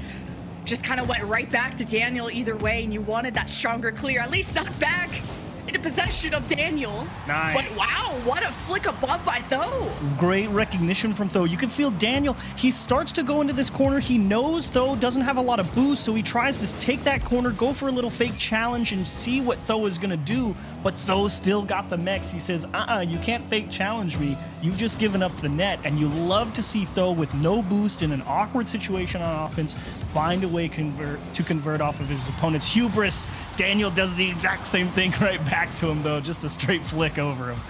just kind of went right back to Daniel either way, and you wanted that stronger clear, at least not back into possession of Daniel.
Nice.
But wow, what a flick above by Tho.
Great recognition from Tho. You can feel Daniel, he starts to go into this corner. He knows Tho doesn't have a lot of boost, so he tries to take that corner, go for a little fake challenge and see what Tho is going to do. But Tho still got the mechs. He says, you can't fake challenge me. You've just given up the net. And you love to see Tho with no boost in an awkward situation on offense find a way to convert off of his opponent's hubris. Daniel does the exact same thing right back to him, though, just a straight flick over him.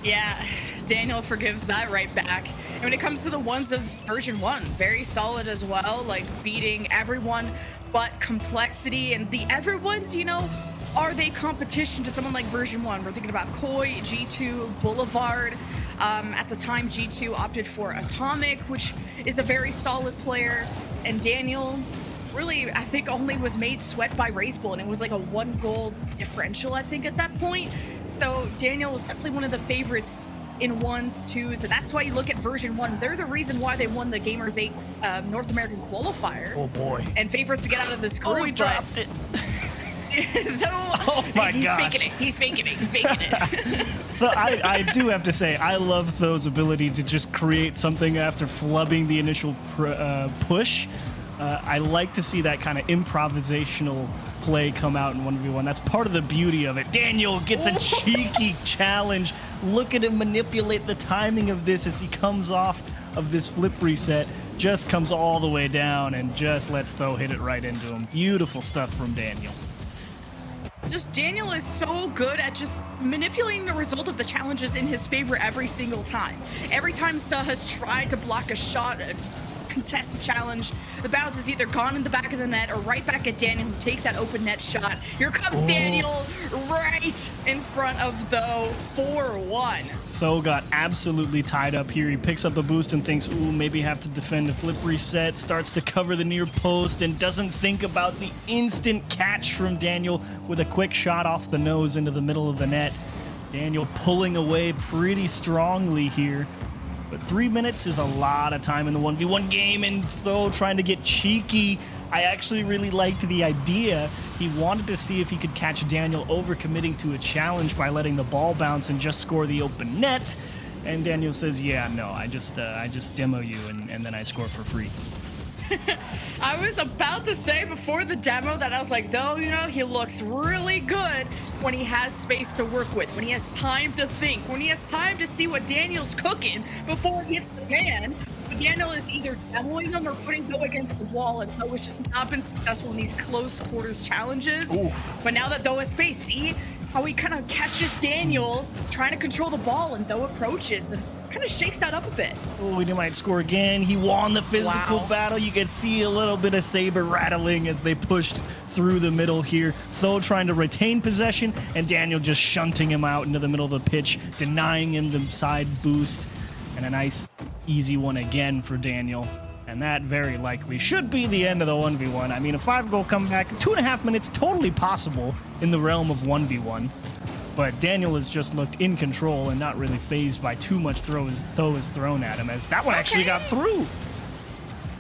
Yeah, Daniel forgives that right back. And when it comes to the ones of version 1, very solid as well, like beating everyone but Complexity. And the everyone's, you know, are they competition to someone like version 1? We're thinking about Koi, G2, Boulevard. At the time, G2 opted for Atomic, which is a very solid player. And Daniel really, I think, only was made sweat by Razebull, and it was like a 1-goal differential, I think, at that point. So Daniel was definitely one of the favorites in 1s, 2s, and that's why you look at version 1. They're the reason why they won the Gamers8 North American qualifier.
Oh boy.
And favorites to get out of this group.
Oh, he dropped it.
Oh
my
gosh. He's faking it.
So I do have to say, I love Tho's ability to just create something after flubbing the initial push. I like to see that kind of improvisational play come out in 1v1. That's part of the beauty of it. Daniel gets a cheeky challenge. Look at him manipulate the timing of this as he comes off of this flip reset. Just comes all the way down and just lets Tho hit it right into him. Beautiful stuff from Daniel.
Just Daniel is so good at just manipulating the result of the challenges in his favor every single time. Every time Suh has tried to block a shot, contest the challenge, the bounce is either gone in the back of the net or right back at Daniel, who takes that open net shot. Here comes Daniel right in front of Tho, 4-1.
Tho got absolutely tied up here. He picks up a boost and thinks, ooh, maybe have to defend a flip reset, starts to cover the near post and doesn't think about the instant catch from Daniel with a quick shot off the nose into the middle of the net. Daniel pulling away pretty strongly here. But 3 minutes is a lot of time in the 1v1 game, and Tho trying to get cheeky. I actually really liked the idea. He wanted to see if he could catch Daniel overcommitting to a challenge by letting the ball bounce and just score the open net. And Daniel says, yeah, no, I just demo you, and then I score for free.
I was about to say before the demo that I was like, though, you know, he looks really good when he has space to work with, when he has time to think, when he has time to see what Daniel's cooking before he hits the pan. But Daniel is either demoing him or putting Tho against the wall, and Tho has just not been successful in these close quarters challenges. Ooh. But now that Tho has space, see how he kind of catches Daniel trying to control the ball, and Tho approaches and kind of shakes that up a bit.
Oh, he might score again. He won the physical battle. You can see a little bit of saber rattling as they pushed through the middle here. Tho trying to retain possession, and Daniel just shunting him out into the middle of the pitch, denying him the side boost. And a nice, easy one again for Daniel. And that very likely should be the end of the 1v1. I mean, a 5-goal comeback, 2.5 minutes, totally possible in the realm of 1v1. But Daniel has just looked in control and not really phased by too much throw is thrown at him, as that one actually got through.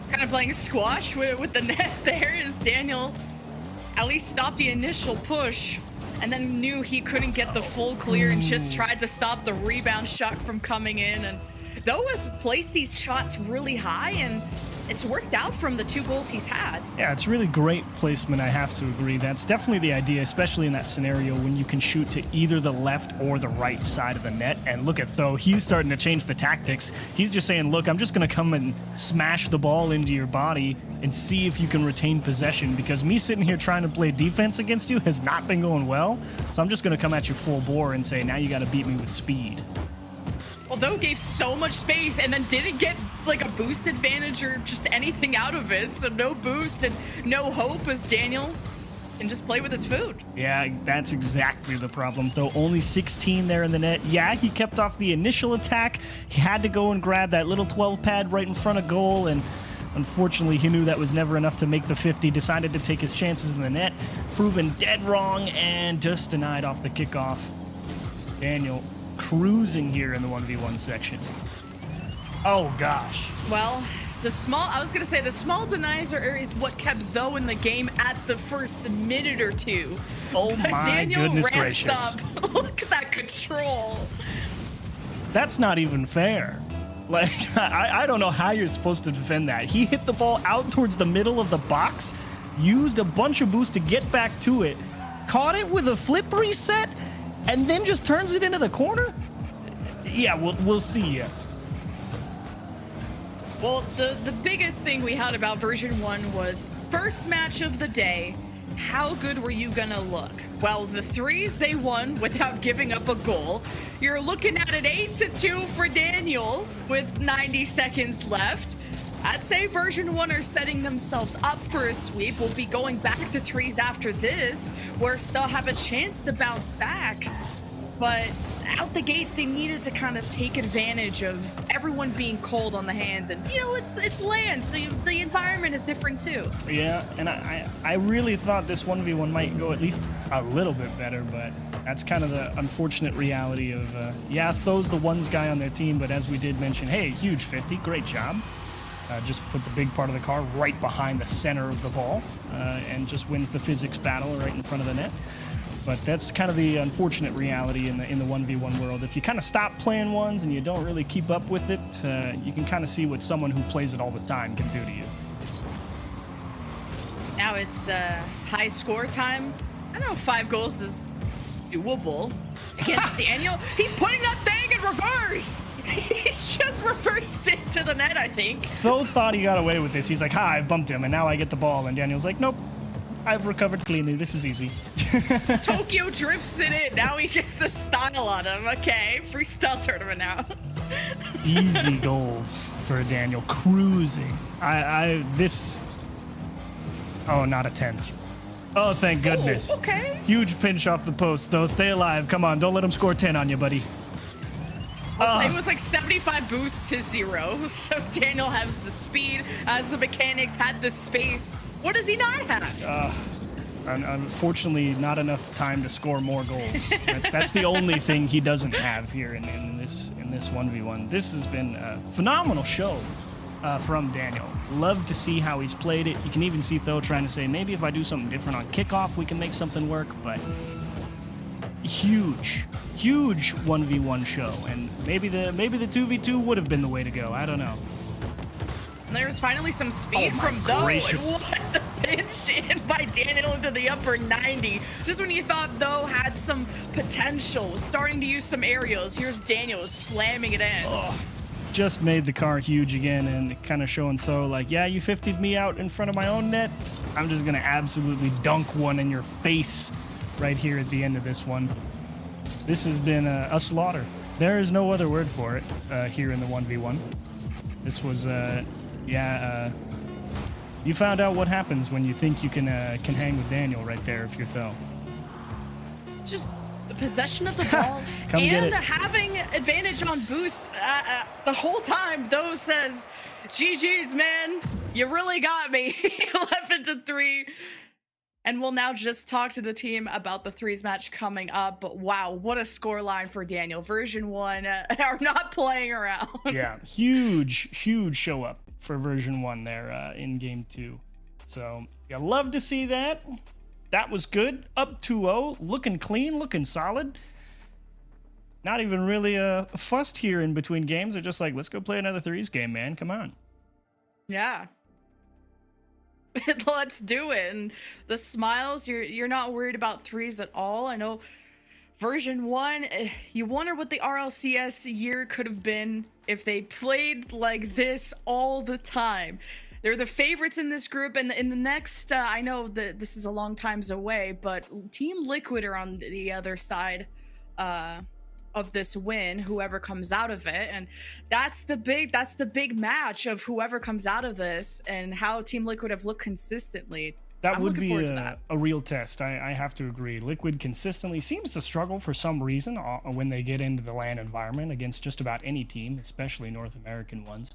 Kind of playing squash with the net there as Daniel at least stopped the initial push and then knew he couldn't get the full clear and just tried to stop the rebound shot from coming in. And Though has placed these shots really high, and it's worked out from the 2 goals he's had.
Yeah, it's really great placement, I have to agree. That's definitely the idea, especially in that scenario when you can shoot to either the left or the right side of the net. And look at Tho, he's starting to change the tactics. He's just saying, look, I'm just going to come and smash the ball into your body and see if you can retain possession, because me sitting here trying to play defense against you has not been going well. So I'm just going to come at you full bore and say, now you got to beat me with speed.
Although gave so much space and then didn't get like a boost advantage or just anything out of it. So no boost and no hope as Daniel can just play with his food.
Yeah, that's exactly the problem, though. Only 16 there in the net. Yeah, he kept off the initial attack. He had to go and grab that little 12 pad right in front of goal, and unfortunately he knew that was never enough to make the 50. Decided to take his chances in the net. Proven dead wrong and just denied off the kickoff. Daniel cruising here in the 1v1 section. Oh gosh.
Well, the small denizer is what kept Tho in the game at the first minute or two.
Oh my
Daniel
goodness
ramps
gracious.
up. Look at that control.
That's not even fair. Like, I don't know how you're supposed to defend that. He hit the ball out towards the middle of the box, used a bunch of boost to get back to it, caught it with a flip reset, and then just turns it into the corner? Yeah, we'll see ya.
Well, the biggest thing we had about version 1 was first match of the day. How good were you gonna look? Well, the 3s they won without giving up a goal. You're looking at an 8-2 for Daniel with 90 seconds left. I'd say version 1 are setting themselves up for a sweep. We'll be going back to 3s after this, where still have a chance to bounce back. But out the gates, they needed to kind of take advantage of everyone being cold on the hands. And, you know, it's land, so the environment is different too.
Yeah, and I really thought this 1v1 might go at least a little bit better, but that's kind of the unfortunate reality of, yeah, Tho's the ones guy on their team, but as we did mention, hey, huge 50, great job. Just put the big part of the car right behind the center of the ball and just wins the physics battle right in front of the net. But that's kind of the unfortunate reality in the 1v1 world. If you kind of stop playing ones and you don't really keep up with it, you can kind of see what someone who plays it all the time can do to you.
Now it's high score time. I know 5 goals is doable against Daniel. He's putting that thing in reverse. He just reversed it to the net, I think.
Tho thought he got away with this. He's like, ha, I've bumped him, and now I get the ball. And Daniel's like, nope, I've recovered cleanly. This is easy.
Tokyo drifts in it. Now he gets the style on him. Okay, freestyle tournament now.
Easy goals for Daniel. Cruising. This... Oh, not a 10th. Oh, thank goodness.
Ooh, okay.
Huge pinch off the post, though. Stay alive. Come on, don't let him score 10 on you, buddy.
It was like 75 boost to 0. So Daniel has the speed, as the mechanics had the space. What does he not have?
Unfortunately, not enough time to score more goals. That's the only thing he doesn't have here in this 1v1. This has been a phenomenal show from Daniel. Love to see how he's played it. You can even see Tho trying to say, maybe if I do something different on kickoff, we can make something work. But huge 1v1 show, and maybe the 2v2 would have been the way to go. I don't know.
And there's finally some speed from Tho.
Gracious.
And what the pinch in by Daniel into the upper 90. Just when you thought Tho had some potential, was starting to use some aerials, here's Daniel slamming it in.
Just made the car huge again, and kind of showing Tho like, yeah, you 50'd me out in front of my own net. I'm just gonna absolutely dunk one in your face right here at the end of this one. This has been a slaughter. There is no other word for it here in the 1v1. This was, you found out what happens when you think you can hang with Daniel right there if you're Tho.
Just The possession of the ball and having advantage on boost the whole time. Though says, GG's, man. You really got me. 11-3. And we'll now just talk to the team about the threes match coming up. But wow, what a scoreline for Daniel. Version 1 are not playing around.
Yeah, huge show up for version 1 there in game 2. So yeah, love to see that. That was good. Up 2-0, looking clean, looking solid. Not even really fussed here in between games. They're just like, let's go play another threes game, man. Come on.
Yeah. Let's do it. And the smiles, you're not worried about threes at all. I know version 1, you wonder what the RLCS year could have been if they played like this all the time. They're the favorites in this group, and in the next, I know that this is a long times away, but Team Liquid are on the other side of this win, whoever comes out of it, and that's the big match of whoever comes out of this and how Team Liquid have looked consistently.
That would be a real test. I have to agree. Liquid consistently seems to struggle for some reason when they get into the LAN environment against just about any team, especially North American ones.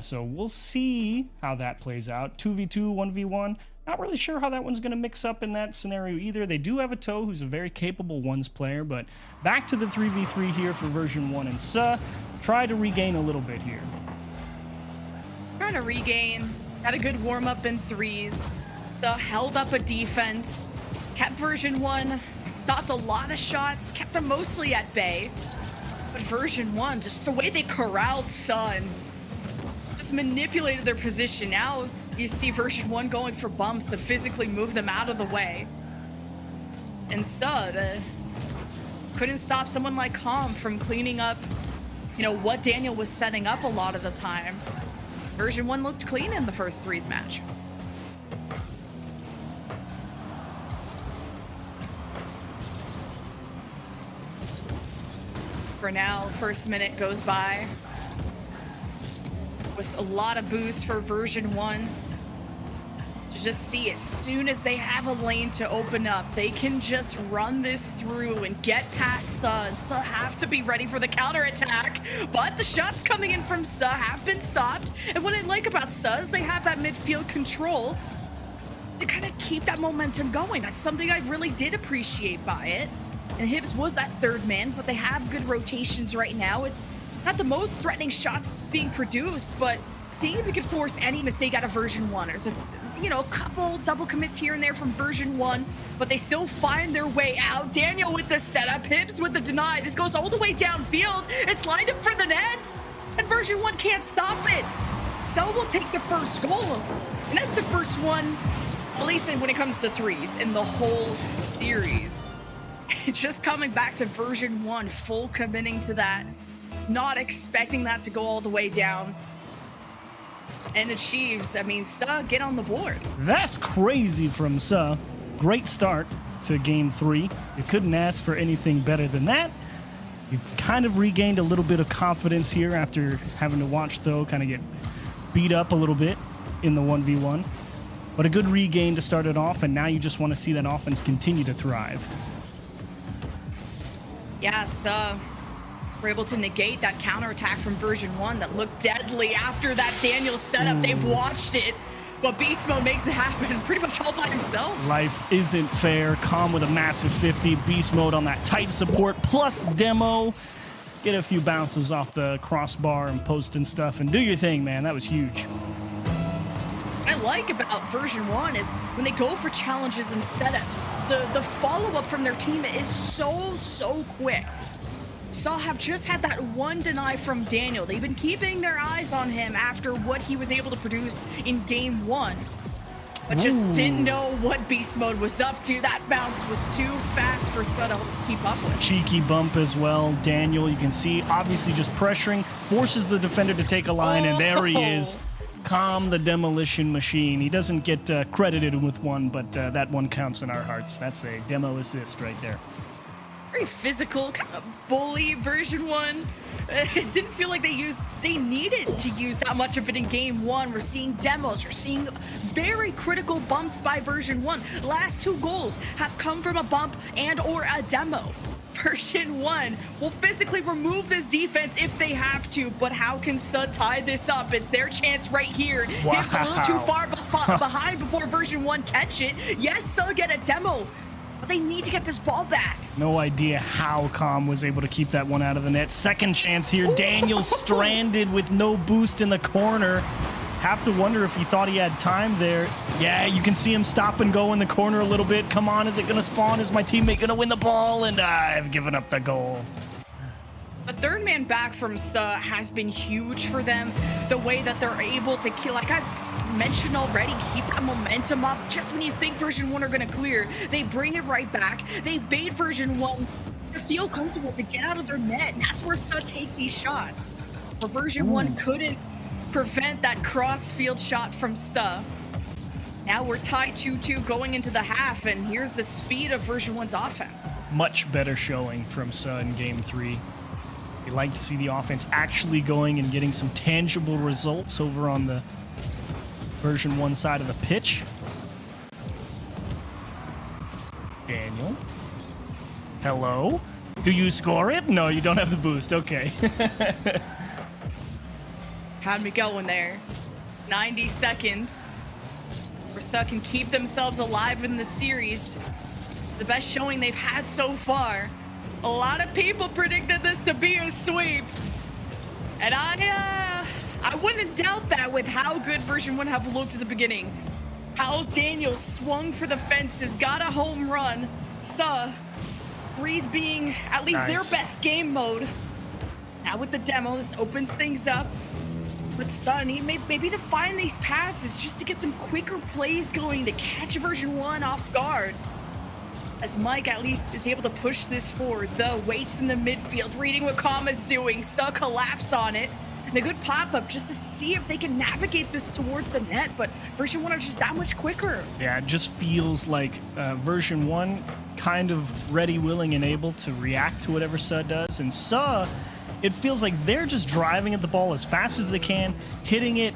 So we'll see how that plays out. 2v2, 1v1. Not really sure how that one's going to mix up in that scenario either. They do have a Toe who's a very capable ones player, but back to the 3v3 here for version 1, and Suh try to regain a little bit here.
Trying to regain. Had a good warm-up in threes. Suh held up a defense. Kept version 1. Stopped a lot of shots. Kept them mostly at bay. But version 1, just the way they corralled Suh and just manipulated their position. Now you see version 1 going for bumps to physically move them out of the way. And Suh couldn't stop someone like Calm from cleaning up, you know, what Daniel was setting up a lot of the time. Version 1 looked clean in the first threes match. For now, first minute goes by with a lot of boost for version 1. To just see as soon as they have a lane to open up, they can just run this through and get past Suh, and Suh have to be ready for the counterattack. But the shots coming in from Suh have been stopped. And what I like about Suh is they have that midfield control to kind of keep that momentum going. That's something I really did appreciate by it. And Hibbs was that third man, but they have good rotations right now. It's not the most threatening shots being produced, but seeing if you can force any mistake out of version 1. There's a couple double commits here and there from version 1, but they still find their way out. Daniel with the setup, Hibbs with the deny. This goes all the way downfield. It's lined up for the nets, and version 1 can't stop it. So will take the first goal, and that's the first one, at least when it comes to threes, in the whole series. Just coming back to version 1, full committing to that, not expecting that to go all the way down, and achieves. I mean, Suh, get on the board.
That's crazy from Suh. Great start to game 3. You couldn't ask for anything better than that. You've kind of regained a little bit of confidence here after having to watch Though kind of get beat up a little bit in the 1v1. But a good regain to start it off, and now you just want to see that offense continue to thrive.
Yes, we're able to negate that counterattack from version 1 that looked deadly after that Daniel setup. They've watched it, but Beast Mode makes it happen pretty much all by himself.
Life isn't fair. Calm with a massive 50. Beast Mode on that tight support plus demo. Get a few bounces off the crossbar and post and stuff, and do your thing, man. That was huge.
What I like about version 1 is when they go for challenges and setups, the follow-up from their team is so quick. Suh have just had that one deny from Daniel. They've been keeping their eyes on him after what he was able to produce in game 1, but just didn't know what Beast Mode was up to. That bounce was too fast for Suh to keep up with.
Cheeky bump as well. Daniel, you can see, obviously just pressuring, forces the defender to take a line, and there he is. Calm the demolition machine. He doesn't get credited with one, but that one counts in our hearts. That's a demo assist right there.
very physical, kind of bully version 1. It didn't feel like they needed to use that much of it in game 1. We're seeing demos, we're seeing very critical bumps by version 1. Last 2 goals have come from a bump and or a demo. Version 1 will physically remove this defense if they have to, but how can Sud tie this up? It's their chance right here.
Wow.
It's a little too far behind before version 1 catch it. Yes, Sud get a demo, but they need to get this ball back.
No idea how Calm was able to keep that one out of the net. Second chance here. Daniel stranded with no boost in the corner. Have to wonder if he thought he had time there. Yeah, you can see him stop and go in the corner a little bit. Come on, is it going to spawn? Is my teammate going to win the ball? And I've given up the goal.
The third man back from Suh has been huge for them. The way that they're able to kill, like I've mentioned already, keep that momentum up. Just when you think version 1 are going to clear, they bring it right back. They bait version 1 to feel comfortable to get out of their net. And that's where Suh take these shots. Where version 1 couldn't prevent that cross-field shot from Suh. Now we're tied 2-2 going into the half, and here's the speed of version 1's offense.
Much better showing from Suh in game 3. We like to see the offense actually going and getting some tangible results over on the version 1 side of the pitch. Daniel. Hello? Do you score it? No, you don't have the boost. Okay.
Had me going there. 90 seconds. Suh can keep themselves alive in the series. The best showing they've had so far. A lot of people predicted this to be a sweep. And I wouldn't doubt that with how good version 1 have looked at the beginning. How Daniel swung for the fences, got a home run. Suh, Breeze being at least their best game mode. Now with the demo, this opens things up. But Suh need maybe to find these passes just to get some quicker plays going to catch version 1 off guard. As Mike at least is able to push this forward. The waits in the midfield, reading what Kama's doing. Suh collapse on it. And a good pop-up just to see if they can navigate this towards the net. But version 1 are just that much quicker.
Yeah, it just feels like version 1 kind of ready, willing, and able to react to whatever Suh does. And Suh, it feels like they're just driving at the ball as fast as they can, hitting it,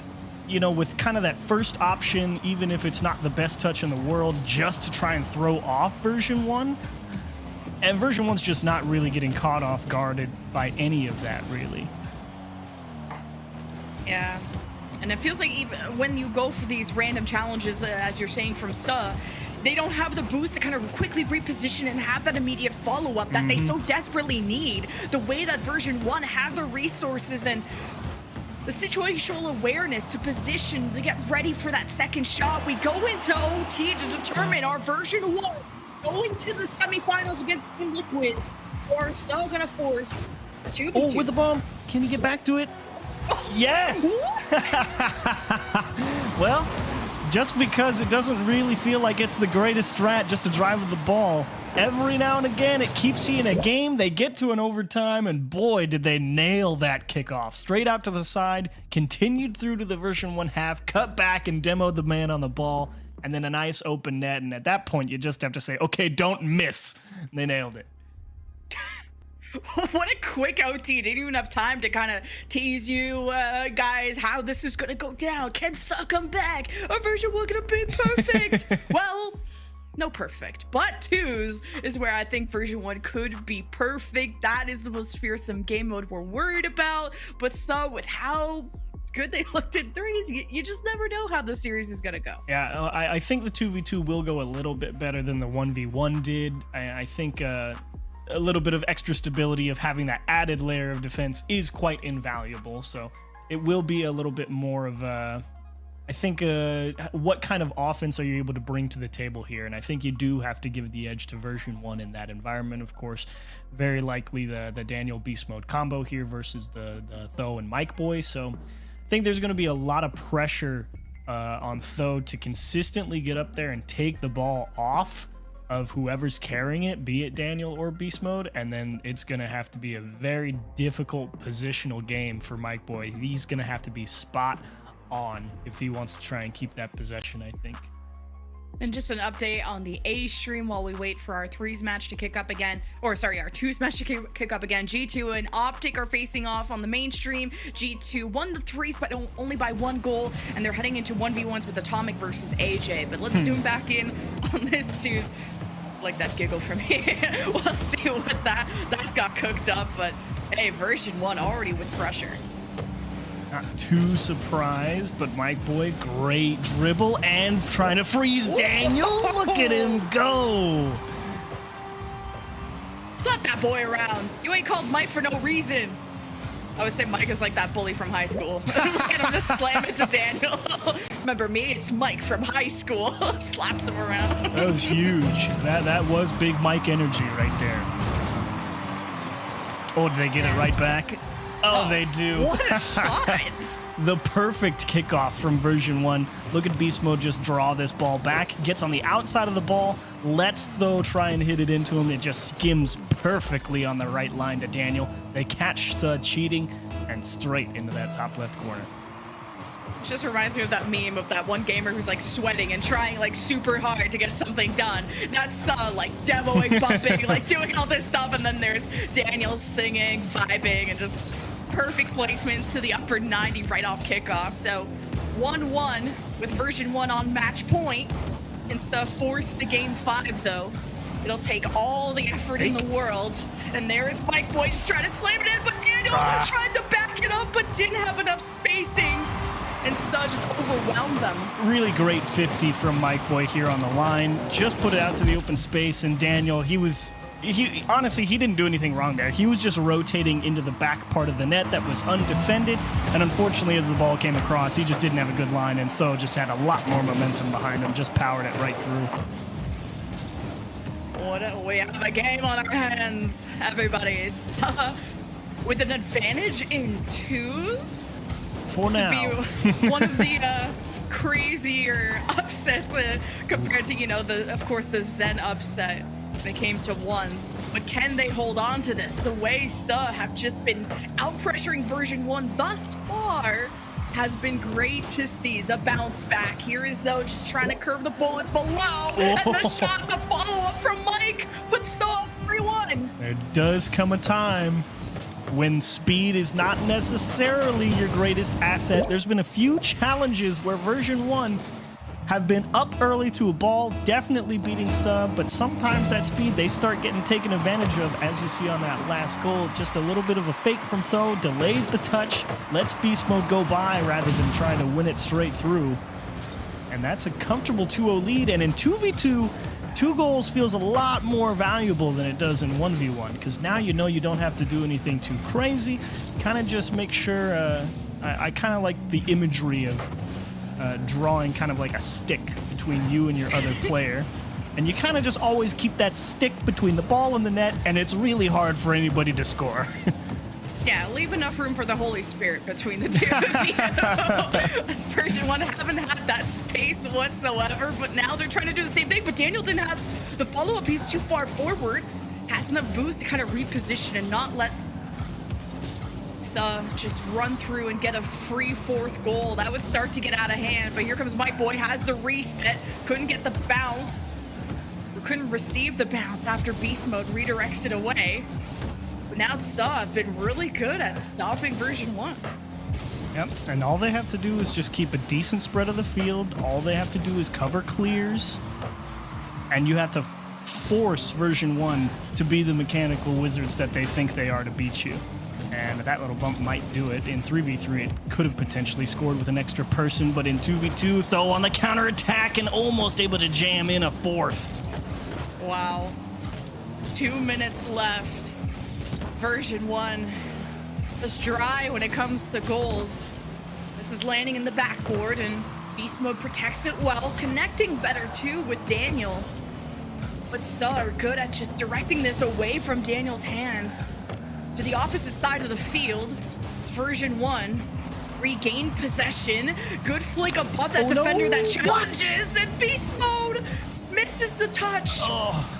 you know, with kind of that first option, even if it's not the best touch in the world, just to try and throw off version 1. And version 1's just not really getting caught off guarded by any of that, really.
Yeah. And it feels like even when you go for these random challenges, as you're saying from Suh, they don't have the boost to kind of quickly reposition and have that immediate follow-up that they so desperately need. The way that version 1 have the resources and the situational awareness to position to get ready for that second shot. We go into OT to determine our version 1 going to the semifinals against Team Liquid, or so gonna force a 2v2.
Oh, with the bomb. Can you get back to it? Yes! Well, just because it doesn't really feel like it's the greatest strat just to drive with the ball, every now and again it keeps you in a game. They get to an overtime, and boy, did they nail that kickoff. Straight out to the side, continued through to the version 1 half, cut back and demoed the man on the ball, and then a nice open net. And at that point, you just have to say, okay, don't miss. And they nailed it.
What a quick OT. Didn't even have time to kind of tease you guys how this is going to go down. Can Suh come back? Our version 1 going to be perfect? Well, no perfect. But 2s is where I think version 1 could be perfect. That is the most fearsome game mode we're worried about. But Suh, with how good they looked at 3s, you just never know how the series is going to go.
Yeah, I think the 2v2 will go a little bit better than the 1v1 did. I think a little bit of extra stability of having that added layer of defense is quite invaluable. So it will be a little bit more of a, I think, what kind of offense are you able to bring to the table here? And I think you do have to give the edge to version 1 in that environment. Of course, very likely the Daniel Beast Mode combo here versus the Tho and Mike Boy. So I think there's going to be a lot of pressure on Tho to consistently get up there and take the ball off of whoever's carrying it, be it Daniel or Beast Mode, and then it's going to have to be a very difficult positional game for Mike Boy. He's going to have to be spot on if he wants to try and keep that possession, I think.
And just an update on the A stream while we wait for our threes match to kick up again. Or sorry, our twos match to kick up again. G2 and Optic are facing off on the main stream. G2 won the threes, but only by 1 goal. And they're heading into 1v1s with Atomic versus AJ. But let's zoom back in on this twos. Like that giggle from me. We'll see what that's got cooked up. But hey, version 1 already with pressure.
Not too surprised, but Mike Boy, great dribble and trying to freeze Daniel. Look at him go.
Slap that boy around. You ain't called Mike for no reason. I would say Mike is like that bully from high school. Look at him just slam it to Daniel. Remember me? It's Mike from high school. Slaps him around.
That was huge. That was big Mike energy right there. Oh, did they get it right back? Oh, they do.
What a shot.
The perfect kickoff from version 1. Look at Beast Mode just draw this ball back. Gets on the outside of the ball. Lets Tho try and hit it into him. It just skims perfectly on the right line to Daniel. They catch cheating and straight into that top left corner.
It just reminds me of that meme of that one gamer who's like sweating and trying like super hard to get something done. That's like demoing, bumping, like doing all this stuff. And then there's Daniel singing, vibing, and just perfect placement to the upper 90 right off kickoff. So 1-1 with version 1 on match point. And so force the game 5 though. It'll take all the effort in the world. And there's Mike Boy just trying to slam it in, but Daniel tried to back it up but didn't have enough spacing. And so just overwhelmed them.
Really great 50 from Mike Boy here on the line. Just put it out to the open space, and Daniel, he honestly, he didn't do anything wrong there. He was just rotating into the back part of the net that was undefended, and unfortunately, as the ball came across, he just didn't have a good line, and Tho just had a lot more momentum behind him, just powered it right through.
We have a game on our hands, everybody. With an advantage in twos?
For now.
To be one of the crazier upsets compared to, you know, of course, the Zen upset when it came to ones. But can they hold on to this? The way Suh have just been out-pressuring version 1 thus far has been great to see. The bounce back. Here is Tho just trying to curve the bullet below. And the shot, the follow-up from Mike puts Suh 3-1.
There does come a time when speed is not necessarily your greatest asset. There's been a few challenges where version 1 have been up early to a ball, definitely beating Suh, but sometimes that speed they start getting taken advantage of, as you see on that last goal. Just a little bit of a fake from Tho, delays the touch, lets Beast Mode go by rather than trying to win it straight through. And that's a comfortable 2-0 lead, and in 2v2, 2 goals feels a lot more valuable than it does in 1v1, because now you know you don't have to do anything too crazy. Kind of just make sure, I kind of like the imagery of drawing kind of like a stick between you and your other player. And you kind of just always keep that stick between the ball and the net, and it's really hard for anybody to score.
Yeah, leave enough room for the Holy Spirit between the two of you. As version 1 haven't had that space whatsoever, but now they're trying to do the same thing. But Daniel didn't have the follow-up. He's too far forward. Has enough boost to kind of reposition and not let just run through and get a free 4th goal. That would start to get out of hand. But here comes Mike Boy, has the reset. Couldn't get the bounce. Or couldn't receive the bounce after Beast Mode redirects it away. Now Suh have been really good at stopping version 1.
Yep, and all they have to do is just keep a decent spread of the field. All they have to do is cover clears. And you have to force version 1 to be the mechanical wizards that they think they are to beat you. And that little bump might do it. In 3v3, it could have potentially scored with an extra person, but in 2v2, Tho on the counterattack and almost able to jam in a 4th.
Wow. 2 minutes left. Version 1 is dry when it comes to goals. This is landing in the backboard, and Beast Mode protects it well, connecting better too with Daniel. But Suh are good at just directing this away from Daniel's hands to the opposite side of the field. It's version 1. Regain possession. Good flick above that defender that challenges, and Beast Mode misses the touch.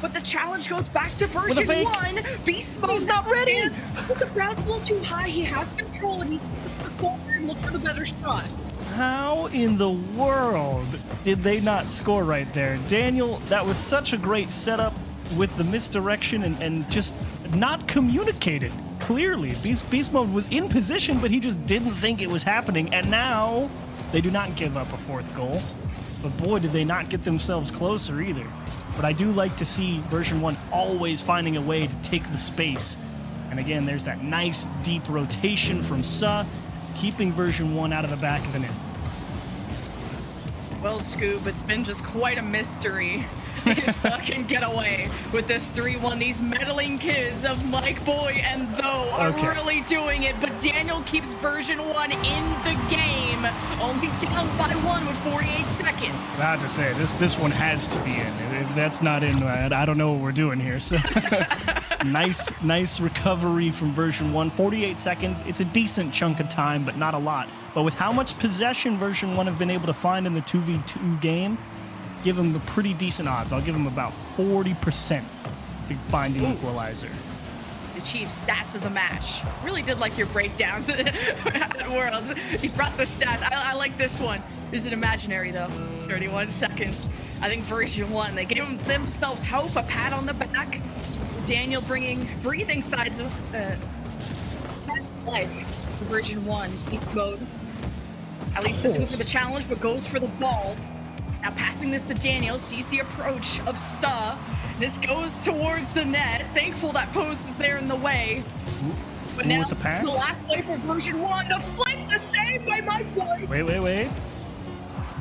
But the challenge goes back to version 1. Beast Mode.
He's not ready.
But the ground's a little too high. He has control, and he's supposed to go and look for the better shot.
How in the world did they not score right there? Daniel, that was such a great setup with the misdirection and just not communicated clearly. Beast Mode was in position, but he just didn't think it was happening. And now they do not give up a fourth goal. But boy, did they not get themselves closer either. But I do like to see version 1 always finding a way to take the space. And again, there's that nice deep rotation from Suh, keeping version 1 out of the back of the net.
Well, Scoob, it's been just quite a mystery if Suh can get away with this 3-1. These meddling kids of Mike Boy and Though are really doing it, but Daniel keeps version 1 in the game, only down by 1 with 48 seconds.
I have to say, this one has to be in. If that's not in, I don't know what we're doing here. So nice recovery from version 1. 48 seconds. It's a decent chunk of time, but not a lot. But with how much possession version 1 have been able to find in the 2v2 game, give them a pretty decent odds. I'll give them about 40% to find the equalizer.
The Chiefs stats of the match. Really did like your breakdowns at Worlds. You brought the stats. I like this one. Is it imaginary though? 31 seconds. I think version 1, they gave themselves hope, a pat on the back. Daniel bringing breathing sides of life for version 1. Beast Mode. At least doesn't go for the challenge, but goes for the ball. Now passing this to Daniel, sees the approach of Suh. This goes towards the net. Thankful that post is there in the way. But now
with the pass?
The last play for version 1 to flip the save by Mike Boy.
Wait.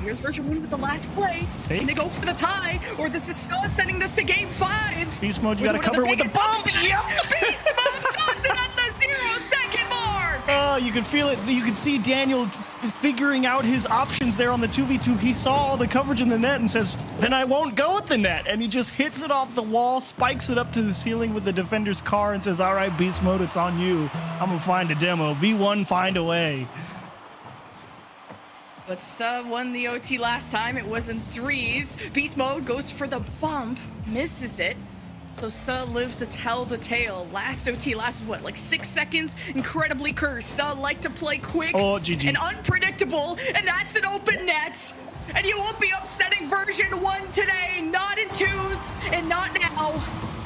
Here's version 1 with the last play.
Fake.
And they go for the tie, or this is Suh sending this to game 5.
Beast Mode, you gotta cover with the bump.
Yep. Beast Mode does it at the 0-second mark.
Oh, you could feel it. You could see Daniel figuring out his options there on the 2v2. He saw all the coverage in the net and says, then I won't go with the net. And he just hits it off the wall, spikes it up to the ceiling with the defender's car and says, all right, Beast Mode, it's on you. I'm gonna find a demo. V1, find a way.
But Suh won the OT last time. It was in 3s. Beast Mode goes for the bump, misses it. So Suh lived to tell the tale. Last OT lasted, what, like 6 seconds? Incredibly cursed. Suh liked to play quick and unpredictable, and that's an open net. And you won't be upsetting version 1 today. Not in 2s, and not now.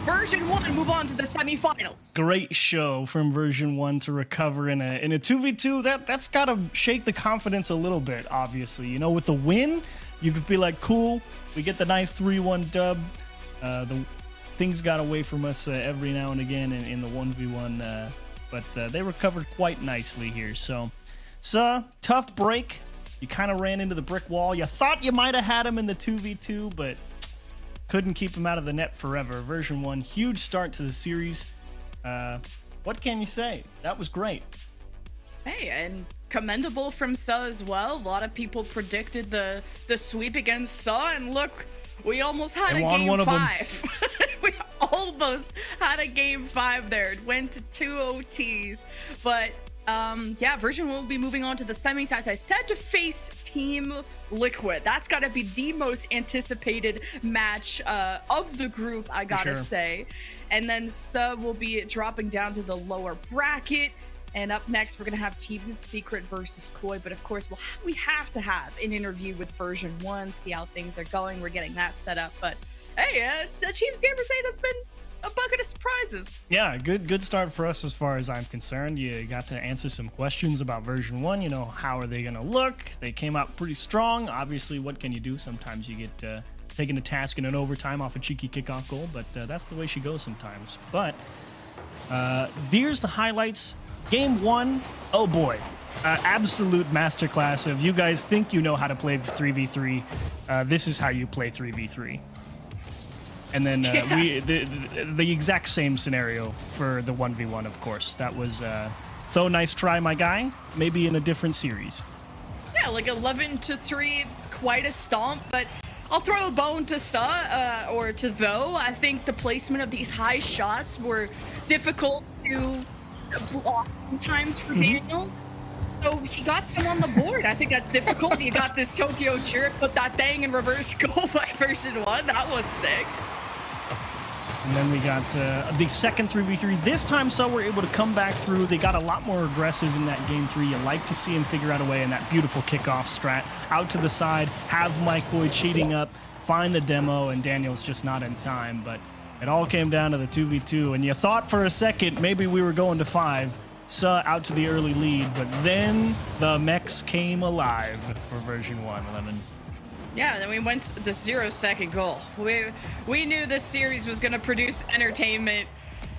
Version 1 move on to the semifinals.
Great show from version 1 to recover in a 2v2. That's gotta shake the confidence a little bit, obviously. You know, with the win, you could be like, cool, we get the nice 3-1 dub. The things got away from us every now and again in the 1v1, but they recovered quite nicely here. So tough break. You kind of ran into the brick wall. You thought you might have had him in the 2v2, but couldn't keep him out of the net forever. Version 1, huge start to the series. What can you say? That was great.
Hey, and commendable from Suh as well. A lot of people predicted the sweep against Suh, and look, we almost had a game 5. We almost had a game 5 there. It went to 2 OTs, but yeah, version 1 will be moving on to the semis, as I said, to face Team Liquid. That's got to be the most anticipated match of the group, I gotta say. And then Suh will be dropping down to the lower bracket. And up next, we're going to have Team Secret versus Koi. But of course, we have to have an interview with version 1, see how things are going. We're getting that set up. But hey, the Chiefs Gamers8 has been a bucket of surprises.
Yeah, good start for us as far as I'm concerned. You got to answer some questions about version 1. You know, how are they going to look? They came out pretty strong. Obviously, what can you do? Sometimes you get taken to task in an overtime off a cheeky kickoff goal, but that's the way she goes sometimes. But here's the highlights. Game 1, oh boy, absolute masterclass. If you guys think you know how to play 3v3, this is how you play 3v3. And then the exact same scenario for the 1v1, of course. That was so nice try, my guy. Maybe in a different series.
Yeah, like 11-3, quite a stomp, but I'll throw a bone to Suh or to Though. I think the placement of these high shots were difficult to block sometimes for Daniel. So he got some on the board. I think that's difficult. You got this Tokyo jerk, put that thing in reverse goal by version 1. That was sick.
And then we got the second 3v3. This time, so we're able to come back through. They got a lot more aggressive in that game 3. You like to see him figure out a way in that beautiful kickoff strat. Out to the side, have Mike Boy cheating up, find the demo, and Daniel's just not in time. But it all came down to the 2v2, and you thought for a second maybe we were going to 5. Out to the early lead, but then the mechs came alive for version 1, Lemon.
Yeah, and then we went to the 0-second goal. We knew this series was going to produce entertainment.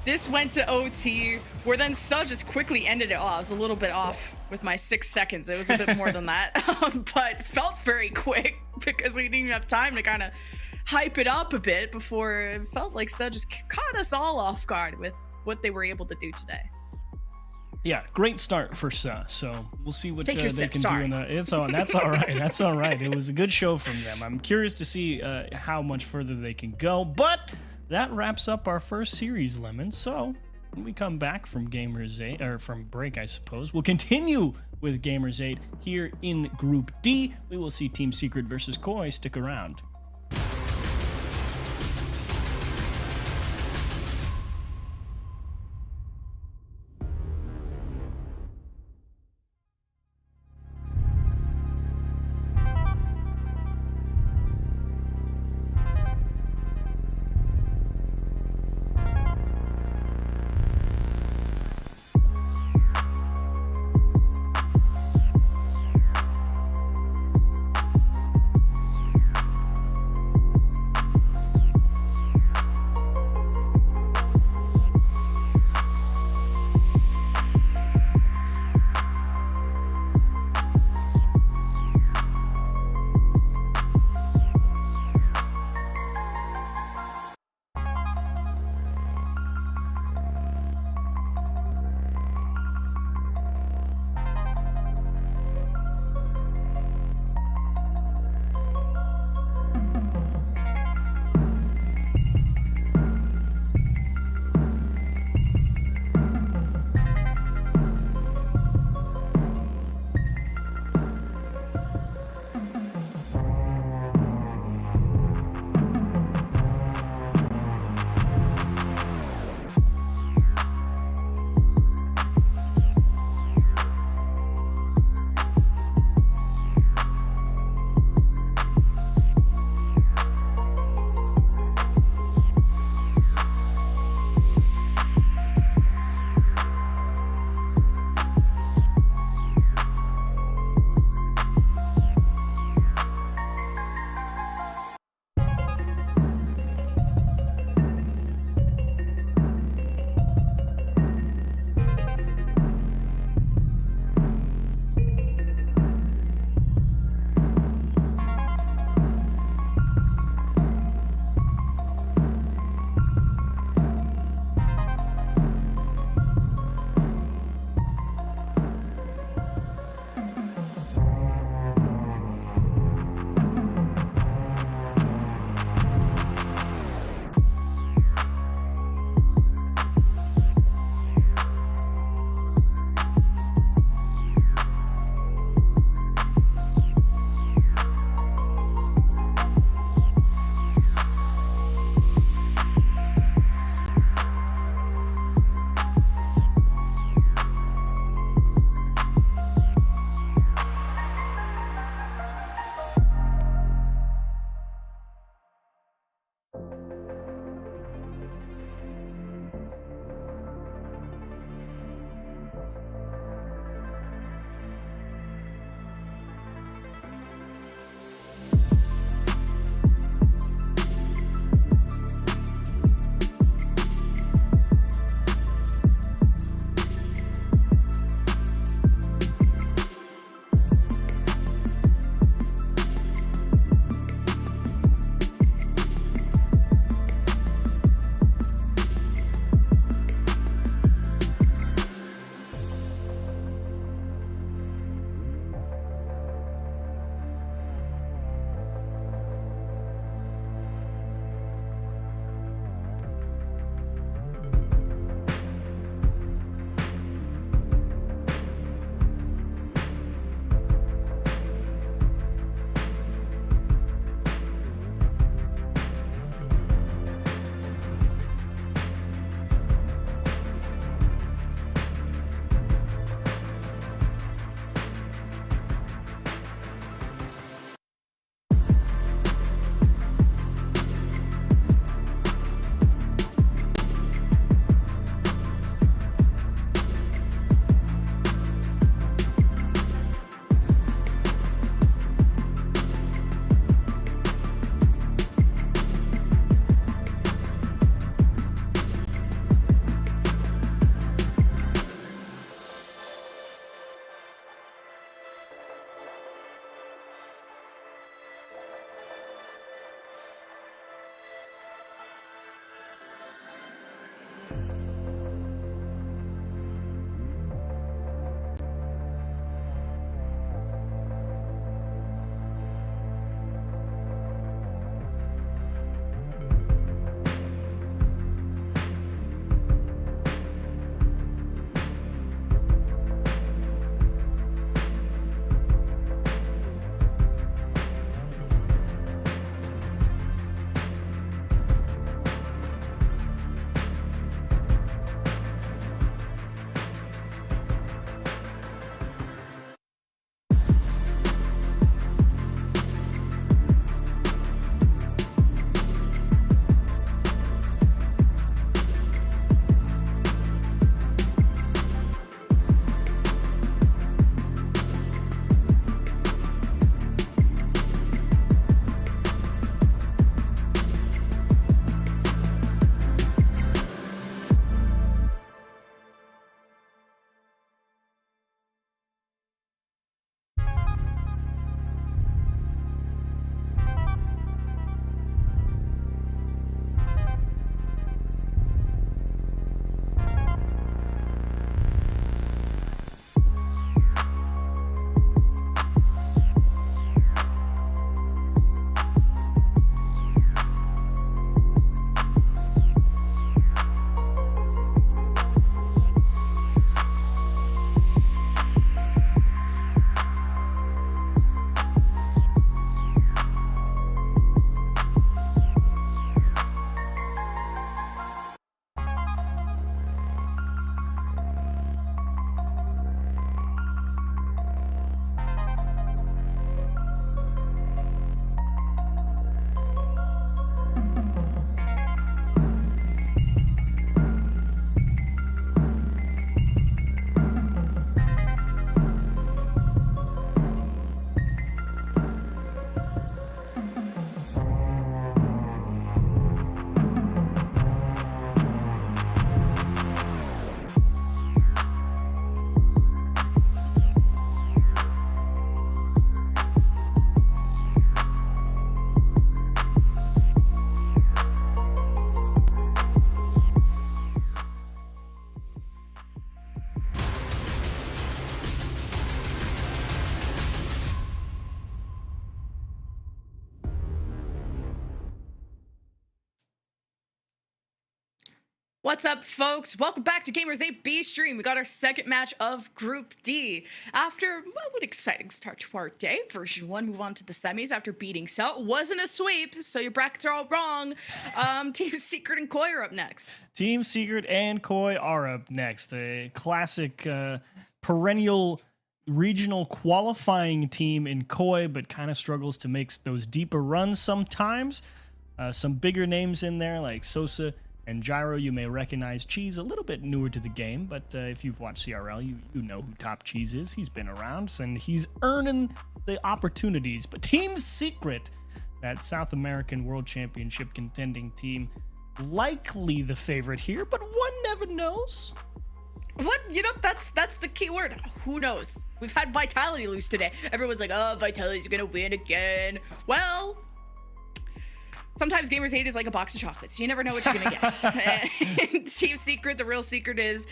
This went to OT, where then Sud just quickly ended it. Oh, I was a little bit off with my 6 seconds. It was a bit more than that, but felt very quick because we didn't even have time to kind of hype it up a bit before it felt like Sud just caught us all off guard with what they were able to do today.
Yeah, great start for Suh. So we'll see what they can do. That's all right. That's all right. It was a good show from them. I'm curious to see how much further they can go. But that wraps up our first series, Lemon. So when we come back from Gamers8, or from break, I suppose, we'll continue with Gamers8 here in Group D. We will see Team Secret versus Koi. Stick around.
What's up, folks? Welcome back to Gamers8 B stream. We got our second match of Group D. After, well, what exciting start to our day. Version 1 move on to the semis after beating Cell. Wasn't a sweep, so your brackets are all wrong. Team Secret and Koi are up next.
Team Secret and Koi are up next. A classic perennial regional qualifying team in Koi, but kind of struggles to make those deeper runs sometimes. Some bigger names in there like Sosa and Gyro. You may recognize Cheese, a little bit newer to the game, but if you've watched CRL, you know who Top Cheese is. He's been around, and he's earning the opportunities. But Team Secret, that South American World Championship contending team, likely the favorite here, but one never knows.
What? You know, that's the key word. Who knows? We've had Vitality lose today. Everyone's like, oh, Vitality's gonna win again. Well, sometimes Gamers8 is like a box of chocolates. You never know what you're gonna get. And Team Secret, the real secret is,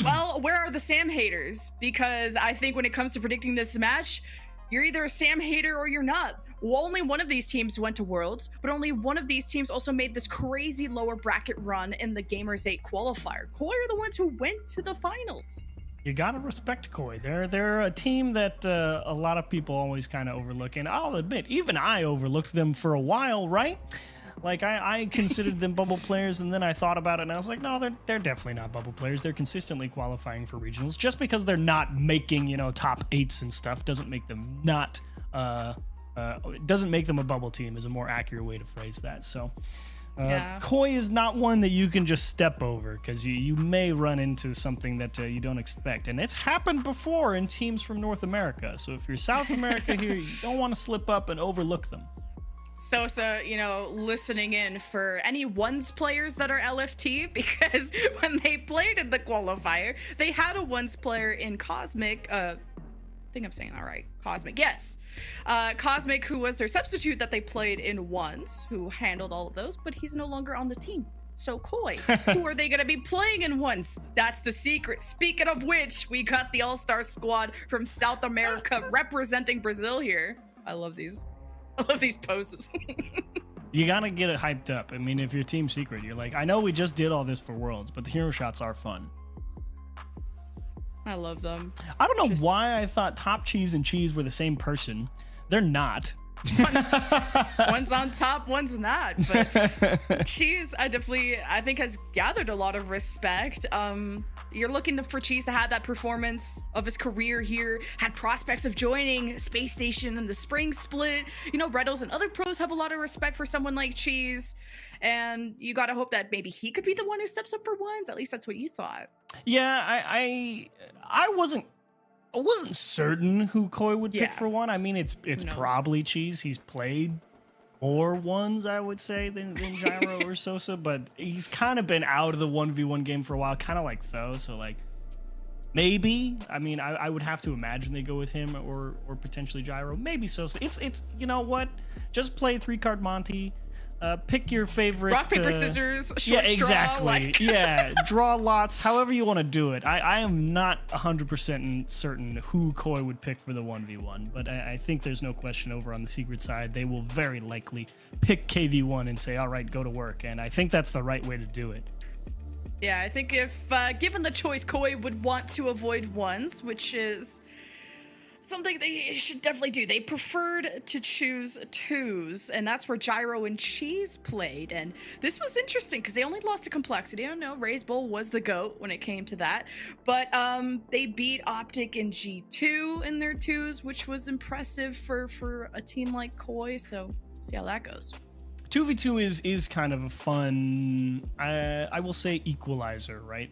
well, where are the Sam haters? Because I think when it comes to predicting this match, you're either a Sam hater or you're not. Well, only one of these teams went to Worlds, but only one of these teams also made this crazy lower bracket run in the Gamers8 qualifier. Koi are the ones who went to the finals.
You gotta respect Koi. They're a team that a lot of people always kind of overlook, and I'll admit, even I overlooked them for a while, right? Like, I considered them bubble players, and then I thought about it, and I was like, no, they're definitely not bubble players. They're consistently qualifying for regionals. Just because they're not making, you know, top 8s and stuff doesn't make them not, it doesn't make them a bubble team is a more accurate way to phrase that. So, Koi is not one that you can just step over, because you may run into something that you don't expect. And it's happened before in teams from North America. So if you're South America here, you don't want to slip up and overlook them.
Sosa, you know, listening in for any ones players that are LFT, because when they played in the qualifier, they had a ones player in Cosmic. I think I'm saying that right. Cosmic, yes. Cosmic, who was their substitute that they played in ones, who handled all of those, but he's no longer on the team. So Koi, who are they going to be playing in ones? That's the secret. Speaking of which, we got the all-star squad from South America representing Brazil here. I love these poses.
You gotta get it hyped up. I mean, if you're Team Secret, you're like, I know we just did all this for Worlds, but the hero shots are fun.
I love them.
I don't know why I thought Top Cheese and Cheese were the same person. They're not.
One's on top, one's not. But Cheese, I think has gathered a lot of respect. You're looking for Cheese to have that performance of his career here, had prospects of joining Space Station in the spring split. You know, Reddles and other pros have a lot of respect for someone like Cheese. And you gotta hope that maybe he could be the one who steps up for ones. At least that's what you thought.
Yeah, I wasn't certain who Koi would pick for one. I mean, it's probably Cheese. He's played more ones, I would say, than Gyro or Sosa, but he's kind of been out of the 1v1 game for a while, kind of like Tho. So, like, maybe. I mean, I would have to imagine they go with him or potentially Gyro. Maybe Sosa. It's you know what? Just play 3-card Monty. Pick your favorite.
Rock, paper, scissors, short
yeah, exactly.
straw,
Yeah, draw lots, however you want to do it. I am not 100% certain who Koi would pick for the 1v1, but I think there's no question over on the Secret side. They will very likely pick KV1 and say, all right, go to work. And I think that's the right way to do it.
Yeah, I think if given the choice, Koi would want to avoid ones, which is something they should definitely do. They preferred to choose 2s, and that's where Gyro and Cheese played. And this was interesting because they only lost to Complexity. I don't know, Ray's Bull was the GOAT when it came to that. But they beat Optic and G2 in their 2s, which was impressive for a team like Koi. So see how that goes.
2v2 is kind of a fun, I will say, equalizer, right?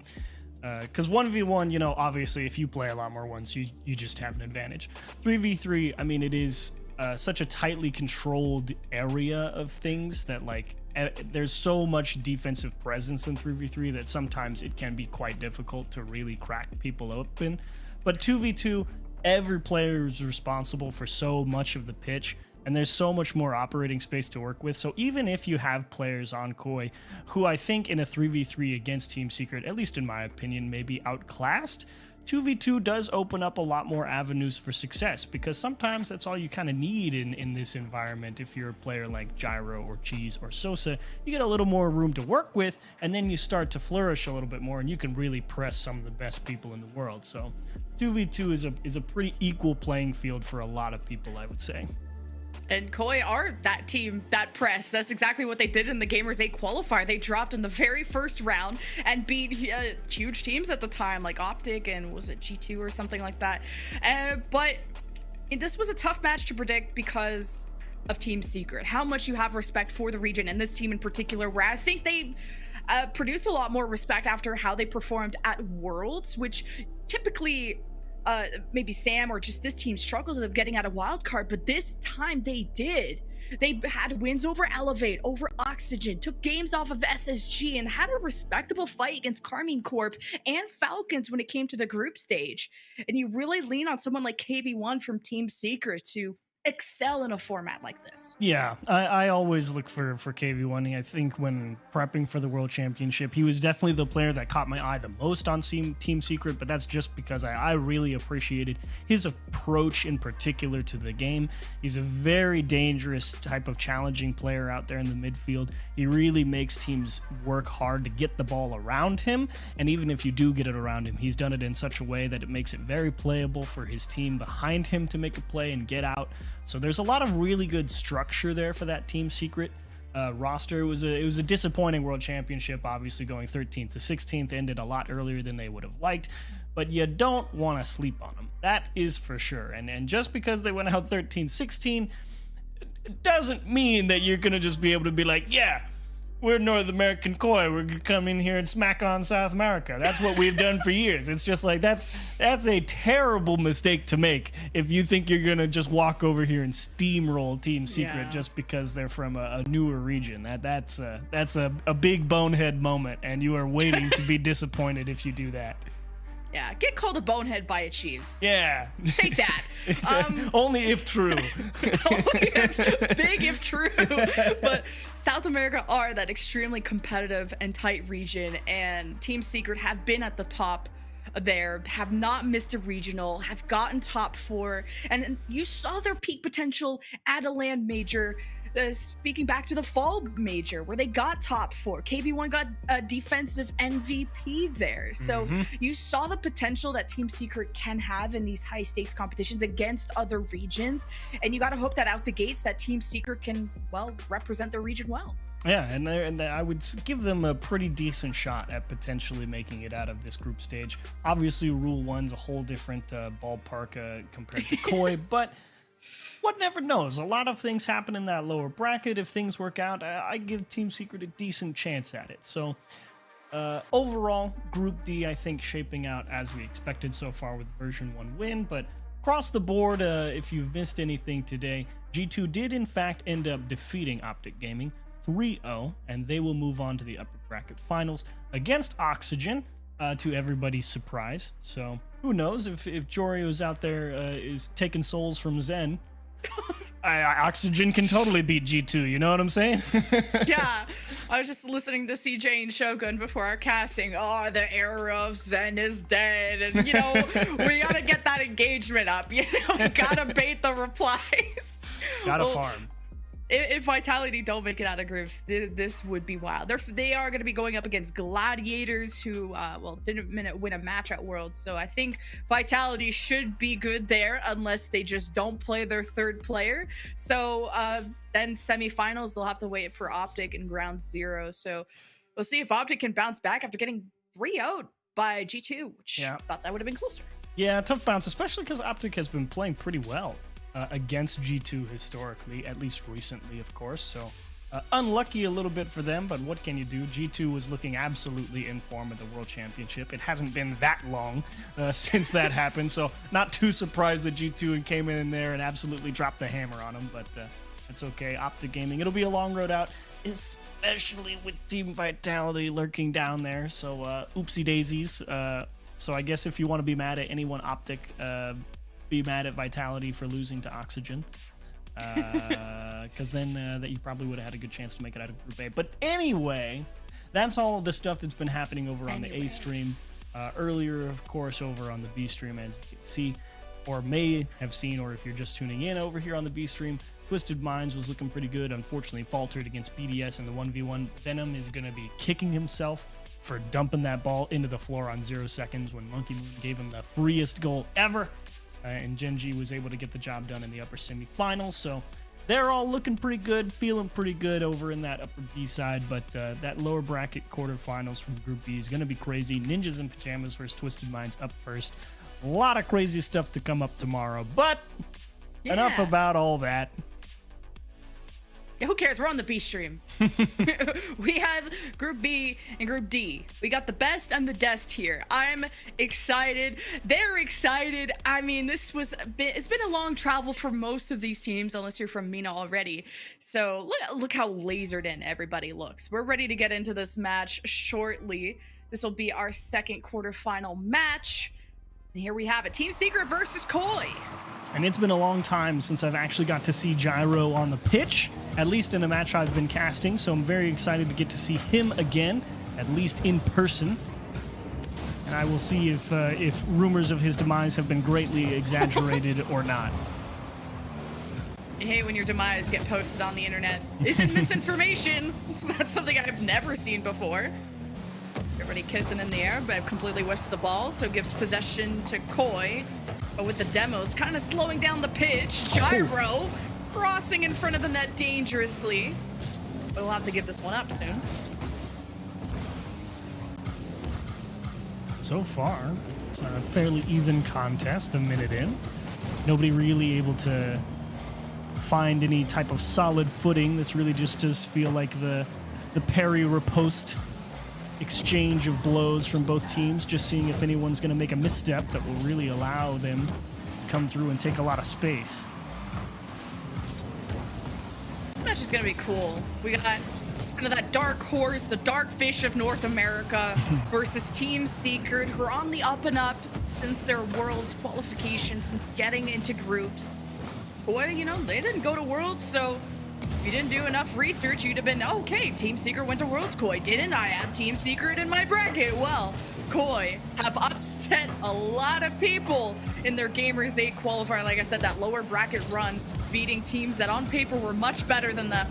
Because 1v1, you know, obviously if you play a lot more ones, you just have an advantage. 3v3, I mean, it is such a tightly controlled area of things that, like, there's so much defensive presence in 3v3 that sometimes it can be quite difficult to really crack people open. But 2v2, every player is responsible for so much of the pitch, and there's so much more operating space to work with. So even if you have players on Koi who I think in a 3v3 against Team Secret, at least in my opinion, may be outclassed, 2v2 does open up a lot more avenues for success, because sometimes that's all you kind of need in this environment. If you're a player like Gyro or Cheese or Sosa, you get a little more room to work with, and then you start to flourish a little bit more, and you can really press some of the best people in the world. So 2v2 is a pretty equal playing field for a lot of people, I would say.
And Koi are that team, that press. That's exactly what they did in the Gamers8 qualifier. They dropped in the very first round and beat huge teams at the time, like Optic and was it G2 or something like that. But this was a tough match to predict because of Team Secret. How much you have respect for the region and this team in particular, where I think they produced a lot more respect after how they performed at Worlds, which typically maybe Sam or just this team struggles of getting out a wild card, but this time they did. They had wins over Elevate, over Oxygen, took games off of SSG, and had a respectable fight against Carmine Corp and Falcons when it came to the group stage. And you really lean on someone like KV1 from Team Secret to excel in a format like this.
Yeah, I always look for KV1. I think when prepping for the World Championship, he was definitely the player that caught my eye the most on Team Secret, but that's just because I really appreciated his approach in particular to the game. He's a very dangerous type of challenging player out there in the midfield. He really makes teams work hard to get the ball around him, and even if you do get it around him, he's done it in such a way that it makes it very playable for his team behind him to make a play and get out. So there's a lot of really good structure there for that Team Secret roster. It was a disappointing World Championship, obviously going 13th to 16th, ended a lot earlier than they would have liked, but you don't want to sleep on them. That is for sure. And just because they went out 13-16, it doesn't mean that you're going to just be able to be like, yeah, we're North American Koi. We're gonna come in here and smack on South America. That's what we've done for years. It's just like that's a terrible mistake to make if you think you're gonna just walk over here and steamroll Team Secret just because they're from a newer region. That's a big bonehead moment, and you are waiting to be disappointed if you do that.
Yeah, get called a bonehead by a Chiefs.
Yeah.
Take that.
Only if true.
Big if true. But South America are that extremely competitive and tight region, and Team Secret have been at the top there, have not missed a regional, have gotten top 4, and you saw their peak potential at a land major. Speaking back to the fall major where they got top 4, KV1 got a defensive MVP there. So you saw the potential that Team Secret can have in these high stakes competitions against other regions, and you got to hope that out the gates that Team Secret can, well, represent their region well. Yeah, and I would give them a pretty decent shot at potentially making it out of this group stage. Obviously, Rule 1's a whole different ballpark compared to Koi, but one never knows. A lot of things happen in that lower bracket. If things work out, I give Team Secret a decent chance at it. So overall, Group D, I think, shaping out as we expected so far with version 1 win. But across the board, if you've missed anything today, G2 did in fact end up defeating Optic Gaming 3-0, and they will move on to the upper bracket finals against Oxygen, to everybody's surprise. So who knows if Jorio's out there is taking souls from Zen. Oxygen can totally beat G2, you know what I'm saying? Yeah, I was just listening to CJ and Shogun before our casting. Oh, the era of Zen is dead, and you know we gotta get that engagement up. You know, gotta bait the replies.
Gotta farm.
If Vitality don't make it out of groups, this would be wild. They are going to be going up against Gladiators, who didn't win a match at Worlds. So I think Vitality should be good there, unless they just don't play their third player. So then semifinals, they'll have to wait for Optic in Ground Zero. So we'll see if Optic can bounce back after getting 3-0'd by G2, which I thought that would have been closer.
Yeah, tough bounce, especially because Optic has been playing pretty well against G2 historically, at least recently, of course. So unlucky a little bit for them, but what can you do? G2 was looking absolutely in form at the World Championship. It hasn't been that long since that happened, so not too surprised that G2 came in there and absolutely dropped the hammer on them, but it's okay. Optic Gaming, it'll be a long road out, especially with Team Vitality lurking down there, so oopsie daisies. So I guess if you want to be mad at anyone Optic, be mad at Vitality for losing to Oxygen, because then that you probably would have had a good chance to make it out of Group A. But anyway, that's all of the stuff that's been happening over on the A stream. earlier, of course, over on the B stream, as you can see, or may have seen, or if you're just tuning in over here on the B stream, Twisted Minds was looking pretty good. Unfortunately, faltered against BDS in the 1v1. Venom is going to be kicking himself for dumping that ball into the floor on 0 seconds when Monkey Moon gave him the freest goal ever. And Genji was able to get the job done in the upper semifinals. So they're all looking pretty good, feeling pretty good over in that upper B side. But that lower bracket quarterfinals from Group B is going to be crazy. Ninjas in Pajamas versus Twisted Minds up first. A lot of crazy stuff to come up tomorrow. But enough about all that.
Yeah, who cares? We're on the B stream. We have Group B and Group D. We got the best and the dest here. I'm excited. They're excited. I mean, it's been a long travel for most of these teams, unless you're from MENA already. So look how lasered in everybody looks. We're ready to get into this match shortly. This will be our second quarterfinal match. And here we have it. Team Secret versus Koi.
And it's been a long time since I've actually got to see Gyro on the pitch, at least in a match I've been casting, so I'm very excited to get to see him again, at least in person. And I will see if rumors of his demise have been greatly exaggerated or not.
I hate when your demise get posted on the internet. Isn't misinformation. That's something I've never seen before. Everybody kissing in the air, but completely whiffs the ball, so gives possession to Koi. But with the demos kind of slowing down the pitch, Gyro crossing in front of the net dangerously. But we'll have to give this one up soon.
So far, it's a fairly even contest, a minute in. Nobody really able to find any type of solid footing. This really just does feel like the parry riposte exchange of blows from both teams, just seeing if anyone's going to make a misstep that will really allow them to come through and take a lot of space.
This match is going to be cool. We got kind of that dark horse, the dark fish of North America versus Team Secret, who are on the up and up since their Worlds qualification, since getting into groups. Boy, you know, they didn't go to Worlds, so if you didn't do enough research, you'd have been, okay, Team Secret went to Worlds. Koi didn't. I have Team Secret in my bracket. Well, Koi have upset a lot of people in their Gamers8 qualifier. Like I said, that lower bracket run, beating teams that on paper were much better than them.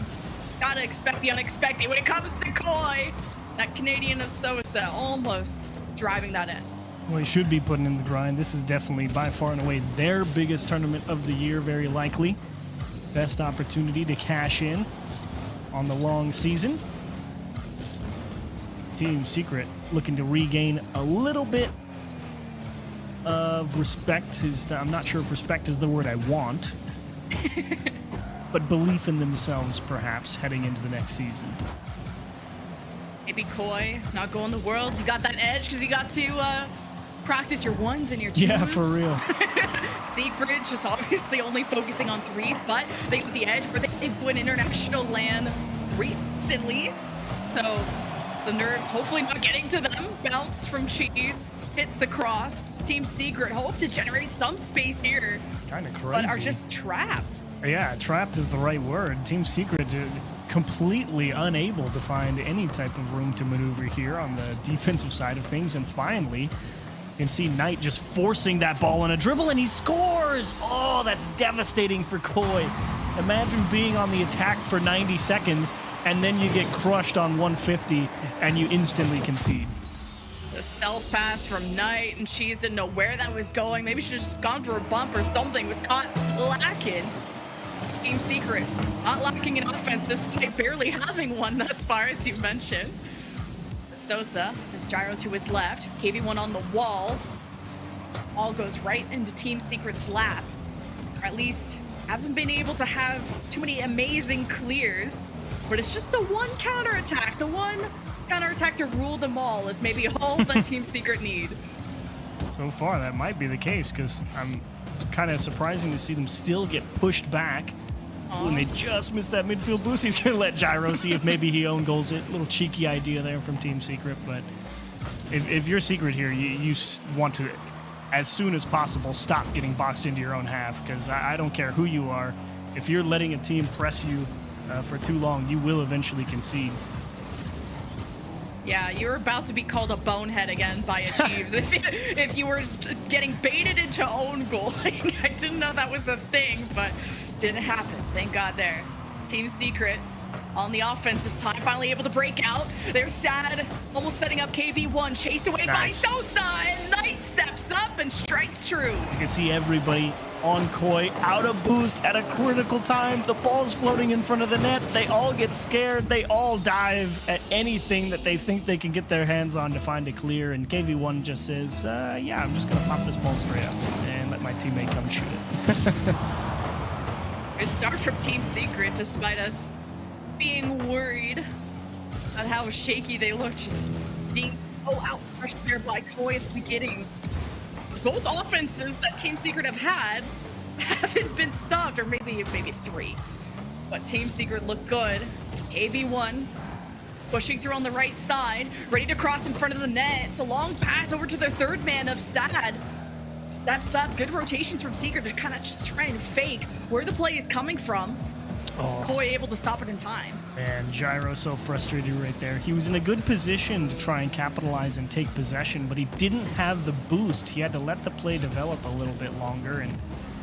Gotta expect the unexpected when it comes to Koi. That Canadian of Sosa almost driving that in.
Well, he should be putting in the grind. This is definitely by far and away their biggest tournament of the year, very likely. Best opportunity to cash in on the long season. Team Secret looking to regain a little bit of respect. I'm not sure if respect is the word I want, but belief in themselves, perhaps, heading into the next season.
Maybe Koi not going to Worlds. You got that edge because you got to practice your ones and your twos.
Yeah, for real.
Secret just obviously only focusing on threes, but they put the edge where they put international LAN recently. So the nerves hopefully not getting to them. Bounce from Cheese, hits the cross. Team Secret hope to generate some space here.
Kind of crazy.
But are just trapped.
Yeah, trapped is the right word. Team Secret completely unable to find any type of room to maneuver here on the defensive side of things. And finally, you can see Knight just forcing that ball on a dribble, and he scores! Oh, that's devastating for Koi. Imagine being on the attack for 90 seconds, and then you get crushed on 150, and you instantly concede.
The self-pass from Knight, and Cheese didn't know where that was going. Maybe she should have just gone for a bump or something. Was caught lacking. Team Secret not lacking in offense, despite barely having one thus far, as you mentioned. Sosa has Gyro to his left. KV1 on the wall. This ball goes right into Team Secret's lap. Or at least haven't been able to have too many amazing clears. But it's just the one counterattack. The one counterattack to rule them all is maybe all that Team Secret need.
So far, that might be the case, because it's kind of surprising to see them still get pushed back. When they just missed that midfield boost. He's going to let Gyro see if maybe he own goals it. Little cheeky idea there from Team Secret. But if you're Secret here, you want to, as soon as possible, stop getting boxed into your own half. Because I don't care who you are. If you're letting a team press you for too long, you will eventually concede.
Yeah, you were about to be called a bonehead again by Achieves if you were getting baited into own goal. I didn't know that was a thing, but didn't happen. Thank God there. Team Secret on the offense this time, finally able to break out. They're sad, almost setting up KV1, chased away by Sosa, and Knight steps up and strikes true.
You can see everybody on Koi, out of boost at a critical time. The ball's floating in front of the net. They all get scared. They all dive at anything that they think they can get their hands on to find a clear. And KV1 just says, yeah, I'm just going to pop this ball straight up and let my teammate come shoot it.
Good start from Team Secret, despite us being worried about how shaky they look, just being so out-rushed there by Koi at the beginning. Both offenses that Team Secret have had haven't been stopped, or maybe three. But Team Secret looked good. AV1 pushing through on the right side, ready to cross in front of the net. It's a long pass over to their third man of Sad. Steps up, good rotations from Secret to kind of just try and fake where the play is coming from. Koi able to stop it in time.
Man, Gyro so frustrated right there. He was in a good position to try and capitalize and take possession, but he didn't have the boost. He had to let the play develop a little bit longer, and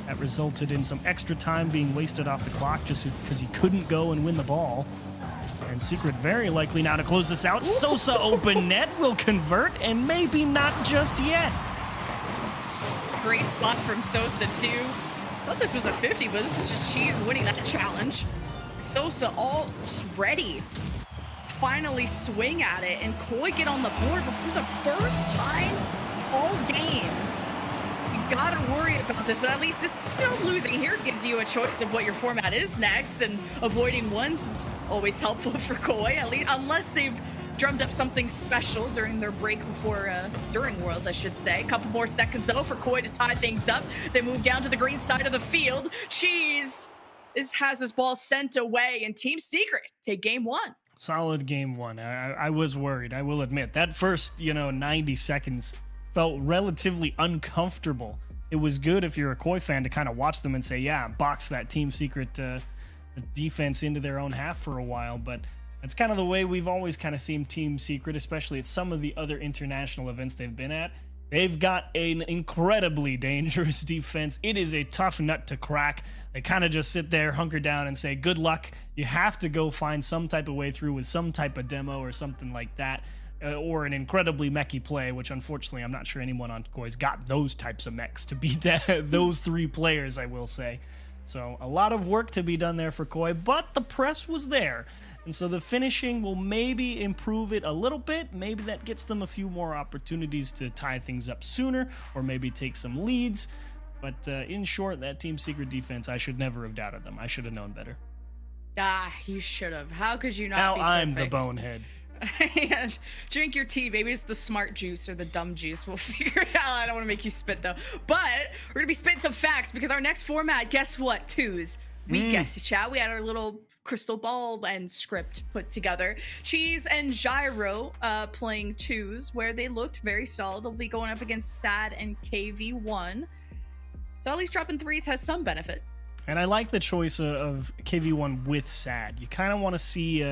that resulted in some extra time being wasted off the clock just because he couldn't go and win the ball. And Secret very likely now to close this out. Sosa open net will convert, and maybe not just yet.
Great spot from Sosa too. I thought this was a 50, but this is just Cheese winning that challenge. Sosa all just ready. Finally swing at it, and Koi get on the board, but for the first time all game. You gotta worry about this, but at least this, losing here gives you a choice of what your format is next, and avoiding ones is always helpful for Koi, at least, unless they've drummed up something special during their break before, during Worlds, I should say. A couple more seconds, though, for Koi to tie things up. They move down to the green side of the field. Cheese has his ball sent away, and Team Secret take game one.
Solid game one. I was worried, I will admit. That first, 90 seconds felt relatively uncomfortable. It was good if you're a Koi fan to kind of watch them and say, yeah, box that Team Secret defense into their own half for a while, but it's kind of the way we've always kind of seen Team Secret, especially at some of the other international events they've been at. They've got an incredibly dangerous defense. It is a tough nut to crack. They kind of just sit there, hunker down, and say, good luck. You have to go find some type of way through with some type of demo or something like that, or an incredibly mechy play, which unfortunately I'm not sure anyone on Koi's got those types of mechs to beat those three players, I will say. So a lot of work to be done there for Koi, but the press was there. And so the finishing will maybe improve it a little bit. Maybe that gets them a few more opportunities to tie things up sooner, or maybe take some leads. But in short, that Team Secret defense, I should never have doubted them. I should have known better.
You should have. How could you not
now
be
I'm the
perfect?
bonehead.
And drink your tea. Maybe it's the smart juice or the dumb juice. We'll figure it out. I don't want to make you spit, though. But we're going to be spitting some facts, because our next format, guess what? Twos. We guessed it, chat. We had our little crystal ball and script put together. Cheese and Gyro playing twos, where they looked very solid. They'll be going up against Sad and KV1. So at least dropping threes has some benefit.
And I like the choice of KV1 with Sad. You kind of want to see...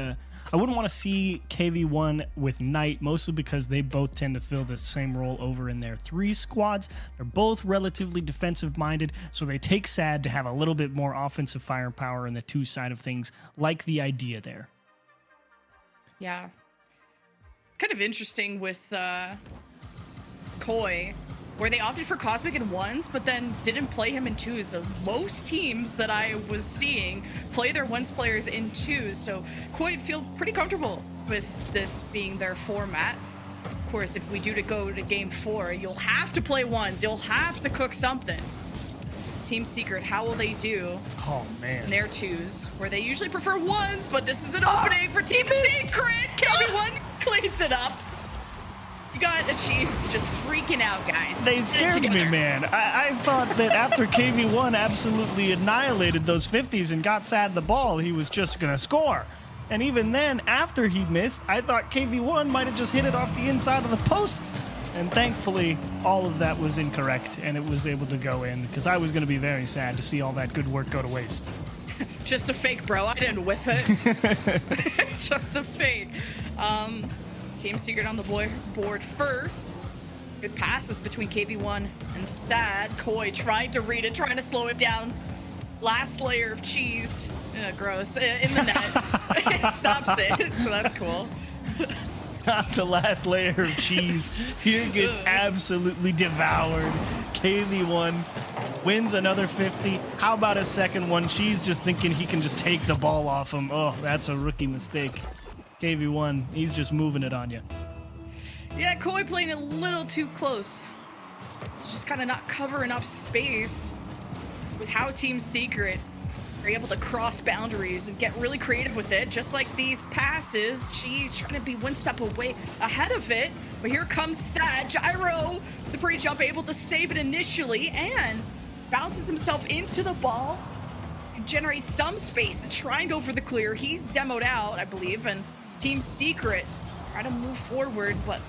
I wouldn't want to see KV1 with Knight, mostly because they both tend to fill the same role over in their three squads. They're both relatively defensive-minded, so they take Sad to have a little bit more offensive firepower in the two side of things. Like the idea there.
Yeah. It's kind of interesting with Koi, where they opted for Cosmic in ones, but then didn't play him in twos. So most teams that I was seeing play their ones players in twos. So Koi feel pretty comfortable with this being their format. Of course, if we do to go to game 4, you'll have to play ones. You'll have to cook something. Team Secret, how will they do?
Oh, man.
In their twos, where they usually prefer ones, but this is an opening for Team Secret. KV1 cleans it up. You got the Chiefs just freaking out, guys.
They scared me, man. I thought that after KV1 absolutely annihilated those 50s and got Sad the ball, he was just going to score. And even then, after he missed, I thought KV1 might have just hit it off the inside of the post. And thankfully, all of that was incorrect, and it was able to go in, because I was going to be very sad to see all that good work go to waste.
Just a fake, bro. I didn't whiff it. Just a fake. Team Secret on the board first. Good passes between KV1 and Sad. Koi trying to read it, trying to slow it down. Last layer of cheese. Gross. In the net. It stops it, so that's cool.
The last layer of cheese here gets absolutely devoured. KV1 wins another 50. How about a second one? Cheese just thinking he can just take the ball off him. Oh, that's a rookie mistake. KV1, he's just moving it on you.
Yeah, Koi playing a little too close. Just kind of not cover enough space with how Team Secret are able to cross boundaries and get really creative with it, just like these passes. Cheese trying to be one step away ahead of it, but here comes Sad. Gyro, the pre-jump, able to save it initially and bounces himself into the ball, generates some space, trying to go for the clear. He's demoed out, I believe, and Team Secret trying to move forward, but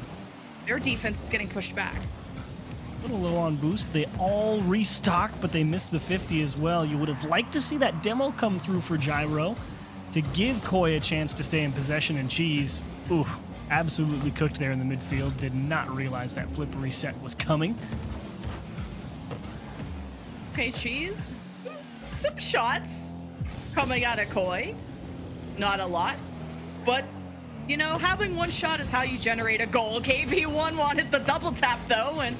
their defense is getting pushed back.
A little low on boost. They all restock, but they missed the 50 as well. You would have liked to see that demo come through for Gyro to give Koi a chance to stay in possession, and Cheese, ooh, absolutely cooked there in the midfield. Did not realize that flip reset was coming.
Okay, Cheese. Some shots coming out of Koi. Not a lot, but you know, having one shot is how you generate a goal. KV1 wanted the double tap though, and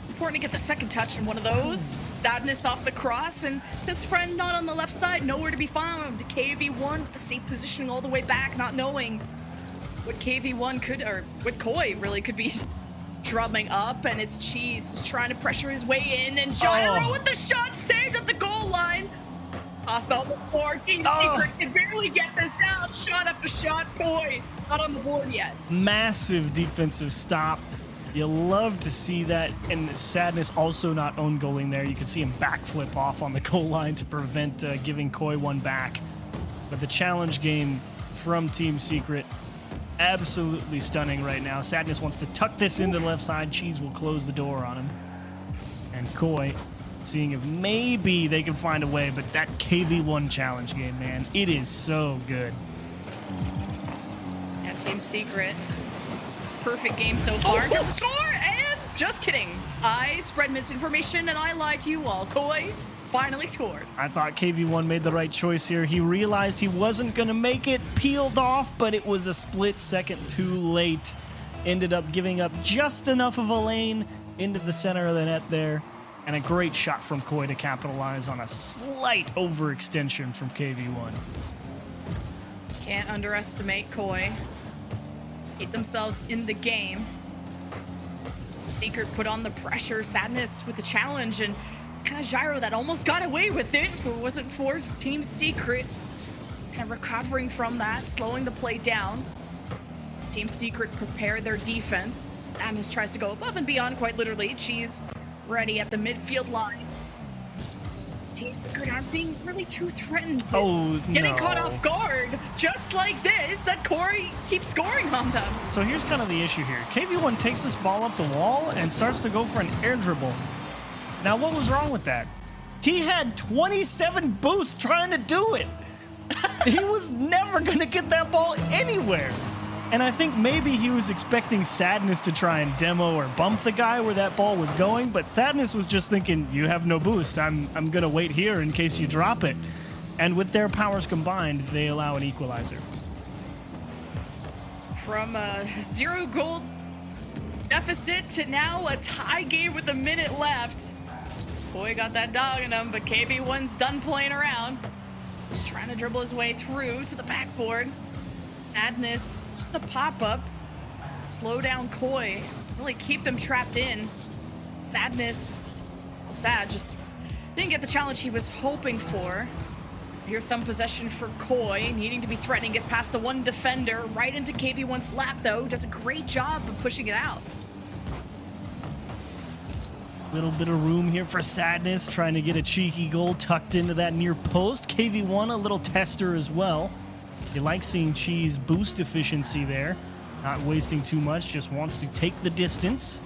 important to get the second touch in one of those. Sadness off the cross, and his friend not on the left side, nowhere to be found. KV1 with the safe positioning all the way back, not knowing what KV1 could, or what Koi really could be drumming up, and it's Cheese is trying to pressure his way in, and Gyro with the shot saved at the goal line. Tossed all before. Team Secret can barely get this out. Shot after shot. Koi not on the board yet.
Massive defensive stop. You love to see that, and Sadness also not own goaling there. You can see him backflip off on the goal line to prevent giving Koi one back. But the challenge game from Team Secret, absolutely stunning right now. Sadness wants to tuck this into the left side. Cheese will close the door on him. And Koi seeing if maybe they can find a way, but that KV1 challenge game, man, it is so good.
Yeah, Team Secret. Perfect game so far. Good score, and just kidding. I spread misinformation and I lied to you all. Koi finally scored.
I thought KV1 made the right choice here. He realized he wasn't going to make it, peeled off, but it was a split second too late. Ended up giving up just enough of a lane into the center of the net there. And a great shot from Koi to capitalize on a slight overextension from KV1.
Can't underestimate Koi. Keep themselves in the game. Secret put on the pressure. Sadness with the challenge, and it's kind of Gyro that almost got away with it. If it wasn't for Team Secret kind of recovering from that, slowing the play down. As Team Secret prepare their defense. Sadness tries to go above and beyond, quite literally. Cheese ready at the midfield line. Team Secret aren't being really too threatened. It's getting caught off guard, just like this, that Koi keeps scoring on them.
So here's kind of the issue here. KV1 takes this ball up the wall and starts to go for an air dribble. Now, what was wrong with that? He had 27 boosts trying to do it. He was never going to get that ball anywhere. And I think maybe he was expecting Sadness to try and demo or bump the guy where that ball was going, but Sadness was just thinking, you have no boost. I'm going to wait here in case you drop it. And with their powers combined, they allow an equalizer.
From a 0-goal deficit to now a tie game with a minute left. Koi got that dog in him, but KV1's done playing around. Just trying to dribble his way through to the backboard. Sadness. The pop-up, slow down Koi, really keep them trapped in. Sadness, well, Sad just didn't get the challenge he was hoping for. Here's some possession for Koi, needing to be threatening, gets past the one defender, right into KV1's lap though, does a great job of pushing it out.
Little bit of room here for Sadness, trying to get a cheeky goal tucked into that near post. KV1 a little tester as well. You like seeing Cheese boost efficiency there. Not wasting too much, just wants to take the distance.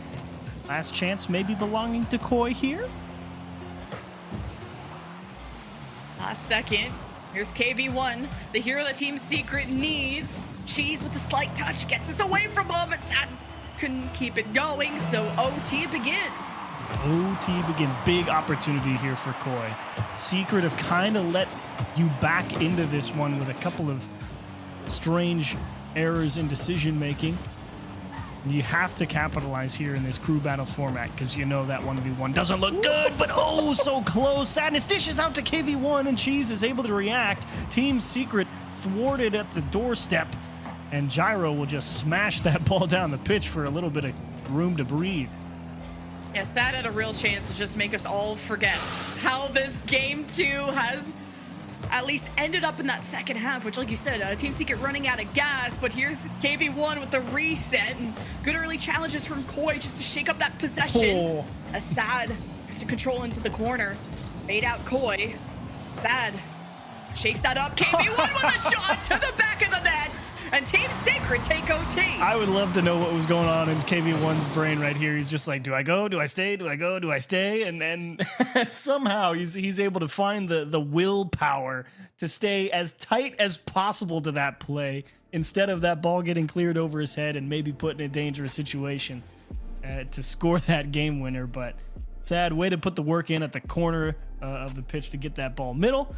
Last chance maybe belonging to Koi here.
Last second. Here's KV1, the hero that Team Secret needs. Cheese with the slight touch gets us away from him, and Sad couldn't keep it going, so OT begins.
OT begins. Big opportunity here for Koi. Secret have kind of let you back into this one with a couple of strange errors in decision making. You have to capitalize here in this crew battle format because you know that 1v1 doesn't look good, but oh, so close. Sadness dishes out to KV1 and Cheese is able to react. Team Secret thwarted at the doorstep, and Gyro will just smash that ball down the pitch for a little bit of room to breathe.
Yeah, Sad had a real chance to just make us all forget how this game 2 has at least ended up in that second half, which, like you said, Team Secret running out of gas, but here's KV1 with the reset and good early challenges from Koi just to shake up that possession. As Sad has to control into the corner. Bait out Koi. Sad shakes that up. KV1 with a shot to the back of the net, and Team Secret take OT.
I would love to know what was going on in KV1's brain right here. He's just like, do I go? Do I stay? Do I go? Do I stay? And then somehow he's able to find the willpower to stay as tight as possible to that play instead of that ball getting cleared over his head and maybe put in a dangerous situation to score that game winner. But Sad way to put the work in at the corner of the pitch to get that ball middle.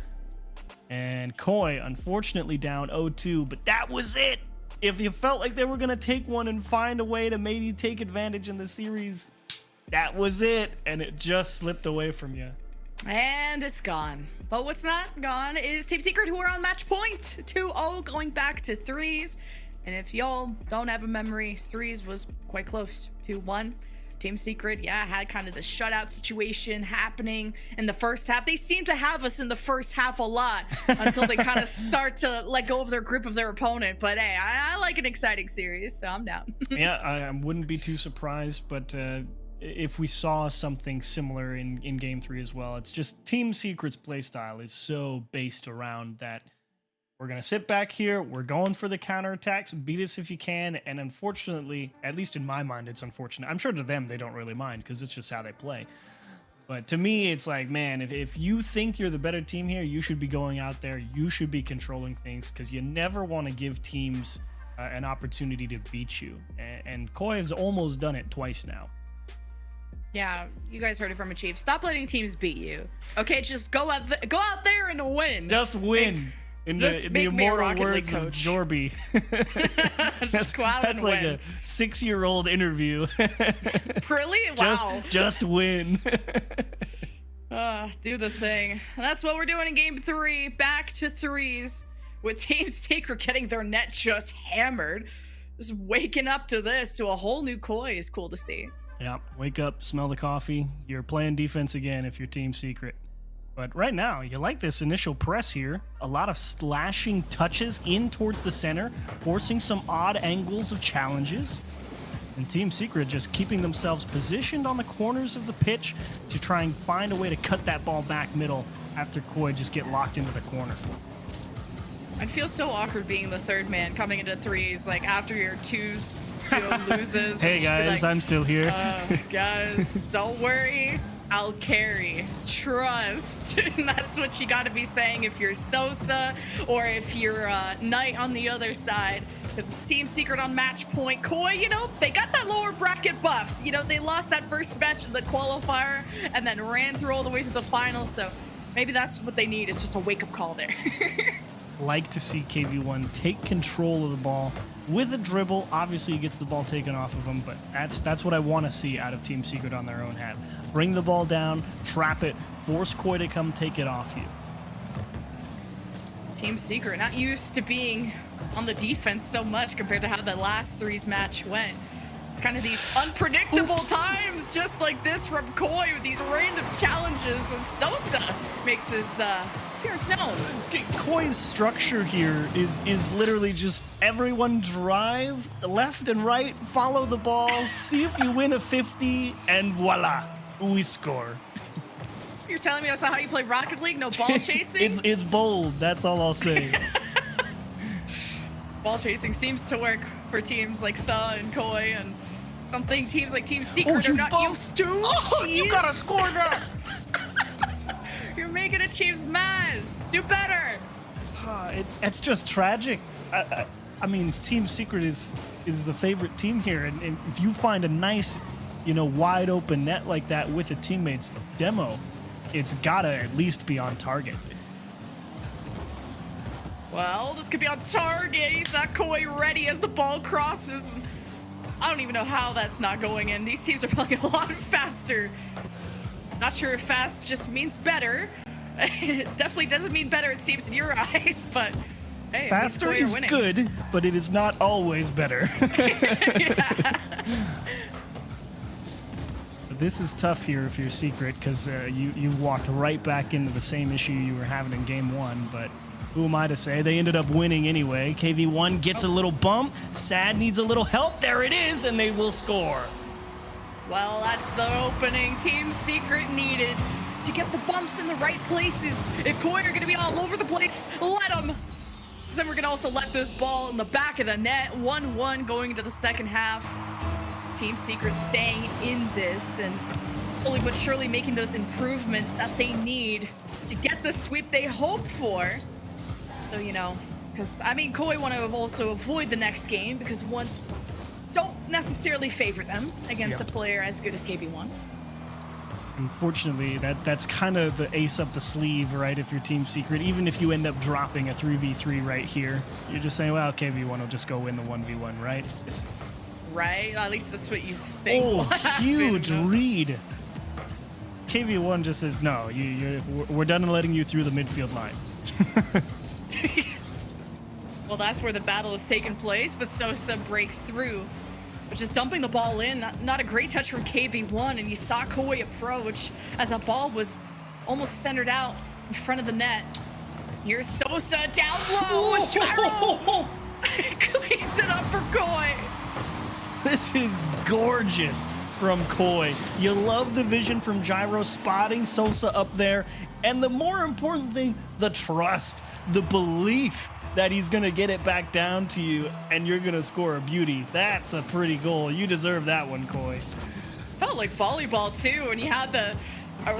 And Koi, unfortunately, down 0-2, but that was it. If you felt like they were going to take one and find a way to maybe take advantage in the series, that was it. And it just slipped away from you.
And it's gone. But what's not gone is Team Secret, who are on match point. 2-0, going back to threes. And if y'all don't have a memory, threes was quite close. 2-1. Team Secret, yeah, had kind of the shutout situation happening in the first half. They seem to have us in the first half a lot until they kind of start to let go of their grip of their opponent. But hey, I like an exciting series, so I'm down.
Yeah, I wouldn't be too surprised, but if we saw something similar in Game 3 as well, it's just Team Secret's playstyle is so based around that. We're going to sit back here. We're going for the counterattacks. Beat us if you can. And unfortunately, at least in my mind, it's unfortunate. I'm sure to them, they don't really mind because it's just how they play. But to me, it's like, man, if you think you're the better team here, you should be going out there. You should be controlling things because you never want to give teams an opportunity to beat you. And Koi has almost done it twice now.
Yeah, you guys heard it from a chief. Stop letting teams beat you. Okay, just go out there and win.
Just win. In the immortal words of Jorby. That's like a 6-year-old interview.
Really? Wow.
Just win.
Do the thing. And that's what we're doing in Game 3. Back to threes with Team Secret getting their net just hammered. Just waking up to this, to a whole new Koi is cool to see.
Yeah, wake up, smell the coffee. You're playing defense again if you're Team Secret. But right now, you like this initial press here. A lot of slashing touches in towards the center, forcing some odd angles of challenges. And Team Secret just keeping themselves positioned on the corners of the pitch to try and find a way to cut that ball back middle after Koi just get locked into the corner.
I'd feel so awkward being the third man coming into threes, like after your twos loses.
Hey guys, I'm still here.
Guys, don't worry. I'll carry. Trust. And that's what you got to be saying if you're Sosa or if you're Knight on the other side. Because it's Team Secret on match point. Koi, you know, they got that lower bracket buff. You know, they lost that first match in the qualifier and then ran through all the way to the finals. So maybe that's what they need. It's just a wake-up call there.
Like to see KV1 take control of the ball with a dribble. Obviously, he gets the ball taken off of him, but that's what I want to see out of Team Secret on their own half. Bring the ball down, trap it, force Koi to come take it off you.
Team Secret not used to being on the defense so much compared to how the last threes match went. It's kind of these unpredictable times just like this from Koi with these random challenges, and Sosa makes his appearance known.
Koi's structure here is literally just everyone drive left and right, follow the ball, see if you win a 50, and voila, we score.
You're telling me that's not how you play Rocket League? No ball chasing?
It's bold, that's all I'll say.
Ball chasing seems to work for teams like Sa and Koi, and something teams like Team Secret are not used to.
Oh, you gotta score that!
You're making the Chiefs mad. Do better.
It's just tragic. I mean, Team Secret is the favorite team here, and if you find a nice, wide open net like that with a teammate's demo, it's gotta at least be on target.
Well, this could be on target. He's got Koi ready as the ball crosses. I don't even know how that's not going in. These teams are playing a lot faster. Not sure if fast just means better. It definitely doesn't mean better, it seems, in your eyes, but hey,
faster is good, but it is not always better. But this is tough here if you're Secret, because you walked right back into the same issue you were having in game 1, but who am I to say? They ended up winning anyway. KV1 gets a little bump. Sad needs a little help. There it is, and they will score.
Well, that's the opening Team Secret needed to get the bumps in the right places. If Koi are going to be all over the place, let them. Then we're going to also let this ball in the back of the net. 1-1 going into the second half. Team Secret staying in this and slowly but surely making those improvements that they need to get the sweep they hope for. So, because, I mean, Koi want to also avoid the next game because once don't necessarily favor them against a player as good as KB1.
Unfortunately, that's kind of the ace up the sleeve, right? If you're Team Secret, even if you end up dropping a 3v3 right here, you're just saying, well, KV1 will just go win the 1v1, right?
Right? At least that's what you think.
Oh, huge read. KV1 just says, no, we're done letting you through the midfield line.
Well, that's where the battle is taking place, but Sosa breaks through, which is dumping the ball in. Not a great touch from KV1, and you saw Koi approach as a ball was almost centered out in front of the net. Here's Sosa down low with Gyro. Cleans it up for Koi.
This is gorgeous from Koi. You love the vision from Gyro spotting Sosa up there, and the more important thing, the trust, the belief that he's going to get it back down to you and you're going to score a beauty. That's a pretty goal. You deserve that one, Koi.
Felt like volleyball, too, when you had the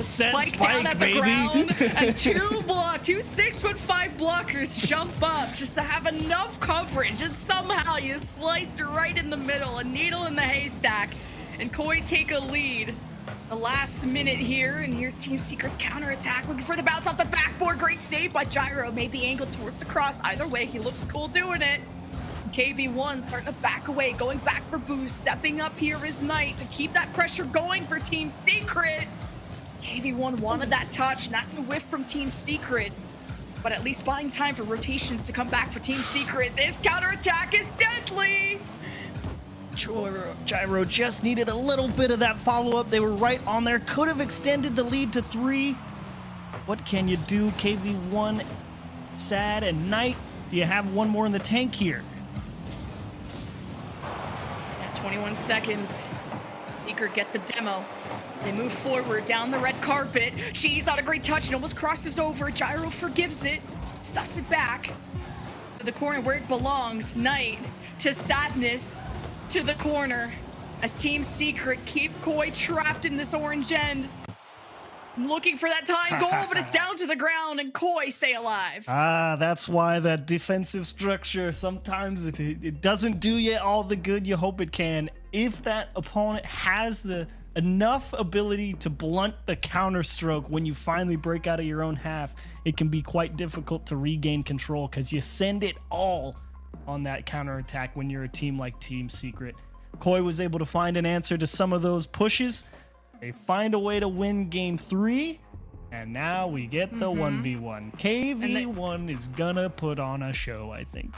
spike down at
baby.
the ground and two 6'5" blockers jump up just to have enough coverage, and somehow you sliced it right in the middle, a needle in the haystack, and Koi take a lead. The last minute here, and here's Team Secret's counterattack, looking for the bounce off the backboard. Great save by Gyro, maybe angled towards the cross. Either way, he looks cool doing it. KV1 starting to back away, going back for boost. Stepping up here is Knight to keep that pressure going for Team Secret. KV1 wanted that touch, and that's a whiff from Team Secret. But at least buying time for rotations to come back for Team Secret. This counterattack is deadly.
Gyro just needed a little bit of that follow-up. They were right on there. Could have extended the lead to 3. What can you do? KV1, Sad, and Knight. Do you have one more in the tank here?
At 21 seconds. Secret get the demo. They move forward down the red carpet. She's not a great touch and almost crosses over. Gyro forgives it. Stuffs it back to the corner where it belongs. Knight to Sadness. To the corner as Team Secret keep Koi trapped in this orange end. Looking for that tying goal, but it's down to the ground and Koi stay alive.
That's why that defensive structure, sometimes it doesn't do you all the good you hope it can. If that opponent has the enough ability to blunt the counter stroke when you finally break out of your own half, it can be quite difficult to regain control because you send it all on that counterattack when you're a team like Team Secret. Koi was able to find an answer to some of those pushes. They find a way to win game 3, and now we get the 1v1. KV1 is gonna put on a show, I think.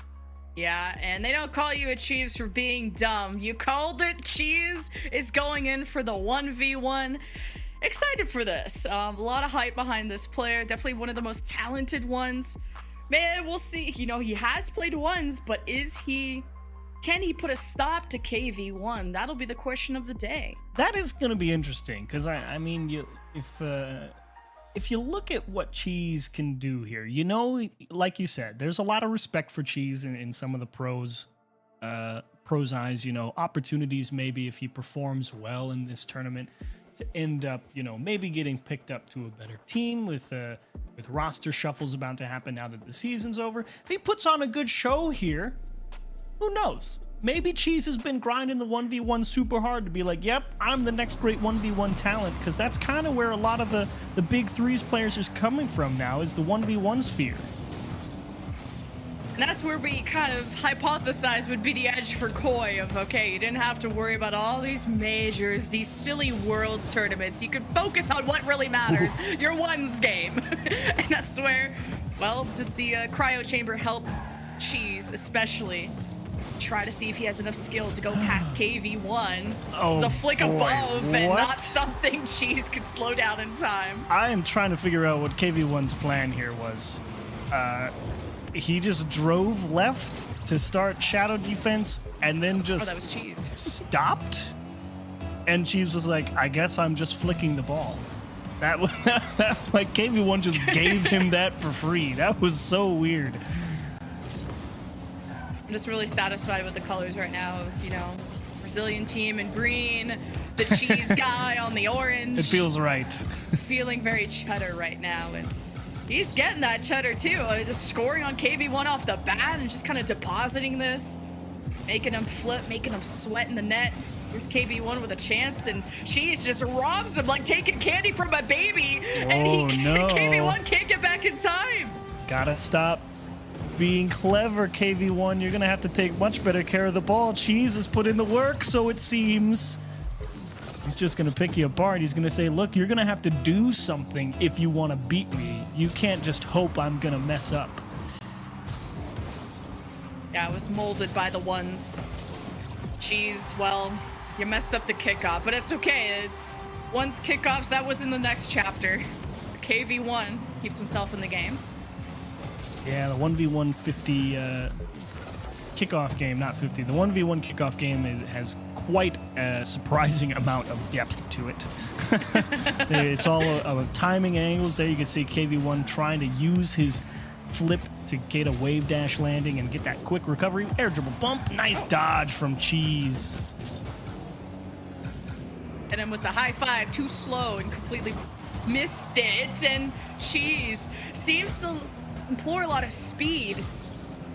Yeah, and they don't call you a Cheese for being dumb. You called it. Cheese is going in for the 1v1. Excited for this. A lot of hype behind this player. Definitely one of the most talented ones. Man, we'll see. He has played ones, but can he put a stop to KV1? That'll be the question of the day.
That is going to be interesting because I mean, if you look at what Cheese can do here, like you said, there's a lot of respect for Cheese in some of the pros' eyes. Opportunities maybe if he performs well in this tournament to end up, maybe getting picked up to a better team with roster shuffles about to happen now that the season's over. If he puts on a good show here, Who knows? Maybe Cheese has been grinding the 1v1 super hard to be like, yep, I'm the next great 1v1 talent, because that's kind of where a lot of the big threes players is coming from now, is the 1v1 sphere.
And that's where we kind of hypothesize would be the edge for Koi of, okay, you didn't have to worry about all these majors, these silly Worlds tournaments. You could focus on what really matters, your ones game. And that's where, well, did the cryo chamber help Cheese especially try to see if he has enough skill to go past KV1.
Oh,
it's a flick
boy,
above and
what?
not something Cheese could slow down in time.
I am trying to figure out what KV1's plan here was. He just drove left to start shadow defense and then just
that was Cheese.
stopped. And Cheese was like, I guess I'm just flicking the ball. That was like KV1 just gave him that for free. That was so weird.
I'm just really satisfied with the colors right now of, you know, Brazilian team in green, the Cheese guy on the orange.
It feels right.
Feeling very cheddar right now, and he's getting that cheddar too. Just scoring on KV1 off the bat and just kind of depositing this, making him flip, making him sweat in the net. Here's KV1 with a chance, and Cheese just robs him like taking candy from a baby, and
no.
KV1 can't get back in time.
Gotta stop being clever, KV1. You're gonna have to take much better care of the ball. Cheese has put in the work, so it seems. He's just gonna pick you apart. He's gonna say, look, you're gonna have to do something if you want to beat me. You can't just hope I'm gonna mess up.
Yeah, it was molded by the ones. Cheese, well, you messed up the kickoff, but it's okay. One's kickoffs, that was in the next chapter. KV1 keeps himself in the game.
Yeah, the 1v1 50 kickoff game, not 50. The 1v1 kickoff game has quite a surprising amount of depth to it. It's all of timing angles. There you can see KV1 trying to use his flip to get a wave dash landing and get that quick recovery. Air dribble bump. Nice dodge from Cheese.
And then with the high five, too slow and completely missed it. And Cheese seems to employ a lot of speed.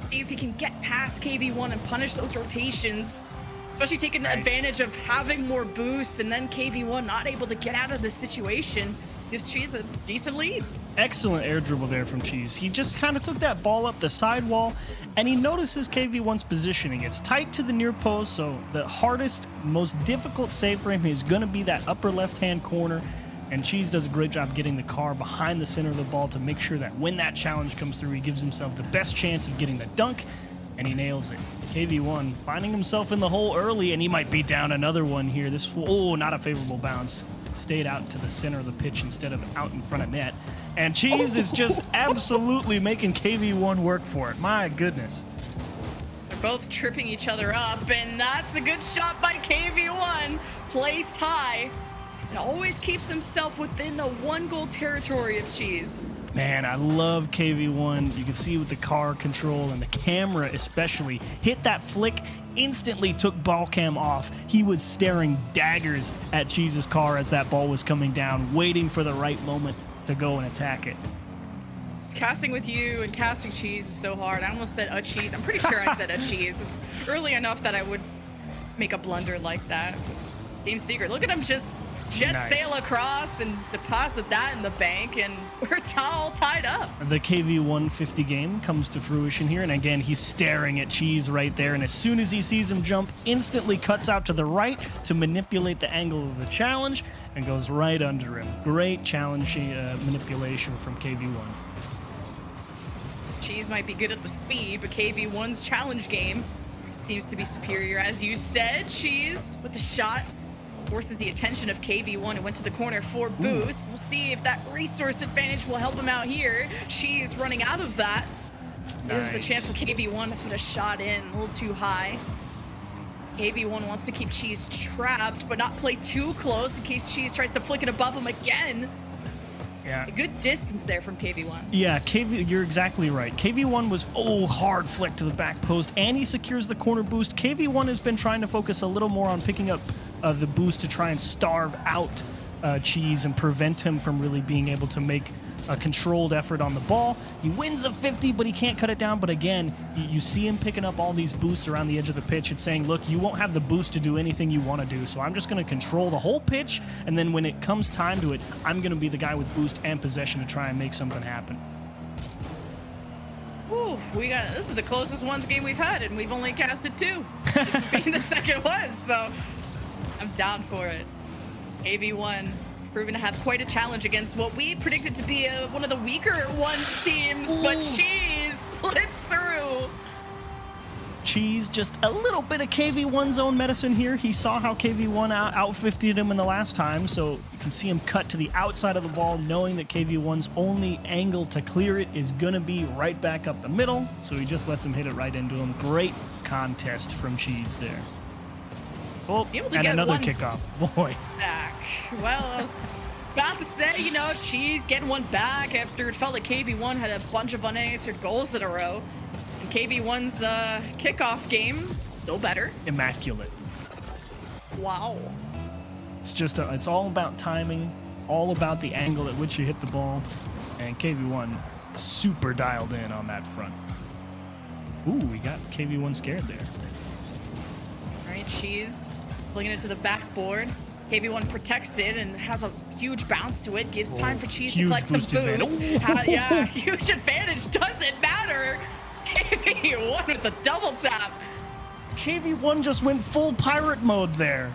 See if he can get past KV1 and punish those rotations, especially taking advantage of having more boosts, and then KV1 not able to get out of this situation. Gives Cheese a decent lead.
Excellent air dribble there from Cheese. He just kind of took that ball up the sidewall, and he notices KV1's positioning. It's tight to the near post, so the hardest, most difficult save for him is going to be that upper left-hand corner. And Cheese does a great job getting the car behind the center of the ball to make sure that when that challenge comes through, he gives himself the best chance of getting the dunk, and he nails it. KV1 finding himself in the hole early, and he might be down another one here. This, oh, not a favorable bounce. Stayed out to the center of the pitch instead of out in front of net. And Cheese is just absolutely making KV1 work for it. My goodness.
They're both tripping each other up, and that's a good shot by KV1. Placed high. And always keeps himself within the 1-goal territory of Cheese.
Man, I love KV1. You can see with the car control and the camera especially. Hit that flick, instantly took ball cam off. He was staring daggers at Cheese's car as that ball was coming down, waiting for the right moment to go and attack it.
Casting with you and casting Cheese is so hard. I almost said a Cheese. I'm pretty sure I said a Cheese. It's early enough that I would make a blunder like that. Game secret. Look at him just jet sail across and deposit that in the bank, and we're all tied up.
The KV1 50 game comes to fruition here, and again, he's staring at Cheese right there, and as soon as he sees him jump, instantly cuts out to the right to manipulate the angle of the challenge and goes right under him. Great challenge manipulation from KV1.
Cheese might be good at the speed, but KV1's challenge game seems to be superior. As you said, Cheese with the shot forces the attention of KV1 and went to the corner for boost. We'll see if that resource advantage will help him out here. Cheese running out of that. There's a chance for KV1 to put a shot in a little too high. KV1 wants to keep Cheese trapped, but not play too close in case Cheese tries to flick it above him again.
Yeah.
A good distance there from KV1.
Yeah, you're exactly right. KV1 was, hard flick to the back post, and he secures the corner boost. KV1 has been trying to focus a little more on picking up the boost to try and starve out Cheese and prevent him from really being able to make a controlled effort on the ball. He wins a 50, but he can't cut it down. But again, you see him picking up all these boosts around the edge of the pitch. It's saying, look, you won't have the boost to do anything you want to do, so I'm just going to control the whole pitch, and then when it comes time to it, I'm going to be the guy with boost and possession to try and make something happen.
Ooh, this is the closest ones game we've had, and we've only casted 2. This being the second one, so I'm down for it. AV1 proven to have quite a challenge against what we predicted to be one of the weaker ones teams, but Cheese slips through.
Cheese, just a little bit of KV1's own medicine here. He saw how KV1 out-50'd him in the last time, so you can see him cut to the outside of the ball, knowing that KV1's only angle to clear it is going to be right back up the middle, so he just lets him hit it right into him. Great contest from Cheese there. Oh, and another kickoff. Boy.
Back. Well, I was about to say, you know, Cheese getting one back after it felt like KV1 had a bunch of unanswered goals in a row. And KV1's kickoff game, still better.
Immaculate.
Wow.
It's just, it's all about timing, all about the angle at which you hit the ball, and KV1 super dialed in on that front. Ooh, we got KV1 scared there.
All right, Cheese flinging it to the backboard. KV1 protects it and has a huge bounce to it, gives time for Cheese to collect some boost. Yeah, huge advantage, doesn't matter. KV1 with the double tap.
KV1 just went full pirate mode there.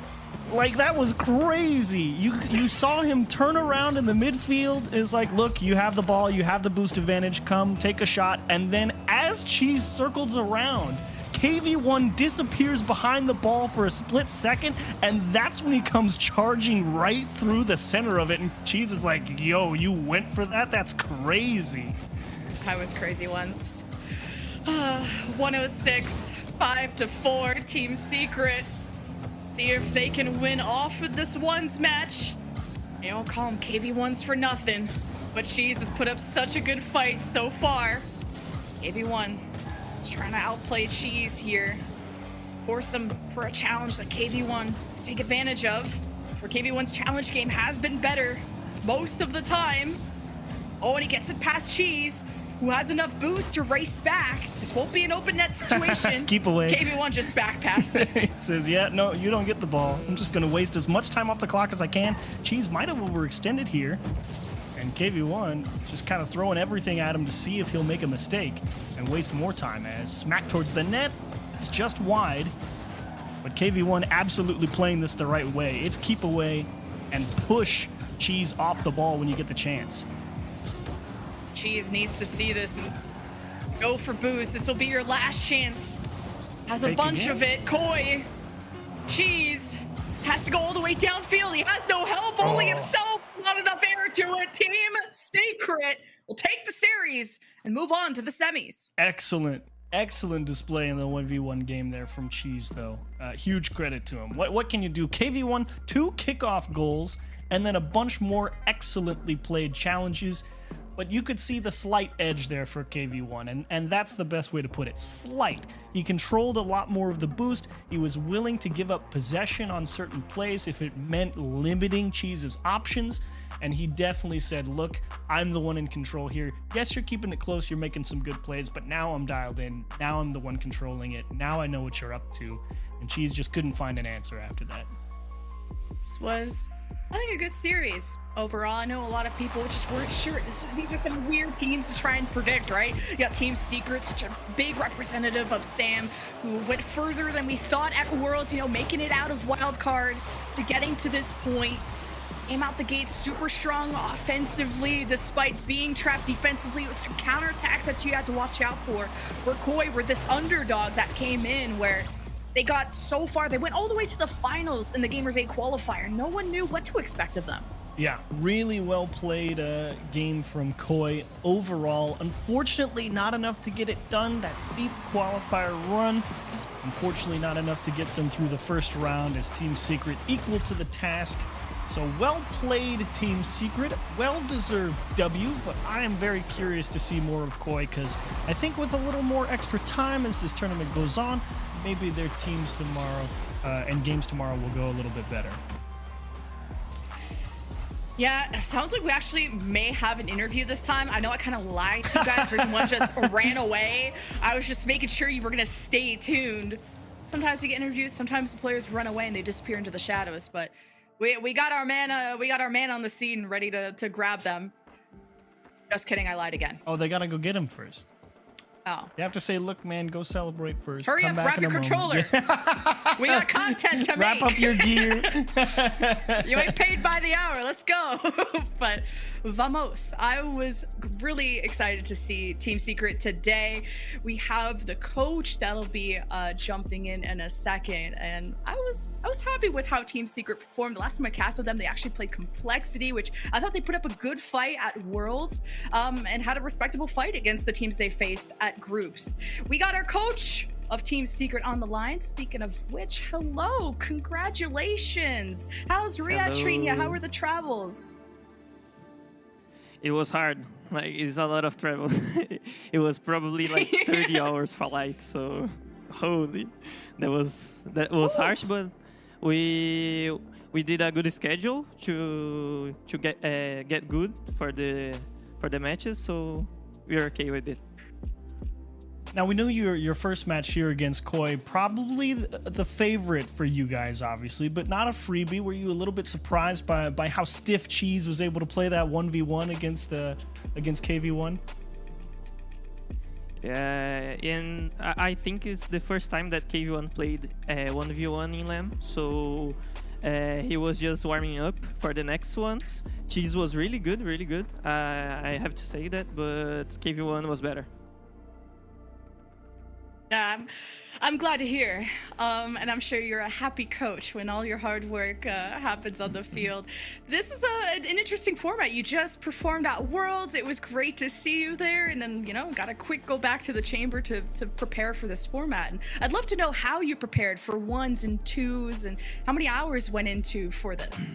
Like, that was crazy. You saw him turn around in the midfield. It's like, look, you have the ball, you have the boost advantage, come take a shot. And then as Cheese circles around, KV1 disappears behind the ball for a split second, and that's when he comes charging right through the center of it. And Cheese is like, yo, you went for that? That's crazy.
I was crazy once. 106, 5-4, Team Secret. See if they can win off with this ones match. You don't call them KV1s for nothing, but Cheese has put up such a good fight so far. KV1 is trying to outplay Cheese here. For a challenge that KV1 take advantage of. Where KV1's challenge game has been better most of the time. Oh, and he gets it past Cheese, who has enough boost to race back. This won't be an open net situation.
Keep away.
KV1 just back passes.
He says, yeah, no, you don't get the ball. I'm just going to waste as much time off the clock as I can. Cheese might have overextended here. And KV1 just kind of throwing everything at him to see if he'll make a mistake and waste more time. As smack towards the net, it's just wide. But KV1 absolutely playing this the right way. It's keep away and push Cheese off the ball when you get the chance.
Cheese needs to see this and go for boost. This will be your last chance. Has a bunch of it. Koi. Cheese has to go all the way downfield. He has no help, only himself. Not enough air to it. Team Secret will take the series and move on to the semis.
Excellent display in the 1v1 game there from Cheese, though. Huge credit to him. What can you do? KV1, 2 kickoff goals, and then a bunch more excellently played challenges. But you could see the slight edge there for KV1, and that's the best way to put it. Slight. He controlled a lot more of the boost. He was willing to give up possession on certain plays if it meant limiting Cheese's options, and he definitely said, look, I'm the one in control here. Yes, you're keeping it close, you're making some good plays, but now I'm dialed in. Now I'm the one controlling it. Now I know what you're up to. And Cheese just couldn't find an answer after that.
This was, I think, a good series. Overall, I know a lot of people just weren't sure. These are some weird teams to try and predict, right? You got Team Secret, such a big representative of Sam, who went further than we thought at Worlds, you know, making it out of wild card to getting to this point. Came out the gate super strong offensively, despite being trapped defensively. It was some counterattacks that you had to watch out for. Where Koi were this underdog that came in where they got so far. They went all the way to the finals in the Gamers8 qualifier. No one knew what to expect of them.
Yeah, really well played game from Koi overall. Unfortunately, not enough to get it done. That deep qualifier run. Unfortunately, not enough to get them through the first round as Team Secret equal to the task. So well played, Team Secret. Well-deserved W, but I am very curious to see more of Koi because I think with a little more extra time as this tournament goes on, maybe their teams tomorrow and games tomorrow will go a little bit better.
Yeah, it sounds like we actually may have an interview this time. I know I kind of lied to you guys. Version 1 just ran away. I was just making sure you were going to stay tuned. Sometimes we get interviews, sometimes the players run away and they disappear into the shadows, but we got our man on the scene ready to grab them. Just kidding, I lied again.
Oh, they gotta go get him first.
Oh.
They have to say, look, man, go celebrate first.
Hurry
Come
up,
back
grab your
in a
controller.
moment."
We got content to
Wrap
make.
up your gear.
You ain't paid by the hour. Let's go. But vamos. I was really excited to see Team Secret today. We have the coach that'll be jumping in a second, and I was happy with how Team Secret performed. The last time I casted them, they actually played Complexity, which I thought they put up a good fight at Worlds, and had a respectable fight against the teams they faced at Groups. We got our coach of Team Secret on the line. Speaking of which, hello, congratulations. How's Riyadh treating you? How were the travels?
It was hard. Like, it's a lot of travel. It was probably like 30 hours flight. So, holy, that was harsh. But we did a good schedule to get good for the matches. So we're okay with it.
Now, we know your first match here against Koi, probably the favorite for you guys, obviously, but not a freebie. Were you a little bit surprised by how stiff Cheese was able to play that 1v1 against KV1?
Yeah, and I think it's the first time that KV1 played 1v1 in LAN, so he was just warming up for the next ones. Cheese was really good, really good. I have to say that, but KV1 was better.
I'm glad to hear, and I'm sure you're a happy coach when all your hard work happens on the field. This is an interesting format. You just performed at Worlds. It was great to see you there, and then, you know, got to quick go back to the chamber to prepare for this format. And I'd love to know how you prepared for 1s and 2s, and how many hours went into for this.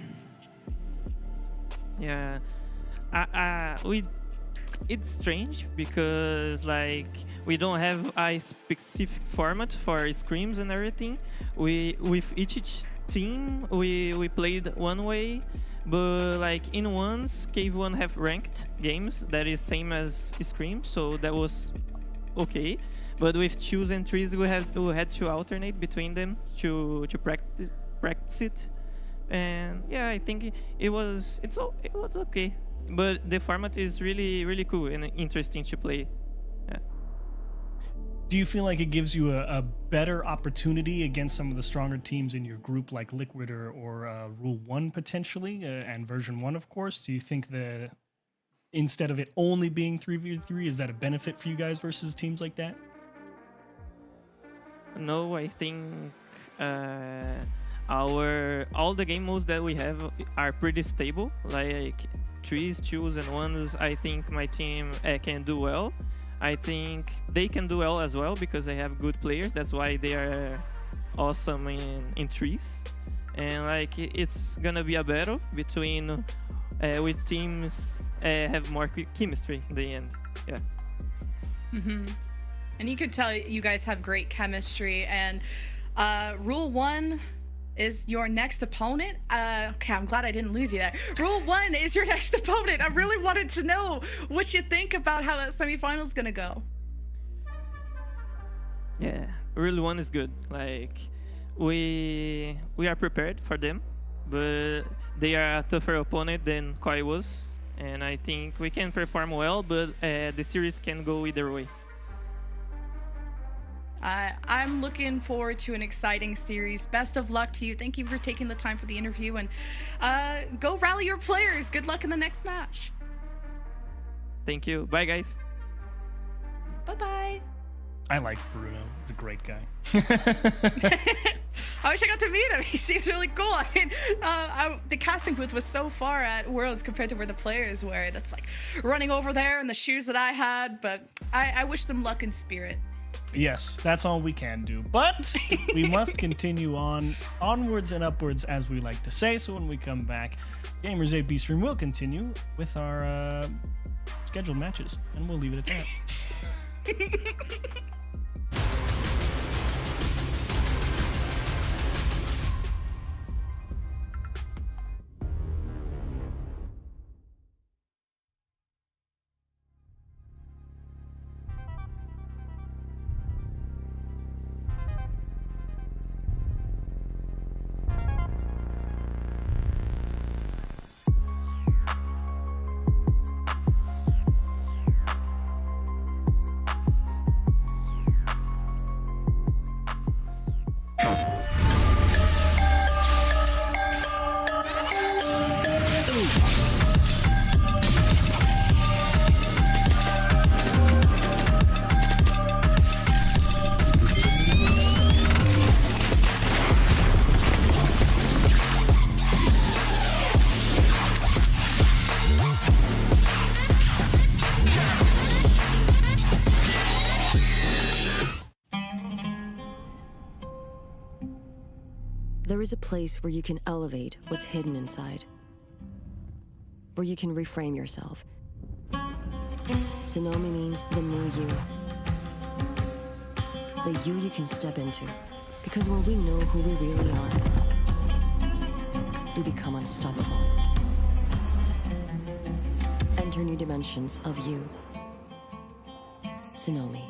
Yeah, it's strange because, like, we don't have a specific format for scrims and everything. With each team we played one way, but like in ones, KV1 have ranked games that is same as scrim, so that was okay. But with 2s and 3s, we had to alternate between them to practice it, and yeah, I think it was okay. But the format is really cool and interesting to play. Yeah.
Do you feel like it gives you a better opportunity against some of the stronger teams in your group, like Liquid or Rule 1 potentially, and version 1, of course? Do you think that instead of it only being 3v3, is that a benefit for you guys versus teams like that?
No, I think all the game modes that we have are pretty stable. Like 3s, 2s, and 1s, I think my team can do well. I think they can do well as well because they have good players. That's why they are awesome in 3s. And like, it's gonna be a battle between which teams have more chemistry in the end. Yeah.
Mm-hmm. And you could tell you guys have great chemistry. And Rule 1 is your next opponent. Okay, I'm glad I didn't lose you there. Rule 1 is your next opponent. I really wanted to know what you think about how that semifinal is gonna go.
Yeah, Rule 1 is good. Like, we are prepared for them, but they are a tougher opponent than Koi was, and I think we can perform well, but the series can go either way.
I'm looking forward to an exciting series. Best of luck to you. Thank you for taking the time for the interview, and go rally your players. Good luck in the next match.
Thank you. Bye, guys.
Bye-bye.
I like Bruno. He's a great guy.
I wish I got to meet him. He seems really cool. I mean, the casting booth was so far at Worlds compared to where the players were. It's like running over there in the shoes that I had, but I wish them luck in spirit.
Yes, that's all we can do. But we must continue onwards and upwards, as we like to say. So when we come back, Gamers8 B-Stream will continue with our scheduled matches, and we'll leave it at that.
There is a place where you can elevate what's hidden inside, where you can reframe yourself. Sonomi means the new you. The you can step into. Because when we know who we really are, we become unstoppable. Enter new dimensions of you. Sonomi.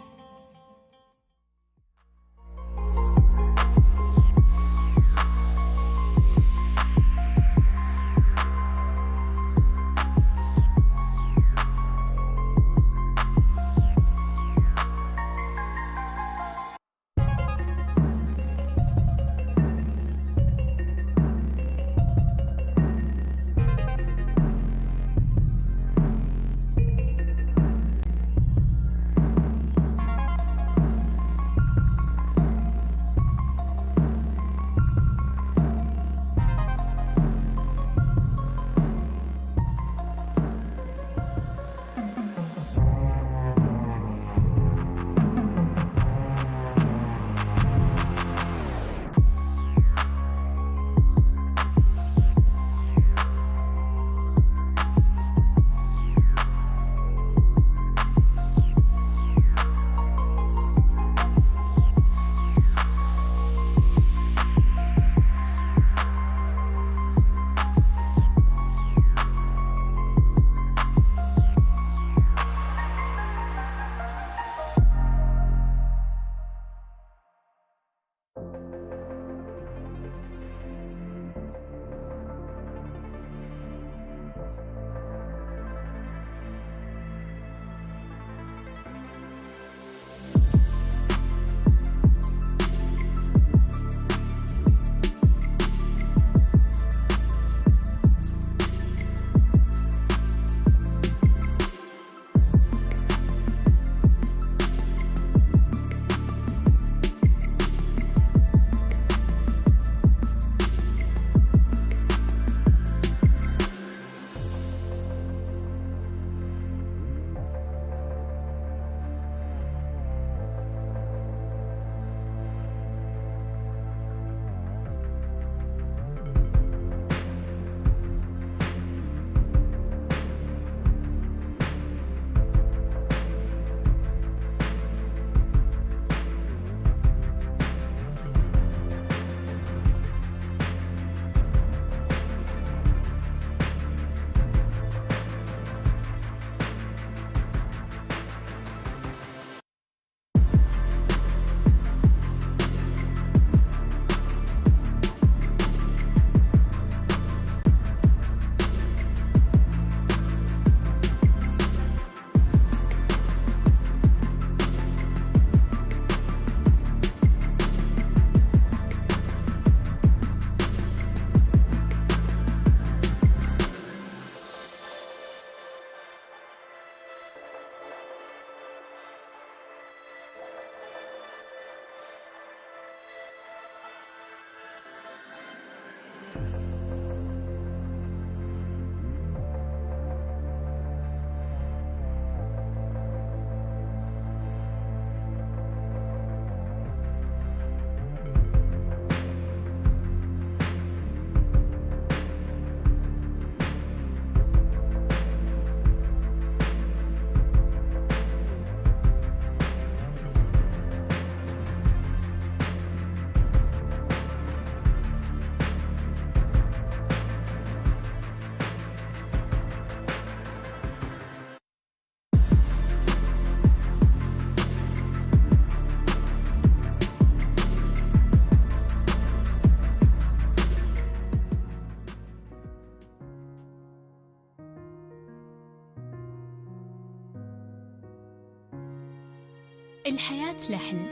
الحياة لحن،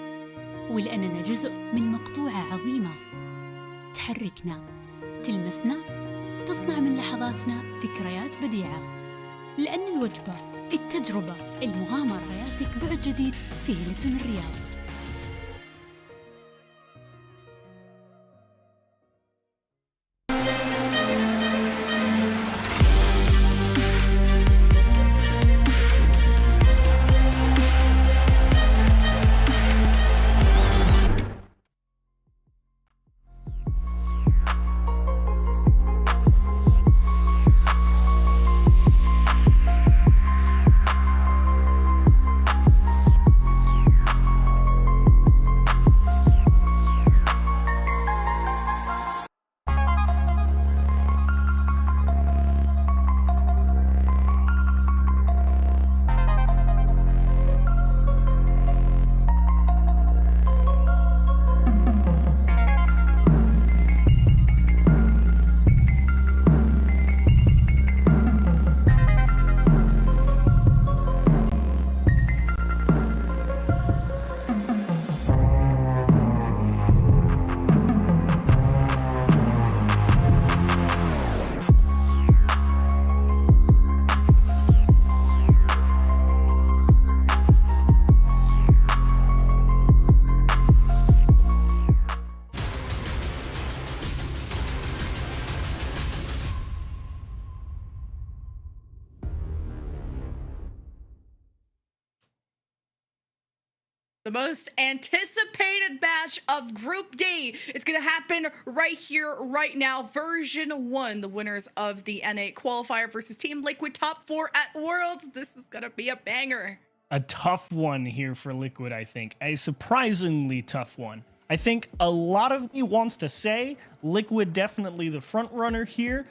ولأننا جزء من مقطوعة عظيمة تحركنا، تلمسنا، تصنع من لحظاتنا ذكريات بديعة. لأن الوجبة، التجربة، المغامرة، حياتك بعد جديد في هيلتون الرياض.
The most anticipated match of Group D. It's going to happen right here, right now. Version 1, the winners of the N8 qualifier versus Team Liquid top 4 at Worlds. This is going to be a banger.
A tough one here for Liquid, I think. A surprisingly tough one. I think a lot of me wants to say Liquid definitely the front runner here.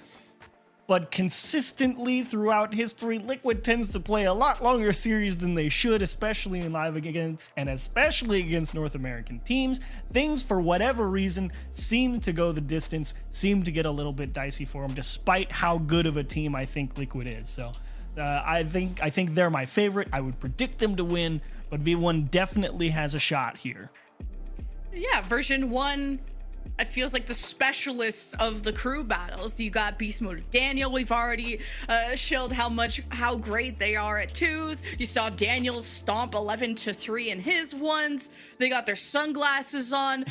But consistently throughout history, Liquid tends to play a lot longer series than they should, especially in live against and especially against North American teams. Things, for whatever reason, seem to go the distance, seem to get a little bit dicey for them, despite how good of a team I think Liquid is. So I think they're my favorite. I would predict them to win, but V1 definitely has a shot here.
Yeah, version 1. It feels like the specialists of the crew battles. You got Beast Mode Daniel. We've already showed how great they are at 2s. You saw Daniel stomp 11-3 in his 1s. They got their sunglasses on,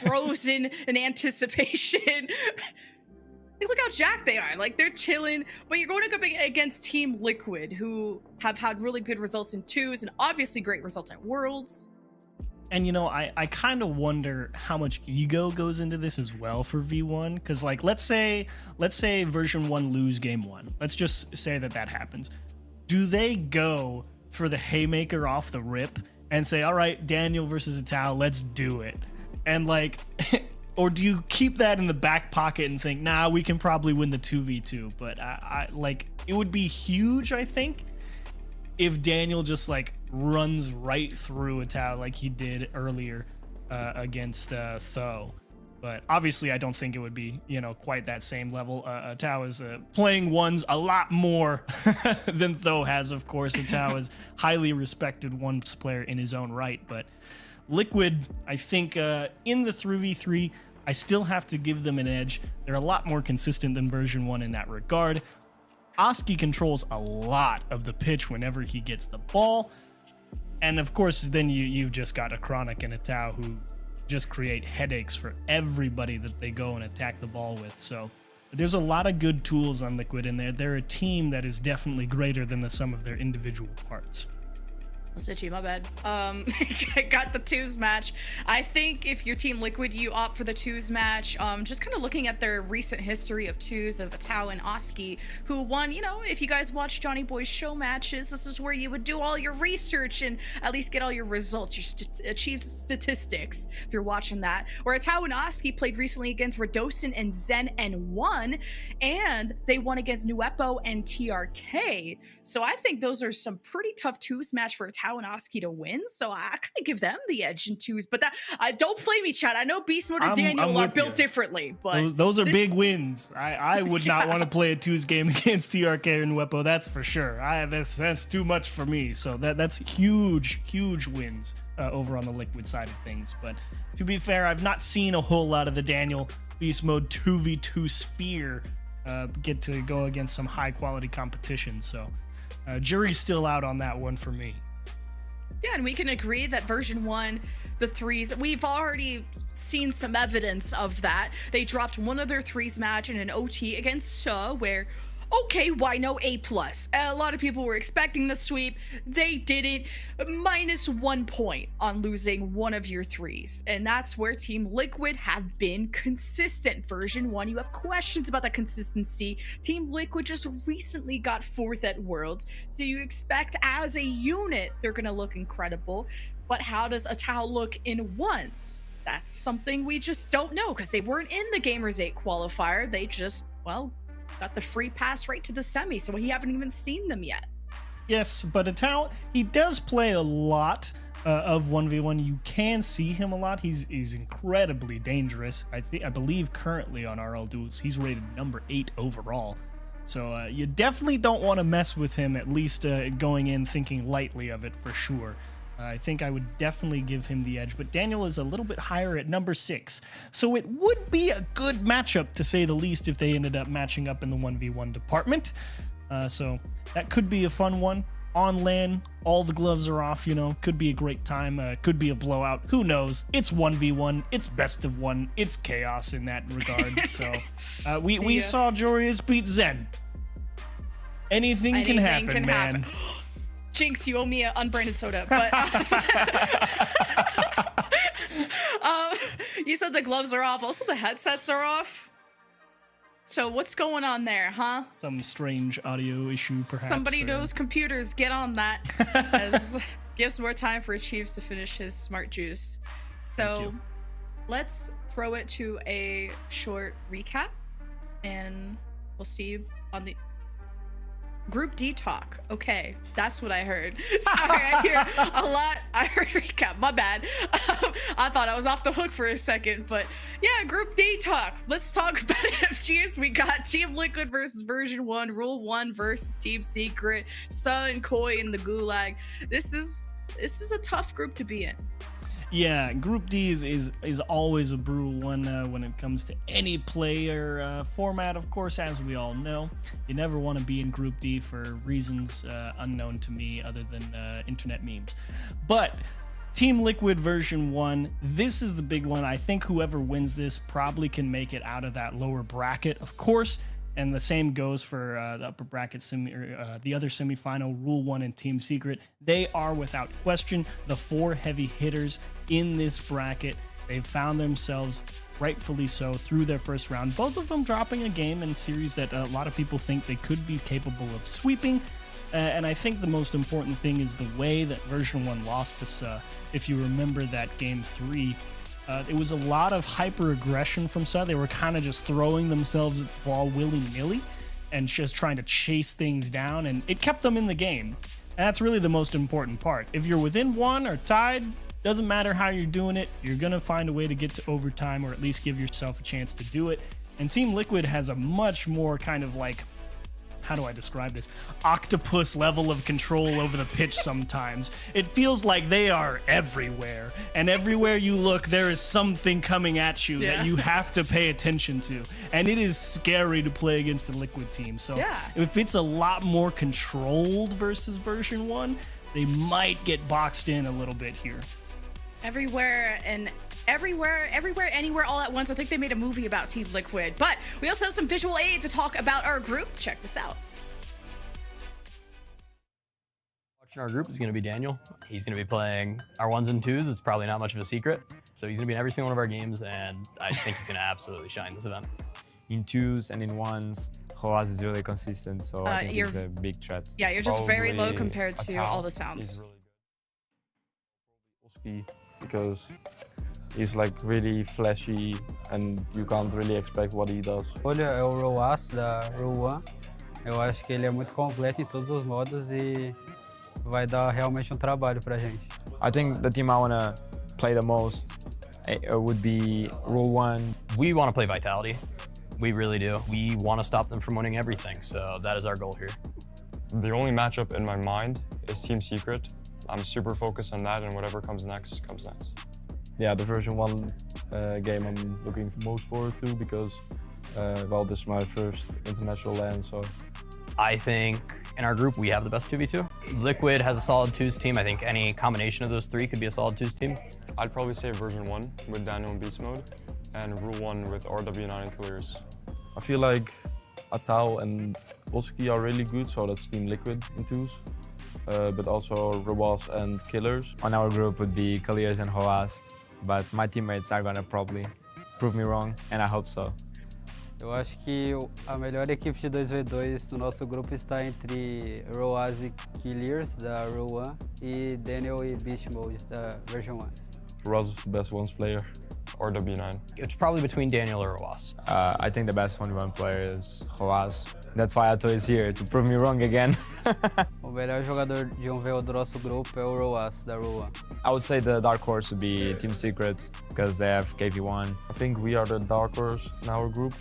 frozen in anticipation. Look how jacked they are. Like, they're chilling. But you're going up against Team Liquid, who have had really good results in 2s and obviously great results at Worlds.
And, you know, I kind of wonder how much ego goes into this as well for V1. Because, like, let's say version 1 lose game 1. Let's just say that happens. Do they go for the haymaker off the rip and say, all right, Daniel versus Itao, let's do it? And, like, or do you keep that in the back pocket and think, nah, we can probably win the 2v2? But, like, it would be huge, I think, if Daniel just, like, runs right through Itao like he did earlier against Tho. But obviously I don't think it would be, you know, quite that same level. Itao is playing 1s a lot more than Tho has, of course. Itao is highly respected 1s player in his own right. But Liquid, I think in the 3v3, I still have to give them an edge. They're a lot more consistent than version 1 in that regard. Oski controls a lot of the pitch whenever he gets the ball. And of course, then you've just got a Chronic and a Tao who just create headaches for everybody that they go and attack the ball with. So there's a lot of good tools on Liquid, and they're a team that is definitely greater than the sum of their individual parts.
Stitchy, my bad. Got the 2s match. I think if you're Team Liquid, you opt for the 2s match. Just kind of looking at their recent history of 2s of Itao and Oski, who won, you know, if you guys watch Johnny Boy's show matches, this is where you would do all your research and at least get all your results, your achieve statistics, if you're watching that. Where Itao and Oski played recently against Radosin and Zen and won, and they won against Nuepo and TRK. So I think those are some pretty tough 2s match for Itao and Oski to win. So I kind of give them the edge in 2s. But that don't flame me, Chad. I know Beast Mode and Daniel are built differently, but
those are big wins. I would not want to play a 2s game against TRK and Nuepo. That's for sure. That's too much for me. So that's huge wins over on the Liquid side of things. But to be fair, I've not seen a whole lot of the Daniel Beast Mode 2v2 sphere get to go against some high quality competition. So jury's still out on that one for me.
Yeah, and we can agree that version 1, the 3s, we've already seen some evidence of that. They dropped one of their 3s match in an OT against Suh, where, okay, why no A+? A lot of people were expecting the sweep. They didn't. -1 point on losing one of your 3s. And that's where Team Liquid have been consistent. Version 1, you have questions about that consistency. Team Liquid just recently got 4th at Worlds. So you expect as a unit, they're going to look incredible. But how does Itao look in 1s? That's something we just don't know because they weren't in the Gamers8 qualifier. They just, well, got the free pass right to the semi, so we haven't even seen them yet.
Yes, but Itao, he does play a lot of 1v1. You can see him a lot. He's incredibly dangerous. I believe currently on RL Duels, he's rated number 8 overall. So you definitely don't want to mess with him, at least going in thinking lightly of it for sure. I think I would definitely give him the edge, but Daniel is a little bit higher at number 6. So it would be a good matchup, to say the least, if they ended up matching up in the 1v1 department. So that could be a fun one. On LAN, all the gloves are off, you know, could be a great time, could be a blowout. Who knows? It's 1v1, it's best of 1, it's chaos in that regard. So we saw Jorius beat Zen. Anything can happen, man.
Jinx, you owe me an unbranded soda. But you said the gloves are off. Also, the headsets are off. So what's going on there, huh?
Some strange audio issue, perhaps.
Somebody knows computers. Get on that. As gives more time for Chiefs to finish his smart juice. So let's throw it to a short recap, and we'll see you on the Group D talk. Okay, that's what I heard. Sorry, I hear a lot. I heard recap. My bad. I thought I was off the hook for a second, but yeah, Group D talk. Let's talk about FGS. We got Team Liquid versus Version 1, Rule 1 versus Team Secret, Sun and Koi in the Gulag. This is a tough group to be in.
Yeah, Group D is always a brutal one when it comes to any player format, of course, as we all know. You never want to be in Group D for reasons unknown to me other than internet memes. But Team Liquid version 1, this is the big one. I think whoever wins this probably can make it out of that lower bracket, of course. And the same goes for the upper bracket, the other semifinal, Rule 1 and Team Secret. They are, without question, the 4 heavy hitters in this bracket. They've found themselves, rightfully so, through their first round. Both of them dropping a game and series that a lot of people think they could be capable of sweeping. And I think the most important thing is the way that Version 1 lost to if you remember that Game 3, it was a lot of hyper-aggression from Sun. They were kind of just throwing themselves at the ball willy-nilly and just trying to chase things down, and it kept them in the game. And that's really the most important part. If you're within 1 or tied, doesn't matter how you're doing it, you're going to find a way to get to overtime or at least give yourself a chance to do it. And Team Liquid has a much more kind of like, how do I describe this? Octopus level of control over the pitch sometimes. It feels like they are everywhere. And everywhere you look, there is something coming at you that you have to pay attention to. And it is scary to play against the Liquid team. So if it's a lot more controlled versus Version 1, they might get boxed in a little bit here.
Everywhere, anywhere, all at once. I think they made a movie about Team Liquid. But we also have some visual aid to talk about our group. Check this out.
Watching our group is going to be Daniel. He's going to be playing our 1s and 2s. It's probably not much of a secret. So he's going to be in every single one of our games, and I think he's going to absolutely shine this event.
In 2s and in 1s, Roaz is really consistent, so I think he's a big threat.
Yeah, you're just very low compared to all the sounds.
Because he's like really flashy and you can't really expect what he does.
Olha, é o Roaz da Rule 1. Eu acho que ele é muito completo em todos os modos e vai dar realmente trabalho pra gente.
I think the team I want to play the most would be Rule 1.
We want to play Vitality. We really do. We want to stop them from winning everything, so that is our goal here.
The only matchup in my mind is Team Secret. I'm super focused on that, and whatever comes next, comes next.
Yeah, the Version 1 game I'm looking most forward to because, well, this is my first international LAN, so.
I think in our group, we have the best 2v2. Liquid has a solid 2s team. I think any combination of those 3 could be a solid 2s team.
I'd probably say Version 1 with Daniel in Beast Mode, and Rule 1 with RW9 and Clears.
I feel like Atal and Polski are really good, so that's Team Liquid in 2s. But also Roaz and Killers.
On our group would be Clears and Roaz, but my teammates are gonna probably prove me wrong, and I hope so.
Eu acho que a melhor equipe de 2v2 do nosso grupo está entre Roaz e Killers da Rule 1 e Daniel e Beast Mode da Version 1.
Roaz is the best ones player.
Or W9.
It's probably between Daniel or Roaz.
I think the best 1v1 player is Roaz. That's why Ato is here, to prove me wrong again.
O melhor jogador de 1v1 do nosso grupo é o Roaz da Rule 1.
I would say the dark horse would be Team Secret, because they have KV1.
I think we are the dark horse in our group,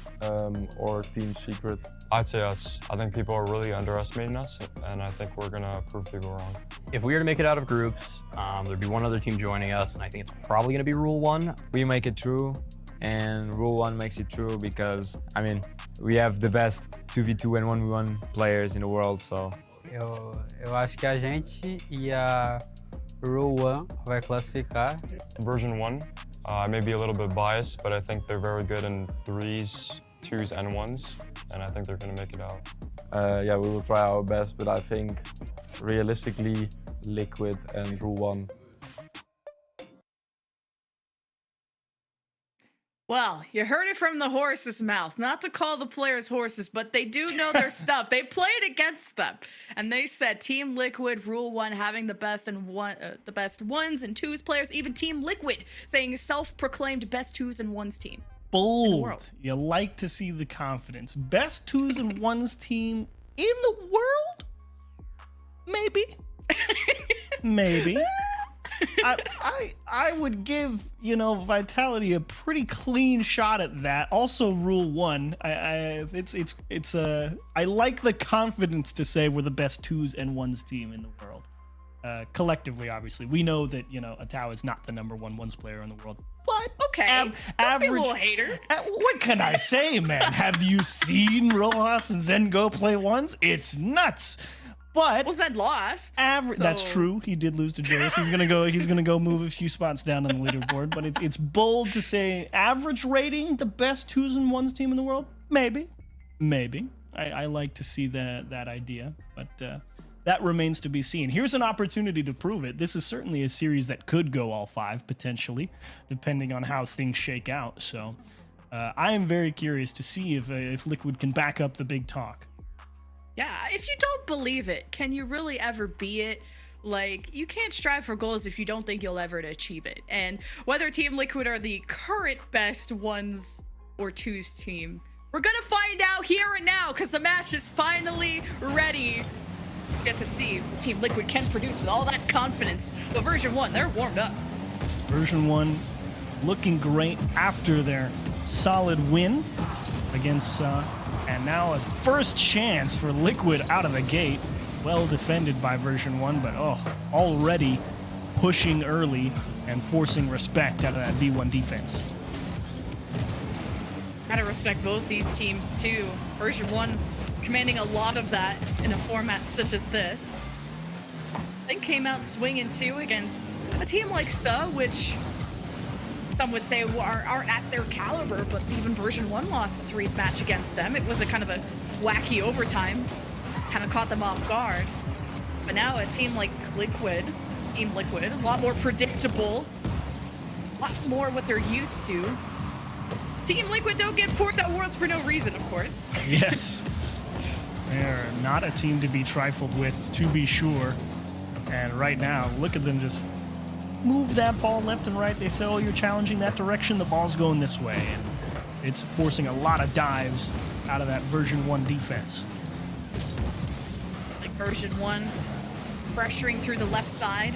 or Team Secret.
I'd say us. I think people are really underestimating us, and I think we're gonna prove people wrong.
If we were to make it out of groups, there'd be one other team joining us, and I think it's probably gonna be Rule 1.
We make it through, and Rule 1 makes it through because, I mean, we have the best 2v2 and 1v1 players in the world, so.
Eu acho que a gente e a Rule 1 vai classificar.
Version 1, I may be a little bit biased, but I think they're very good in 3s, 2s, and 1s. and I think they're going to make it out.
Yeah, we will try our best, but I think realistically, Liquid and Rule 1.
Well, you heard it from the horse's mouth. Not to call the players horses, but they do know their stuff. They played against them, and they said Team Liquid, Rule 1 having the best ones and twos players. Even Team Liquid saying self-proclaimed best twos and ones team.
Bold. You like to see the confidence. Best twos and ones team in the world? Maybe. Maybe. I would give, Vitality a pretty clean shot at that. Also, Rule 1. I like the confidence to say we're the best twos and ones team in the world. Collectively, obviously, we know that Atao is not the number one ones player in the world. But
okay, don't be a little hater.
What can I say, man? Have you seen Rojas and Zengo play ones? It's nuts. But
Zed lost.
That's true. He did lose to Joris. He's gonna go move a few spots down on the leaderboard. But it's bold to say average rating, the best twos and ones team in the world. Maybe. I like to see that idea, but that remains to be seen. Here's an opportunity to prove it. This is certainly a series that could go all 5 potentially, depending on how things shake out. So I am very curious to see if Liquid can back up the big talk.
Yeah, if you don't believe it, can you really ever be it? Like, you can't strive for goals if you don't think you'll ever achieve it. And whether Team Liquid are the current best ones or twos team, we're gonna find out here and now, because the match is finally ready. Get to see what Team Liquid can produce with all that confidence. But version 1, they're warmed up.
Version 1 looking great after their solid win against and now a first chance for Liquid out of the gate. Well defended by version 1, but already pushing early and forcing respect out of that V1 defense.
Gotta respect both these teams too. Version 1 commanding a lot of that in a format such as this. I think came out swinging too against a team like SUH, which some would say aren't at their caliber, but even version 1 lost a threes match against them. It was a kind of a wacky overtime, kind of caught them off guard. But now a team like Team Liquid, a lot more predictable, a lot more what they're used to. Team Liquid don't get fourth at Worlds for no reason, of course.
Yes. They're not a team to be trifled with, to be sure. And right now, look at them just move that ball left and right. They say, you're challenging that direction. The ball's going this way. And it's forcing a lot of dives out of that version 1 defense.
Like version 1, pressuring through the left side.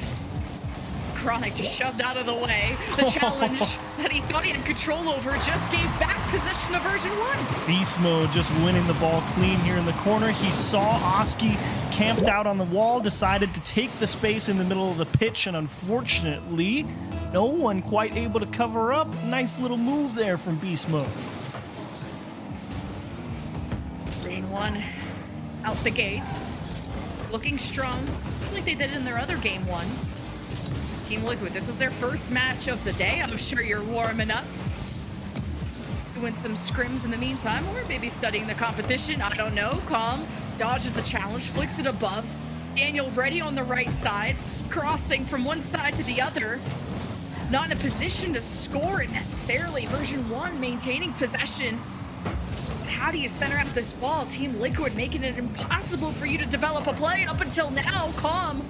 Chronic just shoved out of the way. The challenge that he thought he had control over just gave back possession to version 1.
Beast Mode just winning the ball clean here in the corner. He saw Oski camped out on the wall, decided to take the space in the middle of the pitch, and unfortunately, no one quite able to cover up. Nice little move there from Beast Mode.
Green 1 out the gates, looking strong, like they did in their other game 1. Team Liquid, this is their first match of the day. I'm sure you're warming up, doing some scrims in the meantime, or maybe studying the competition. I don't know. Calm dodges the challenge, flicks it above. Daniel ready on the right side, crossing from one side to the other. Not in a position to score it necessarily. Version 1 maintaining possession. How do you center out this ball? Team Liquid making it impossible for you to develop a play up until now. Calm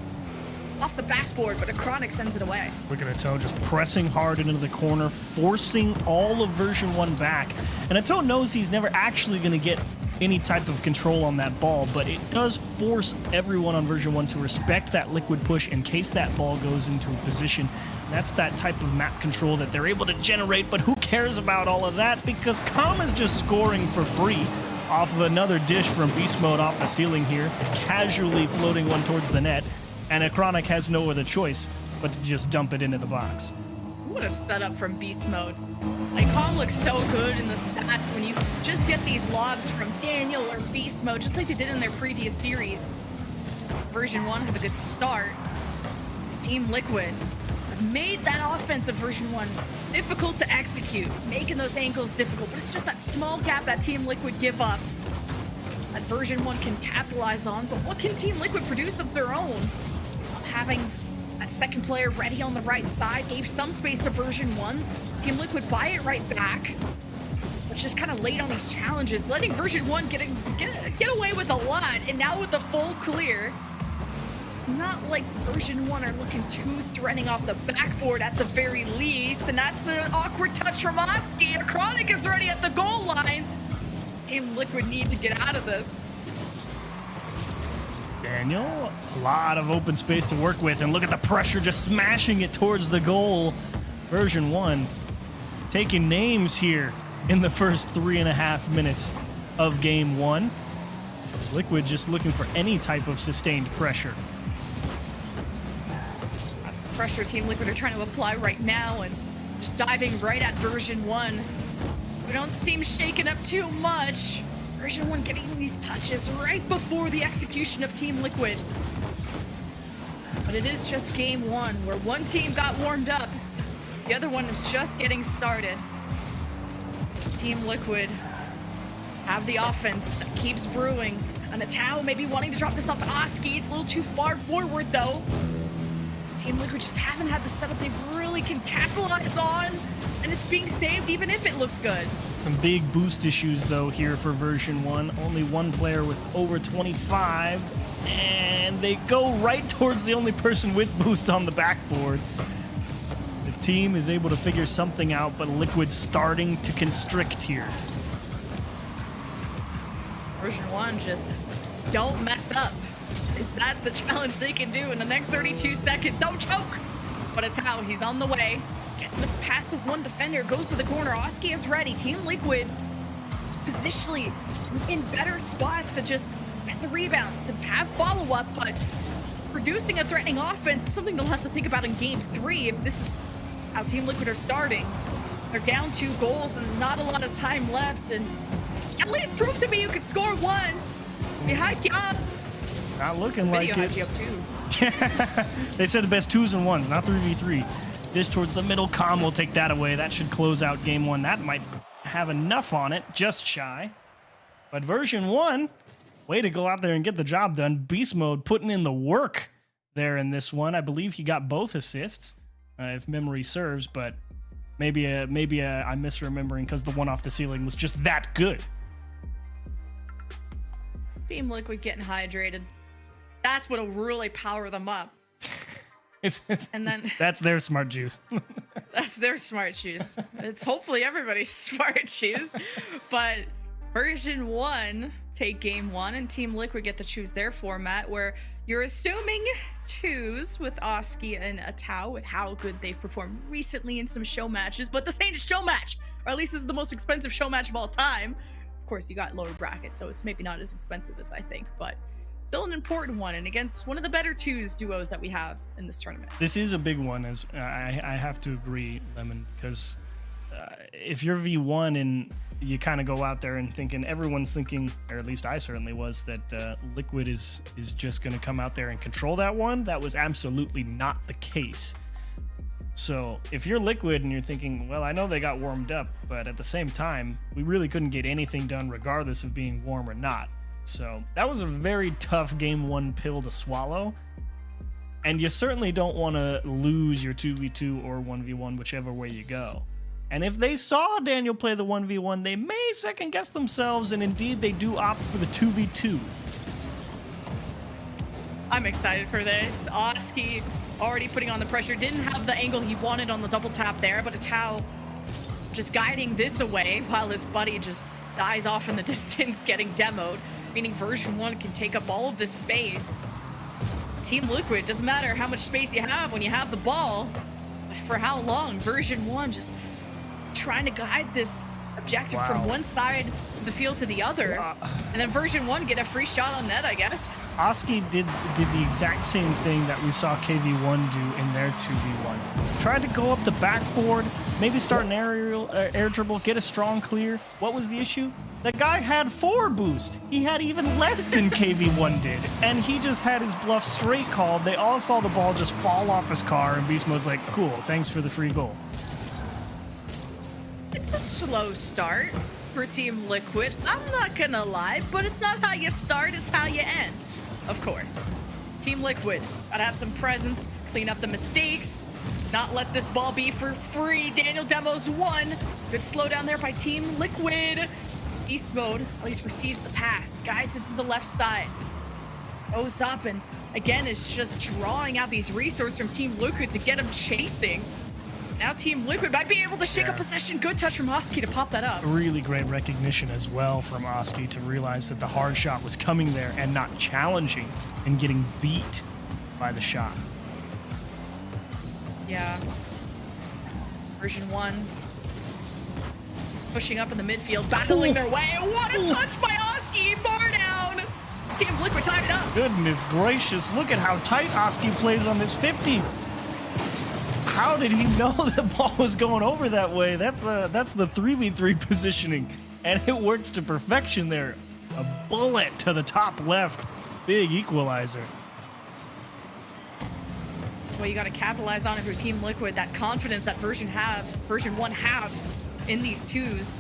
off the backboard, but Chronic sends it away.
Look at Atao just pressing hard into the corner, forcing all of version 1 back. And Atao knows he's never actually going to get any type of control on that ball, but it does force everyone on version 1 to respect that Liquid push in case that ball goes into a position. And that's that type of map control that they're able to generate, but who cares about all of that? Because Calm is just scoring for free off of another dish from Beast Mode off the ceiling here, casually floating one towards the net. And Chronic has no other choice but to just dump it into the box.
What a setup from Beast Mode. Like, Calm looks so good in the stats when you just get these lobs from Daniel or Beast Mode, just like they did in their previous series. Version 1 have a good start. This Team Liquid have made that offense of version 1 difficult to execute, making those angles difficult, but it's just that small gap that Team Liquid give up. that version 1 can capitalize on, but what can Team Liquid produce of their own? Having that second player ready on the right side gave some space to version 1. Team Liquid buy it right back, but just kind of late on these challenges, letting version 1 get away with a lot, and now with the full clear, it's not like version 1 are looking too threatening off the backboard at the very least, and that's an awkward touch from Oski. Chronic is already at the goal line. Team Liquid need to get out of this.
Daniel, a lot of open space to work with, and look at the pressure just smashing it towards the goal. Version 1 taking names here in the first 3.5 minutes of game 1. Liquid just looking for any type of sustained pressure.
That's the pressure Team Liquid are trying to apply right now, and just diving right at version 1. We don't seem shaken up too much. Version 1 getting these touches right before the execution of Team Liquid. But it is just game 1, where one team got warmed up, the other one is just getting started. Team Liquid have the offense that keeps brewing. And the Tau maybe wanting to drop this off to Oski. It's a little too far forward though. Team Liquid just haven't had the setup they really can capitalize on, and it's being saved even if it looks good.
Some big boost issues though here for version 1. Only one player with over 25, and they go right towards the only person with boost on the backboard. The team is able to figure something out, but Liquid starting to constrict here.
Version 1 just don't mess up. Is that the challenge they can do in the next 32 seconds? Don't choke! But a Tau, he's on the way. Gets the pass of one defender, goes to the corner. Oski is ready. Team Liquid is positionally in better spots to just get the rebounds, to have follow-up, but producing a threatening offense is something they'll have to think about in game 3 if this is how Team Liquid are starting. They're down 2 goals and not a lot of time left, and at least prove to me you could score once. You hyped you up.
Not looking like it.
Hyped you up too.
They said the best 2s and 1s, not 3v3. This towards the middle, Calm will take that away. That should close out game 1. That might have enough on it, just shy. But version 1, way to go out there and get the job done. Beast Mode putting in the work there in this one. I believe he got both assists, if memory serves, but maybe I'm misremembering because the one off the ceiling was just that good.
Team Liquid getting hydrated. That's what'll really power them up. And then
that's their smart juice.
That's their smart juice. It's hopefully everybody's smart juice. But version 1 take game 1, and Team Liquid get to choose their format, where you're assuming 2s with Oski and a Tau with how good they've performed recently in some show matches. But this ain't a show match, or at least this is the most expensive show match of all time. Of course, you got lower brackets, so it's maybe not as expensive as I think, but still an important one, and against one of the better 2s duos that we have in this tournament.
This is a big one, as I have to agree, Lemon, because if you're V1 and you kind of go out there and thinking, everyone's thinking, or at least I certainly was, that Liquid is just going to come out there and control that one. That was absolutely not the case. So if you're Liquid and you're thinking, well, I know they got warmed up, but at the same time, we really couldn't get anything done regardless of being warm or not. So that was a very tough game 1 pill to swallow. And you certainly don't want to lose your 2v2 or 1v1, whichever way you go. And if they saw Daniel play the 1v1, they may second guess themselves, and indeed they do opt for the 2v2.
I'm excited for this. Oski already putting on the pressure. Didn't have the angle he wanted on the double tap there, but a Tau just guiding this away while his buddy just dies off in the distance getting demoed, meaning version 1 can take up all of this space. Team Liquid, doesn't matter how much space you have when you have the ball, but for how long. Version 1 just trying to guide this objective from one side of the field to the other, and then version 1 get a free shot on net, I guess.
Oski did the exact same thing that we saw KV1 do in their 2v1. Tried to go up the backboard, maybe start an air dribble, get a strong clear. What was the issue? The guy had 4 boost. He had even less than KV1 did, and he just had his bluff straight called. They all saw the ball just fall off his car, and Beast Mode's like, cool, thanks for the free goal.
It's a slow start. for Team Liquid. I'm not gonna lie, but it's not how you start, it's how you end. Of course. Team Liquid, gotta have some presence, clean up the mistakes, not let this ball be for free. Daniel demos one. Good slowdown there by Team Liquid. Beast Mode at least receives the pass, guides it to the left side. Goes up and again is just drawing out these resources from Team Liquid to get him chasing. Now Team Liquid might be able to shake up possession. Good touch from Oski to pop that up.
Really great recognition as well from Oski to realize that the hard shot was coming there and not challenging and getting beat by the shot.
Yeah. Version 1 pushing up in the midfield, battling their way. What a touch by Oski! Bar down! Team Liquid tied it up.
Goodness gracious, look at how tight Oski plays on this 50. How did he know the ball was going over that way? That's the 3v3 positioning, and it works to perfection there. A bullet to the top left. Big equalizer.
Well, you got to capitalize on it for Team Liquid, that confidence that version 1 have in these twos.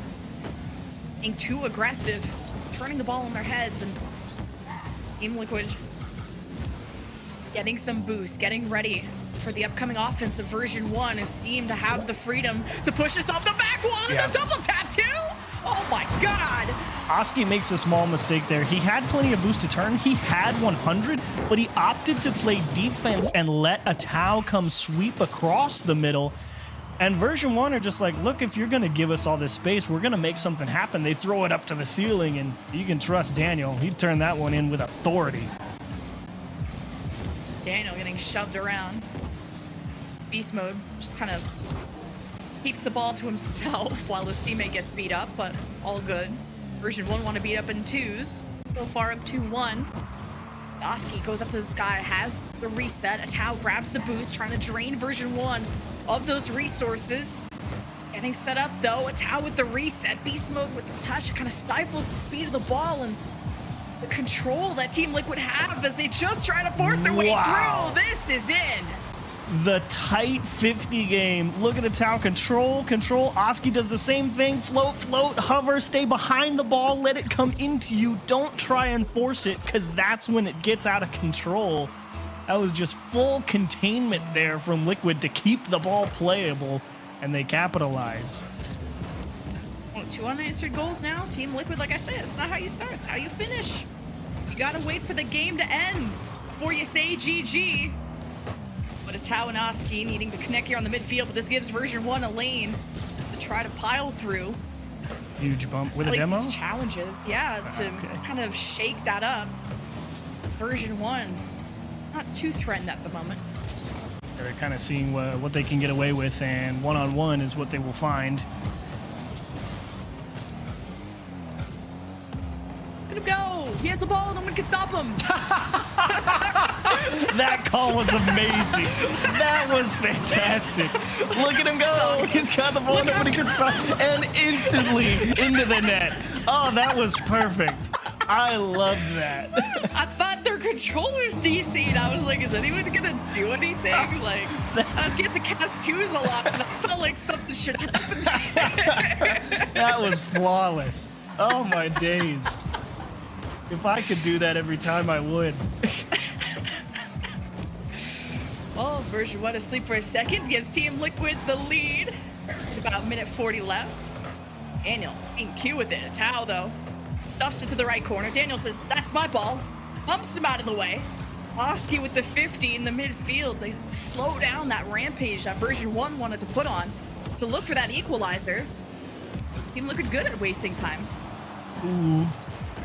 Being too aggressive, turning the ball on their heads, and Team Liquid getting some boost, getting ready for the upcoming offense of version 1, who seem to have the freedom to push us off the back wall and a double tap too. Oh my God.
Oski makes a small mistake there. He had plenty of boost to turn. He had 100, but he opted to play defense and let a Tau come sweep across the middle. And version 1 are just like, look, if you're going to give us all this space, we're going to make something happen. They throw it up to the ceiling, and you can trust Daniel. He turned that one in with authority.
Daniel getting shoved around. Beast Mode just kind of keeps the ball to himself while his teammate gets beat up, but all good. Version 1 want to beat up in twos. So far up 2-1. Oski goes up to the sky, has the reset. A Tau grabs the boost, trying to drain version 1 of those resources. Getting set up though, a Tau with the reset. Beast Mode with the touch, it kind of stifles the speed of the ball and the control that Team Liquid have as they just try to force their way through. This is in.
The tight 50 game. Look at the Tau. Control. Oski does the same thing. Float, hover, stay behind the ball, let it come into you. Don't try and force it, because that's when it gets out of control. That was just full containment there from Liquid to keep the ball playable, and they capitalize.
Oh, 2 unanswered goals now. Team Liquid, like I said, it's not how you start, it's how you finish. You gotta wait for the game to end before you say GG. But a Tau and Oski needing to connect here on the midfield, but this gives version 1 a lane to try to pile through.
Huge bump with
At
a
least
demo?
it's challenges, yeah, to kind of shake that up. It's version 1 not too threatened at the moment.
They're kind of seeing what they can get away with, and one-on-one is what they will find.
Let him go! He has the ball, no one can stop him!
That call was amazing. That was fantastic. Look at him go. He's got the ball, nobody can stop, and instantly into the net. Oh, that was perfect. I love that.
I thought their controller's DC'd. I was like, is anyone gonna do anything? Like, I get to cast twos a lot, and I felt like something should happen.
That was flawless. Oh my days. If I could do that every time, I would.
Oh, version 1 asleep for a second. Gives Team Liquid the lead. With about minute 40 left. Daniel being cute with it. A Tau, though. Stuffs it to the right corner. Daniel says, that's my ball. Bumps him out of the way. Oski with the 50 in the midfield. They slow down that rampage that version 1 wanted to put on to look for that equalizer. Team looking good at wasting time.
Ooh.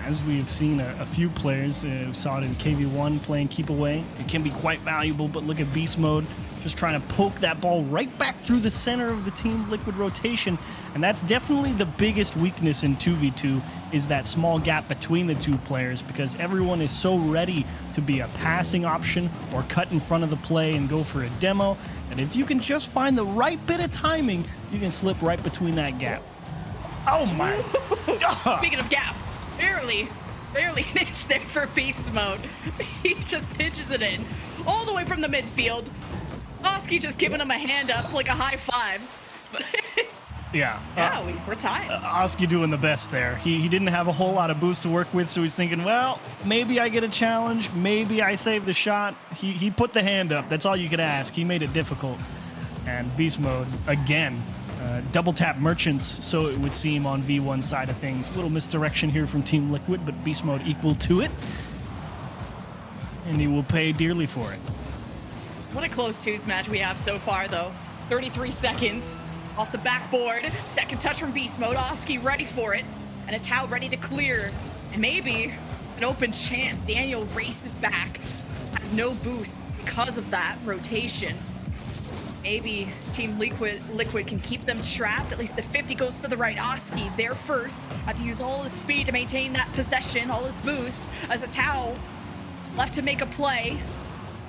As we've seen a few players, saw it in KV1 playing keep away. It can be quite valuable, but look at Beast Mode just trying to poke that ball right back through the center of the Team Liquid rotation. And that's definitely the biggest weakness in 2v2, is that small gap between the two players, because everyone is so ready to be a passing option or cut in front of the play and go for a demo. And if you can just find the right bit of timing, you can slip right between that gap. Oh my God.
Speaking of gap, barely an inch there for Beast Mode. He just pitches it in all the way from the midfield. Oski just giving him a hand up like a high five.
Yeah.
Yeah, we're tied.
Oski doing the best there. He didn't have a whole lot of boost to work with, so he's thinking, well, maybe I get a challenge. Maybe I save the shot. He put the hand up. That's all you could ask. He made it difficult. And Beast Mode, again, double tap Merchants, so it would seem on V1 side of things. Little misdirection here from Team Liquid, but Beast Mode equal to it. And he will pay dearly for it.
What a close twos match we have so far, though. 33 seconds off the backboard. Second touch from Beast Mode. Oski ready for it. And a Tau ready to clear. And maybe an open chance. Daniel races back. Has no boost because of that rotation. Maybe Team Liquid can keep them trapped. At least the 50 goes to the right. Oski there first. Had to use all his speed to maintain that possession. All his boost as a Tau left to make a play.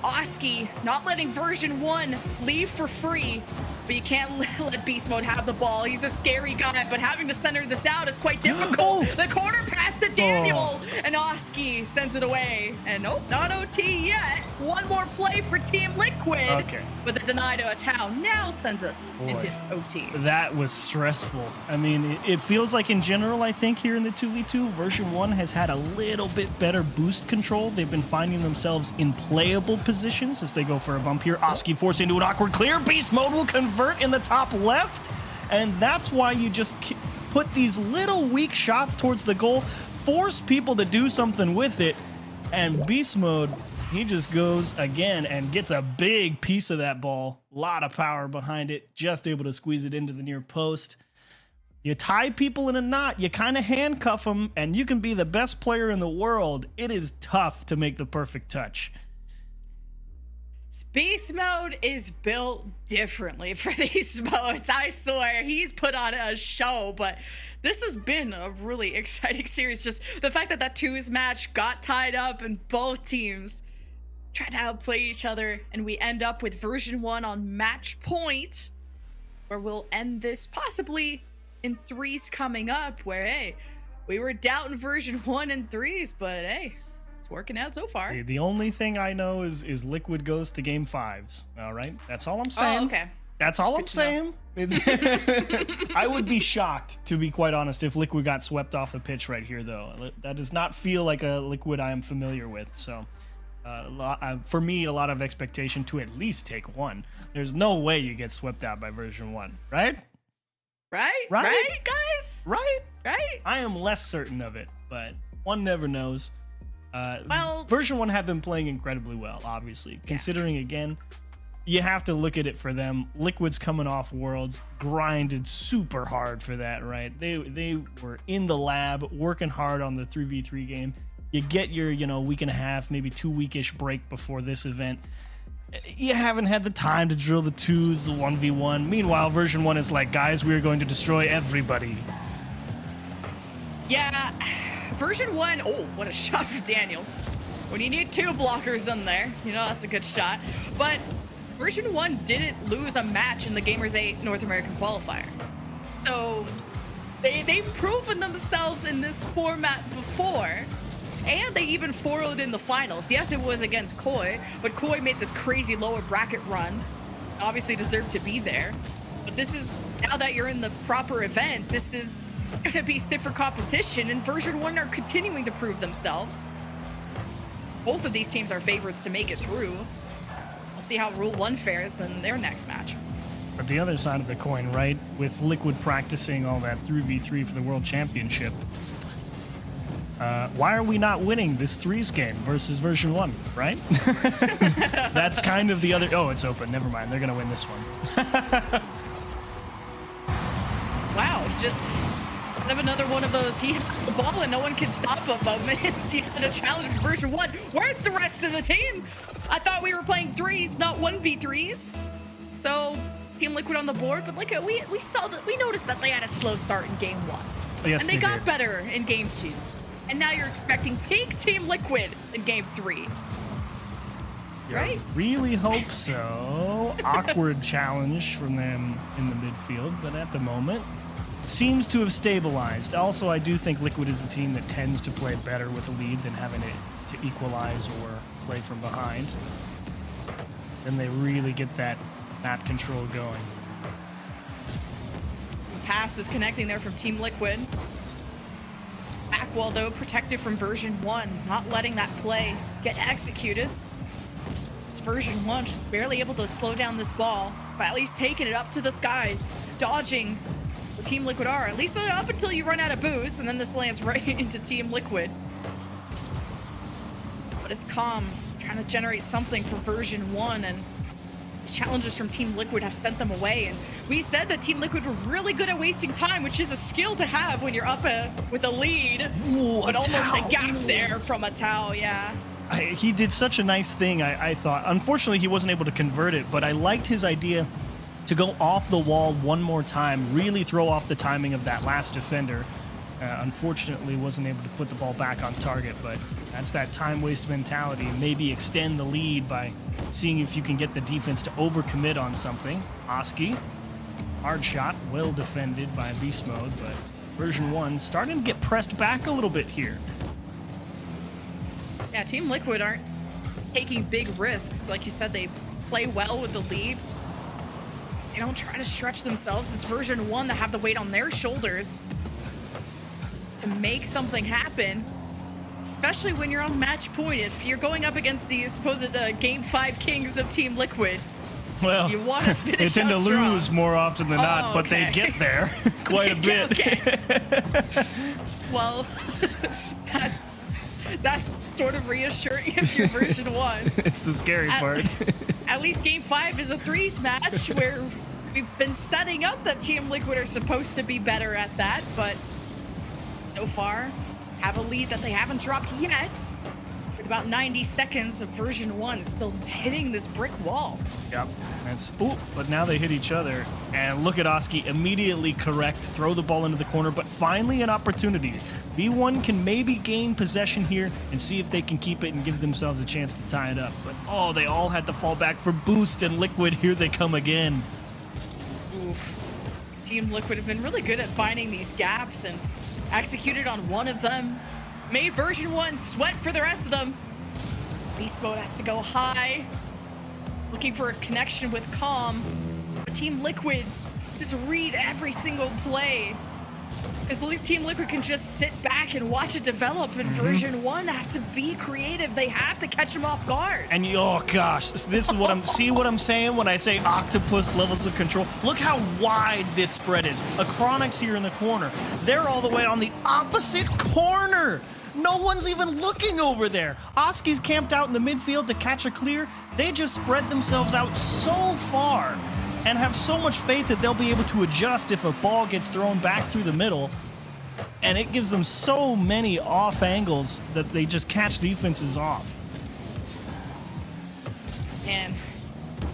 Oski not letting version 1 leave for free, but you can't let Beast Mode have the ball. He's a scary guy, but having to center this out is quite difficult. The corner pass to Daniel, and Oski sends it away. And nope, not OT yet. One more play for Team Liquid.
Okay.
But the deny to a Tau now sends us into OT.
That was stressful. I mean, it feels like in general, I think here in the 2v2, version 1 has had a little bit better boost control. They've been finding themselves in playable positions as they go for a bump here. Oski forced into an awkward clear. Beast Mode will convert in the top left. And that's why you just put these little weak shots towards the goal, force people to do something with it. And Beast Mode, he just goes again and gets a big piece of that ball. A lot of power behind it, just able to squeeze it into the near post. You tie people in a knot, you kind of handcuff them, and you can be the best player in the world. It is tough to make the perfect touch.
Beast Mode is built differently for these modes. I swear, he's put on a show, but this has been a really exciting series. Just the fact that that twos match got tied up and both teams tried to outplay each other, and we end up with version 1 on match point, where we'll end this possibly in 3s coming up, where, hey, we were doubting version 1 and 3s, but hey, it's working out so far.
The only thing I know is Liquid goes to game 5s. All right, that's all I'm saying.
Oh, okay.
That's all I'm saying. I would be shocked, to be quite honest, if Liquid got swept off the pitch right here, though. That does not feel like a Liquid I am familiar with. So, for me, a lot of expectation to at least take 1. There's no way you get swept out by version 1, right?
Right, guys?
Right?
Right?
I am less certain of it, but one never knows.
Well,
version 1 have been playing incredibly well, obviously. Considering, again, you have to look at it for them. Liquid's coming off Worlds, grinded super hard for that, right? They were in the lab, working hard on the 3v3 game. You get your, week and a half, maybe 2 weekish break before this event. You haven't had the time to drill the 2s, the 1v1. Meanwhile, version 1 is like, guys, we are going to destroy everybody.
Yeah, version 1, oh, what a shot from Daniel. When you need 2 blockers in there, that's a good shot. But version 1 didn't lose a match in the Gamers8 North American qualifier. So they've proven themselves in this format before, and they even 4-0'd in the finals. Yes, it was against Koi, but Koi made this crazy lower bracket run. Obviously deserved to be there. But this is, now that you're in the proper event, this is going to be stiffer competition, and version 1 are continuing to prove themselves. Both of these teams are favorites to make it through. We'll see how Rule 1 fares in their next match.
But the other side of the coin, right? With Liquid practicing all that 3v3 for the World Championship, why are we not winning this 3s game versus version 1, right? That's kind of the other... Oh, it's open. Never mind. They're going to win this one.
Wow, it's just kind of another one of those, he hits the ball and no one can stop him moments. You had a challenge for version 1. Where's the rest of the team? I thought we were playing 3s, not 1v3s. So, Team Liquid on the board, but like we saw that, we noticed that they had a slow start in game 1.
Yes,
and they got
did.
better in game 2. And now you're expecting peak Team Liquid in game 3. Right?
Really hope so. Awkward challenge from them in the midfield, but at the moment, seems to have stabilized. Also, I do think Liquid is the team that tends to play better with a lead than having to equalize or play from behind. Then they really get that map control going.
pass is connecting there from Team Liquid. Back wall, though, protected from version 1, not letting that play get executed. It's version 1 just barely able to slow down this ball, but at least taking it up to the skies, dodging where Team Liquid are, at least up until you run out of boost, and then this lands right into Team Liquid. But it's Calm trying to generate something for version 1, and the challenges from Team Liquid have sent them away. And we said that Team Liquid were really good at wasting time, which is a skill to have when you're up with a lead.
Ooh,
but almost
Atao.
a gap there from Atao, yeah.
He did such a nice thing, I thought. Unfortunately, he wasn't able to convert it, but I liked his idea to go off the wall one more time, really throw off the timing of that last defender. Unfortunately, wasn't able to put the ball back on target, but that's that time waste mentality. Maybe extend the lead by seeing if you can get the defense to overcommit on something. Oski, hard shot, well defended by Beast Mode, but version 1 starting to get pressed back a little bit here.
Yeah, Team Liquid aren't taking big risks. Like you said, they play well with the lead. They don't try to stretch themselves. It's version 1 that have the weight on their shoulders to make something happen, especially when you're on match point. If you're going up against the supposed Game 5 kings of Team Liquid,
well,
you want to finish
they tend to
out strong.
lose more often than not, but they get there quite a bit.
Well, that's sort of reassuring if you're version 1.
It's the scary part.
At least Game 5 is a threes match where we've been setting up that Team Liquid are supposed to be better at that, but so far have a lead that they haven't dropped yet. With about 90 seconds of version 1 still hitting this brick wall.
Yep. But now they hit each other. And look at Oski immediately correct, throw the ball into the corner, but finally an opportunity. V1 can maybe gain possession here and see if they can keep it and give themselves a chance to tie it up. But oh, they all had to fall back for boost, and Liquid, here they come again.
Oof. Team Liquid have been really good at finding these gaps and executed on one of them. Made version 1 sweat for the rest of them. Beast Mode has to go high, looking for a connection with Calm. But Team Liquid just read every single play, because Team Liquid can just sit back and watch it develop. And version 1 have to be creative. They have to catch them off guard.
And oh gosh, this is what I'm saying when I say octopus levels of control. Look how wide this spread is. Acronix here in the corner. They're all the way on the opposite corner. No one's even looking over there. Oski's camped out in the midfield to catch a clear. They just spread themselves out so far and have so much faith that they'll be able to adjust if a ball gets thrown back through the middle. And it gives them so many off angles that they just catch defenses off.
And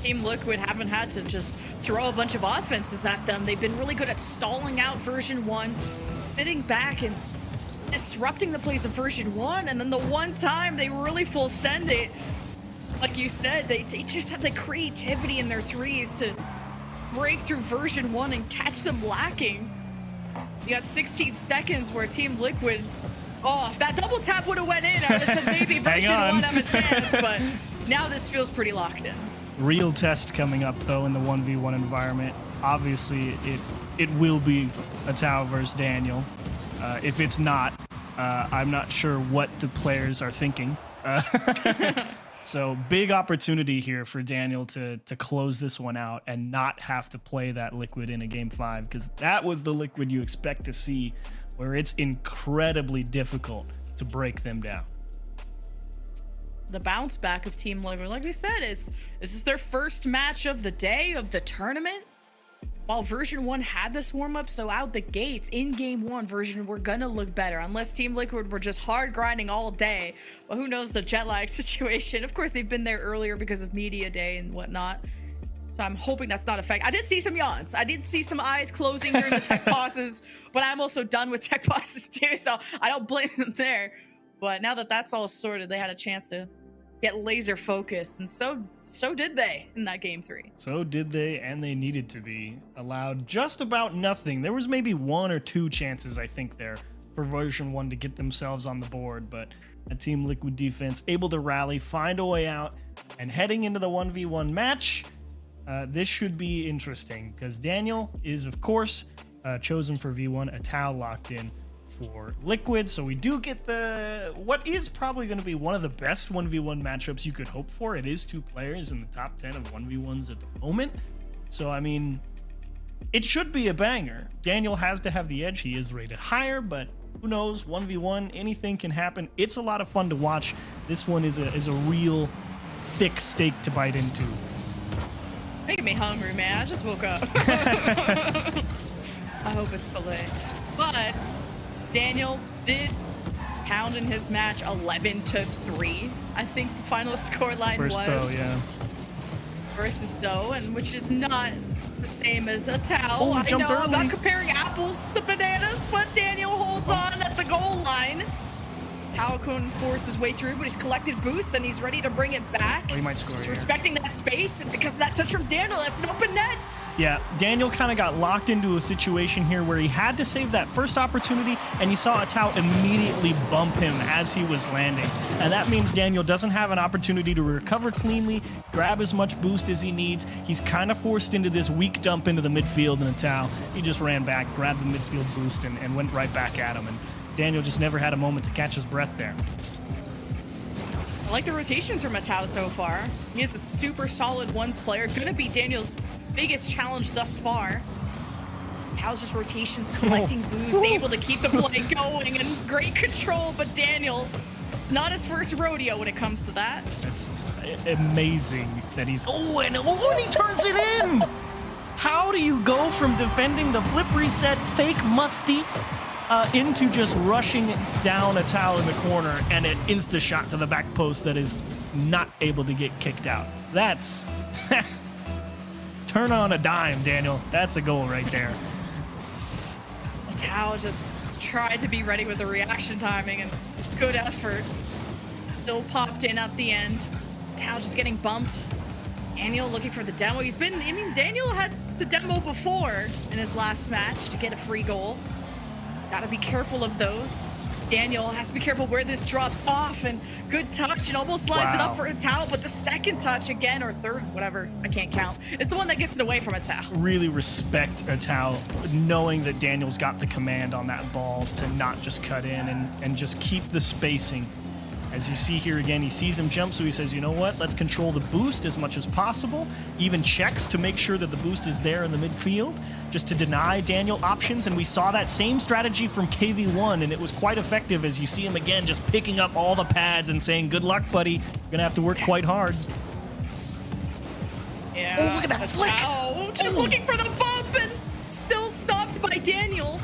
Team Liquid haven't had to just throw a bunch of offenses at them. They've been really good at stalling out version 1, sitting back and disrupting the plays of version 1, and then the one time they really full send it, like you said, they just have the creativity in their threes to break through version 1 and catch them lacking. You got 16 seconds where Team Liquid, if that double tap would have went in, I would have said maybe version 1 have a chance, but now this feels pretty locked in.
Real test coming up though in the 1v1 environment. Obviously it will be Atao versus Daniel. If it's not, I'm not sure what the players are thinking. So big opportunity here for Daniel to close this one out and not have to play that Liquid in a Game 5, because that was the Liquid you expect to see, where it's incredibly difficult to break them down.
The bounce back of Team Liquid, like we said, this is their first match of the day of the tournament. While version 1 had this warm-up, so out the gates in Game 1, version we're gonna look better, unless Team Liquid were just hard grinding all day. But who knows the jet lag situation. Of course, they've been there earlier because of media day and whatnot. So I'm hoping that's not a fact. I did see some yawns. I did see some eyes closing during the tech pauses, but I'm also done with tech pauses too, so I don't blame them there. But now that that's all sorted, they had a chance to get laser focused, and so did they in that Game 3.
So did they, and they needed to be allowed just about nothing. There was maybe 1 or 2 chances, I think, there for version 1 to get themselves on the board, but a Team Liquid defense able to rally, find a way out, and heading into the 1v1 match, this should be interesting, because Daniel is, of course, chosen for V1, Atao locked in for Liquid. So we do get what is probably going to be one of the best 1v1 matchups you could hope for. It is 2 players in the top 10 of 1v1s at the moment. So, I mean, it should be a banger. Daniel has to have the edge. He is rated higher, but who knows? 1v1, anything can happen. It's a lot of fun to watch. This one is a real thick steak to bite into.
Making me hungry, man. I just woke up. I hope it's filet. But Daniel did pound in his match 11-3. I think the final scoreline was.
Doe, yeah.
Versus Doe, and which is not the same as a Tao.
Oh,
I
jumped
know
early.
I'm not comparing apples to bananas, but Daniel holds on at the goal line. Tao couldn't force his way through, but he's collected boosts and he's ready to bring it back.
Oh, he might score
Just
here.
respecting that space, and because of that touch from Daniel, that's an open net.
Yeah, Daniel kind of got locked into a situation here where he had to save that first opportunity, and you saw Atao immediately bump him as he was landing. And that means Daniel doesn't have an opportunity to recover cleanly, grab as much boost as he needs. He's kind of forced into this weak dump into the midfield, and Atao, he just ran back, grabbed the midfield boost, and went right back at him. And Daniel just never had a moment to catch his breath there.
I like the rotations from Atao so far. He is a super solid ones player. Gonna be Daniel's biggest challenge thus far. Tao's just rotations, collecting boost, able to keep the play going, and great control. But Daniel, it's not his first rodeo when it comes to that.
It's amazing that he's... Oh, and he turns it in! How do you go from defending the flip reset, fake musty, into just rushing down Atao in the corner and an insta shot to the back post that is not able to get kicked out? That's... Turn on a dime, Daniel. That's a goal right there.
Atao just tried to be ready with the reaction timing, and good effort. Still popped in at the end. Atao just getting bumped. Daniel looking for the demo. Daniel had the demo before in his last match to get a free goal. Gotta be careful of those. Daniel has to be careful where this drops off, and good touch and almost lines it up for Atao, but the second touch again, or third, whatever, I can't count, is the one that gets it away from Atao.
Really respect Atao, knowing that Daniel's got the command on that ball to not just cut in and just keep the spacing. As you see here again, he sees him jump, so he says, you know what, let's control the boost as much as possible. Even checks to make sure that the boost is there in the midfield, just to deny Daniel options. And we saw that same strategy from KV1, and it was quite effective, as you see him again just picking up all the pads and saying, good luck, buddy. You're gonna have to work quite hard.
Yeah.
Oh, look at that flick!
Atao just looking for the bump, and still stopped by Daniel.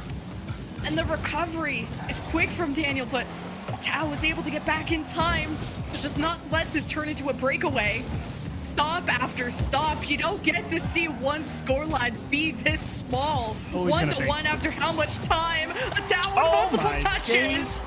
And the recovery is quick from Daniel, but Atao was able to get back in time to just not let this turn into a breakaway. Stop after stop. You don't get to see one scorelines be this small.
Oh,
1-1 after how much time? Atao with multiple touches.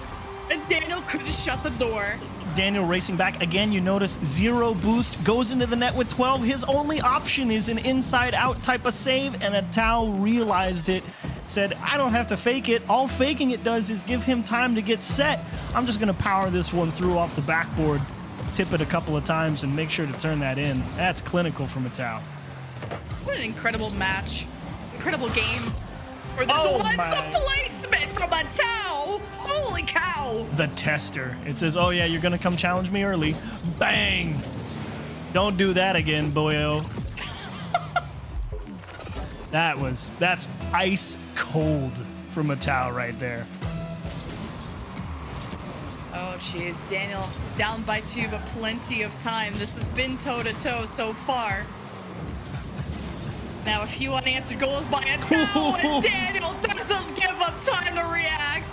And Daniel couldn't shut the door.
Daniel racing back. Again, you notice 0 boost, goes into the net with 12. His only option is an inside-out type of save, and Atao realized it. Said, I don't have to fake it. All faking it does is give him time to get set. I'm just going to power this one through off the backboard, tip it a couple of times, and make sure to turn that in. That's clinical from Atao.
What an incredible match. Incredible game. For this one, the placement from Atao. Holy cow.
The tester. It says, oh yeah, you're going to come challenge me early. Bang. Don't do that again, boyo. That's ice cold from Atao right there.
Oh, jeez. Daniel down by 2, but plenty of time. This has been toe-to-toe so far. Now a few unanswered goals by Atao, and Daniel doesn't give up time to react.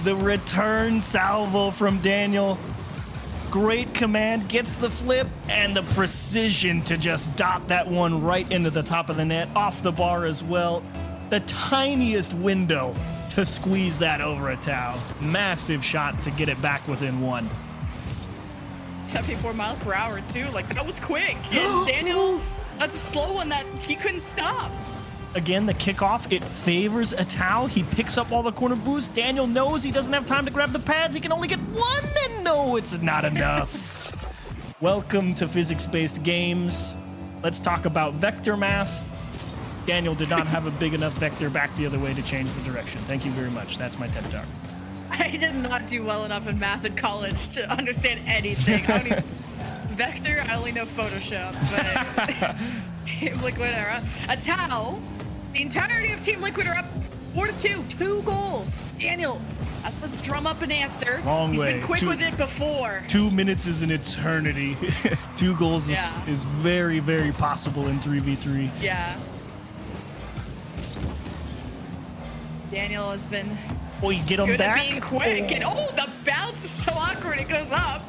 The return salvo from Daniel. Great command, gets the flip, and the precision to just dot that one right into the top of the net, off the bar as well. The tiniest window to squeeze that over Atao. Massive shot to get it back within 1.
74 miles per hour, too. Like, that was quick. And Daniel, that's a slow one that he couldn't stop.
Again, the kickoff, it favors Atao. He picks up all the corner boosts. Daniel knows he doesn't have time to grab the pads. He can only get 1, and no, it's not enough. Welcome to physics-based games. Let's talk about vector math. Daniel did not have a big enough vector back the other way to change the direction. Thank you very much. That's my TED Talk.
I did not do well enough in math in college to understand anything. I don't even vector. I only know Photoshop. But Team Liquid are up. A towel. The entirety of Team Liquid are up 4-2. 2 goals. Daniel has to drum up an answer.
Long
He's
way.
been quick with it before.
2 minutes is an eternity. 2 goals is very, very possible in 3v3.
Yeah. Daniel has been
you get him
good
back.
at being quick. And the bounce is so awkward. It goes up.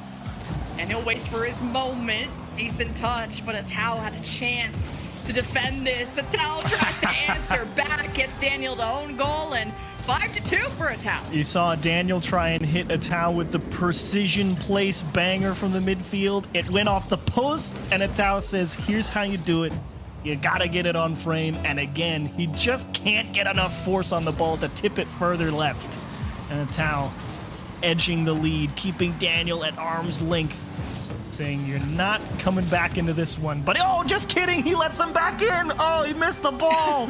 Daniel waits for his moment. Decent touch, but Atao had a chance to defend this. Atao tries to answer back, gets Daniel to own goal, and 5-2 for Atao.
You saw Daniel try and hit Atao with the precision place banger from the midfield. It went off the post, and Atao says, here's how you do it. You gotta get it on frame, and again, he just can't get enough force on the ball to tip it further left. And Atao edging the lead, keeping Daniel at arm's length, saying you're not coming back into this one. But just kidding, he lets him back in. Oh, he missed the ball.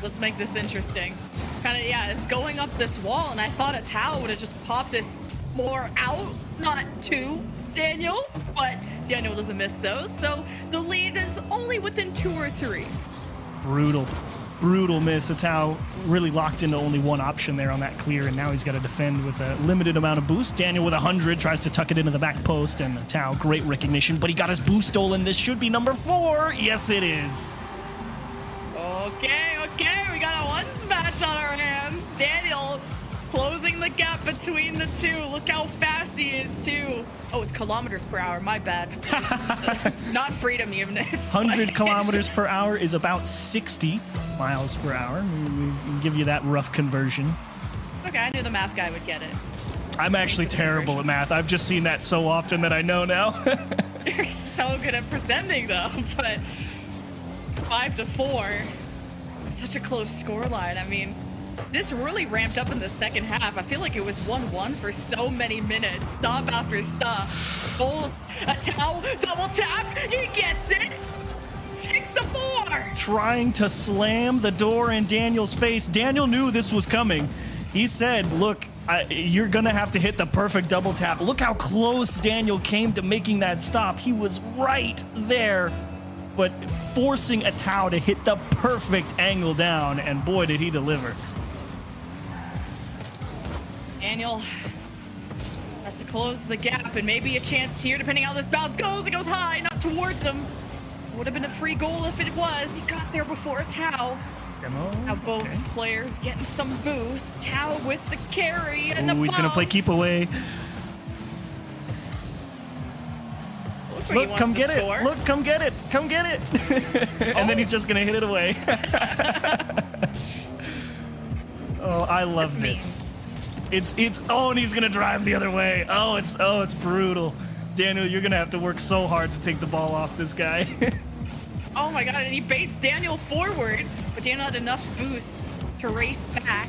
Let's make this interesting. It's going up this wall, and I thought Atao would have just popped this more out, not to Daniel, but Daniel doesn't miss those, so the lead is only within 2 or 3.
Brutal miss. Atao really locked into only one option there on that clear, and now he's got to defend with a limited amount of boost. Daniel with 100 tries to tuck it into the back post, and Atao, great recognition, but he got his boost stolen. This should be number 4. Yes, it is.
Okay, we got a ones match on our hands. Daniel closing the gap between the two. Look how fast he is, too. Oh, it's kilometers per hour. My bad. Not freedom units.
100 kilometers per hour is about 60 miles per hour. We can give you that rough conversion.
Okay, I knew the math guy would get it.
I'm actually terrible at math. I've just seen that so often that I know now.
You're so good at pretending, though. But 5-4. Such a close scoreline. I mean, this really ramped up in the second half. I feel like it was 1-1 for so many minutes. Stop after stop. Goals. Atao, double tap. He gets it. 6-4.
Trying to slam the door in Daniel's face. Daniel knew this was coming. He said, look, you're going to have to hit the perfect double tap. Look how close Daniel came to making that stop. He was right there, but forcing Atao to hit the perfect angle down, and boy, did he deliver.
Daniel has to close the gap, and maybe a chance here, depending on how this bounce goes. It goes high, not towards him. Would have been a free goal if it was. He got there before Atao. Now both players getting some boost. Atao with the carry and
he's going to play keep away. Look, come get it. Look, come get it. Come get it. And then he's just going to hit it away. Oh, I love this. It's and he's going to drive the other way. It's brutal. Daniel, you're going to have to work so hard to take the ball off this guy.
Oh my god, and he baits Daniel forward, but Daniel had enough boost to race back.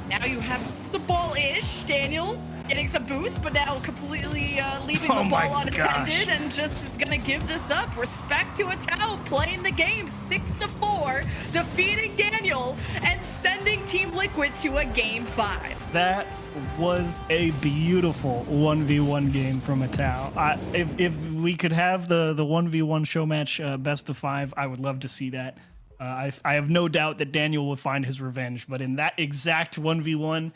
Now you have the ball-ish, Daniel getting some boost, but now completely leaving the ball unattended and just is gonna give this up. Respect to Atao playing the game 6-4, defeating Daniel and sending Team Liquid to a game 5.
That was a beautiful 1v1 game from Atao. If we could have the 1v1 show match best of 5, I would love to see that. I have no doubt that Daniel will find his revenge, but in that exact 1v1,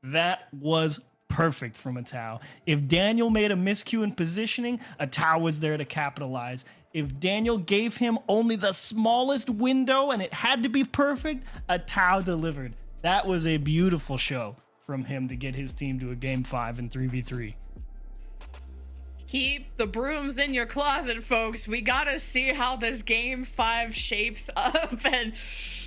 that was perfect from Atao. If Daniel made a miscue in positioning, Atao was there to capitalize. If Daniel gave him only the smallest window and it had to be perfect, Atao delivered. That was a beautiful show from him to get his team to a game 5 in 3v3.
Keep the brooms in your closet, folks. We gotta see how this game 5 shapes up. And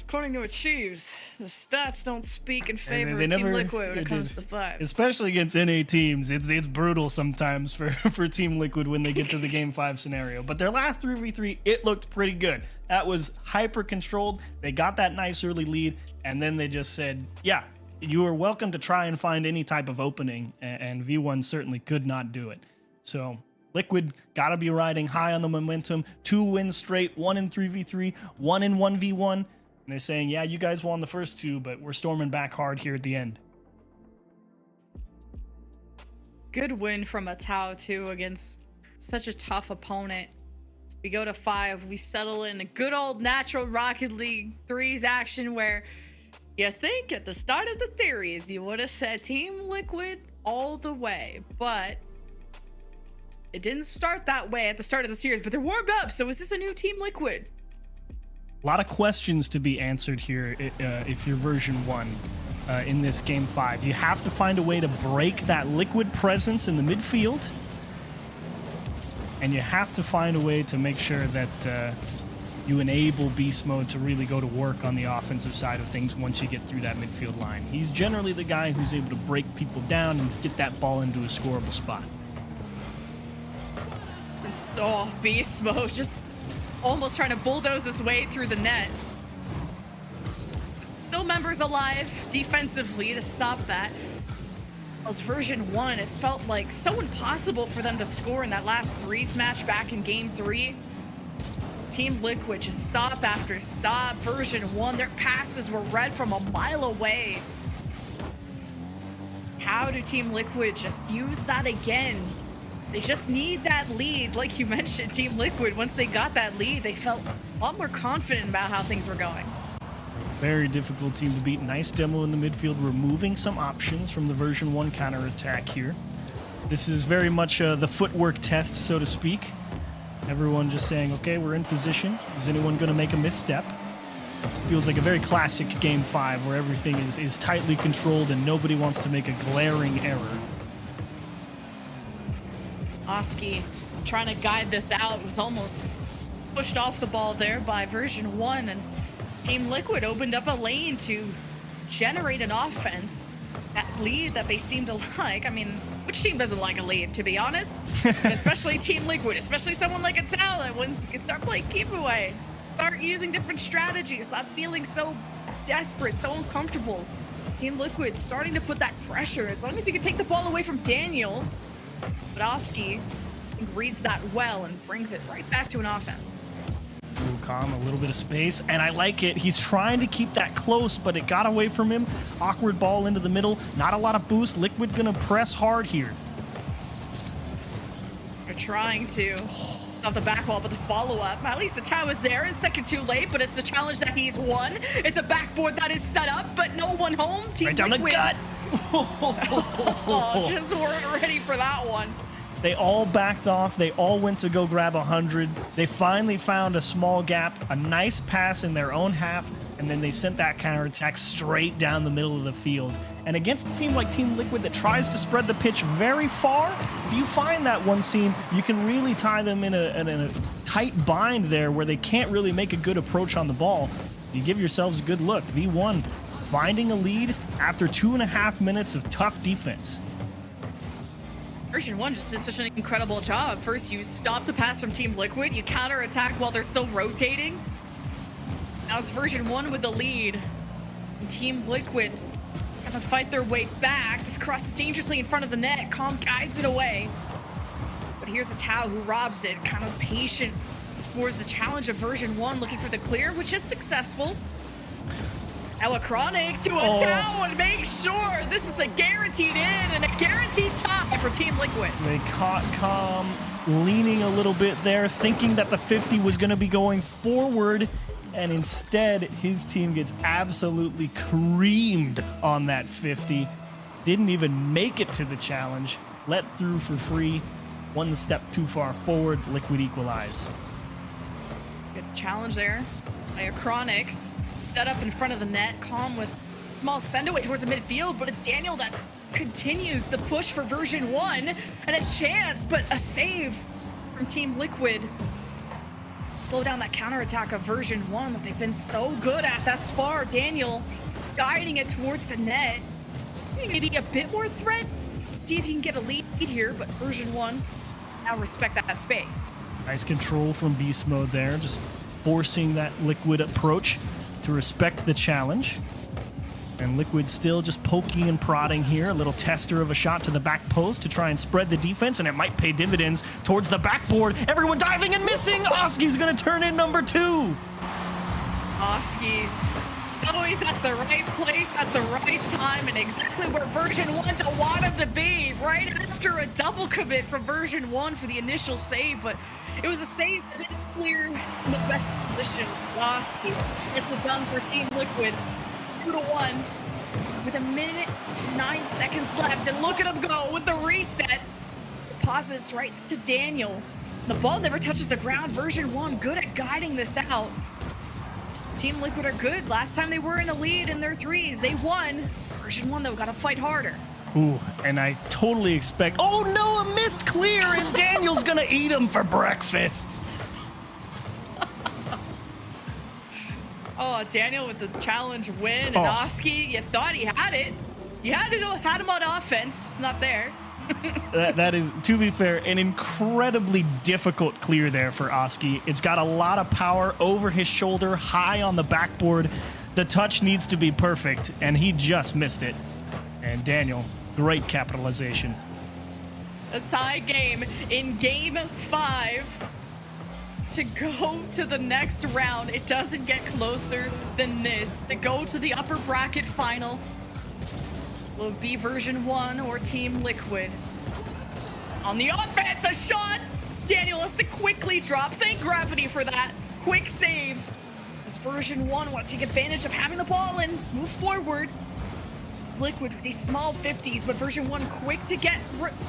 according to Achieves, the stats don't speak in favor of Team Liquid when it comes to 5.
Especially against NA teams. It's brutal sometimes for Team Liquid when they get to the game 5 scenario. But their last 3v3, it looked pretty good. That was hyper controlled. They got that nice early lead, and then they just said, yeah, you are welcome to try and find any type of opening, and V1 certainly could not do it. So Liquid got to be riding high on the momentum. 2 wins straight, 1 in 3v3, 1 in 1v1. And they're saying, yeah, you guys won the first 2, but we're storming back hard here at the end.
Good win from a Tao, too, against such a tough opponent. We go to 5. We settle in a good old natural Rocket League 3's action where you think at the start of the series you would have said Team Liquid all the way, but it didn't start that way at the start of the series, but they're warmed up. So is this a new Team Liquid?
A lot of questions to be answered here if you're version 1 in this game 5. You have to find a way to break that Liquid presence in the midfield. And you have to find a way to make sure that you enable Beast Mode to really go to work on the offensive side of things once you get through that midfield line. He's generally the guy who's able to break people down and get that ball into a scoreable spot.
So Beast Mode just almost trying to bulldoze his way through the net. Still members alive defensively to stop that. As version 1, it felt like so impossible for them to score in that last threes match back in game 3. Team Liquid just stop after stop. Version 1, their passes were read from a mile away. How do Team Liquid just use that again? They just need that lead. Like you mentioned, Team Liquid, once they got that lead, they felt a lot more confident about how things were going.
Very difficult team to beat. Nice demo in the midfield, removing some options from the version 1 counterattack here. This is very much the footwork test, so to speak. Everyone just saying, okay, we're in position. Is anyone going to make a misstep? Feels like a very classic game 5 where everything is tightly controlled and nobody wants to make a glaring error.
Oski trying to guide this out, was almost pushed off the ball there by version 1, and Team Liquid opened up a lane to generate an offense, that lead that they seem to like. I mean, which team doesn't like a lead, to be honest? Especially Team Liquid, especially someone like a Talent, when you can start playing keep away, start using different strategies, not feeling so desperate, so uncomfortable. Team Liquid starting to put that pressure, as long as you can take the ball away from Daniel. But Oski reads that well and brings it right back to an offense.
Calm, a little bit of space, and I like it. He's trying to keep that close, but it got away from him. Awkward ball into the middle. Not a lot of boost. Liquid gonna press hard here.
They're trying to off the back wall, but the follow-up, at least the Tao is there. It's second too late, but it's a challenge that he's won. It's a backboard that is set up, but no one home. Team
right down
Liquid.
the gut.
Oh, just weren't ready for that one.
They all backed off. They all went to go grab 100. They finally found a small gap, a nice pass in their own half, and then they sent that counterattack straight down the middle of the field. And against a team like Team Liquid that tries to spread the pitch very far, if you find that one seam, you can really tie them in a tight bind there where they can't really make a good approach on the ball. You give yourselves a good look. V1 finding a lead after 2.5 minutes of tough defense.
Version 1 just did such an incredible job. First, you stop the pass from Team Liquid. You counterattack while they're still rotating. Now it's Version 1 with the lead. And Team Liquid gonna fight their way back. This crosses dangerously in front of the net. Calm guides it away. But here's a Tao who robs it. Kind of patient towards the challenge of Version 1, looking for the clear, which is successful. Now a Chronic to a Tao and make sure this is a guaranteed in and a guaranteed tie for Team Liquid.
They caught Calm leaning a little bit there, thinking that the 50 was going to be going forward, and instead his team gets absolutely creamed on that 50. Didn't even make it to the challenge. Let through for free. One step too far forward. Liquid equalize.
Good challenge there by a Chronic. Set up in front of the net. Calm with small send away towards the midfield, but it's Daniel that continues the push for Version 1, and a chance, but a save from Team Liquid. Slow down that counterattack of Version 1 that they've been so good at thus far. Daniel guiding it towards the net. Maybe a bit more threat. See if you can get a lead here, but Version 1 now respect that space.
Nice control from Beast Mode there, just forcing that Liquid approach to respect the challenge. And Liquid still just poking and prodding here. A little tester of a shot to the back post to try and spread the defense, and it might pay dividends towards the backboard. Everyone diving and missing. Oski's going to turn in number 2.
Oski is always at the right place at the right time, and exactly where version 1 want him to be, right after a double commit from version 1 for the initial save, but it was a save that didn't clear in the best positions. Oski gets it done for Team Liquid, 2-1, with 1:09 left, and look at him go with the reset. Deposits right to Daniel. The ball never touches the ground. Version 1 good at guiding this out. Team Liquid are good. Last time they were in a lead in their threes, they won. Version 1, though, got to fight harder.
Ooh, and I totally expect... Oh, no, a missed clear, and Daniel's going to eat him for breakfast.
Oh, Daniel with the challenge win, and Oski, you thought he had it. You had him on offense, just not there.
That is, to be fair, an incredibly difficult clear there for Oski. It's got a lot of power over his shoulder, high on the backboard. The touch needs to be perfect, and he just missed it. And Daniel, great capitalization.
A tie game in game 5 to go to the next round. It doesn't get closer than this. To go to the upper bracket final. Will it be version 1 or Team Liquid? On the offense, a shot! Daniel has to quickly drop. Thank gravity for that. Quick save. As version 1 want to take advantage of having the ball and move forward. Liquid with these small 50s, but version 1 quick to get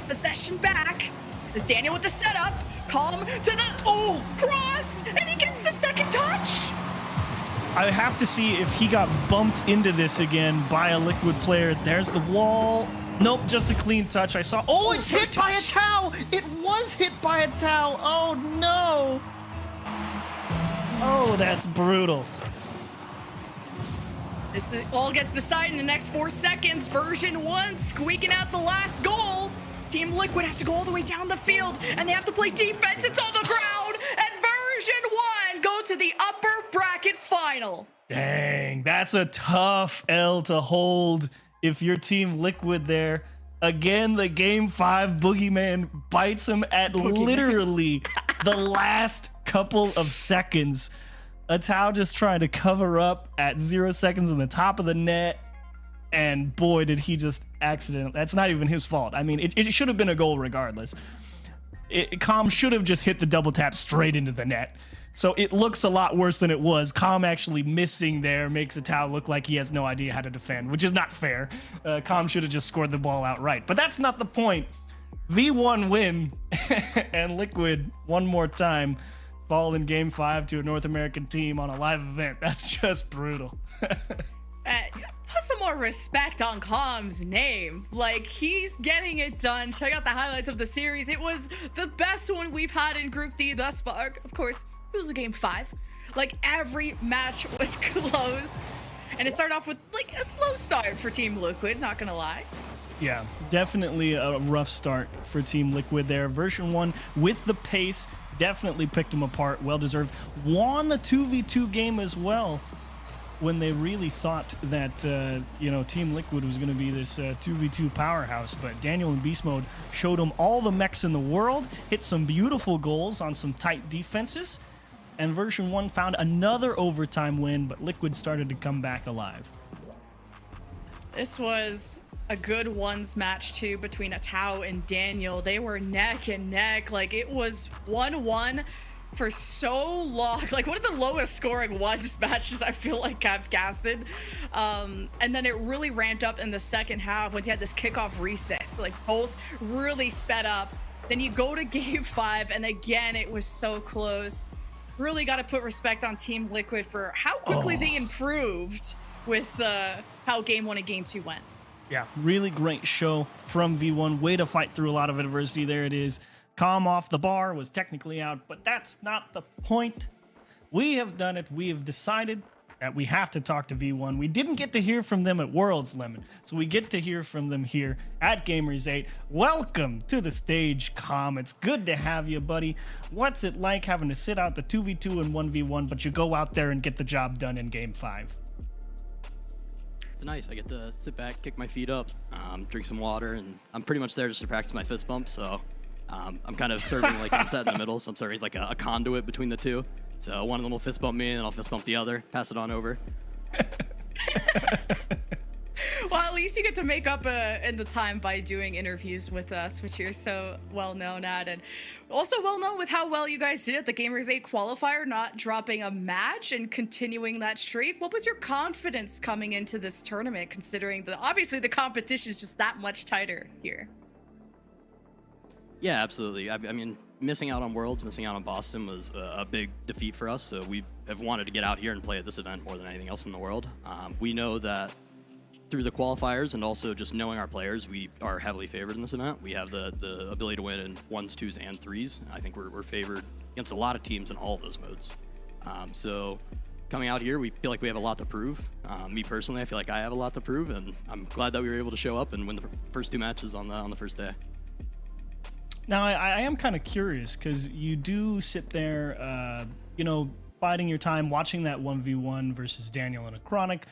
possession back. As Daniel with the setup. Calm to the cross! And he gets the second touch!
I have to see if he got bumped into this again by a Liquid player. There's the wall. Nope, just a clean touch. I saw. Oh, it's hit by a towel. It was hit by a towel. Oh, no. Oh, that's brutal.
This all gets decided in the next 4 seconds. Version 1 squeaking out the last goal. Team Liquid have to go all the way down the field, and they have to play defense. It's on the ground, and version 1 go to the upper bracket final.
Dang, that's a tough L to hold if you're Team Liquid there. Again, the game 5 boogeyman bites him at literally the last couple of seconds. Atao just trying to cover up at 0 seconds on the top of the net. And boy, did he just accidentally. That's not even his fault. I mean, it should have been a goal regardless. Com should have just hit the double tap straight into the net. So it looks a lot worse than it was. Com actually missing there makes Atao look like he has no idea how to defend, which is not fair. Com should have just scored the ball outright. But that's not the point. V1 win, and Liquid one more time fall in game 5 to a North American team on a live event. That's just brutal.
Put some more respect on Com's name. Like, he's getting it done. Check out the highlights of the series. It was the best one we've had in Group D thus far. Of course, it was a game 5. Like, every match was close. And it started off with, like, a slow start for Team Liquid, not gonna lie.
Yeah, definitely a rough start for Team Liquid there. Version 1 with the pace definitely picked them apart. Well deserved. Won the 2v2 game as well, when they really thought that, Team Liquid was going to be this 2v2 powerhouse. But Daniel in Beast Mode showed them all the mechs in the world, hit some beautiful goals on some tight defenses, and version 1 found another overtime win, but Liquid started to come back alive.
This was a good ones match, too, between Atao and Daniel. They were neck and neck. Like, it was 1-1. For so long, like one of the lowest scoring ones matches I feel like I've casted, and then it really ramped up in the second half once you had this kickoff reset. So like both really sped up. Then you go to game 5, and again it was so close. Really got to put respect on Team Liquid for how quickly they improved with how game 1 and game 2 went.
Yeah, really great show from V1. Way to fight through a lot of adversity. There it is. Com off the bar was technically out, but that's not the point. We have done it. We have decided that we have to talk to V1. We didn't get to hear from them at Worlds, Lemon, so we get to hear from them here at Gamers8. Welcome to the stage, Com. It's good to have you, buddy. What's it like having to sit out the 2v2 and 1v1, but you go out there and get the job done in game 5?
It's nice. I get to sit back, kick my feet up, drink some water, and I'm pretty much there just to practice my fist bump. So I'm kind of serving like I'm sat in the middle, so I'm serving as like a conduit between the two. So one of them will fist bump me, and I'll fist bump the other, pass it on over.
Well, at least you get to make up in the time by doing interviews with us, which you're so well known at, and also well known with how well you guys did at the Gamers8 qualifier, not dropping a match and continuing that streak. What was your confidence coming into this tournament, considering that obviously the competition is just that much tighter here?
Yeah, absolutely. I mean, missing out on Worlds, missing out on Boston was a big defeat for us. So we have wanted to get out here and play at this event more than anything else in the world. We know that through the qualifiers and also just knowing our players, we are heavily favored in this event. We have the ability to win in 1s, 2s, and 3s. I think we're favored against a lot of teams in all of those modes. So coming out here, we feel like we have a lot to prove. Me personally, I feel like I have a lot to prove, and I'm glad that we were able to show up and win the first 2 matches on the first day.
Now, I am kind of curious because you do sit there, you know, biding your time, watching that 1v1 versus Daniel and a Chronic,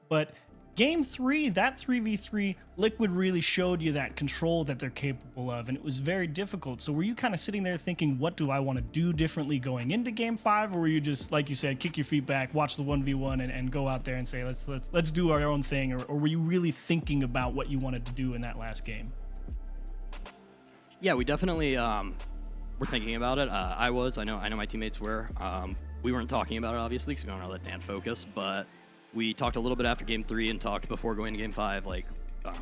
but Game 3, that 3v3, Liquid really showed you that control that they're capable of, and it was very difficult. So were you kind of sitting there thinking, what do I want to do differently going into Game 5, or were you just, like you said, kick your feet back, watch the 1v1, and go out there and say, let's do our own thing, or were you really thinking about what you wanted to do in that last game?
Yeah, we definitely were thinking about it. I know my teammates were. We weren't talking about it, obviously, because we don't want to let Dan focus, but we talked a little bit after Game 3 and talked before going to Game 5, like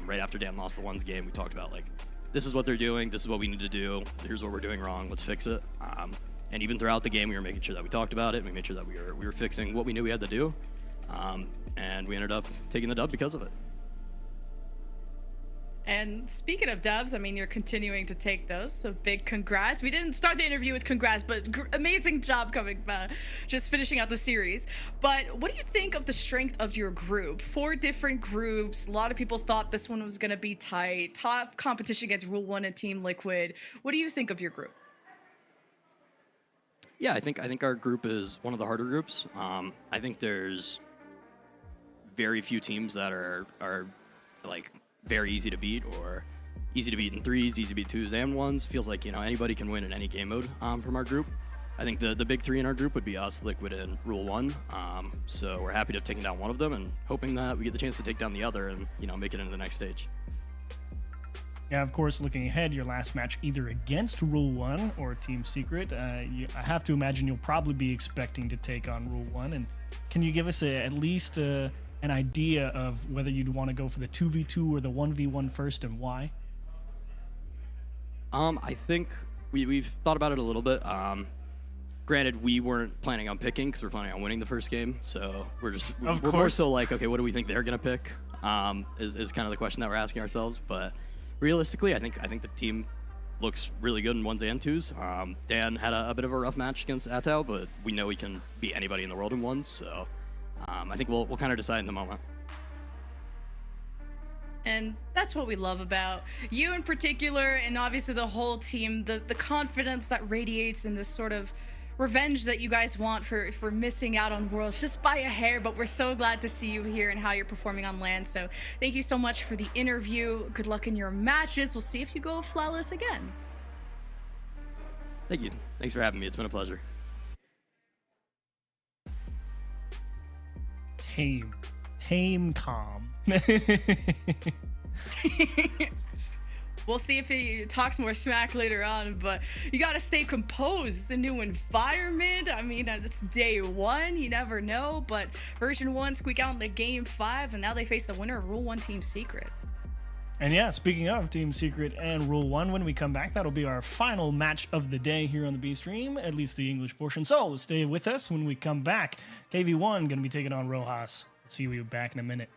right after Dan lost the 1s game, we talked about like, this is what they're doing, this is what we need to do, here's what we're doing wrong, let's fix it. And even throughout the game, we were making sure that we talked about it, we made sure that we were fixing what we knew we had to do, and we ended up taking the dub because of it.
And speaking of dubs, I mean, you're continuing to take those, so big congrats. We didn't start the interview with congrats, but amazing job coming, just finishing out the series. But what do you think of the strength of your group? 4 different groups. A lot of people thought this one was going to be tight. Tough competition against Rule 1 and Team Liquid. What do you think of your group?
Yeah, I think our group is one of the harder groups. I think there's very few teams that are like very easy to beat, or easy to beat in 3s, easy to beat 2s and 1s. Feels like, you know, anybody can win in any game mode from our group. I think the big 3 in our group would be us, Liquid, and Rule 1. So we're happy to have taken down one of them and hoping that we get the chance to take down the other and, you know, make it into the next stage.
Yeah, of course, looking ahead, your last match either against Rule 1 or Team Secret. I have to imagine you'll probably be expecting to take on Rule 1. And can you give us at least an idea of whether you'd want to go for the 2v2 or the 1v1 first, and why?
I think we've thought about it a little bit. Granted, we weren't planning on picking because we're planning on winning the first game, so we're more so like, okay, what do we think they're gonna pick? Is kind of the question that we're asking ourselves. But realistically, I think the team looks really good in 1s and 2s. Dan had a bit of a rough match against Atao, but we know he can beat anybody in the world in 1s, so I think we'll kind of decide in the moment.
And that's what we love about you in particular, and obviously the whole team, the confidence that radiates in this sort of revenge that you guys want for missing out on Worlds just by a hair. But we're so glad to see you here and how you're performing on LAN. So thank you so much for the interview. Good luck in your matches. We'll see if you go flawless again.
Thank you. Thanks for having me. It's been a pleasure.
Tame calm.
We'll see if he talks more smack later on, but you gotta stay composed. It's a new environment. I mean, it's day 1. You never know, but version 1 squeak out in the game 5, and now they face the winner of Rule 1 Team Secret.
And yeah, speaking of Team Secret and Rule 1, when we come back, that'll be our final match of the day here on the B stream, at least the English portion. So stay with us when we come back. KV1 gonna be taking on Rojas. See you back in a minute.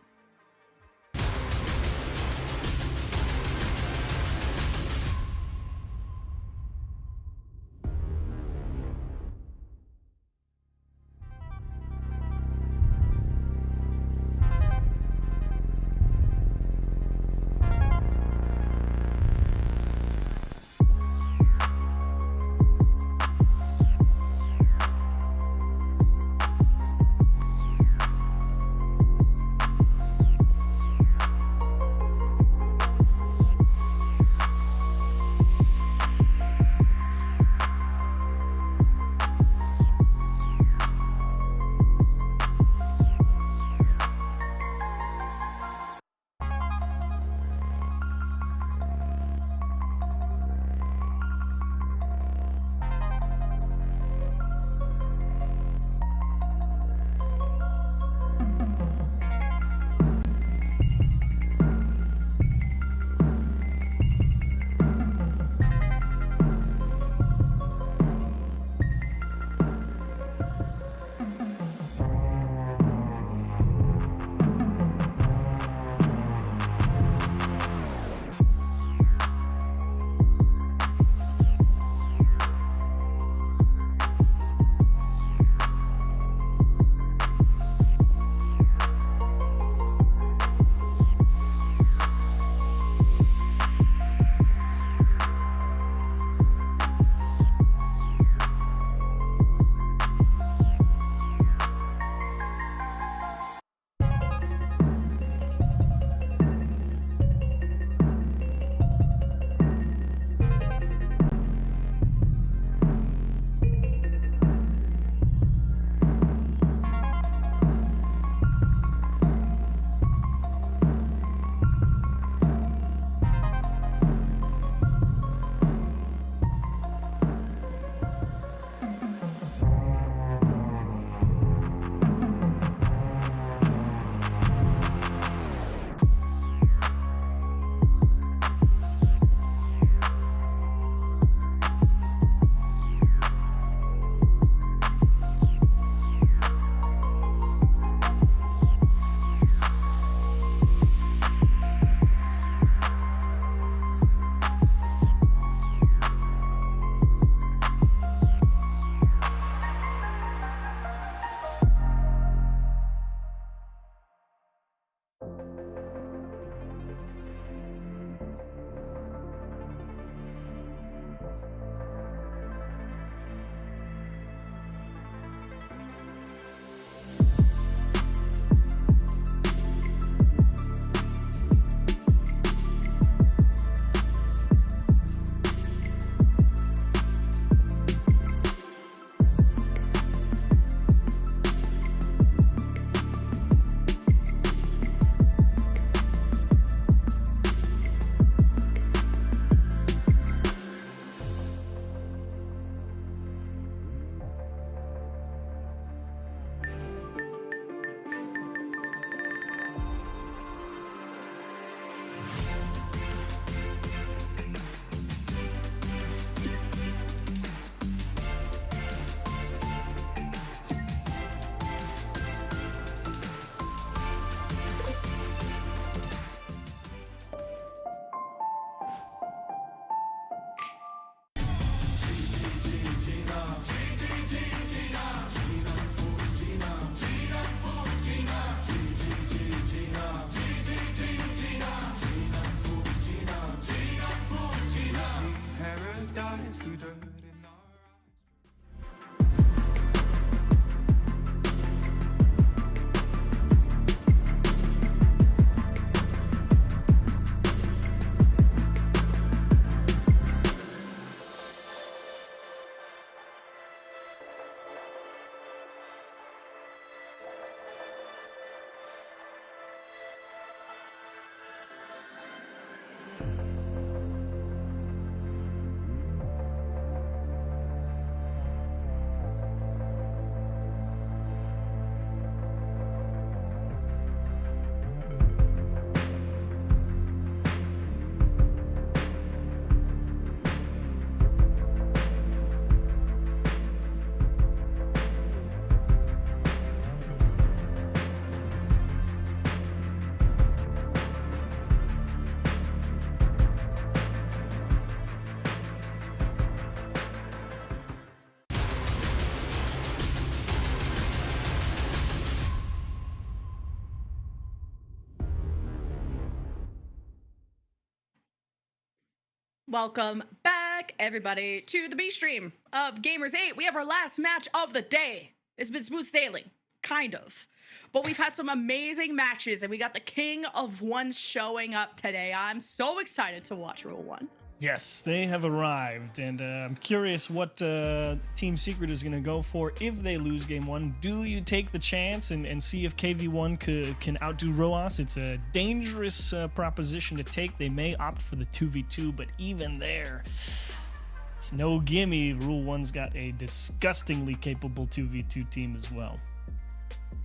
Welcome back, everybody, to the B stream of Gamers8. We have our last match of the day. It's been smooth sailing, kind of. But we've had some amazing matches, and we got the King of One showing up today. I'm so excited to watch Rule 1.
Yes, they have arrived, and I'm curious what Team Secret is going to go for if they lose Game 1. Do you take the chance and see if KV1 can outdo ROAS? It's a dangerous proposition to take. They may opt for the 2v2, but even there, it's no gimme. Rule 1's got a disgustingly capable 2v2 team as well.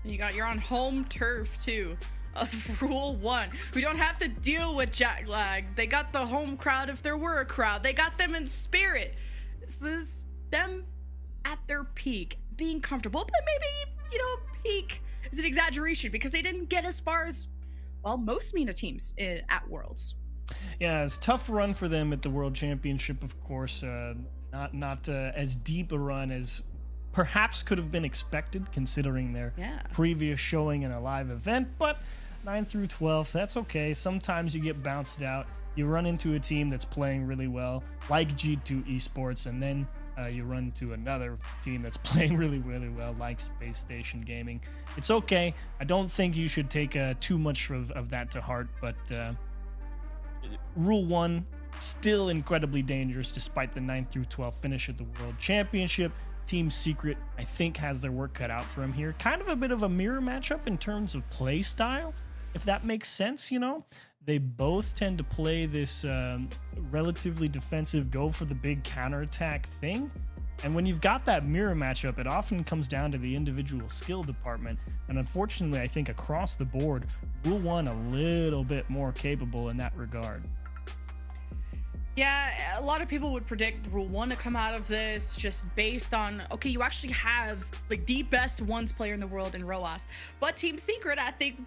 You're on home turf, too. Of Rule 1. We don't have to deal with jet lag. They got the home crowd if there were a crowd. They got them in spirit. This is them at their peak, being comfortable, but maybe, peak is an exaggeration because they didn't get as far as, well, most MENA teams at Worlds.
Yeah, it's a tough run for them at the World Championship, of course. Not as deep a run as perhaps could have been expected considering their previous showing in a live event, but 9 through 12, that's okay. Sometimes you get bounced out. You run into a team that's playing really well, like G2 Esports, and then you run into another team that's playing really, really well, like Space Station Gaming. It's okay. I don't think you should take too much of that to heart, but Rule 1, still incredibly dangerous despite the 9 through 12 finish at the World Championship. Team Secret, I think, has their work cut out for him here. Kind of a bit of a mirror matchup in terms of play style, if that makes sense, They both tend to play this relatively defensive, go for the big counterattack thing. And when you've got that mirror matchup, it often comes down to the individual skill department. And unfortunately, I think across the board, Rule 1 a little bit more capable in that regard.
Yeah, a lot of people would predict Rule 1 to come out of this just based on, okay, you actually have like the best ones player in the world in ROAS. But Team Secret, I think,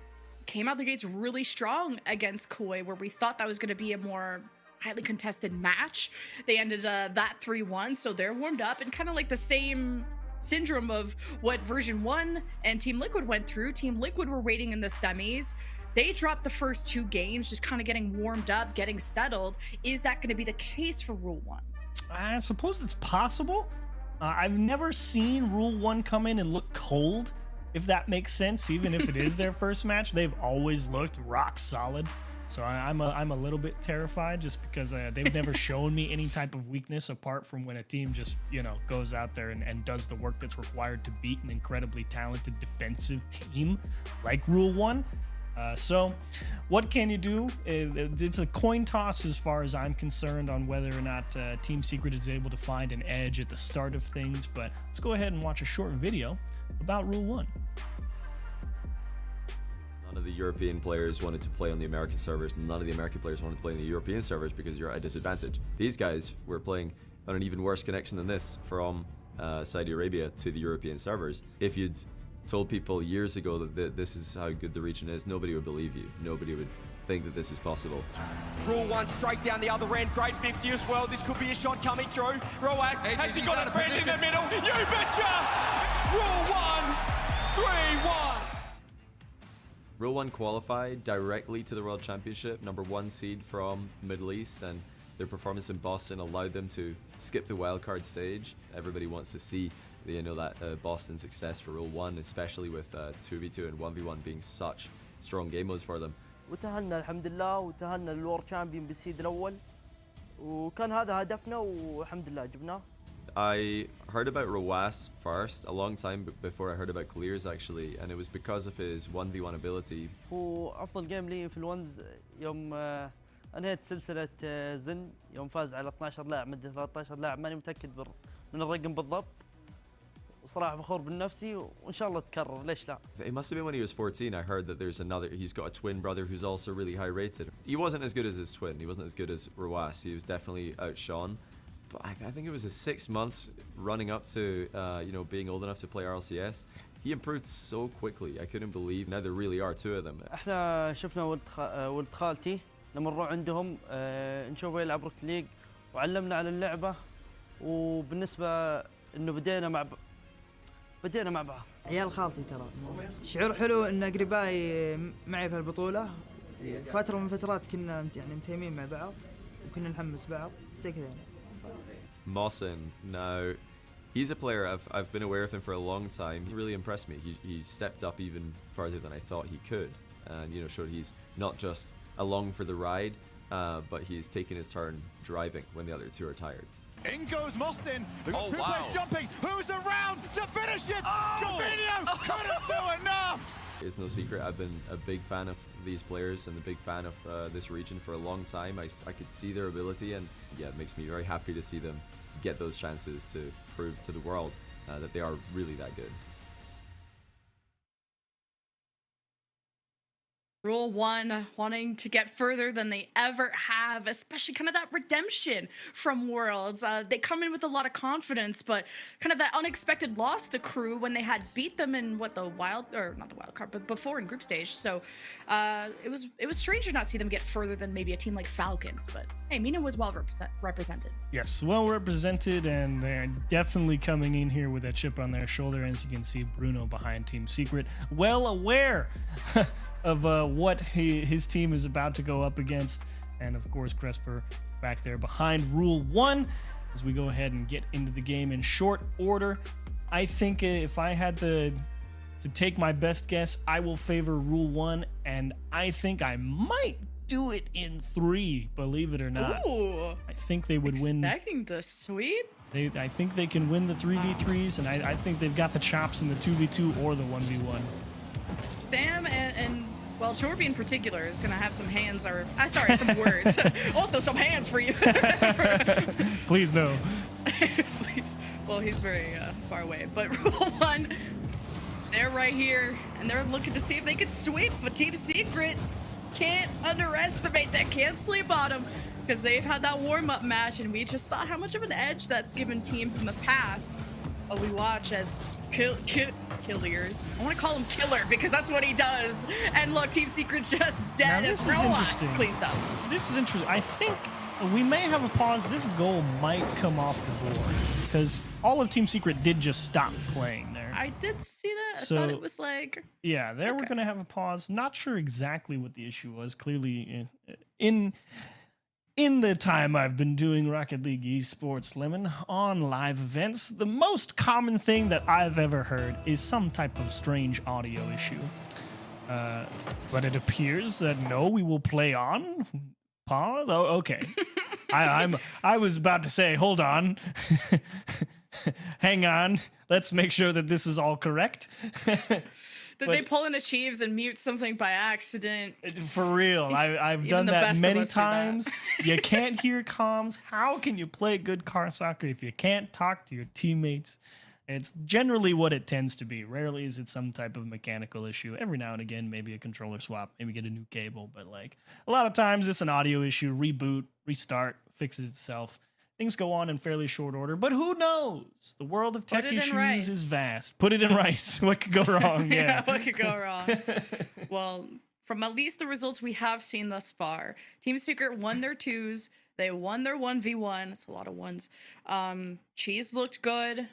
came out the gates really strong against Koi, where we thought that was going to be a more highly contested match. They ended that 3-1, so they're warmed up and kind of like the same syndrome of what version 1 and Team Liquid went through. Team Liquid were waiting in the semis. They dropped the first 2 games, just kind of getting warmed up, getting settled. Is that going to be the case for Rule 1?
I suppose it's possible. I've never seen Rule 1 come in and look cold, if that makes sense. Even if it is their first match, they've always looked rock solid. So I'm a little bit terrified just because they've never shown me any type of weakness apart from when a team just, goes out there and does the work that's required to beat an incredibly talented defensive team like Rule 1. So what can you do? It's a coin toss as far as I'm concerned on whether or not Team Secret is able to find an edge at the start of things, but let's go ahead and watch a short video about Rule 1.
None of the European players wanted to play on the American servers. None of the American players wanted to play on the European servers because you're at a disadvantage. These guys were playing on an even worse connection than this from Saudi Arabia to the European servers. If you'd told people years ago that this is how good the region is, nobody would believe you. Nobody would think that this is possible.
Rule 1 straight down the other end. Great 50 as well. This could be a shot coming through. ROAS, has he got a friend in the middle? You betcha! Rule 1, 3-1.
Rule 1 qualified directly to the World Championship, #1 seed from the Middle East, and Their performance in Boston allowed them to skip the wildcard stage. Everybody wants to see that Boston success for Rule 1, especially with 2v2 and 1v1 being such strong game modes for them.
وتأهلنا الحمد لله وتأهلنا للورد شامبيون بالسيد الأول وكان هذا هدفنا والحمد لله جبناه.
I heard about Rawas first, a long time before I heard about Clears actually, and it was because of his 1v1 ability.
هو أفضل جيم لي في الونز يوم أنهيت سلسلة زن يوم فاز على 12 لاعب مدة 13 لاعب ماني متأكد من الرقم بالضبط. وصراحة فخور بنفسي وإن شاء الله تكرر ليش لا.
It must have been when he was 14. I heard that he's got a twin brother who's also really high rated. He wasn't as good as his twin. He wasn't as good as Rawas. He was definitely outshone. But I think it was his 6 months running up to being old enough to play RLCS. He improved so quickly. I couldn't believe now there really are two of them.
احنا شفنا ولد خالتي لما نروح عندهم نشوفه يلعب روكت ليج وعلمنا على اللعبة وبالنسبة انه بدينا مع بعض.
عيال خالتي ترى شعور حلو ان قريباي معي في البطولة. فترة من فترات كنا يعني متيمين مع بعض وكنا نحمس بعض زي كذا يعني.
Mawson, now he's a player I've been aware of him for a long time. He really impressed me. He stepped up even further than I thought he could, and showed he's not just along for the ride, but he's taken his turn driving when the other two are tired.
In goes Mostyn. They've got two players jumping. Who's around to finish it? Jovino couldn't do enough.
It's no secret I've been a big fan of these players and a big fan of this region for a long time. I could see their ability, and yeah, it makes me very happy to see them get those chances to prove to the world that they are really that good.
Rule 1 wanting to get further than they ever have, especially kind of that redemption from Worlds. They come in with a lot of confidence, but kind of that unexpected loss to Crew when they had beat them in not the wild card, but before in group stage. So it was strange to not see them get further than maybe a team like Falcons. But hey, MENA was well represented.
Yes, well represented, and they're definitely coming in here with that chip on their shoulder. As you can see, Bruno behind Team Secret, well aware of what his team is about to go up against. And of course, Cresper back there behind Rule 1 as we go ahead and get into the game in short order. I think if I had to take my best guess, I will favor Rule 1, and I think I might do it in 3, believe it or not.
Ooh,
I think they would win.
Expecting the sweep?
I think they can win the 3v3s, and I think they've got the chops in the 2v2 or the 1v1.
Sam and well, Jorby in particular is going to have some hands, or some words. Also some hands for you.
Please no.
Please. Well, he's very far away. But Rule 1, they're right here, and they're looking to see if they can sweep. But Team Secret can't underestimate that, can't sleep on them, because they've had that warm-up match, and we just saw how much of an edge that's given teams in the past. But we watch as Killers. I want to call him Killer because that's what he does. And look, Team Secret just dead as Roas cleans up.
This is interesting. I think we may have a pause. This goal might come off the board because all of Team Secret did just stop playing there.
I did see that.
So,
I thought it was like...
Yeah, there we're going to have a pause. Not sure exactly what the issue was. Clearly, in the time I've been doing Rocket League Esports Lemon on live events, the most common thing that I've ever heard is some type of strange audio issue. But it appears that no, we will play on. Pause? Oh, okay. I was about to say, hold on. Hang on. Let's make sure that this is all correct.
Did they pull in achieves and mute something by accident?
For real, I've done that many times. You can't hear comms. How can you play good car soccer if you can't talk to your teammates? It's generally what it tends to be. Rarely is it some type of mechanical issue. Every now and again, maybe a controller swap, maybe get a new cable. But like a lot of times, it's an audio issue. Reboot, restart, fixes itself. Things go on in fairly short order, but who knows? The world of tech issues is vast. Put it in rice. What could go wrong?
Yeah, what could go wrong? Well, from at least the results we have seen thus far, Team Secret won their 2s. They won their 1v1. That's a lot of ones. Cheese looked good.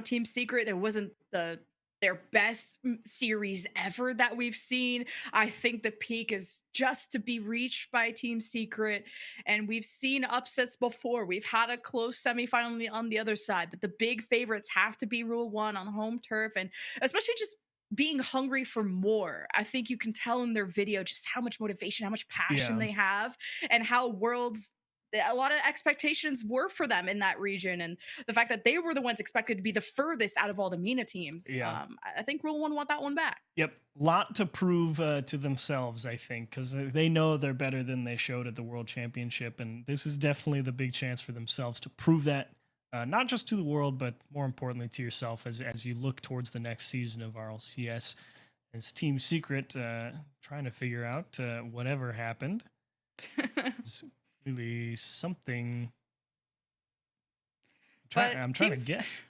Team Secret, there wasn't the their best series ever that we've seen. I think the peak is just to be reached by Team Secret, and we've seen upsets before. We've had a close semifinal on the other side, but the big favorites have to be Rule 1 on home turf, and especially just being hungry for more. I think you can tell in their video just how much motivation, how much passion they have, and how a lot of expectations were for them in that region, and the fact that they were the ones expected to be the furthest out of all the MENA teams. I think Rule 1 want that one back.
Yep. Lot to prove to themselves, I think, because they know they're better than they showed at the World Championship, and this is definitely the big chance for themselves to prove that, not just to the world, but more importantly to yourself as you look towards the next season of RLCS. As Team Secret trying to figure out whatever happened. It's really something. I'm trying to guess.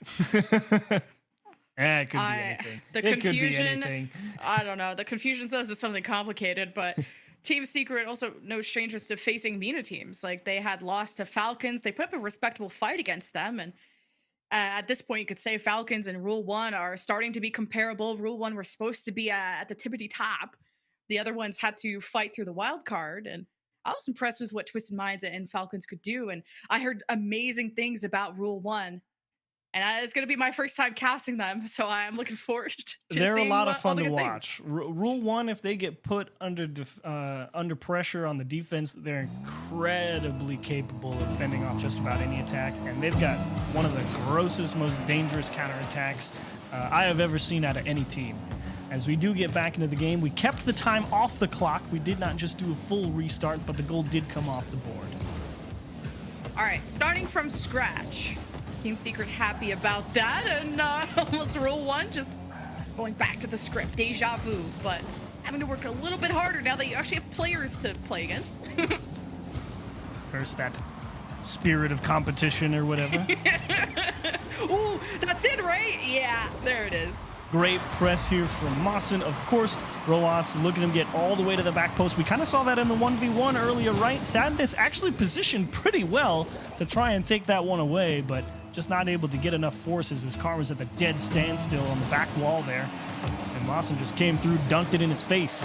It could be anything.
The confusion, I don't know. The confusion says it's something complicated, but Team Secret also no strangers to facing MENA teams. Like, they had lost to Falcons. They put up a respectable fight against them, and at this point, you could say Falcons and Rule 1 are starting to be comparable. Rule 1 were supposed to be at the tippity top. The other ones had to fight through the wild card, and I was impressed with what Twisted Minds and Falcons could do, and I heard amazing things about Rule 1. And it's going to be my first time casting them, so I'm looking forward to
They're
seeing
a lot of fun to
things.
watch. Rule 1, if they get put under pressure on the defense, they're incredibly capable of fending off just about any attack, and they've got one of the grossest, most dangerous counterattacks I have ever seen out of any team. As we do get back into the game, we kept the time off the clock. We did not just do a full restart, but the goal did come off the board.
All right, starting from scratch. Team Secret happy about that, and almost Rule 1 just going back to the script, deja vu, but having to work a little bit harder now that you actually have players to play against.
First, that spirit of competition or whatever.
Ooh, that's it, right? Yeah, there it is.
Great press here from Mawson. Of course, Roas, look at him get all the way to the back post. We kind of saw that in the 1v1 earlier, right? Sadness actually positioned pretty well to try and take that one away, but just not able to get enough forces as Karma's at the dead standstill on the back wall there. And Mawson just came through, dunked it in his face.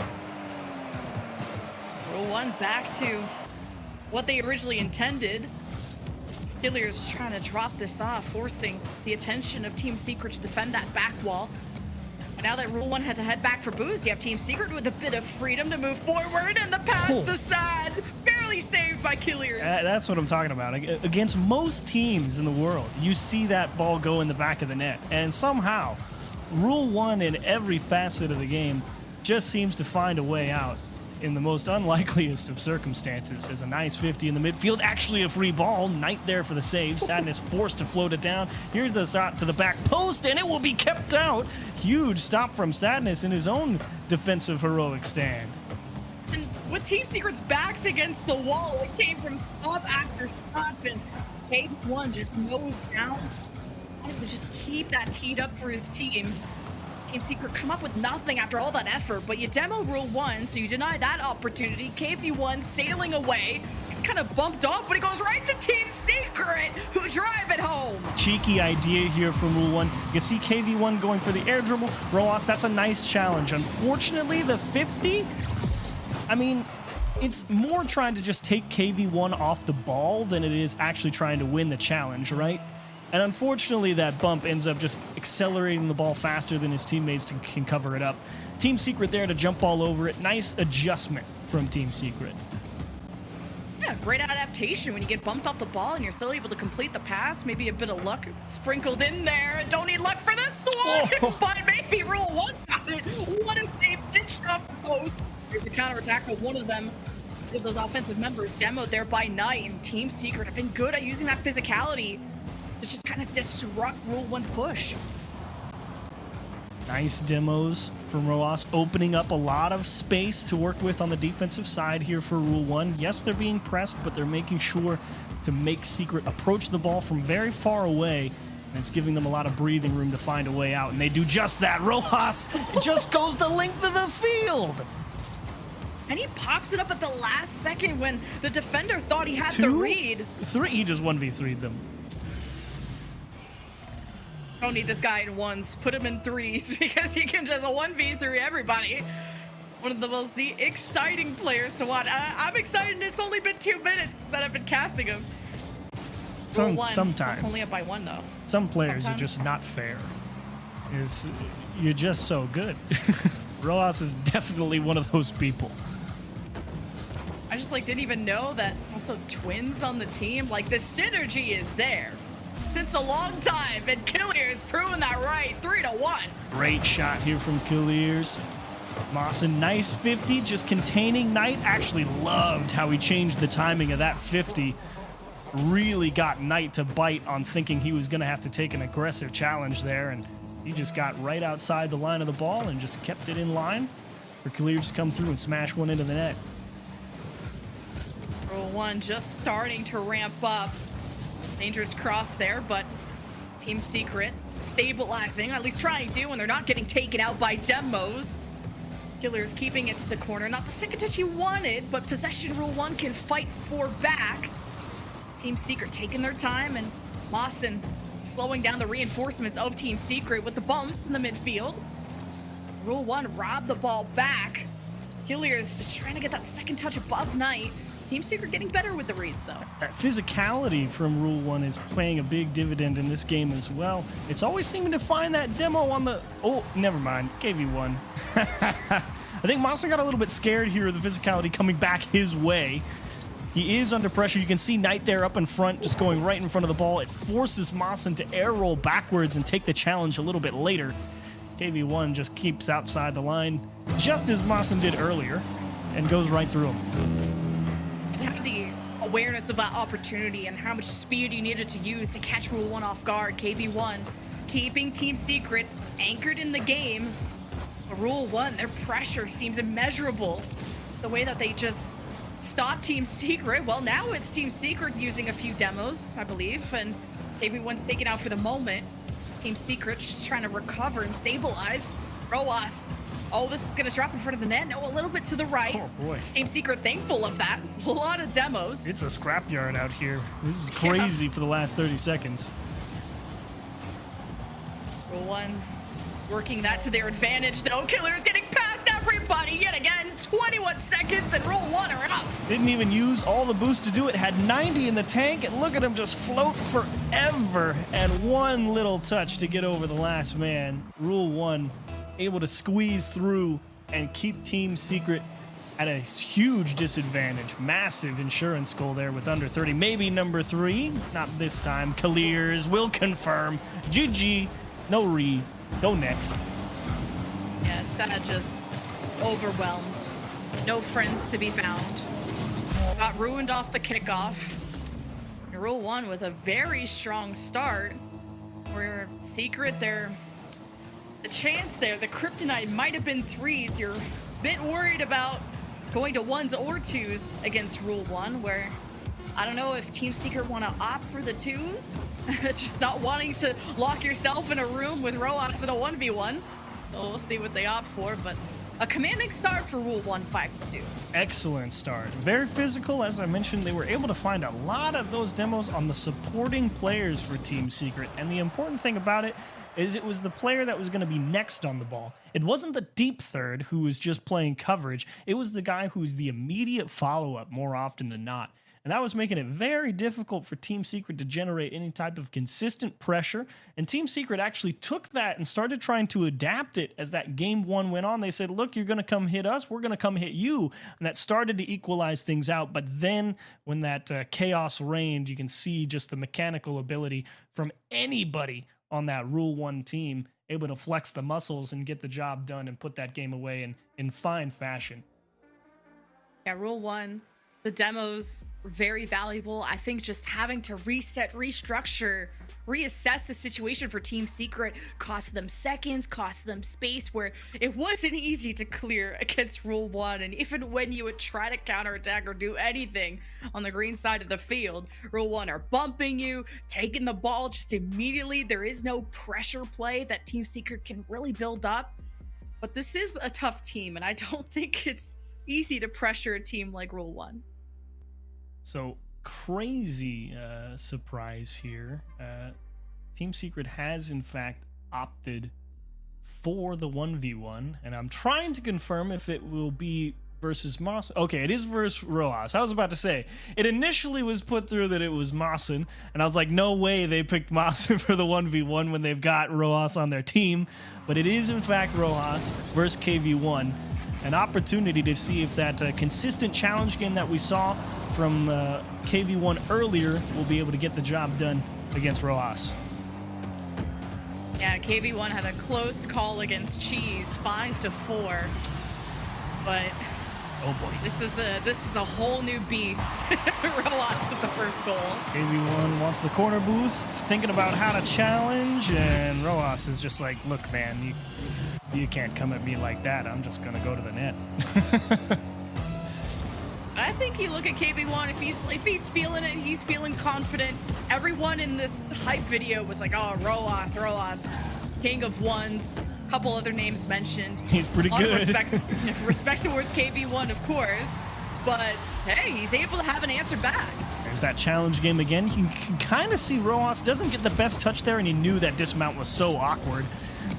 Rule 1 back to what they originally intended. Hilliard's trying to drop this off, forcing the attention of Team Secret to defend that back wall. But now that Rule 1 had to head back for boost, you have Team Secret with a bit of freedom to move forward, and the pass to Sad, barely saved by Killiers.
That's what I'm talking about. Against most teams in the world, you see that ball go in the back of the net, and somehow Rule 1 in every facet of the game just seems to find a way out in the most unlikeliest of circumstances. There's a nice 50 in the midfield, actually a free ball. Knight there for the save. Sadness forced to float it down. Here's the shot to the back post, and it will be kept out. Huge stop from Sadness in his own defensive heroic stand.
And with Team Secret's backs against the wall, it came from stop after stop, and Phase 1 just knows down. To just keep that teed up for his team. Team Secret come up with nothing after all that effort, but you demo Rule 1, so you deny that opportunity. KV1 sailing away. It's kind of bumped off, but it goes right to Team Secret, who drive it home.
Cheeky idea here from Rule 1. You see KV1 going for the air dribble. Roas, that's a nice challenge. Unfortunately, the 50, I mean, it's more trying to just take KV1 off the ball than it is actually trying to win the challenge, right? And unfortunately, that bump ends up just accelerating the ball faster than his teammates can cover it up. Team Secret there to jump all over it. Nice adjustment from Team Secret.
Yeah, great adaptation when you get bumped off the ball and you're still able to complete the pass. Maybe a bit of luck sprinkled in there. Don't need luck for this one, but maybe Rule 1 got it. What a save, pitched off the post. There's a counterattack with one of them. With those offensive members demoed there by Knight, and Team Secret have been good at using that physicality to just kind of disrupt Rule 1's push.
Nice demos from Roas, opening up a lot of space to work with on the defensive side here for Rule 1. Yes, they're being pressed, but they're making sure to make Secret approach the ball from very far away, and it's giving them a lot of breathing room to find a way out, and they do just that. Rojas just goes the length of the field.
And he pops it up at the last second when the defender thought he had the read.
He just 1v3'd them.
Don't need this guy in ones. Put him in threes because he can just 1v3 everybody. One of the exciting players to watch. I'm excited. It's only been 2 minutes that I've been casting him.
Sometimes.
Only up by 1 though.
Some players
Sometimes.
are just not fair. You're just so good. Roas is definitely one of those people.
I just didn't even know that also twins on the team. The synergy is there since a long time, and Killier has proven that right. 3-1.
Great shot here from Killiers. Mawson, nice 50, just containing Knight. Actually loved how he changed the timing of that 50. Really got Knight to bite on thinking he was going to have to take an aggressive challenge there, and he just got right outside the line of the ball and just kept it in line for Killiers to come through and smash one into the net.
Rule 1 just starting to ramp up. Dangerous cross there, but Team Secret stabilizing, at least trying to, when they're not getting taken out by demos. Killer's keeping it to the corner. Not the second touch he wanted, but possession Rule 1 can fight for back. Team Secret taking their time, and Mawson slowing down the reinforcements of Team Secret with the bumps in the midfield. Rule 1 robbed the ball back. Killier is just trying to get that second touch above Knight. Team Secret getting better with the reads, though.
That physicality from Rule 1 is playing a big dividend in this game as well. It's always seeming to find that demo on the... Oh, never mind. KV1. I think Mawson got a little bit scared here of the physicality coming back his way. He is under pressure. You can see Knight there up in front, just going right in front of the ball. It forces Mawson to air roll backwards and take the challenge a little bit later. KV1 just keeps outside the line, just as Mawson did earlier, and goes right through him.
To have the awareness of that opportunity and how much speed you needed to use to catch Rule 1 off guard, KV1 keeping Team Secret anchored in the game. But Rule 1, their pressure seems immeasurable. The way that they just stop Team Secret. Well, now it's Team Secret using a few demos, I believe, and KV1's taken out for the moment. Team Secret just trying to recover and stabilize. Roas. Oh, this is going to drop in front of the net. No, a little bit to the right.
Oh, boy.
Team Secret thankful of that. A lot of demos.
It's a scrapyard out here. This is crazy for the last 30 seconds.
Rule 1 working that to their advantage, though. Killer's getting past everybody yet again. 21 seconds and Rule 1 are up.
Didn't even use all the boost to do it. Had 90 in the tank, and look at him just float forever. And one little touch to get over the last man. Rule 1 able to squeeze through and keep Team Secret at a huge disadvantage. Massive insurance goal there with under 30. Maybe number 3. Not this time. Killiers will confirm. GG. No re. Go next.
Yeah, Sad just overwhelmed. No friends to be found. Got ruined off the kickoff. Rule 1 with a very strong start. Where Secret, the chance there, the kryptonite might have been 3s. You're a bit worried about going to 1s or 2s against Rule 1, where I don't know if Team Secret want to opt for the 2s. Just not wanting to lock yourself in a room with Roas in a 1v1. So we'll see what they opt for, but a commanding start for Rule 1, 5-2.
Excellent start. Very physical, as I mentioned. They were able to find a lot of those demos on the supporting players for Team Secret, and the important thing about it is it was the player that was going to be next on the ball. It wasn't the deep third who was just playing coverage. It was the guy who's the immediate follow-up more often than not. And that was making it very difficult for Team Secret to generate any type of consistent pressure. And Team Secret actually took that and started trying to adapt it as that game 1 went on. They said, look, you're going to come hit us. We're going to come hit you. And that started to equalize things out. But then when that chaos reigned, you can see just the mechanical ability from anybody on that Rule 1 team, able to flex the muscles and get the job done and put that game away in fine fashion.
Yeah, Rule 1, the demos were very valuable. I think just having to reset, restructure, reassess the situation for Team Secret cost them seconds, cost them space, where it wasn't easy to clear against Rule 1. And even when you would try to counterattack or do anything on the green side of the field, Rule 1 are bumping you, taking the ball just immediately. There is no pressure play that Team Secret can really build up. But this is a tough team, and I don't think it's easy to pressure a team like Rule 1.
So crazy surprise here. Team Secret has, in fact, opted for the 1v1, and I'm trying to confirm if it will be versus Moss. Okay, it is versus Rojas. I was about to say, it initially was put through that it was Mawson, and I was like, no way they picked Mawson for the 1v1 when they've got Rojas on their team, but it is, in fact, Rojas versus KV1. An opportunity to see if that consistent challenge game that we saw from KV1 earlier will be able to get the job done against Rojas.
Yeah, KV1 had a close call against Cheese, 5-4. But
oh boy,
this is a whole new beast. Rojas with the first goal.
KV1 wants the corner boost, thinking about how to challenge, and Rojas is just like, look, man, you can't come at me like that. I'm just gonna go to the net.
I think you look at KV1, if he's feeling it, he's feeling confident. Everyone in this hype video was like, oh, Rojas, king of ones. Couple other names mentioned.
He's pretty good.
Respect towards KV1, of course. But hey, he's able to have an answer back.
There's that challenge game again. You can kind of see Rojas doesn't get the best touch there, and he knew that dismount was so awkward.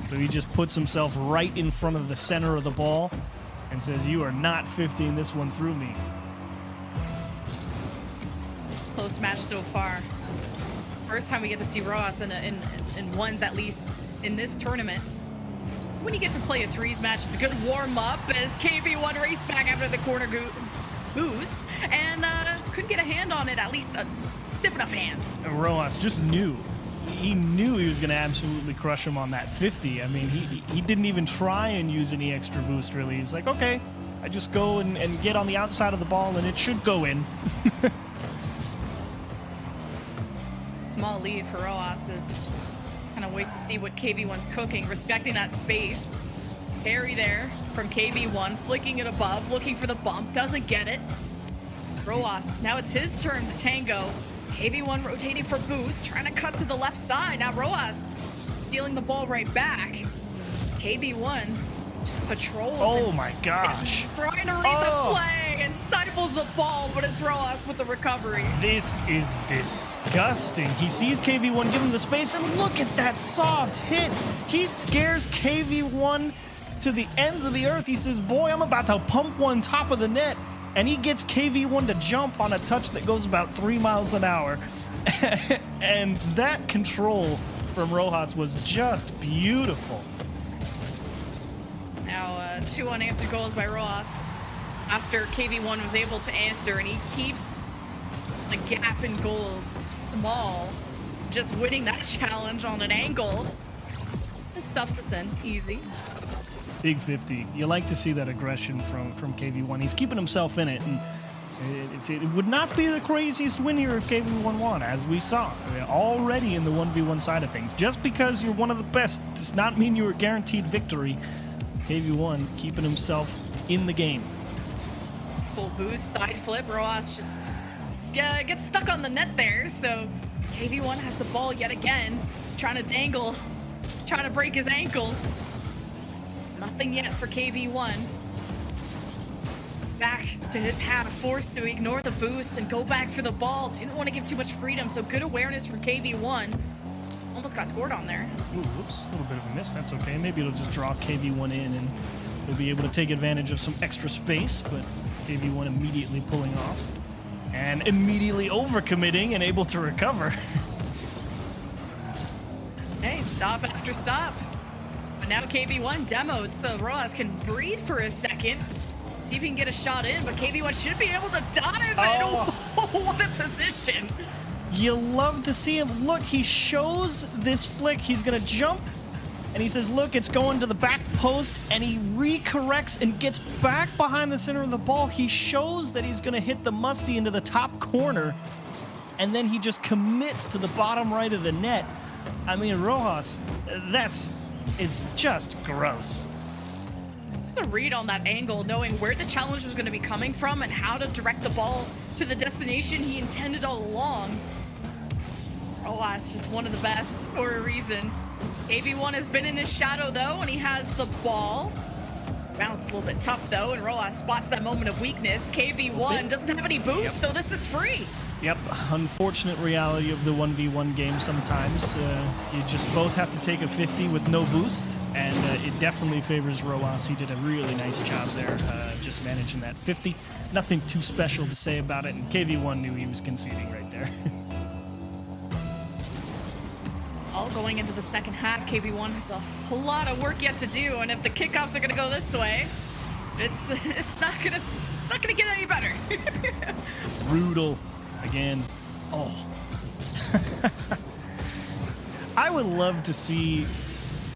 So he just puts himself right in front of the center of the ball and says, you are not 15 this one through me.
Close match so far. First time we get to see Rojas in ones, at least in this tournament. When you get to play a threes match, it's a good warm-up as KV1 raced back after the corner boost and couldn't get a hand on it, at least a stiff enough hand.
And Rojas just knew. He knew he was going to absolutely crush him on that 50. I mean, he didn't even try and use any extra boost, really. He's like, okay, I just go and get on the outside of the ball, and it should go in.
Small lead for Rojas is kind of waits to see what KV1's cooking, respecting that space. Parry there from KV1, flicking it above, looking for the bump, doesn't get it. Rojas, now it's his turn to tango. KV1 rotating for boost, trying to cut to the left side. Now Rojas stealing the ball right back. KV1 just patrols.
Oh my gosh.
Trying to read the play and stifles the ball, but it's Rojas with the recovery.
This is disgusting. He sees KV1 give him the space, and look at that soft hit. He scares KV1 to the ends of the earth. He says, boy, I'm about to pump one top of the net. And he gets KV1 to jump on a touch that goes about 3 miles an hour. And that control from Rojas was just beautiful.
Now, 2 unanswered goals by Rojas after KV1 was able to answer, and he keeps the gap in goals small, just winning that challenge on an angle. This stuffs us in easy.
Big 50. You like to see that aggression from KV1. He's keeping himself in it, and it would not be the craziest win here if KV1 won, as we saw already in the 1v1 side of things. Just because you're one of the best does not mean you are guaranteed victory. KV1 keeping himself in the game.
Full boost, side flip. Rojas just gets stuck on the net there, so KV1 has the ball yet again, trying to dangle, trying to break his ankles. Nothing yet for KV1. Back to his half, forced to ignore the boost and go back for the ball. Didn't want to give too much freedom, so good awareness from KV1. Almost got scored on there.
Ooh, whoops, a little bit of a miss. That's okay. Maybe it'll just draw KV1 in, and he'll be able to take advantage of some extra space, but KV1 immediately pulling off and immediately overcommitting and able to recover.
Hey, stop after stop. But now KV1 demoed, so Rojas can breathe for a second. See if he can get a shot in, but KV1 should be able to dive in. What a position.
You love to see him. Look, he shows this flick. He's going to jump, and he says, look, it's going to the back post, and he recorrects and gets back behind the center of the ball. He shows that he's going to hit the musty into the top corner, and then he just commits to the bottom right of the net. I mean, Rojas, it's just gross.
Just the read on that angle, knowing where the challenge was going to be coming from and how to direct the ball to the destination he intended all along. Rojas, just one of the best for a reason. KV1 has been in his shadow, though, and he has the ball. Bounce a little bit tough, though, and Rojas spots that moment of weakness. KV1 doesn't have any boost, so this is free.
Yep, unfortunate reality of the 1v1 game sometimes. You just both have to take a 50 with no boost, and it definitely favors Roas. He did a really nice job there, just managing that 50. Nothing too special to say about it, and KV1 knew he was conceding right there.
All going into the second half, KV1 has a lot of work yet to do, and if the kickoffs are gonna go this way, it's not gonna get any better.
Brutal. Again. Oh. I would love to see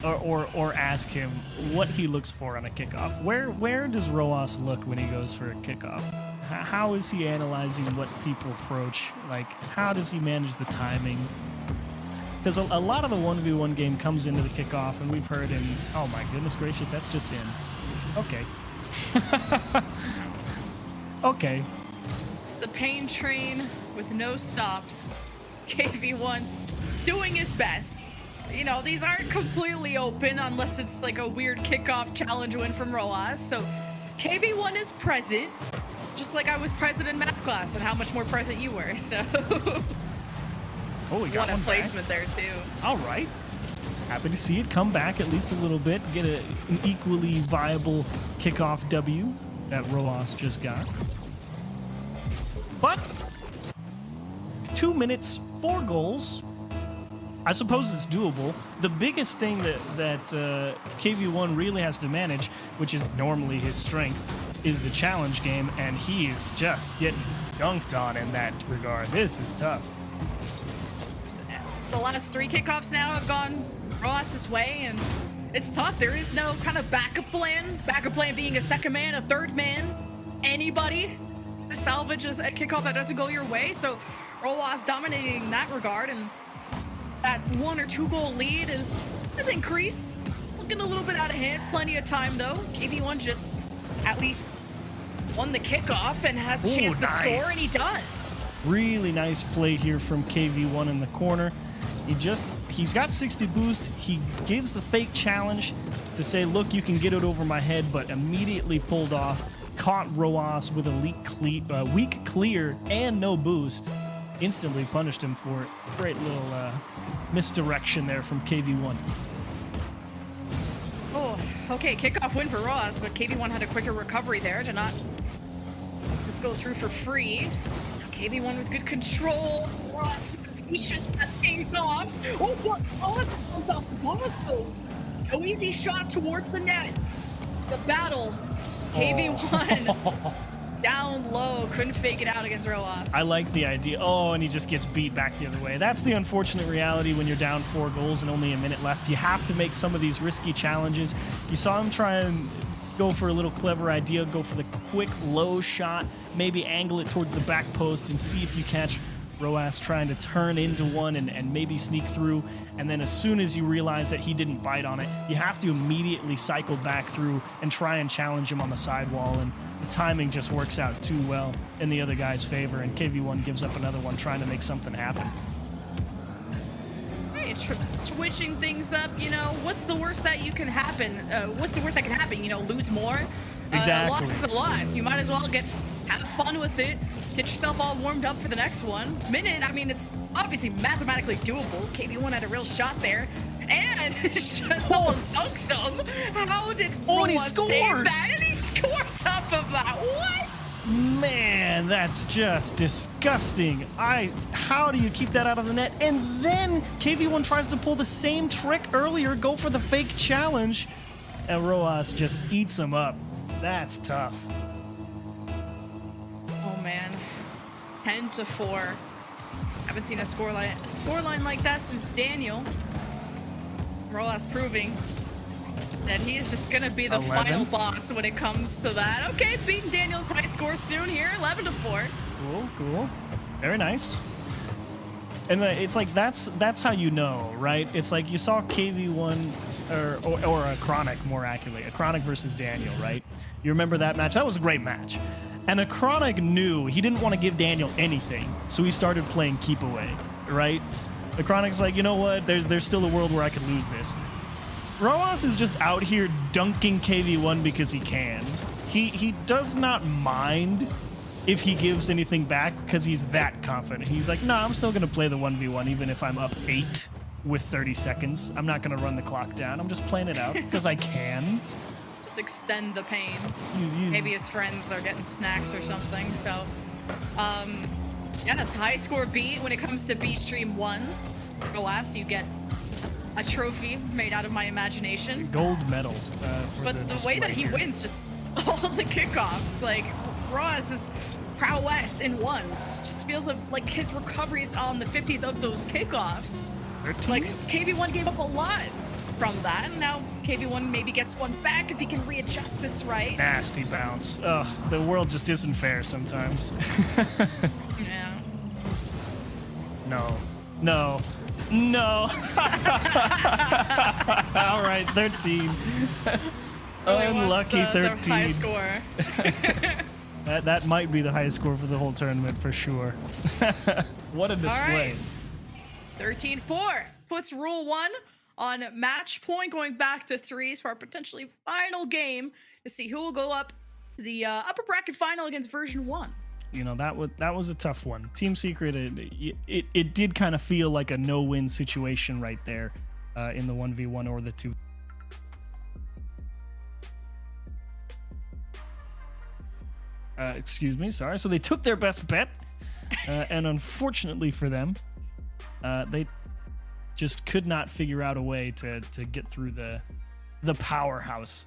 or ask him what he looks for on a kickoff. Where does Roas look when he goes for a kickoff? How is he analyzing what people approach? Like, how does he manage the timing? Because a lot of the 1v1 game comes into the kickoff, and we've heard him, oh my goodness gracious, that's just in. Okay. Okay.
It's the pain train with no stops. KV1 doing his best. You know, these aren't completely open unless it's like a weird kickoff challenge win from Roas. So KV1 is present, just like I was present in math class, and how much more present you were. So
oh, we got
what a
one
placement
back.
there too.
All right. Happy to see it come back at least a little bit. Get an equally viable kickoff W that Roas just got. But 2 minutes, 4 goals. I suppose it's doable. The biggest thing that KV1 really has to manage, which is normally his strength, is the challenge game, and he is just getting dunked on in that regard. This is tough.
The last 3 kickoffs now have gone Roas's way, and it's tough. There is no kind of backup plan. Backup plan being a second man, a third man, anybody to salvage a kickoff that doesn't go your way. So Roas dominating in that regard, and that 1 or 2 goal lead is increased. Looking a little bit out of hand. Plenty of time though. KV1 just at least won the kickoff and has a chance to score, and he does.
Really nice play here from KV1 in the corner. He's got 60 boost. He gives the fake challenge to say, look, you can get it over my head, but immediately pulled off. Caught Roas with a weak clear and no boost. Instantly punished him for it. Great little misdirection there from KV1.
Oh, okay, kickoff win for Roas, but KV1 had a quicker recovery there to not just go through for free. Now KV1 with good control. Roas with the patience that pays off. Oh, what? Roas comes off the ball. No easy shot towards the net. It's a battle. KV1 down low, couldn't fake it out against Roas.
I like the idea. Oh, and he just gets beat back the other way. That's the unfortunate reality when you're down 4 goals and only a minute left. You have to make some of these risky challenges. You saw him try and go for a little clever idea, go for the quick low shot, maybe angle it towards the back post and see if you catch Roas trying to turn into one and maybe sneak through. And then as soon as you realize that he didn't bite on it, you have to immediately cycle back through and try and challenge him on the sidewall. And the timing just works out too well in the other guy's favor, and KV1 gives up another one trying to make something happen.
Hey, switching things up, you know, what's the worst that you can happen? What's the worst that can happen? You know, lose more?
Exactly.
A loss is a loss. You might as well have fun with it. Get yourself all warmed up for the next one. Minute, I mean, it's obviously mathematically doable. KV1 had a real shot there. And it's just almost dunks him. How did Roas save that? And he scores off of that. What?
Man, that's just disgusting. How do you keep that out of the net? And then KV1 tries to pull the same trick earlier, go for the fake challenge, and Roas just eats him up. That's tough.
Oh man, 10-4. Haven't seen a scoreline like that since Daniel. Roas proving that he is just gonna be the
11.
final boss when it comes to that. Okay, beating Daniel's high score soon here, 11-4.
Cool. Very nice. And it's like that's how you know, right? It's like you saw KV1 or a Chronic, more accurately, a Chronic versus Daniel, right? You remember that match? That was a great match. And a Chronic knew he didn't want to give Daniel anything, so he started playing keep away, right? The Chronic's like, you know what? There's still a world where I could lose this. Roas is just out here dunking KV1 because he can. He does not mind if he gives anything back because he's that confident. He's like, nah, I'm still going to play the 1v1 even if I'm up 8 with 30 seconds. I'm not going to run the clock down. I'm just playing it out because I can.
Just extend the pain.
He's-
Maybe his friends are getting snacks or something. So, yes, high score beat when it comes to B stream 1s. Roas, you get a trophy made out of my imagination.
Gold medal. For
But the way that he
here.
wins, just all the kickoffs, like Roas's prowess in 1s, just feels like his recoveries on the 50s of those kickoffs.
13?
Like KV1 gave up a lot from that, and now KV1 maybe gets one back if he can readjust this right.
Nasty bounce. Ugh, the world just isn't fair sometimes.
Yeah.
No. No. No. All right, 13. Unlucky 13.
The high score.
That might be the highest score for the whole tournament for sure. What a display.
All right. 13-4 puts Rule 1 on match point, going back to 3s for our potentially final game to see who will go up to the upper bracket final against version 1.
You know, that was a tough one. Team Secret, it did kind of feel like a no-win situation right there in the 1v1 or the 2. Excuse me, sorry. So they took their best bet, and unfortunately for them, they just could not figure out a way to get through the powerhouse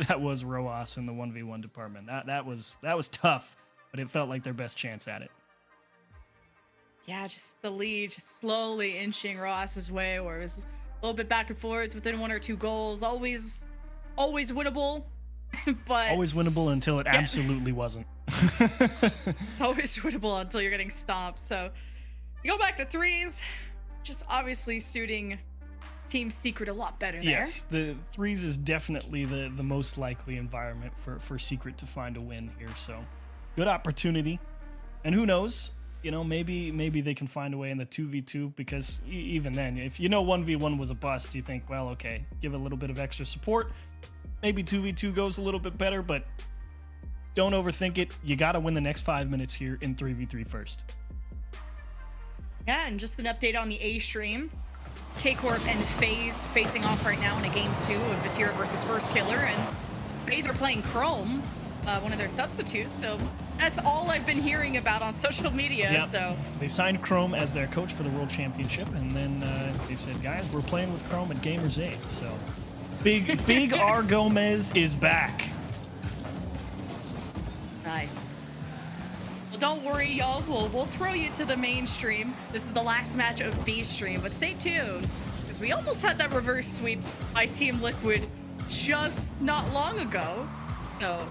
that was Roas in the 1v1 department. That was tough, but it felt like their best chance at it.
Yeah, just the lead just slowly inching Roas's way, where it was a little bit back and forth within 1 or 2 goals. Always winnable, but
Always winnable until it absolutely wasn't.
it's always winnable until you're getting stopped. So you go back to 3s, just obviously suiting Team Secret a lot better there.
Yes, the 3s is definitely the most likely environment for Secret to find a win here. So good opportunity, and who knows? You know, maybe they can find a way in the 2v2, because even then, if you know 1v1 was a bust, you think, well, okay, give a little bit of extra support. Maybe 2v2 goes a little bit better, but don't overthink it. You got to win the next 5 minutes here in 3v3 first.
Yeah, and just an update on the A stream. K-Corp and FaZe facing off right now in a game 2 of Vatira versus First Killer, and FaZe are playing Chrome, one of their substitutes, so that's all I've been hearing about on social media.
Yep.
So
They signed Chrome as their coach for the World Championship, and then they said, guys, we're playing with Chrome at Gamers8, so Big R Gomez is back.
nice. Well, don't worry, y'all. We'll throw you to the mainstream. This is the last match of B stream, but stay tuned, because we almost had that reverse sweep by Team Liquid just not long ago. So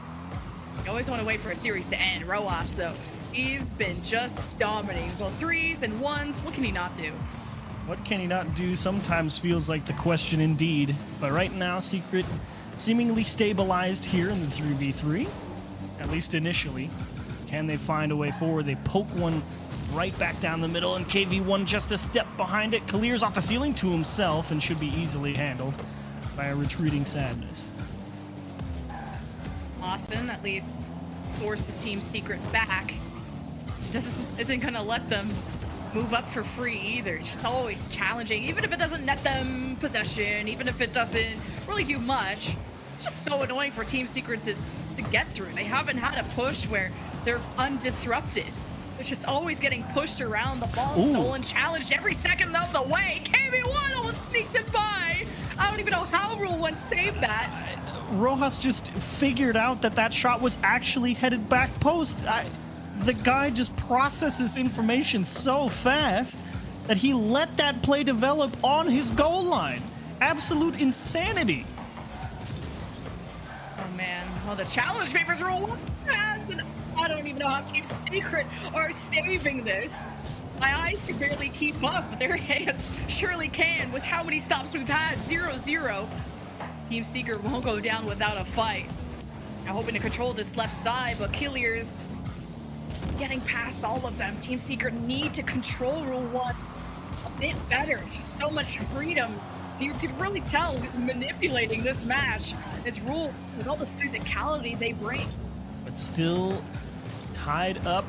you always want to wait for a series to end. Roas, though, he's been just dominating both 3s and 1s. What can he not do?
What can he not do sometimes feels like the question indeed. But right now, Secret seemingly stabilized here in the 3v3, at least initially. Can they find a way forward? They poke one right back down the middle, and KV1 just a step behind it. Clears off the ceiling to himself and should be easily handled by a retreating Sadness.
Austin at least forces Team Secret back. Isn't gonna let them move up for free either. Just always challenging, even if it doesn't net them possession, even if it doesn't really do much. It's just so annoying for Team Secret to get through. They haven't had a push where they're undisrupted. They're just always getting pushed around, the ball stolen, challenged every second of the way. KV1 almost sneaks it by. I don't even know how Rule 1 saved that.
Rojas just figured out that shot was actually headed back post. The guy just processes information so fast that he let that play develop on his goal line. Absolute insanity.
Oh man, well the challenge papers Rule 1 has, and I don't even know how Team Secret are saving this. My eyes can barely keep up, but their hands surely can with how many stops we've had. 0-0. Team Secret won't go down without a fight. Now hoping to control this left side, but Killiers getting past all of them. Team Secret need to control Rule 1 a bit better. It's just so much freedom. You could really tell who's manipulating this match. It's Rule with all the physicality they bring.
But still tied up.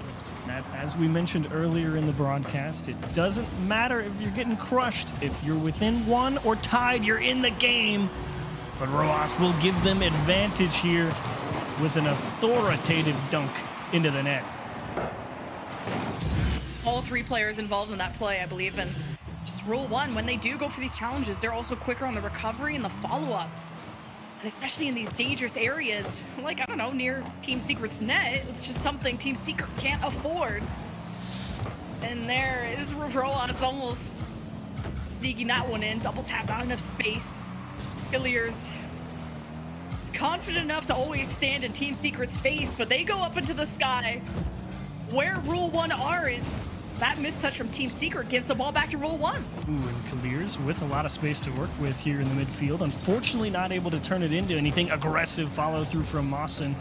That, as we mentioned earlier in the broadcast, it doesn't matter if you're getting crushed. If you're within one or tied, you're in the game. But Roas will give them advantage here with an authoritative dunk into the net.
All three players involved in that play, I believe, and just rule one, when they do go for these challenges, they're also quicker on the recovery and the follow-up. And especially in these dangerous areas, like, I don't know, near Team Secret's net, it's just something Team Secret can't afford. And there is Roas almost sneaking that one in, double tap, not enough space. Hilliers is confident enough to always stand in Team Secret's face, but they go up into the sky where Rule 1 are, and that mistouch from Team Secret gives the ball back to Rule 1.
Ooh, and Kalirs with a lot of space to work with here in the midfield. Unfortunately, not able to turn it into anything. Aggressive follow through from Mawson.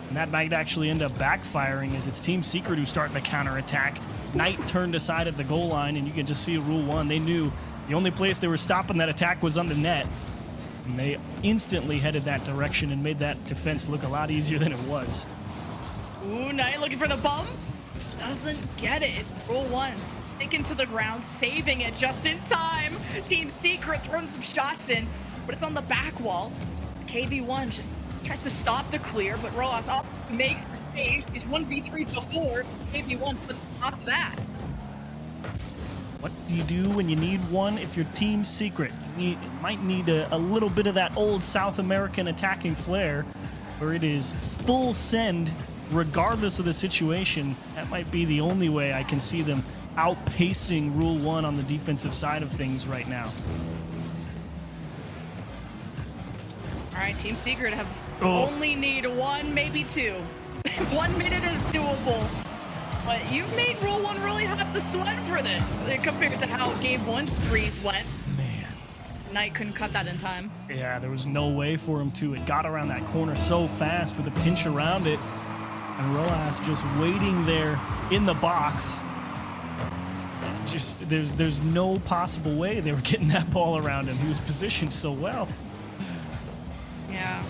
And that might actually end up backfiring as it's Team Secret who start the counterattack. Knight turned aside at the goal line, and you can just see Rule 1. They knew the only place they were stopping that attack was on the net. And they instantly headed that direction and made that defense look a lot easier than it was.
Ooh, Knight looking for the bump. Doesn't get it. Rule 1 sticking to the ground, saving it just in time. Team Secret throwing some shots in, but it's on the back wall. It's KV1 just tries to stop the clear, but Roas up makes the space. He's 1v3 before. KV1 puts a stop to that.
What do you do when you need one if you're Team Secret? You might need a little bit of that old South American attacking flair, where it is full send regardless of the situation. That might be the only way I can see them outpacing Rule 1 on the defensive side of things right now.
All right, Team Secret have only need one, maybe two. 1 minute is doable. But you've made Rule 1 really have to sweat for this compared to how Game 1's threes went.
Man.
Knight couldn't cut that in time.
Yeah, there was no way for him to. It got around that corner so fast with a pinch around it. And Roas just waiting there in the box. Just there's no possible way they were getting that ball around him. He was positioned so well.
Yeah.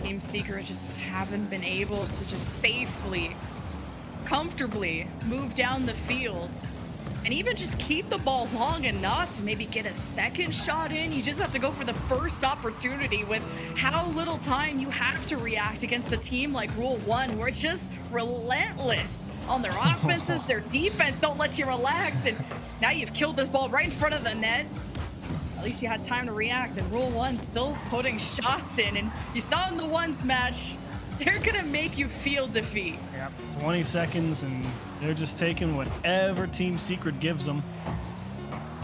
Team Secret just haven't been able to just safely, comfortably move down the field and even just keep the ball long enough to maybe get a second shot in. You just have to go for the first opportunity with how little time you have to react against a team like Rule 1, who are just relentless on their offenses. Their defense don't let you relax, and now you've killed this ball right in front of the net. At least you had time to react, and Rule 1 still putting shots in, and you saw in the ones match, they're gonna make you feel defeat.
Yep, 20 seconds, and they're just taking whatever Team Secret gives them.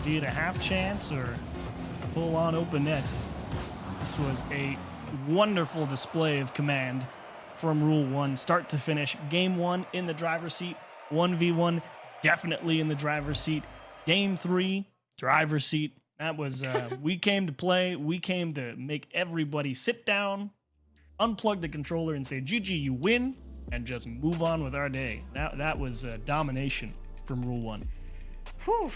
Be it a half chance or full-on open nets. This was a wonderful display of command from Rule 1, start to finish. Game 1 in the driver's seat, 1v1 definitely in the driver's seat. Game 3, driver's seat. That was, we came to play, we came to make everybody sit down, unplug the controller and say, GG, you win, and just move on with our day. That was domination from Rule 1.
Whew.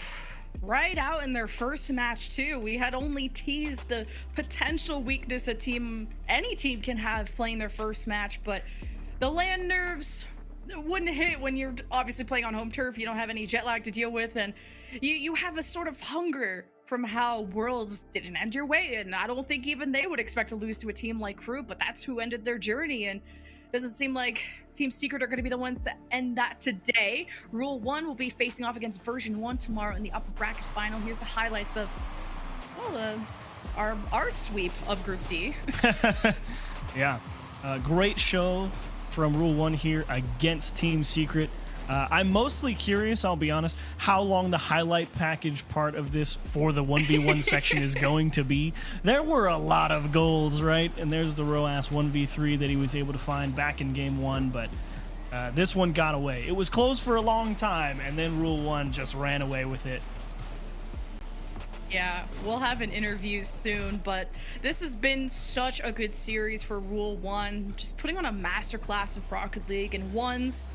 Right out in their first match, too. We had only teased the potential weakness any team can have playing their first match, but the land nerves wouldn't hit when you're obviously playing on home turf. You don't have any jet lag to deal with, and you have a sort of hunger from how Worlds didn't end your way, and I don't think even they would expect to lose to a team like Crew, but that's who ended their journey, and doesn't seem like Team Secret are going to be the ones to end that today. Rule 1 will be facing off against Version 1 tomorrow in the upper bracket final. Here's the highlights of, well, our sweep of Group D.
Yeah, great show from Rule 1 here against Team Secret. I'm mostly curious, I'll be honest, how long the highlight package part of this for the 1v1 section is going to be. There were a lot of goals, right? And there's the Roas 1v3 that he was able to find back in Game 1, but this one got away. It was closed for a long time, and then Rule 1 just ran away with it.
Yeah, we'll have an interview soon, but this has been such a good series for Rule 1. Just putting on a masterclass of Rocket League, and ones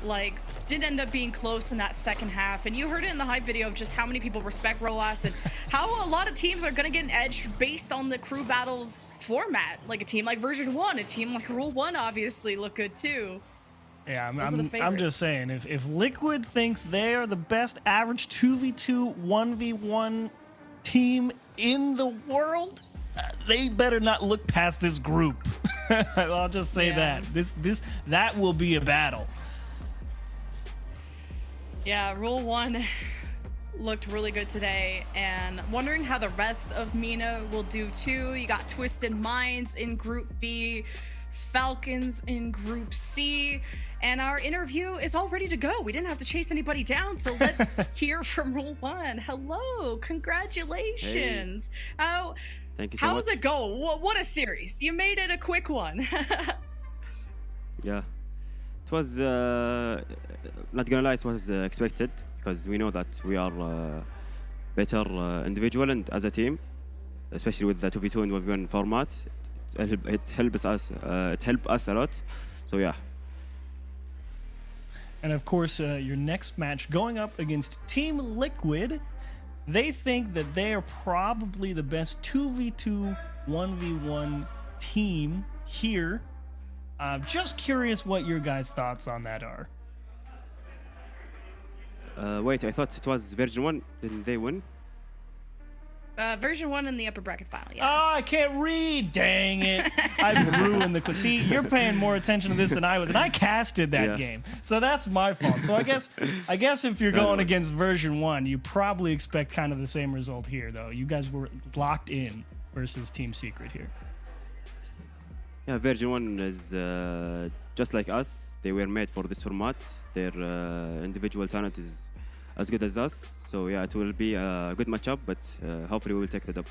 like did end up being close in that second half, and you heard it in the hype video of just how many people respect ROAS and how a lot of teams are gonna get an edge based on the crew battles format. Like a team like version 1, a team like Rule 1 obviously look good too.
Yeah,
Those are the
I'm
favorites.
just saying, if Liquid thinks they are the best average 2v2, 1v1 team in the world, they better not look past this group. I'll just say that. That will be a battle.
Yeah, Rule 1 looked really good today, and wondering how the rest of MENA will do too. You got Twisted Minds in Group B, Falcons in Group C, and our interview is all ready to go. We didn't have to chase anybody down, so let's hear from Rule 1. Hello, congratulations. Hey.
Thank you so much.
How's it go? What a series. You made it a quick one.
Yeah, it was not gonna lie, it was expected because we know that we are better individual and as a team, especially with the 2v2 and 1v1 format. It helps us. It helped us a lot. So yeah.
And of course, your next match going up against Team Liquid. They think that they are probably the best 2v2, 1v1 team here. Just curious what your guys' thoughts on that are.
Wait, I thought it was version 1. Didn't they win?
Version 1 in the upper bracket final, yeah.
Oh, I can't read. Dang it. I've ruined the quiz. See, you're paying more attention to this than I was, and I casted that game. So that's my fault. So I guess if you're going against version 1, you probably expect kind of the same result here, though. You guys were locked in versus Team Secret here.
Yeah, version 1 is just like us. They were made for this format. Their individual talent is as good as us. So yeah, it will be a good matchup, but hopefully we will take that up.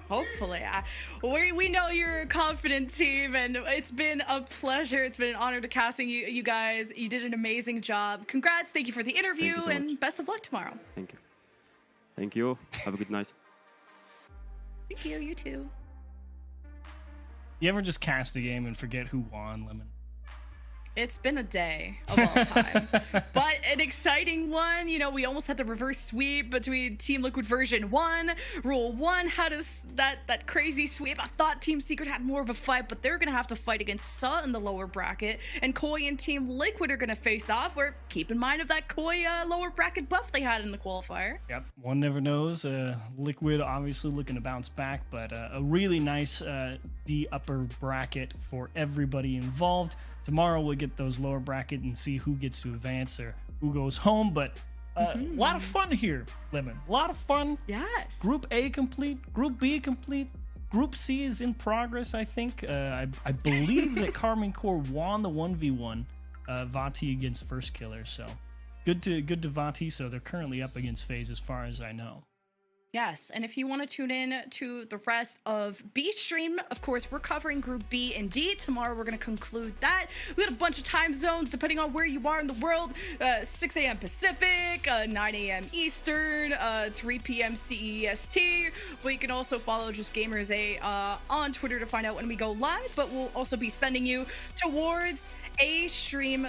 Hopefully. We know you're a confident team, and it's been a pleasure. It's been an honor to casting you guys. You did an amazing job. Congrats. Thank you for the interview,
so
and
much.
best of luck tomorrow.
Thank you. Thank you. Have a good night.
Thank you. You too.
You ever just cast a game and forget who won, Lemon?
It's been a day of all time, but an exciting one. You know, we almost had the reverse sweep between Team Liquid version 1. Rule 1 had that crazy sweep. I thought Team Secret had more of a fight, but they're gonna have to fight against Sa in the lower bracket, and Koi and Team Liquid are gonna face off. Where keep in mind of that Koi lower bracket buff they had in the qualifier.
Yep, one never knows. Liquid obviously looking to bounce back, but a really nice D upper bracket for everybody involved. Tomorrow we'll get those lower bracket and see who gets to advance or who goes home. But a lot of fun here, Lemon. A lot of fun.
Yes.
Group A complete. Group B complete. Group C is in progress, I think. I believe that Carmen Core won the 1v1 Vati against First Killer. So good to Vati. So they're currently up against FaZe as far as I know.
Yes, and if you want to tune in to the rest of B stream, of course, we're covering Group B and D. Tomorrow, we're going to conclude that. We got a bunch of time zones, depending on where you are in the world. 6 a.m. Pacific, 9 a.m. Eastern, 3 p.m. CEST. But you can also follow just Gamers8 on Twitter to find out when we go live. But we'll also be sending you towards a stream.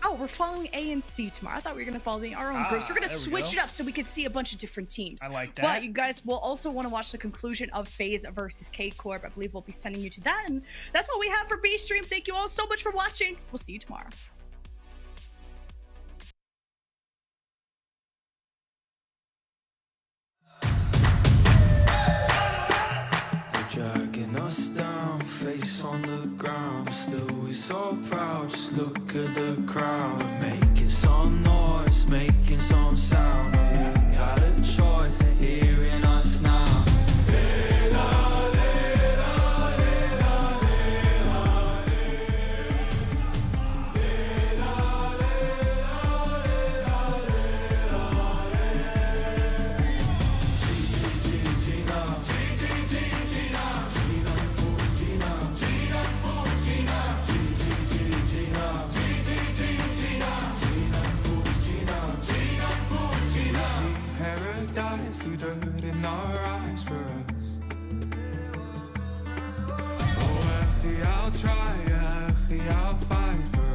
Oh, we're following A and C tomorrow. I thought we were going to follow our own groups. We're going to switch it up so we could see a bunch of different teams.
I like that.
But you guys will also want to watch the conclusion of FaZe versus K-Corp. I believe we'll be sending you to that. And that's all we have for B Stream. Thank you all so much for watching. We'll see you tomorrow.
Dragging us down, face on the ground, but still we so proud. Just look at the crowd, we're making some noise, making some sound. We ain't got a choice, they're hearing us now. Through dirt in our eyes for us. Oh, Echi, I'll try, Echi, I'll fight for